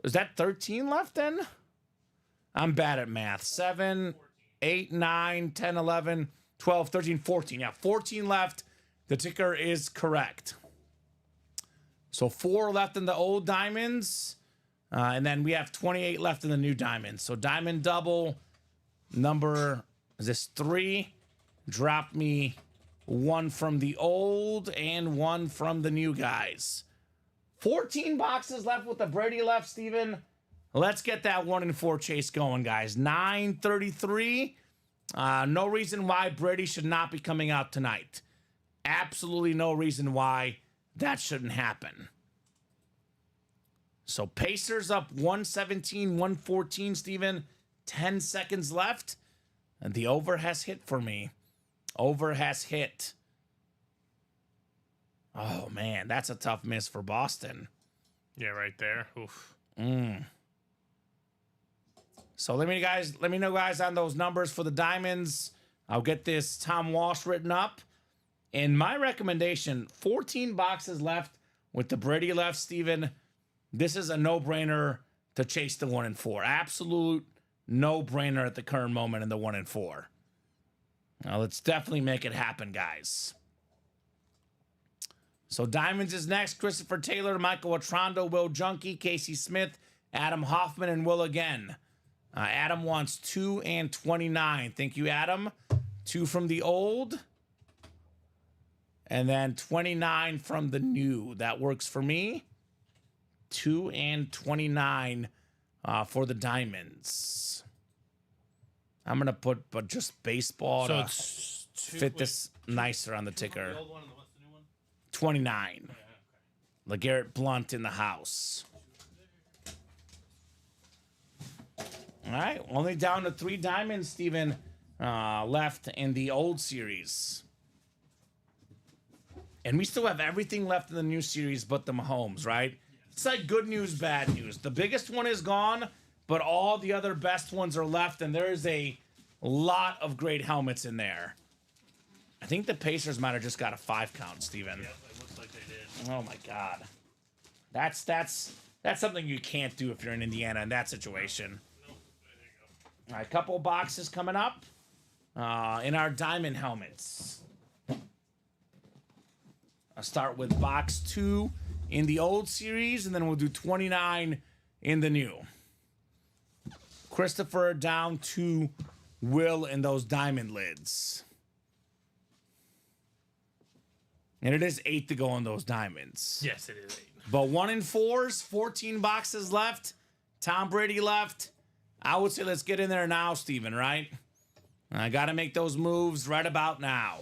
Speaker 5: Is that 13 left then? I'm bad at math. 7, 8, 9, 10, 11, 12, 13, 14. Yeah, 14 left. The ticker is correct. So 4 left in the old diamonds. And then we have 28 left in the new diamonds. So Diamond Double number, is this 3? Drop me 1 from the old and 1 from the new guys. 14 boxes left with the Brady left, Steven. Let's get that 1 and 4 chase going, guys. 9:33. No reason why Brady should not be coming out tonight. Absolutely no reason why that shouldn't happen. So Pacers up 117, 114, Steven. 10 seconds left. And the over has hit for me. Over has hit. Oh, man, that's a tough miss for Boston.
Speaker 4: Yeah, right there. Oof.
Speaker 5: So let me know, guys, on those numbers for the diamonds. I'll get this Tom Walsh written up. And my recommendation, 14 boxes left with the Brady left, Steven. This is a no-brainer to chase the 1 and 4. Absolute no-brainer at the current moment in the 1 and 4. Now, let's definitely make it happen, guys. So Diamonds is next. Christopher Taylor, Michael Atrando, Will Junkie, Casey Smith, Adam Hoffman, and Will again. Adam wants 2 and 29. Thank you, Adam. 2 from the old. And then 29 from the new. That works for me. 2 and 29 for the Diamonds. I'm going to put just baseball to fit this nicer on the ticker.
Speaker 4: The old one and what's the new one?
Speaker 5: 29. LeGarrette Blount in the house. All right, only down to 3 diamonds, Steven, left in the old series. And we still have everything left in the new series but the Mahomes, right? It's like good news, bad news. The biggest one is gone, but all the other best ones are left, and there's a lot of great helmets in there. I think the Pacers might have just got a 5 count, Steven.
Speaker 4: Yeah, it looks like they did.
Speaker 5: Oh, my God. That's something you can't do if you're in Indiana in that situation. All right, couple boxes coming up in our diamond helmets. I'll start with box 2 in the old series, and then we'll do 29 in the new. Christopher down to Will in those diamond lids. And it is 8 to go on those diamonds.
Speaker 4: Yes, it is 8.
Speaker 5: But 1 in 4s, 14 boxes left. Tom Brady left. I would say let's get in there now, Steven, right? I got to make those moves right about now.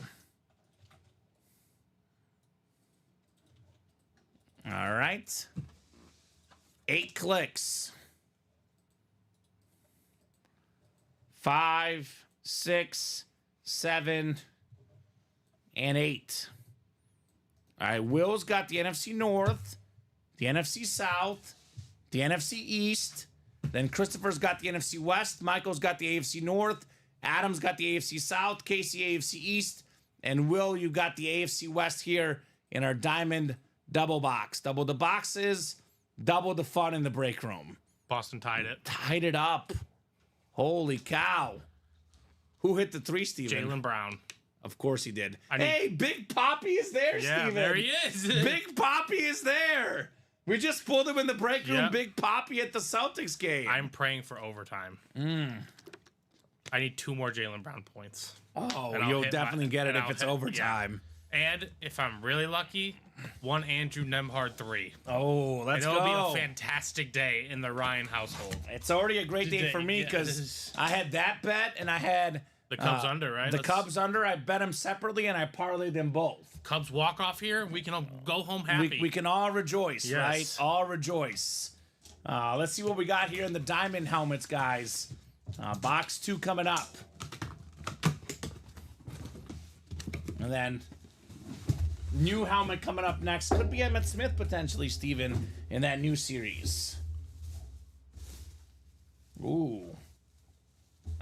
Speaker 5: All right. 8 clicks. 5, 6, 7, and 8. All right, Will's got the NFC North, the NFC South, the NFC East. Then Christopher's got the NFC West. Michael's got the AFC North. Adam's got the AFC South. Casey, AFC East. And Will, you got the AFC West here in our diamond double box. Double the boxes, double the fun in the break room.
Speaker 4: Boston tied it.
Speaker 5: Tied it up. Holy cow. Who hit the 3, Steven?
Speaker 4: Jaylen Brown.
Speaker 5: Of course he did.
Speaker 4: I need-
Speaker 5: Hey, Big Poppy is there,
Speaker 4: Yeah,
Speaker 5: Steven.
Speaker 4: there he is.
Speaker 5: Big Poppy is there. We just pulled him in the break room.
Speaker 4: Yep.
Speaker 5: Big Poppy at the Celtics game.
Speaker 4: I'm praying for overtime. I need 2 more Jaylen Brown points.
Speaker 5: Oh,
Speaker 4: And I'll
Speaker 5: you'll
Speaker 4: hit
Speaker 5: definitely
Speaker 4: my-
Speaker 5: get it
Speaker 4: and
Speaker 5: if
Speaker 4: I'll
Speaker 5: it's
Speaker 4: hit-
Speaker 5: overtime.
Speaker 4: And if I'm really lucky, 1 Andrew Nemhard 3.
Speaker 5: Oh,
Speaker 4: And
Speaker 5: let's
Speaker 4: it'll
Speaker 5: go.
Speaker 4: be a fantastic day in the Ryan household.
Speaker 5: It's already a great day for me
Speaker 4: Yeah,
Speaker 5: because
Speaker 4: this-
Speaker 5: I had that bet and I had
Speaker 4: The Cubs under, right?
Speaker 5: The
Speaker 4: Let's-
Speaker 5: Cubs under. I bet them separately and I parlayed them both.
Speaker 4: Cubs walk off here, we can all go home happy.
Speaker 5: We can all rejoice,
Speaker 4: Yes.
Speaker 5: right? All rejoice. Let's see what we got here in the diamond helmets, guys. Box 2 coming up. And then new helmet coming up next. Could be Emmitt Smith potentially, Steven, in that new series. Ooh.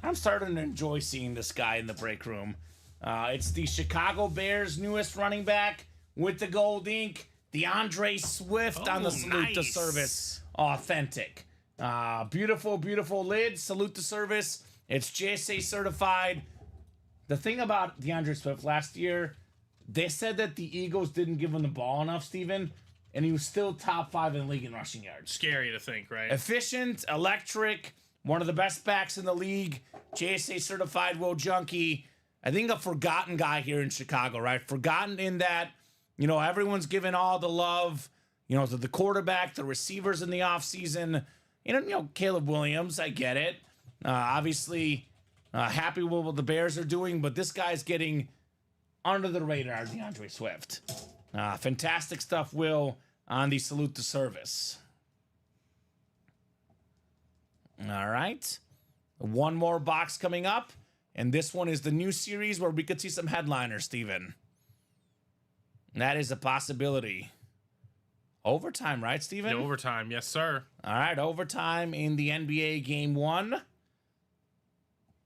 Speaker 5: I'm starting to enjoy seeing this guy in the break room. It's the Chicago Bears' newest running back with the gold ink, DeAndre Swift on the Salute to
Speaker 4: nice.
Speaker 5: Service Authentic. Beautiful, beautiful lid. Salute to Service. It's JSA certified. The thing about DeAndre Swift last year, they said that the Eagles didn't give him the ball enough, Steven, and he was still top 5 in the league in rushing yards.
Speaker 4: Scary to think, right?
Speaker 5: Efficient, electric, one of the best backs in the league. JSA certified Will Junkie. I think a forgotten guy here in Chicago, right? Forgotten in that, everyone's giving all the love, to the quarterback, the receivers in the offseason. Caleb Williams, I get it. Obviously, happy with what the Bears are doing, but this guy's getting under the radar, DeAndre Swift. Fantastic stuff, Will, on the Salute to Service. All right. One more box coming up. And this one is the new series where we could see some headliners, Steven. That is a possibility. Overtime, right, Steven?
Speaker 4: Overtime, yes, sir.
Speaker 5: All right, overtime in the NBA Game 1.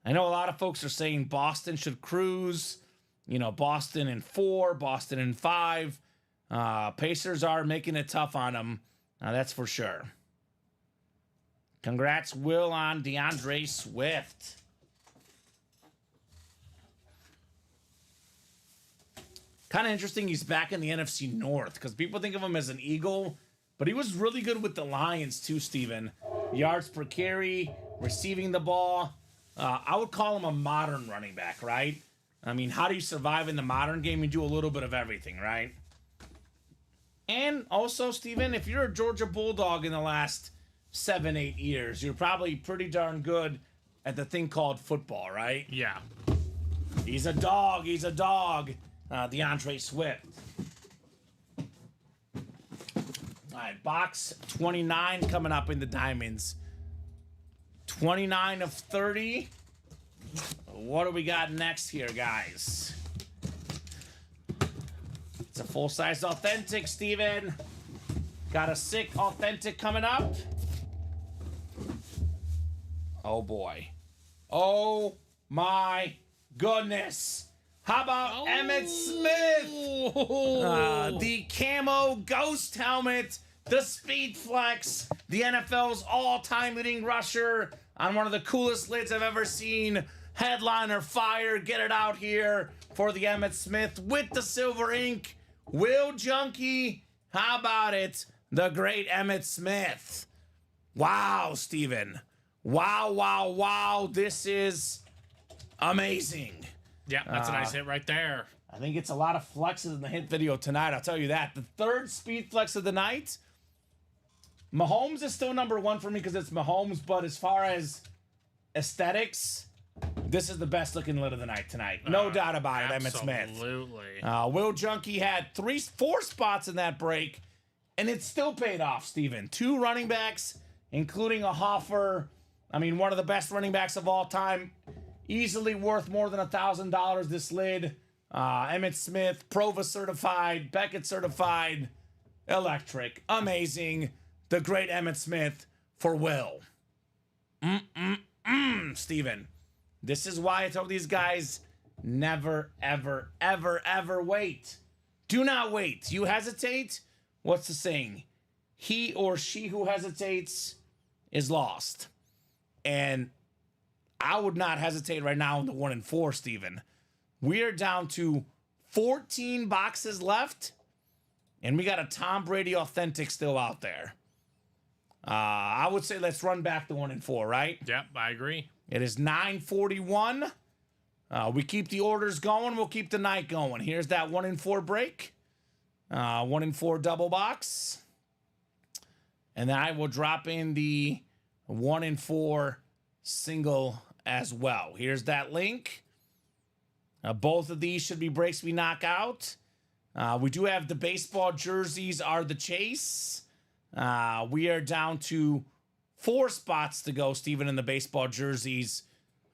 Speaker 5: I know a lot of folks are saying Boston should cruise. Boston in 4, Boston in 5. Pacers are making it tough on them. That's for sure. Congrats, Will, on DeAndre Swift. Kind of interesting he's back in the NFC North because people think of him as an Eagle, but he was really good with the Lions too, Steven. Yards per carry, receiving the ball. I would call him a modern running back, right? I mean, how do you survive in the modern game? You do a little bit of everything, right? And also, Steven, if you're a Georgia Bulldog in the last 7-8 years, you're probably pretty darn good at the thing called football, right?
Speaker 4: Yeah.
Speaker 5: He's a dog. He's a dog. DeAndre Swift. All right, box 29 coming up in the diamonds. 29 of 30. What do we got next here, guys? It's a full-size authentic, Steven. Got a sick authentic coming up. Oh, boy. Oh, my goodness. How about Emmitt Smith? The camo ghost helmet, the Speed Flex, the NFL's all-time leading rusher on one of the coolest lids I've ever seen. Headliner fire, get it out here for the Emmitt Smith with the silver ink. Will Junkie How about it? The great Emmitt Smith. Wow, Steven. Wow, wow, wow. This is amazing.
Speaker 4: Yeah, that's a nice hit right there.
Speaker 5: I think it's a lot of flexes in the hit video tonight. I'll tell you that. The third speed flex of the night. Mahomes is still number one for me because it's Mahomes. But as far as aesthetics, this is the best looking lit of the night tonight. No doubt about it, Emmitt Smith.
Speaker 4: Absolutely.
Speaker 5: Will Junkie had 4 spots in that break, and it still paid off, Steven. 2 running backs, including a Hoffer. I mean, one of the best running backs of all time. Easily worth more than $1,000 this lid. Emmitt Smith, Prova certified, Beckett certified, electric. Amazing. The great Emmitt Smith for Will. Steven. This is why I tell these guys, never, ever, ever, ever wait. Do not wait. You hesitate? What's the saying? He or she who hesitates is lost. And I would not hesitate right now in the 1 and 4, Steven. We are down to 14 boxes left, and we got a Tom Brady authentic still out there. I would say let's run back the 1 and 4, right?
Speaker 4: Yep, I agree.
Speaker 5: It is 9:41. We keep the orders going. We'll keep the night going. Here's that 1 and 4 break. 1 and 4 double box. And then I will drop in the 1 and 4 single as well. Here's that link. Both of these should be breaks we knock out. We do have the baseball jerseys are the chase. We are down to 4 spots to go, Steven, in the baseball jerseys.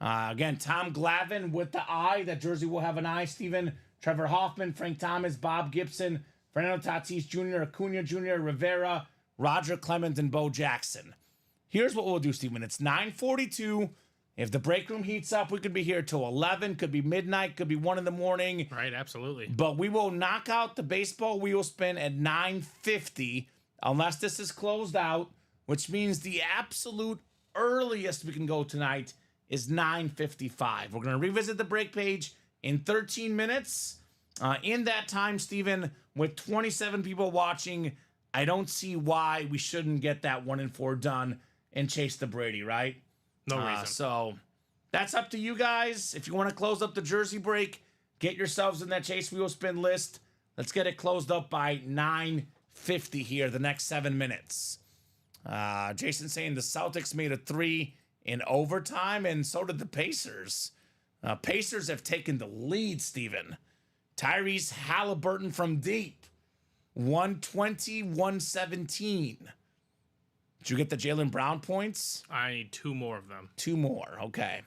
Speaker 5: Again, Tom Glavine with the eye. That jersey will have an eye, Steven. Trevor Hoffman, Frank Thomas, Bob Gibson, Fernando Tatis Jr., Acuna Jr., Rivera, Roger Clemens, and Bo Jackson. Here's what we'll do, Steven. It's 9:42. If the break room heats up, we could be here till 11, could be midnight, could be 1 in the morning.
Speaker 4: Right, absolutely.
Speaker 5: But we will knock out the baseball wheel spin at 9:50, unless this is closed out, which means the absolute earliest we can go tonight is 9:55. We're going to revisit the break page in 13 minutes. In that time, Steven, with 27 people watching, I don't see why we shouldn't get that 1 and 4 done and chase the Brady, right?
Speaker 4: No reason.
Speaker 5: So that's up to you guys. If you want to close up the jersey break, get yourselves in that chase wheel spin list. Let's get it closed up by 9:50 here, the next 7 minutes. Jason saying the Celtics made a 3 in overtime, and so did the Pacers. Pacers have taken the lead, Steven. Tyrese Halliburton from deep. 120-117. Did you get the Jaylen Brown points?
Speaker 4: I need 2 more of them.
Speaker 5: 2 more. Okay.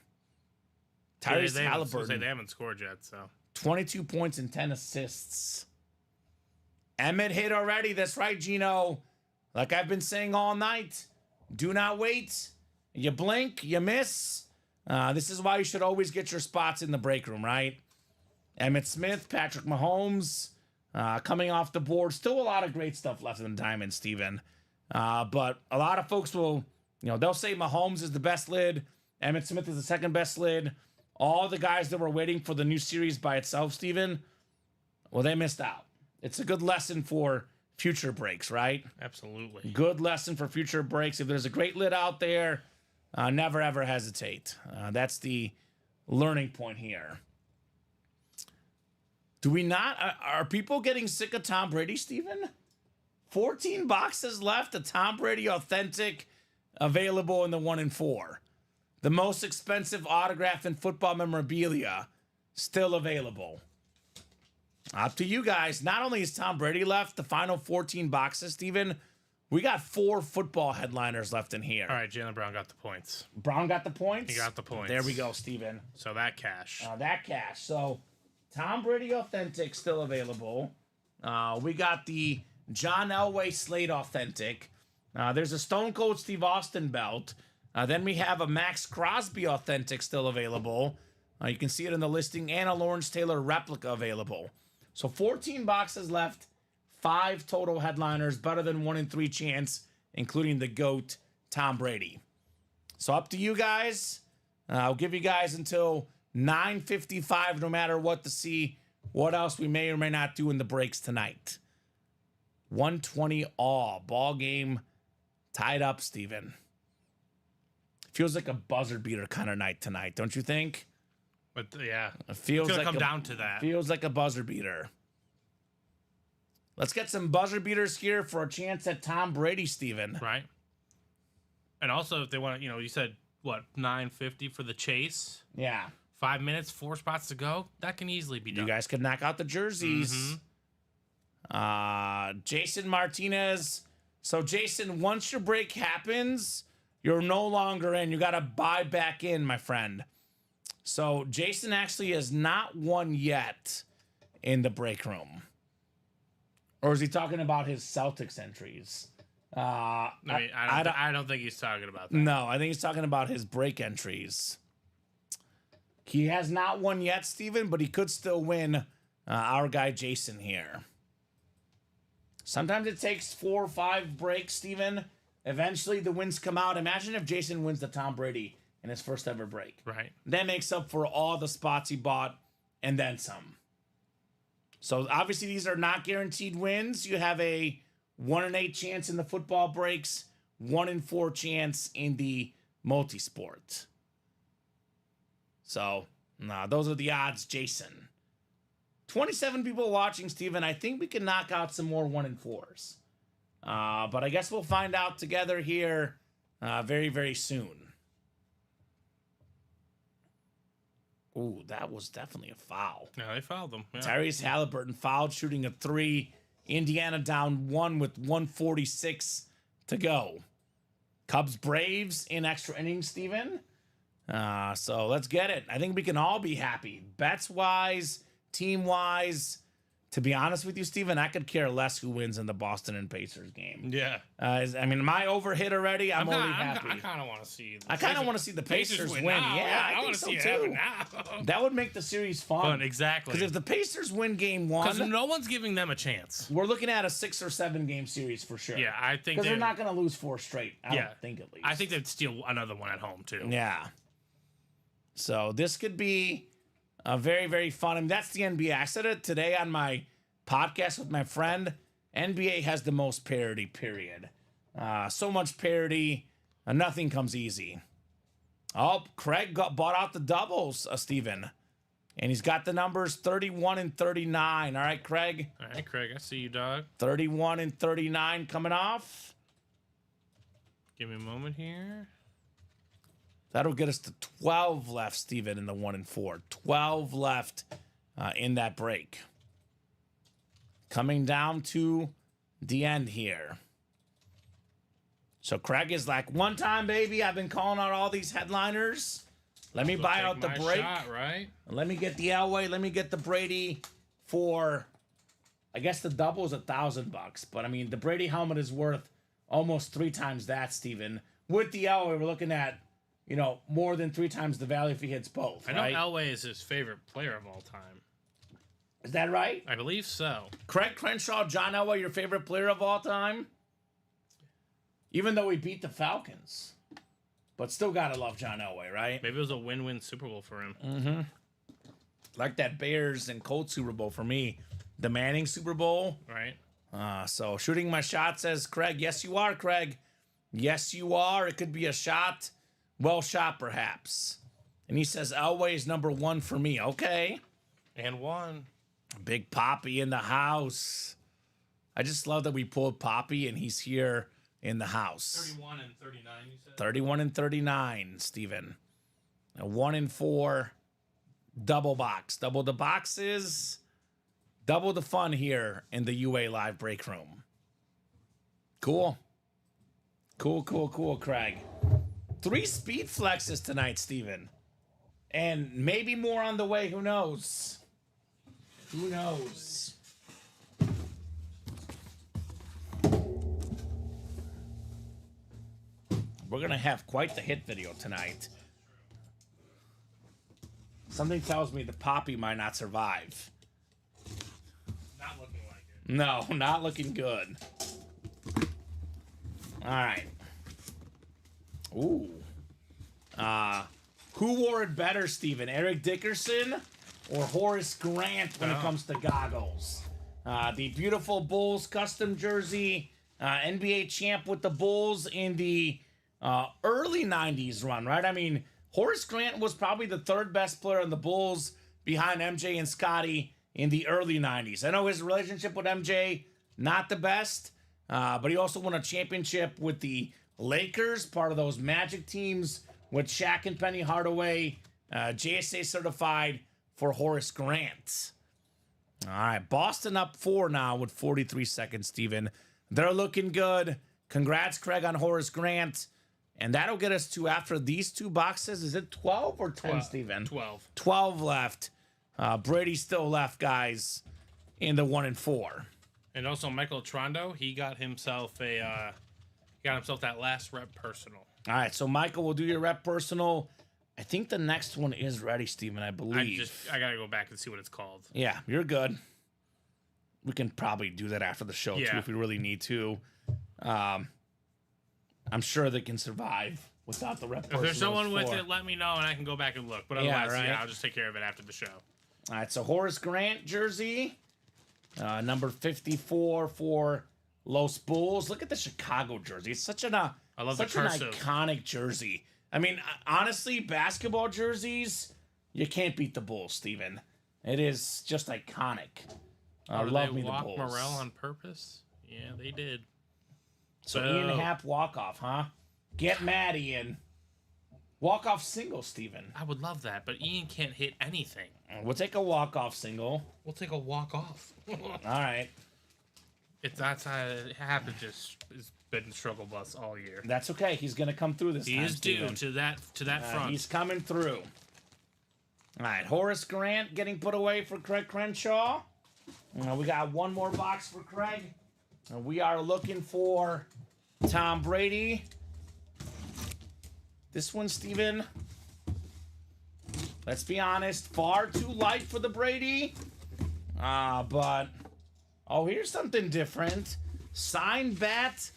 Speaker 4: Yeah,
Speaker 5: Tyrese Halliburton.
Speaker 4: they haven't scored yet, so.
Speaker 5: 22 points and 10 assists. Emmett hit already. That's right, Gino. Like I've been saying all night, do not wait. You blink, you miss. This is why you should always get your spots in the break room, right? Emmitt Smith, Patrick Mahomes, coming off the board. Still a lot of great stuff left in the diamond, Steven. But a lot of folks will, they'll say Mahomes is the best lid. Emmitt Smith is the second best lid. All the guys that were waiting for the new series by itself, Steven, well, they missed out. It's a good lesson for future breaks, right?
Speaker 4: Absolutely.
Speaker 5: Good lesson for future breaks. If there's a great lid out there, never, ever hesitate. That's the learning point here. Do we not? Are people getting sick of Tom Brady, Steven? 14 boxes left. A Tom Brady authentic available in the 1 and 4. The most expensive autograph in football memorabilia still available. Up to you guys. Not only is Tom Brady left, the final 14 boxes, Steven, we got 4 football headliners left in here.
Speaker 4: All right, Jaylen Brown got the points.
Speaker 5: Brown got the points?
Speaker 4: He got the points.
Speaker 5: There we go, Steven.
Speaker 4: So that cash.
Speaker 5: That cash. So Tom Brady authentic still available. We got the John Elway Slate authentic. There's a Stone Cold Steve Austin belt. Then we have a Max Crosby authentic still available. You can see it in the listing, and a Lawrence Taylor replica available. So 14 boxes left, 5 total headliners, better than 1 in 3 chance, including the GOAT, Tom Brady. So up to you guys. I'll give you guys until 9:55, no matter what, to see what else we may or may not do in the breaks tonight. 120 all. Ball game tied up, Steven. Feels like a buzzer beater kind of night tonight, don't you think?
Speaker 4: But yeah,
Speaker 5: It feels
Speaker 4: it's gonna
Speaker 5: like
Speaker 4: come down to that.
Speaker 5: Feels like a buzzer beater. Let's get some buzzer beaters here for a chance at Tom Brady, Steven.
Speaker 4: Right. And also, if they want to, you said what, $9.50 for the chase?
Speaker 5: Yeah.
Speaker 4: 5 minutes, 4 spots to go. That can easily be done.
Speaker 5: You guys could knock out the jerseys. Jason Martinez. So, Jason, once your break happens, you're no longer in. You got to buy back in, my friend. So, Jason actually has not won yet in the break room. Or is he talking about his Celtics entries?
Speaker 4: I don't think he's talking about that.
Speaker 5: No, I think he's talking about his break entries. He has not won yet, Steven, but he could still win our guy Jason here. Sometimes it takes 4 or 5 breaks, Steven. Eventually the wins come out. Imagine if Jason wins the Tom Brady in his first ever break.
Speaker 4: Right.
Speaker 5: That makes up for all the spots he bought and then some. So obviously these are not guaranteed wins. You have a 1 in 8 chance in the football breaks, 1 in 4 chance in the multi-sport. So, those are the odds, Jason. 27 people watching, Steven. I think we can knock out some more 1 in 4s. But I guess we'll find out together here very, very soon. Ooh, that was definitely a foul.
Speaker 4: Yeah, they fouled them. Yeah.
Speaker 5: Tyrese Halliburton fouled, shooting a 3. Indiana down 1 with 1:46 to go. Cubs Braves in extra innings, Steven. So let's get it. I think we can all be happy. Bets wise, team wise. To be honest with you, Steven, I could care less who wins in the Boston and Pacers game.
Speaker 4: Yeah.
Speaker 5: Am I overhit already? I'm already happy.
Speaker 4: I kind of want to see.
Speaker 5: I kind of want to see the Pacers win. Yeah, I think so too. That would make the series fun.
Speaker 4: Exactly.
Speaker 5: Because if the Pacers win game 1,
Speaker 4: because no one's giving them a chance.
Speaker 5: we're looking at a 6 or 7 game series for sure.
Speaker 4: Yeah, I think
Speaker 5: because they're not going to lose 4 straight. I don't think at least.
Speaker 4: I think they'd steal another one at home too.
Speaker 5: Yeah. So this could be a very, very fun. And that's the NBA. I said it today on my podcast with my friend. NBA has the most parity, period. So much parity. Nothing comes easy. Oh, Craig bought out the doubles, Steven. And he's got the numbers 31 and 39. All right, Craig.
Speaker 4: All right, Craig. I see you, dog.
Speaker 5: 31 and 39 coming off.
Speaker 4: Give me a moment here.
Speaker 5: That'll get us to 12 left, Steven, in the 1 and 4. 12 left in that break. Coming down to the end here. So Craig is like, one time, baby, I've been calling out all these headliners. Let me buy out the break.
Speaker 4: Shot, right?
Speaker 5: Let me get the Elway. Let me get the Brady for, I guess the double is $1,000. But I mean, the Brady helmet is worth almost 3 times that, Steven. With the Elway, we're looking at, more than 3 times the value if he hits both.
Speaker 4: I know Elway is his favorite player of all time.
Speaker 5: Is that right?
Speaker 4: I believe so.
Speaker 5: Craig Crenshaw, John Elway, your favorite player of all time? Even though we beat the Falcons. But still gotta love John Elway, right?
Speaker 4: Maybe it was a win-win Super Bowl for him.
Speaker 5: Like that Bears and Colts Super Bowl for me. The Manning Super Bowl.
Speaker 4: Right.
Speaker 5: So shooting my shot, says Craig. Yes, you are, Craig. Yes, you are. It could be a shot. Well shot, perhaps. And he says Elway is number 1 for me. Okay.
Speaker 4: And 1.
Speaker 5: Big Poppy in the house. I just love that we pulled Poppy and he's here in the house.
Speaker 4: 31 and 39, you said?
Speaker 5: 31 and 39, Steven. A 1 and 4 double box. Double the boxes. Double the fun here in the UA Live break room. Cool. Cool, Craig. 3 speed flexes tonight, Steven. And maybe more on the way. Who knows? Who knows? We're going to have quite the hit video tonight. Something tells me the Poppy might not survive.
Speaker 4: Not looking like it.
Speaker 5: No, not looking good. All right. Ooh. Who wore it better, Steven? Eric Dickerson or Horace Grant when it comes to goggles? The beautiful Bulls custom jersey. NBA champ with the Bulls in the early 90s run, right? I mean, Horace Grant was probably the third best player on the Bulls behind MJ and Scottie in the early 90s. I know his relationship with MJ, not the best, but he also won a championship with the Lakers, part of those Magic teams with Shaq and Penny Hardaway, JSA certified for Horace Grant. All right, Boston up 4 now with 43 seconds, Steven. They're looking good. Congrats, Craig, on Horace Grant. And that'll get us to, after these 2 boxes, is it 12 or 10, Steven?
Speaker 4: 12.
Speaker 5: 12 left. Brady still left, guys, in the 1 and 4.
Speaker 4: And also Michael Trondo, he got himself that last rep personal.
Speaker 5: All right, so Michael will do your rep personal. I think the next one is ready, Steven, I believe.
Speaker 4: I gotta go back and see what it's called.
Speaker 5: Yeah, you're good. We can probably do that after the show, too, if we really need to. I'm sure they can survive without the rep personal.
Speaker 4: If there's someone with it, let me know, and I can go back and look. But otherwise, I'll just take care of it after the show.
Speaker 5: All right, so Horace Grant jersey, number 54 for Los Bulls. Look at the Chicago jersey. It's such an iconic jersey. I mean, honestly, basketball jerseys, you can't beat the Bulls, Steven. It is just iconic. Love me the Bulls.
Speaker 4: Walk Morrell on purpose? Yeah, they did.
Speaker 5: So Ian Happ walk-off, huh? Get mad, Ian. Walk-off single, Steven.
Speaker 4: I would love that, but Ian can't hit anything.
Speaker 5: We'll take a walk-off single.
Speaker 4: We'll take a walk-off.
Speaker 5: All right.
Speaker 4: That's how Happ just has been struggle bus all year.
Speaker 5: That's okay. He's going to come through this time,
Speaker 4: He is due
Speaker 5: Steven.
Speaker 4: to that front.
Speaker 5: He's coming through. All right, Horace Grant getting put away for Craig Crenshaw. We got one more box for Craig. We are looking for Tom Brady. This one, Steven, let's be honest, far too light for the Brady. But, here's something different. Signed bat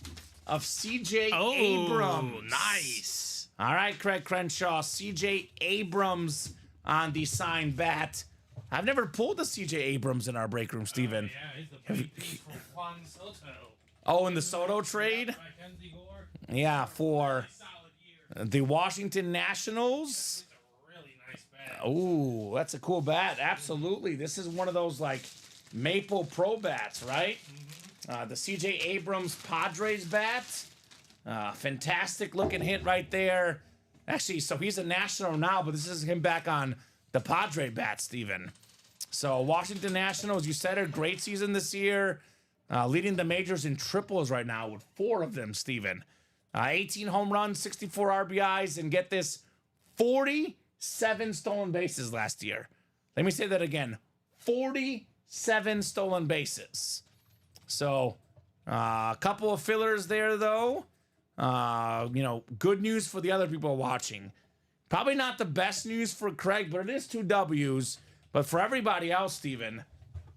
Speaker 5: of C.J. Abrams.
Speaker 4: Nice.
Speaker 5: All right, Craig Crenshaw, C.J. Abrams on the signed bat. I've never pulled a C.J. Abrams in our break room, Steven.
Speaker 4: Yeah, he's the big piece for Juan Soto.
Speaker 5: Oh, in the Soto trade?
Speaker 4: Mackenzie Gore.
Speaker 5: Yeah, for
Speaker 4: Solid year.
Speaker 5: the Washington Nationals.
Speaker 4: It's a really nice bat.
Speaker 5: Oh, that's a cool bat. Absolutely. This is one of those, like, Maple Pro bats, right? The C.J. Abrams Padres bat. Fantastic looking hit right there. Actually, so he's a National now, but this is him back on the Padre bat, Steven. So Washington Nationals, you said, a great season this year. Leading the majors in triples right now with 4 of them, Steven. 18 home runs, 64 RBIs, and get this, 47 stolen bases last year. Let me say that again. 47 stolen bases. So, a couple of fillers there, though. Good news for the other people watching. Probably not the best news for Craig, but it is 2 W's. But for everybody else, Steven,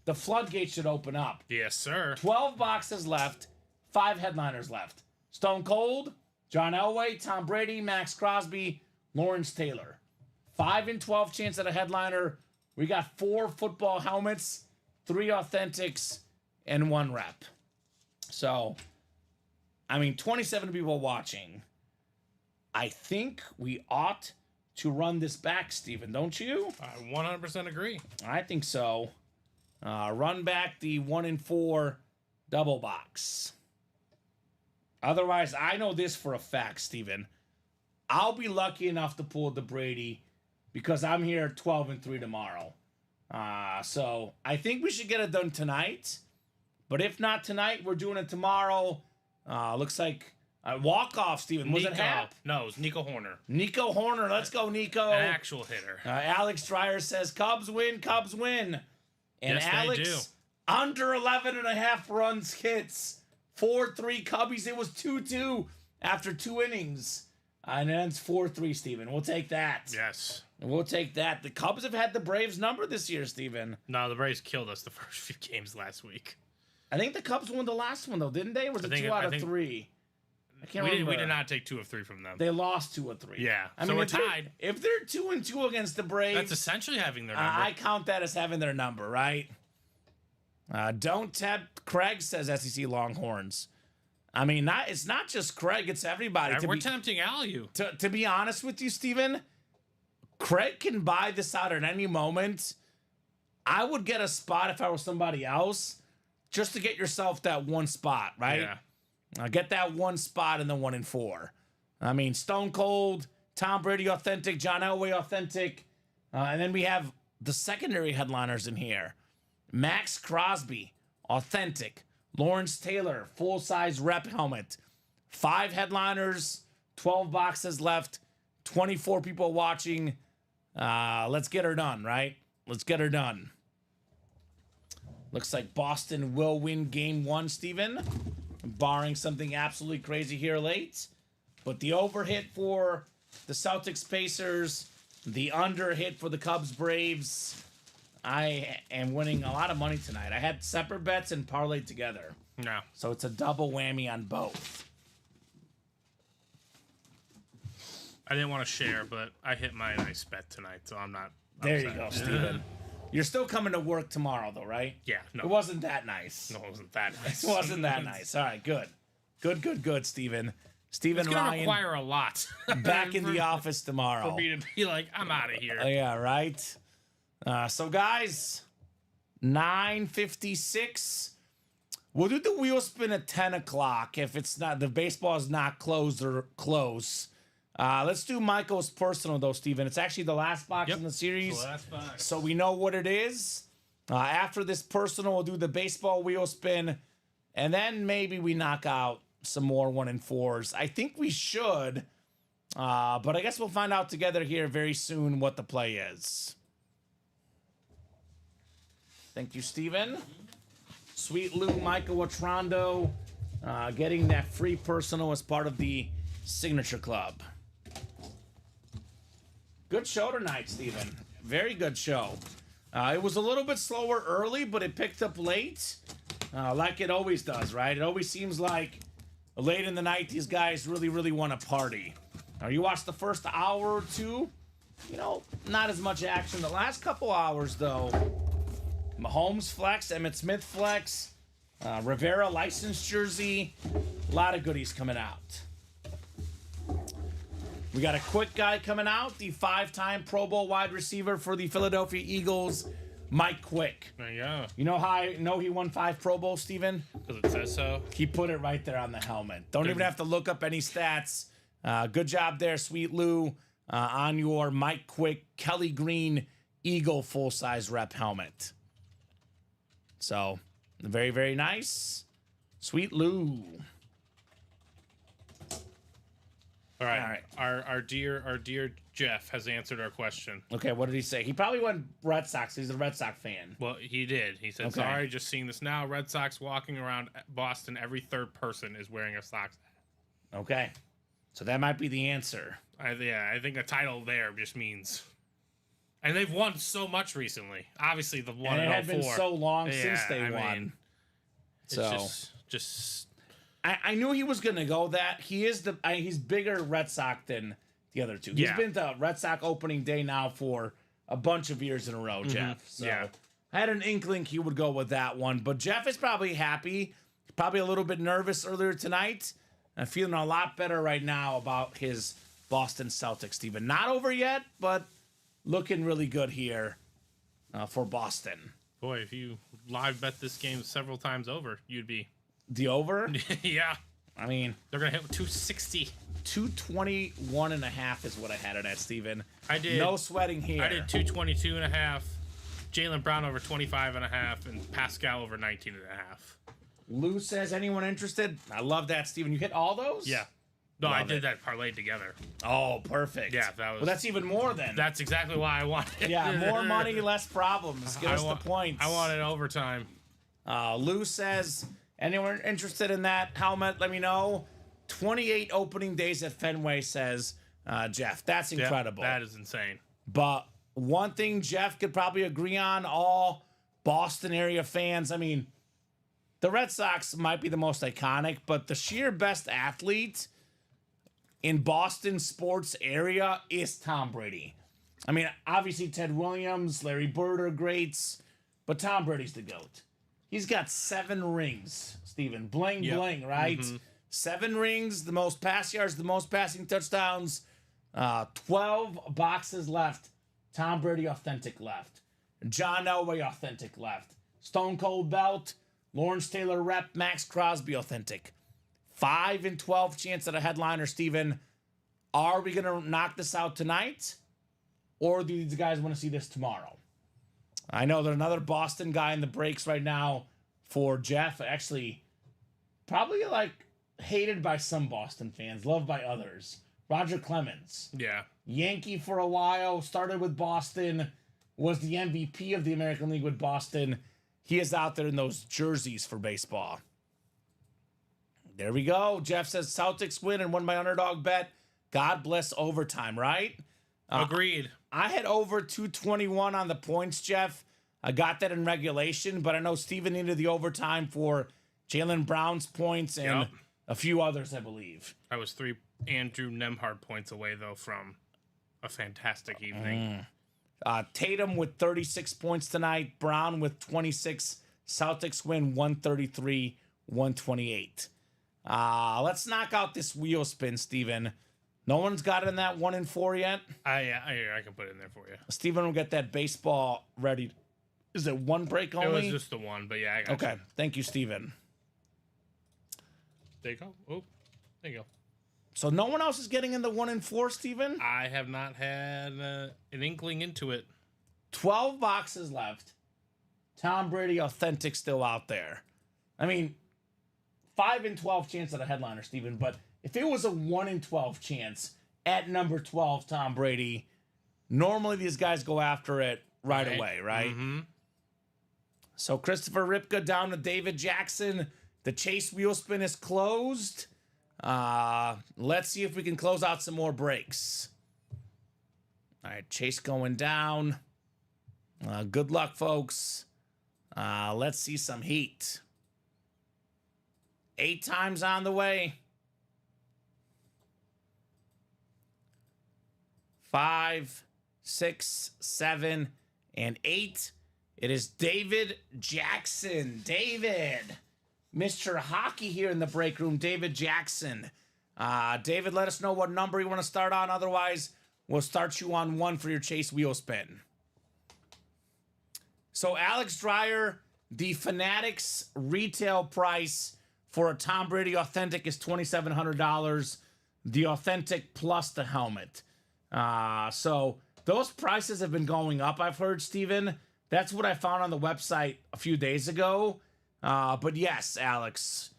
Speaker 5: the floodgates should open up.
Speaker 4: Yes, sir.
Speaker 5: 12 boxes left, 5 headliners left. Stone Cold, John Elway, Tom Brady, Max Crosby, Lawrence Taylor. 5 in 12 chance at a headliner. We got 4 football helmets, 3 authentics, and 1 rep. So, 27 people watching. I think we ought to run this back, Steven, don't you?
Speaker 4: I 100% agree.
Speaker 5: I think so. Run back the 1 and 4 double box. Otherwise, I know this for a fact, Steven. I'll be lucky enough to pull the Brady because I'm here 12 and 3 tomorrow. So I think we should get it done tonight. But if not tonight, we're doing it tomorrow. Looks like walk-off, Steven. Was it Hap?
Speaker 4: No, it was Nico Horner.
Speaker 5: Nico Horner. Let's go, Nico.
Speaker 4: An actual hitter.
Speaker 5: Alex Dreyer says, Cubs win, Cubs win. And
Speaker 4: Yes,
Speaker 5: Alex,
Speaker 4: they do.
Speaker 5: under 11 and a half runs hits. 4-3 Cubbies. It was 2-2 after 2 innings. And it ends 4-3, Steven. We'll take that.
Speaker 4: Yes.
Speaker 5: We'll take that. The Cubs have had the Braves number this year, Steven.
Speaker 4: No, the Braves killed us the first few games last week.
Speaker 5: I think the Cubs won the last one, though, didn't they? Or was it 2 out of 3? I can't remember.
Speaker 4: We did not take 2 of 3 from them.
Speaker 5: They lost 2 of 3.
Speaker 4: Yeah. So we're tied.
Speaker 5: If they're 2-2 against the Braves,
Speaker 4: That's essentially having their number.
Speaker 5: I count that as having their number, right? Don't tempt Craig, says SEC Longhorns. I mean, it's not just Craig, it's everybody.
Speaker 4: We're tempting Alu.
Speaker 5: To be honest with you, Steven, Craig can buy this out at any moment. I would get a spot if I was somebody else, just to get yourself that one spot, right?
Speaker 4: Yeah.
Speaker 5: Get that one spot in the 1 and 4. I mean, Stone Cold, Tom Brady authentic, John Elway authentic. And then we have the secondary headliners in here. Max Crosby, authentic. Lawrence Taylor, full-size rep helmet. 5 headliners, 12 boxes left, 24 people watching. Let's get her done, right? Let's get her done. Looks like Boston will win game 1, Steven, barring something absolutely crazy here late. But the over hit for the Celtics Pacers, the under hit for the Cubs Braves. I am winning a lot of money tonight. I had separate bets and parlayed together.
Speaker 4: No.
Speaker 5: So it's a double whammy on both.
Speaker 4: I didn't want to share, but I hit my nice bet tonight, so I'm not
Speaker 5: There
Speaker 4: upset.
Speaker 5: you go, Steven. You're still coming to work tomorrow, though, right?
Speaker 4: Yeah, no.
Speaker 5: It wasn't that nice.
Speaker 4: No, it wasn't that nice.
Speaker 5: It wasn't that nice. All right, good. Good, Steven. Steven
Speaker 4: It's going to
Speaker 5: Ryan
Speaker 4: require a lot.
Speaker 5: back in the office tomorrow.
Speaker 4: For me to be like, I'm out of here.
Speaker 5: Yeah, right? So, guys, 9:56. We'll do the wheel spin at 10 o'clock if it's not, the baseball is not closed or close. Let's do Michael's personal, though, Steven. It's actually the last box in the series.
Speaker 4: The last box.
Speaker 5: So we know what it is. After this personal, we'll do the baseball wheel spin. And then maybe we knock out some more 1 and 4s. I think we should. But I guess we'll find out together here very soon what the play is. Thank you, Steven. Sweet Lou, Michael Watrando, getting that free personal as part of the Signature Club. Good show tonight, Steven. Very good show. It was a little bit slower early, but it picked up late, like it always does, right? It always seems like late in the night, these guys really, really want to party. You watch the first hour or two, not as much action. The last couple hours, though, Mahomes flex, Emmitt Smith flex, Rivera licensed jersey, a lot of goodies coming out. We got a quick guy coming out, the 5-time Pro Bowl wide receiver for the Philadelphia Eagles, Mike Quick.
Speaker 4: There you go.
Speaker 5: You know how I know he won 5 Pro Bowls, Steven?
Speaker 4: Because it says so.
Speaker 5: He put it right there on the helmet. Don't even have to look up any stats. Good job there, Sweet Lou, on your Mike Quick Kelly Green Eagle full-size rep helmet. So, very, very nice. Sweet Lou.
Speaker 4: All right.
Speaker 5: All right.
Speaker 4: Our dear Jeff has answered our question.
Speaker 5: Okay, what did he say? He probably went Red Sox. He's a Red Sox fan.
Speaker 4: Well, he did. He said,
Speaker 5: Okay.
Speaker 4: sorry, just seeing this now. Red Sox walking around Boston, every third person is wearing a Sox hat.
Speaker 5: Okay. So that might be the answer.
Speaker 4: I think a title there just means... And they've won so much recently. Obviously, the one
Speaker 5: And it
Speaker 4: in
Speaker 5: had
Speaker 4: 04.
Speaker 5: been so long since they
Speaker 4: I
Speaker 5: won.
Speaker 4: mean, it's
Speaker 5: So
Speaker 4: just
Speaker 5: I knew he was going to go that. He is he's bigger Red Sox than the other two. He's
Speaker 4: Yeah.
Speaker 5: been to Red Sox opening day now for a bunch of years in a row, Jeff. So
Speaker 4: Yeah.
Speaker 5: I had an inkling he would go with that one. But Jeff is probably happy. Probably a little bit nervous earlier tonight. I'm feeling a lot better right now about his Boston Celtics, Steven. Not over yet, but looking really good here for Boston.
Speaker 4: boy, if you live bet this game several times over, you'd be
Speaker 5: The over?
Speaker 4: yeah.
Speaker 5: I mean,
Speaker 4: They're gonna hit 260.
Speaker 5: 221.5 is what I had it at, Steven.
Speaker 4: I did.
Speaker 5: No sweating here.
Speaker 4: I did 222.5. Jalen Brown over 25.5, and Pascal over 19.5.
Speaker 5: Lou says, anyone interested? I love that, Steven. You hit all those?
Speaker 4: Yeah. No, I
Speaker 5: Love
Speaker 4: did
Speaker 5: it.
Speaker 4: that parlay together.
Speaker 5: Oh, perfect.
Speaker 4: Yeah, that was.
Speaker 5: Well, that's even more then.
Speaker 4: That's exactly why I wanted it.
Speaker 5: Yeah, more money, less problems. Give us the points.
Speaker 4: I wanted overtime.
Speaker 5: Lou says, anyone interested in that helmet, let me know. 28 opening days at Fenway, says Jeff. That's
Speaker 4: Yeah,
Speaker 5: incredible.
Speaker 4: that is insane.
Speaker 5: But one thing Jeff could probably agree on, all Boston area fans, I mean, the Red Sox might be the most iconic, but the sheer best athlete in Boston sports area is Tom Brady. I mean, obviously Ted Williams, Larry Bird are greats, but Tom Brady's the GOAT. He's got 7 rings, Steven. Bling,
Speaker 4: Yep.
Speaker 5: bling, right? 7 rings, the most pass yards, the most passing touchdowns. 12 boxes left. Tom Brady authentic left. John Elway authentic left. Stone Cold Belt. Lawrence Taylor rep. Max Crosby authentic. 5 and 12 chance at a headliner, Steven. Are we going to knock this out tonight? Or do these guys want to see this tomorrow? I know there's another Boston guy in the breaks right now for Jeff. Actually, probably like hated by some Boston fans, loved by others. Roger Clemens.
Speaker 4: Yeah.
Speaker 5: Yankee for a while, started with Boston, was the MVP of the American League with Boston. He is out there in those jerseys for baseball. There we go. Jeff says Celtics win and won my underdog bet. God bless overtime, right?
Speaker 4: Agreed.
Speaker 5: I had over 221 on the points, Jeff. I got that in regulation, but I know Steven needed the overtime for Jaylen Brown's points and
Speaker 4: Yep.
Speaker 5: a few others, I believe.
Speaker 4: I was 3 Andrew Nemhard points away, though, from a fantastic evening.
Speaker 5: Tatum with 36 points tonight. Brown with 26. Celtics win 133-128. Let's knock out this wheel spin, Steven. No one's got in that 1 and 4 yet.
Speaker 4: I can put it in there for you.
Speaker 5: Steven will get that baseball ready. Is it 1 break only?
Speaker 4: It was just the one, but yeah, I got
Speaker 5: Okay.
Speaker 4: you.
Speaker 5: Thank you, Steven.
Speaker 4: There you go. Oh, there you go.
Speaker 5: So no one else is getting in the 1 and 4, Steven?
Speaker 4: I have not had an inkling into it.
Speaker 5: 12 boxes left. Tom Brady authentic still out there. I mean, 5 and 12 chance at a headliner, Steven, but if it was a 1 in 12 chance at number 12, Tom Brady, normally these guys go after it right away, right?
Speaker 4: Mm-hmm.
Speaker 5: So Christopher Ripka down to David Jackson. The Chase wheel spin is closed. Let's see if we can close out some more breaks. All right, Chase going down. Good luck, folks. Let's see some heat. 8 times on the way. 5, 6, 7, and 8. It is David Jackson. David, Mr. Hockey here in the break room. David Jackson. David, let us know what number you want to start on. Otherwise, we'll start you on 1 for your Chase wheel spin. So, Alex Dreyer, the Fanatics retail price for a Tom Brady authentic is $2,700. The authentic plus the helmet. So those prices have been going up, I've heard, Steven. That's what I found on the website a few days ago. But yes, Alex,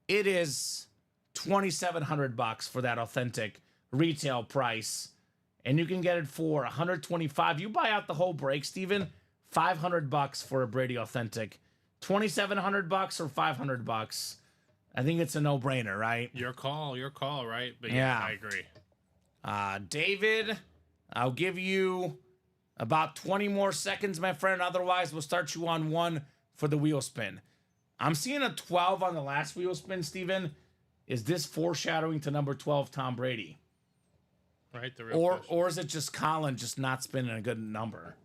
Speaker 5: it is $2,700 for that authentic retail price. And you can get it for $125. You buy out the whole break, Steven, $500 for a Brady authentic. $2,700 or $500. I think it's a no-brainer, right?
Speaker 4: Your call, right? But
Speaker 5: Yeah.
Speaker 4: I agree.
Speaker 5: David, I'll give you about 20 more seconds, my friend. Otherwise, we'll start you on 1 for the wheel spin. I'm seeing a 12 on the last wheel spin, Steven. Is this foreshadowing to number 12, Tom Brady?
Speaker 4: Right? The real question.
Speaker 5: Or is it just Colin just not spinning a good number?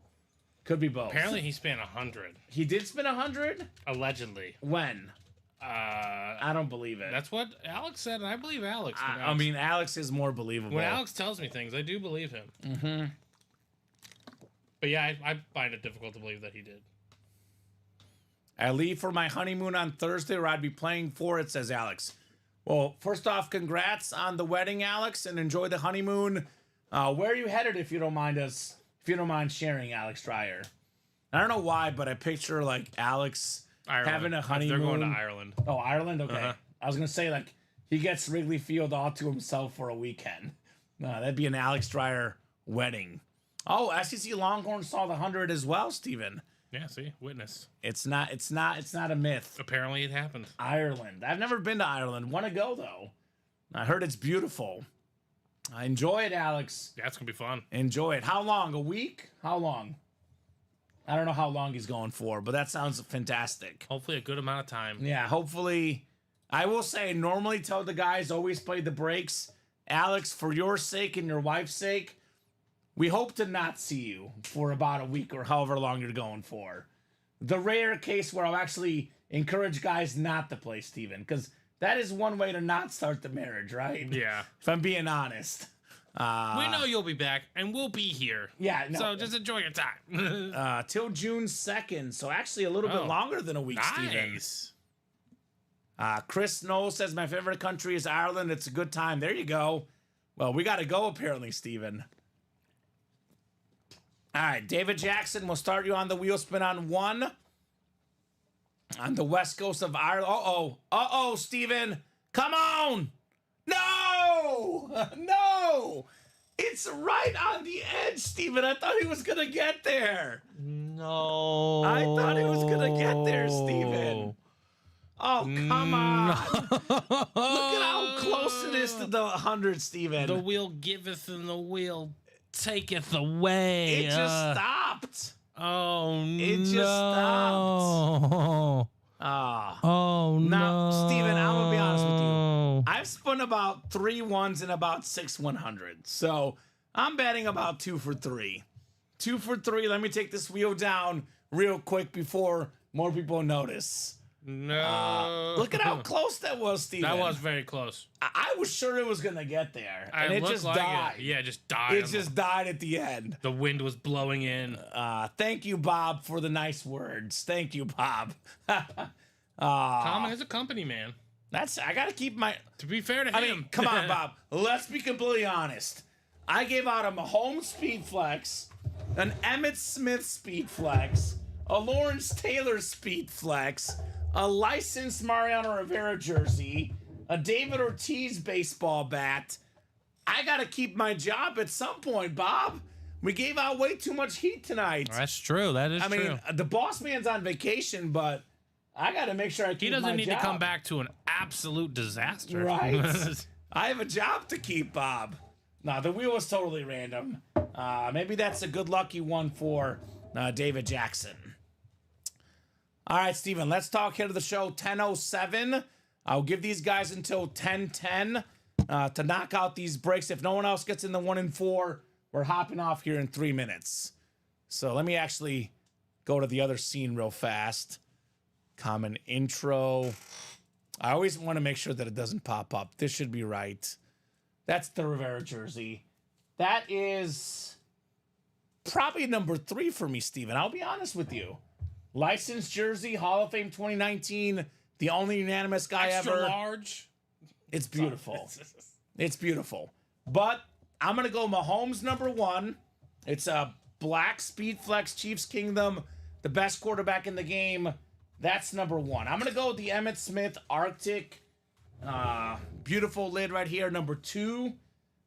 Speaker 5: Could be both.
Speaker 4: Apparently he spent 100.
Speaker 5: He did spin 100?
Speaker 4: Allegedly.
Speaker 5: When?
Speaker 4: I
Speaker 5: I don't believe it.
Speaker 4: That's what Alex said, and I believe Alex.
Speaker 5: I mean, Alex is more believable.
Speaker 4: When Alex tells me things, I do believe him. Mm-hmm. But yeah, I find it difficult to believe that he did.
Speaker 5: I leave for my honeymoon on Thursday, where I'd be playing for it, says Alex. Well, first off, congrats on the wedding, Alex, and enjoy the honeymoon. Where are you headed, if you don't mind sharing, Alex Dreyer? I don't know why, but I picture like Alex
Speaker 4: Ireland.
Speaker 5: having a honeymoon.
Speaker 4: They're going to Ireland.
Speaker 5: Oh, Ireland? Okay.
Speaker 4: Uh-huh.
Speaker 5: I was gonna say like he gets Wrigley Field all to himself for a weekend. That'd be an Alex Dreyer wedding. Oh, SEC Longhorn saw the 100 as well, Steven.
Speaker 4: Yeah, see, witness.
Speaker 5: It's not a myth.
Speaker 4: Apparently it happened.
Speaker 5: Ireland. I've never been to Ireland. Want to go though. I heard it's beautiful. Enjoy it, Alex.
Speaker 4: Yeah, it's gonna be fun.
Speaker 5: Enjoy it. How long? A week? How long? I don't know how long he's going for, but that sounds fantastic.
Speaker 4: Hopefully a good amount of time.
Speaker 5: Yeah, hopefully. I will say, normally tell the guys always play the breaks. Alex, for your sake and your wife's sake, we hope to not see you for about a week or however long you're going for. the rare case where I'll actually encourage guys not to play, Steven, because that is one way to not start the marriage, right?
Speaker 4: Yeah.
Speaker 5: If I'm being honest.
Speaker 4: We know you'll be back, and we'll be here.
Speaker 5: Yeah, no.
Speaker 4: So just enjoy your time.
Speaker 5: Till June 2nd, so actually a little bit longer than a week, Steven.
Speaker 4: Nice.
Speaker 5: Chris Knoll says, my favorite country is Ireland. It's a good time. There you go. Well, we got to go, apparently, Steven. All right, David Jackson, we'll start you on the wheel spin on 1. On the west coast of Ireland. Uh-oh, Steven. Come on. No. No. It's right on the edge, Steven. I thought he was going to get there.
Speaker 4: No.
Speaker 5: I thought he was going to get there, Steven. Oh, come on. Look at how close it is to the 100, Steven.
Speaker 4: The wheel giveth and the wheel taketh away.
Speaker 5: It just stopped.
Speaker 4: Oh,
Speaker 5: It just stopped.
Speaker 4: Oh,
Speaker 5: Now,
Speaker 4: no.
Speaker 5: Steven, I'm going to be honest with you. I've spun about 3 ones and about 6 100s. So I'm betting about 2 for 3. 2 for 3. Let me take this wheel down real quick before more people notice.
Speaker 4: No.
Speaker 5: Look at how close that was, Steven.
Speaker 4: That was very close.
Speaker 5: I was sure it was going to get there. And it
Speaker 4: looked
Speaker 5: just
Speaker 4: like
Speaker 5: died.
Speaker 4: It. Yeah, it just died.
Speaker 5: It just died at the end.
Speaker 4: The wind was blowing in.
Speaker 5: Thank you, Bob, for the nice words. Thank you, Bob.
Speaker 4: Kamen is a company man.
Speaker 5: I got to keep my...
Speaker 4: To be fair to him.
Speaker 5: I mean, come on, Bob. Let's be completely honest. I gave out a Mahomes Speed Flex, an Emmitt Smith Speed Flex, a Lawrence Taylor Speed Flex, a licensed Mariano Rivera jersey, a David Ortiz baseball bat. I got to keep my job at some point, Bob. We gave out way too much heat tonight.
Speaker 4: That's true. That is
Speaker 5: I
Speaker 4: true.
Speaker 5: mean, the boss man's on vacation, but I got to make sure I keep
Speaker 4: He
Speaker 5: my
Speaker 4: doesn't need
Speaker 5: job.
Speaker 4: to come back to an absolute disaster.
Speaker 5: Right. I have a job to keep, Bob. No, the wheel was totally random. Maybe that's a good lucky one for David Jackson. All right, Steven, let's talk hit of the show 10:07. I'll give these guys until 10:10 to knock out these breaks. If no one else gets in the 1 and 4, we're hopping off here in 3 minutes. So let me actually go to the other scene real fast. Common intro. I always want to make sure that it doesn't pop up. This should be right. That's the Rivera jersey. That is probably number 3 for me, Steven. I'll be honest with you. Licensed jersey, Hall of Fame 2019. The only unanimous guy
Speaker 4: Extra
Speaker 5: ever.
Speaker 4: large.
Speaker 5: It's beautiful. It's beautiful. But I'm going to go Mahomes number 1. It's a black Speed Flex Chiefs Kingdom. The best quarterback in the game. That's number 1. I'm going to go with the Emmitt Smith Arctic. Beautiful lid right here, number 2.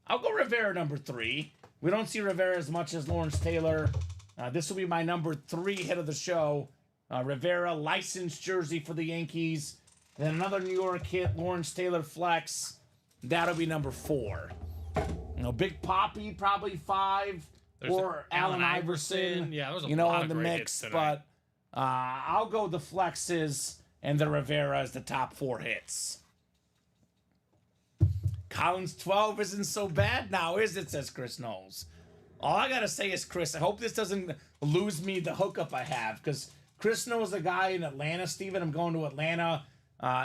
Speaker 5: I'll go Rivera number 3. We don't see Rivera as much as Lawrence Taylor. This will be my number 3 hit of the show. Rivera, licensed jersey for the Yankees. Then another New York hit, Lawrence Taylor Flex. That'll be number 4. Big Poppy, probably 5. Or Allen Iverson.
Speaker 4: Yeah, there was a
Speaker 5: in
Speaker 4: lot of
Speaker 5: the
Speaker 4: great
Speaker 5: mix.
Speaker 4: hits tonight.
Speaker 5: But I'll go the Flexes and the Rivera as the top 4 hits. Collins 12 isn't so bad now, is it? Says Chris Knowles. All I gotta say is, Chris, I hope this doesn't lose me the hookup I have, because Chris knows a guy in Atlanta, Steven. I'm going to Atlanta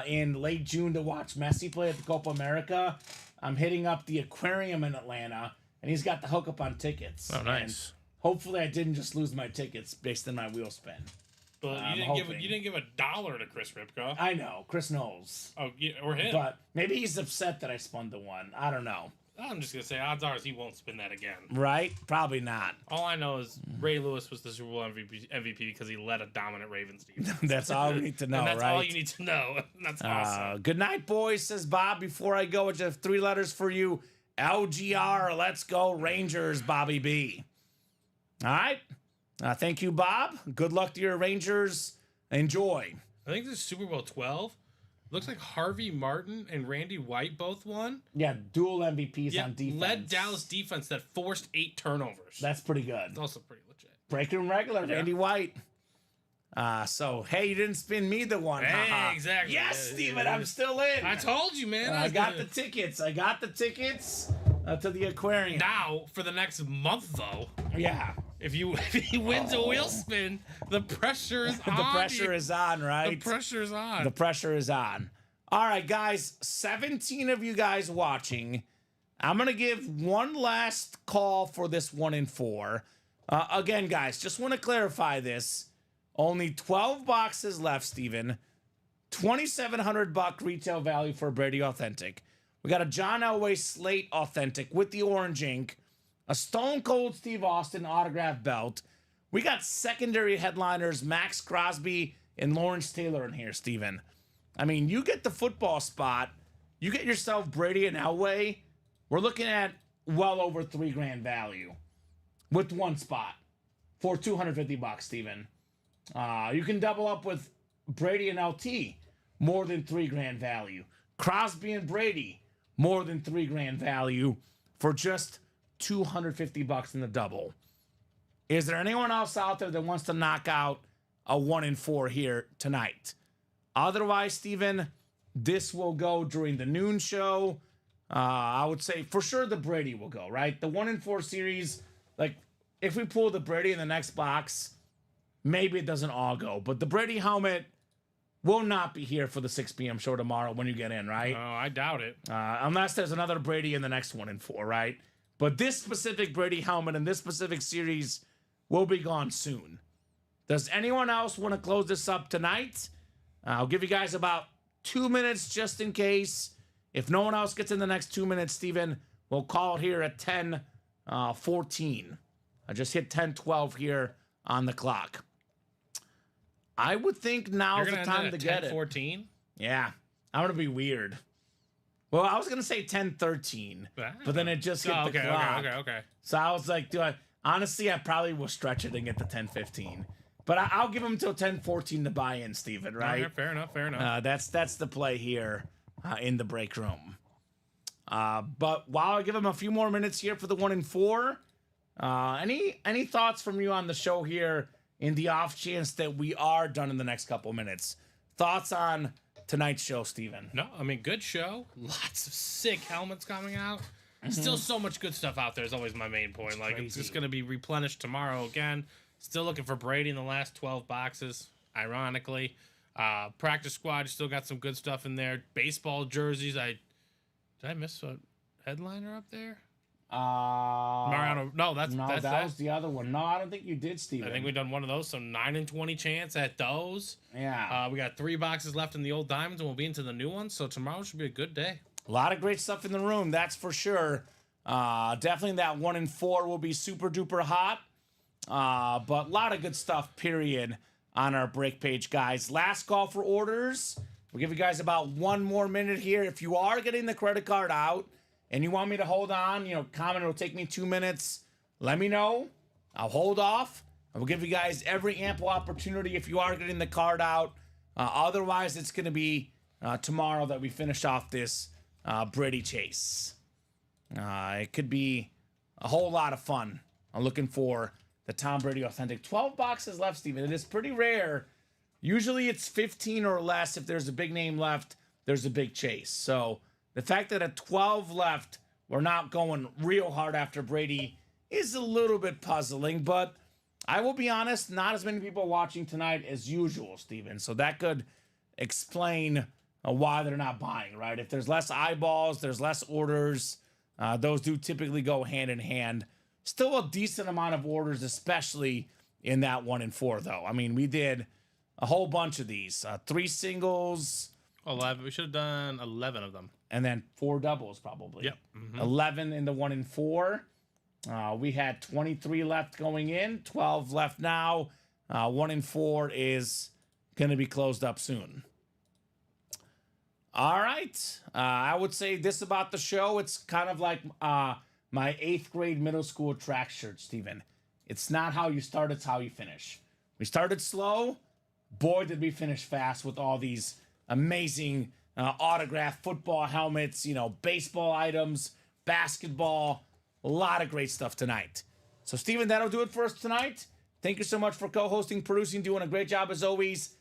Speaker 5: in late June to watch Messi play at the Copa America. I'm hitting up the aquarium in Atlanta, and he's got the hookup on tickets.
Speaker 4: Oh, nice.
Speaker 5: And hopefully I didn't just lose my tickets based on my wheel spin.
Speaker 4: But you didn't give $1 to Chris Ripka.
Speaker 5: I know, Chris knows.
Speaker 4: Oh, yeah, or him.
Speaker 5: But maybe he's upset that I spun the 1. I don't know.
Speaker 4: I'm just gonna say odds are he won't spin that again.
Speaker 5: Right? Probably not.
Speaker 4: All I know is Ray Lewis was the Super Bowl MVP because he led a dominant Ravens team.
Speaker 5: That's all we need to know,
Speaker 4: and that's
Speaker 5: right?
Speaker 4: all you need to know. That's awesome.
Speaker 5: Good night, boys, says Bob. Before I go, I just have 3 letters for you. LGR, let's go Rangers, Bobby B. All right. Thank you, Bob. Good luck to your Rangers. Enjoy.
Speaker 4: I think this is Super Bowl 12. Looks like Harvey Martin and Randy White both won.
Speaker 5: Yeah, dual MVPs
Speaker 4: Yeah,
Speaker 5: on defense.
Speaker 4: led Dallas defense that forced 8 turnovers.
Speaker 5: That's pretty good.
Speaker 4: That's also pretty legit.
Speaker 5: Breaking regular,
Speaker 4: Yeah.
Speaker 5: Randy White. So, hey, you didn't spin me the 1.
Speaker 4: Hey,
Speaker 5: haha.
Speaker 4: exactly.
Speaker 5: Yes,
Speaker 4: Yeah,
Speaker 5: Steven,
Speaker 4: yeah.
Speaker 5: I'm still in.
Speaker 4: I told you, man.
Speaker 5: I got the tickets. To the aquarium.
Speaker 4: Now, for the next month, though.
Speaker 5: Yeah.
Speaker 4: If he wins a wheel spin, the pressure is on.
Speaker 5: The pressure is on, right?
Speaker 4: The pressure is on.
Speaker 5: The pressure is on. All right, guys, 17 of you guys watching. I'm going to give one last call for this 1 in 4. Again, guys, just want to clarify this. Only 12 boxes left, Steven. $2,700 retail value for Brady Authentic. We got a John Elway Slate Authentic with the orange ink. A Stone Cold Steve Austin autograph belt. We got secondary headliners Max Crosby and Lawrence Taylor in here, Steven. I mean, you get the football spot. You get yourself Brady and Elway. We're looking at well over $3,000 value with one spot for $250, Steven. You can double up with Brady and LT, more than $3,000 value. Crosby and Brady, more than $3,000 value for just $250 in the double. Is there anyone else out there that wants to knock out a 1 in 4 here tonight? Otherwise, Steven, this will go during the noon show. I would say for sure the Brady will go, right? The 1 in 4 series, like if we pull the Brady in the next box, maybe it doesn't all go. But the Brady helmet will not be here for the 6 p.m. show tomorrow when you get in, right?
Speaker 4: Oh, I doubt it.
Speaker 5: Unless there's another Brady in the next 1 in 4, right? But this specific Brady helmet and this specific series will be gone soon. Does anyone else want to close this up tonight? I'll give you guys about 2 minutes just in case. If no one else gets in the next 2 minutes, Steven, we'll call it here at 10:14. I just hit 10:12 here on the clock. I would think now's the time to get it.
Speaker 4: 10:14?
Speaker 5: Yeah, I'm going to be weird. Well, I was going to say 10:13, but then it just hit the clock.
Speaker 4: Okay.
Speaker 5: So I was like, honestly, I probably will stretch it and get to 10:15. But I'll give them till 10:14 to buy in, Steven, right?
Speaker 4: Okay, fair enough.
Speaker 5: That's the play here in the break room. But while I give them a few more minutes here for the 1 in 4, any thoughts from you on the show here in the off chance that we are done in the next couple minutes? Thoughts on tonight's show, Steven?
Speaker 4: No, I mean, good show. Lots of sick helmets coming out. Still so much good stuff out there is always my main point. It's just going to be replenished tomorrow again. Still looking for Brady in the last 12 boxes, ironically. Practice squad, still got some good stuff in there. Baseball jerseys. Did I miss a headliner up there? Mariano. No, that
Speaker 5: was the other one. No, I don't think you did, Steven.
Speaker 4: I think we've done one of those. So 9 and 20 chance at those.
Speaker 5: Yeah.
Speaker 4: We got 3 boxes left in the old diamonds, and we'll be into the new ones. So tomorrow should be a good day.
Speaker 5: A lot of great stuff in the room, that's for sure. Definitely that 1 in 4 will be super duper hot. But a lot of good stuff, period, on our break page, guys. Last call for orders. We'll give you guys about 1 more minute here. If you are getting the credit card out and you want me to hold on, comment, it'll take me 2 minutes. Let me know. I'll hold off. I will give you guys every ample opportunity if you are getting the card out. Otherwise, it's going to be tomorrow that we finish off this Brady chase. It could be a whole lot of fun. I'm looking for the Tom Brady Authentic. 12 boxes left, Steven. It is pretty rare. Usually it's 15 or less. If there's a big name left, there's a big chase. So the fact that at 12 left, we're not going real hard after Brady is a little bit puzzling. But I will be honest, not as many people watching tonight as usual, Steven. So that could explain why they're not buying, right? If there's less eyeballs, there's less orders. Those do typically go hand in hand. Still a decent amount of orders, especially in that 1 in 4, though. I mean, we did a whole bunch of these. 3 singles.
Speaker 4: 11. We should have done 11 of them.
Speaker 5: And then 4 doubles, probably.
Speaker 4: Yep. Mm-hmm.
Speaker 5: 11 in the 1 in 4. We had 23 left going in, 12 left now. 1 in 4 is going to be closed up soon. All right. I would say this about the show. It's kind of like my 8th grade middle school track shirt, Steven. It's not how you start, it's how you finish. We started slow. Boy, did we finish fast with all these amazing autographed football helmets, baseball items, basketball. A lot of great stuff tonight. So, Steven, that'll do it for us tonight. Thank you so much for co-hosting, producing, doing a great job as always.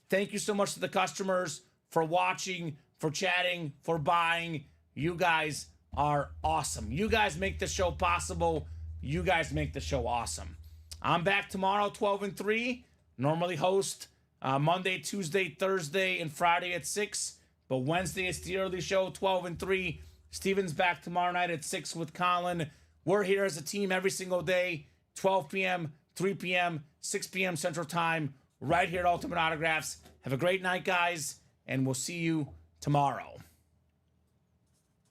Speaker 5: Thank you so much to the customers for watching, for chatting, for buying. You guys are awesome. You guys make the show possible. You guys make the show awesome. I'm back tomorrow, 12 and 3. Normally host Monday, Tuesday, Thursday, and Friday at 6. But Wednesday it's the early show, 12 and 3. Steven's back tomorrow night at 6 with Colin. We're here as a team every single day, 12 p.m., 3 p.m., 6 p.m. Central Time, right here at Ultimate Autographs. Have a great night, guys, and we'll see you tomorrow.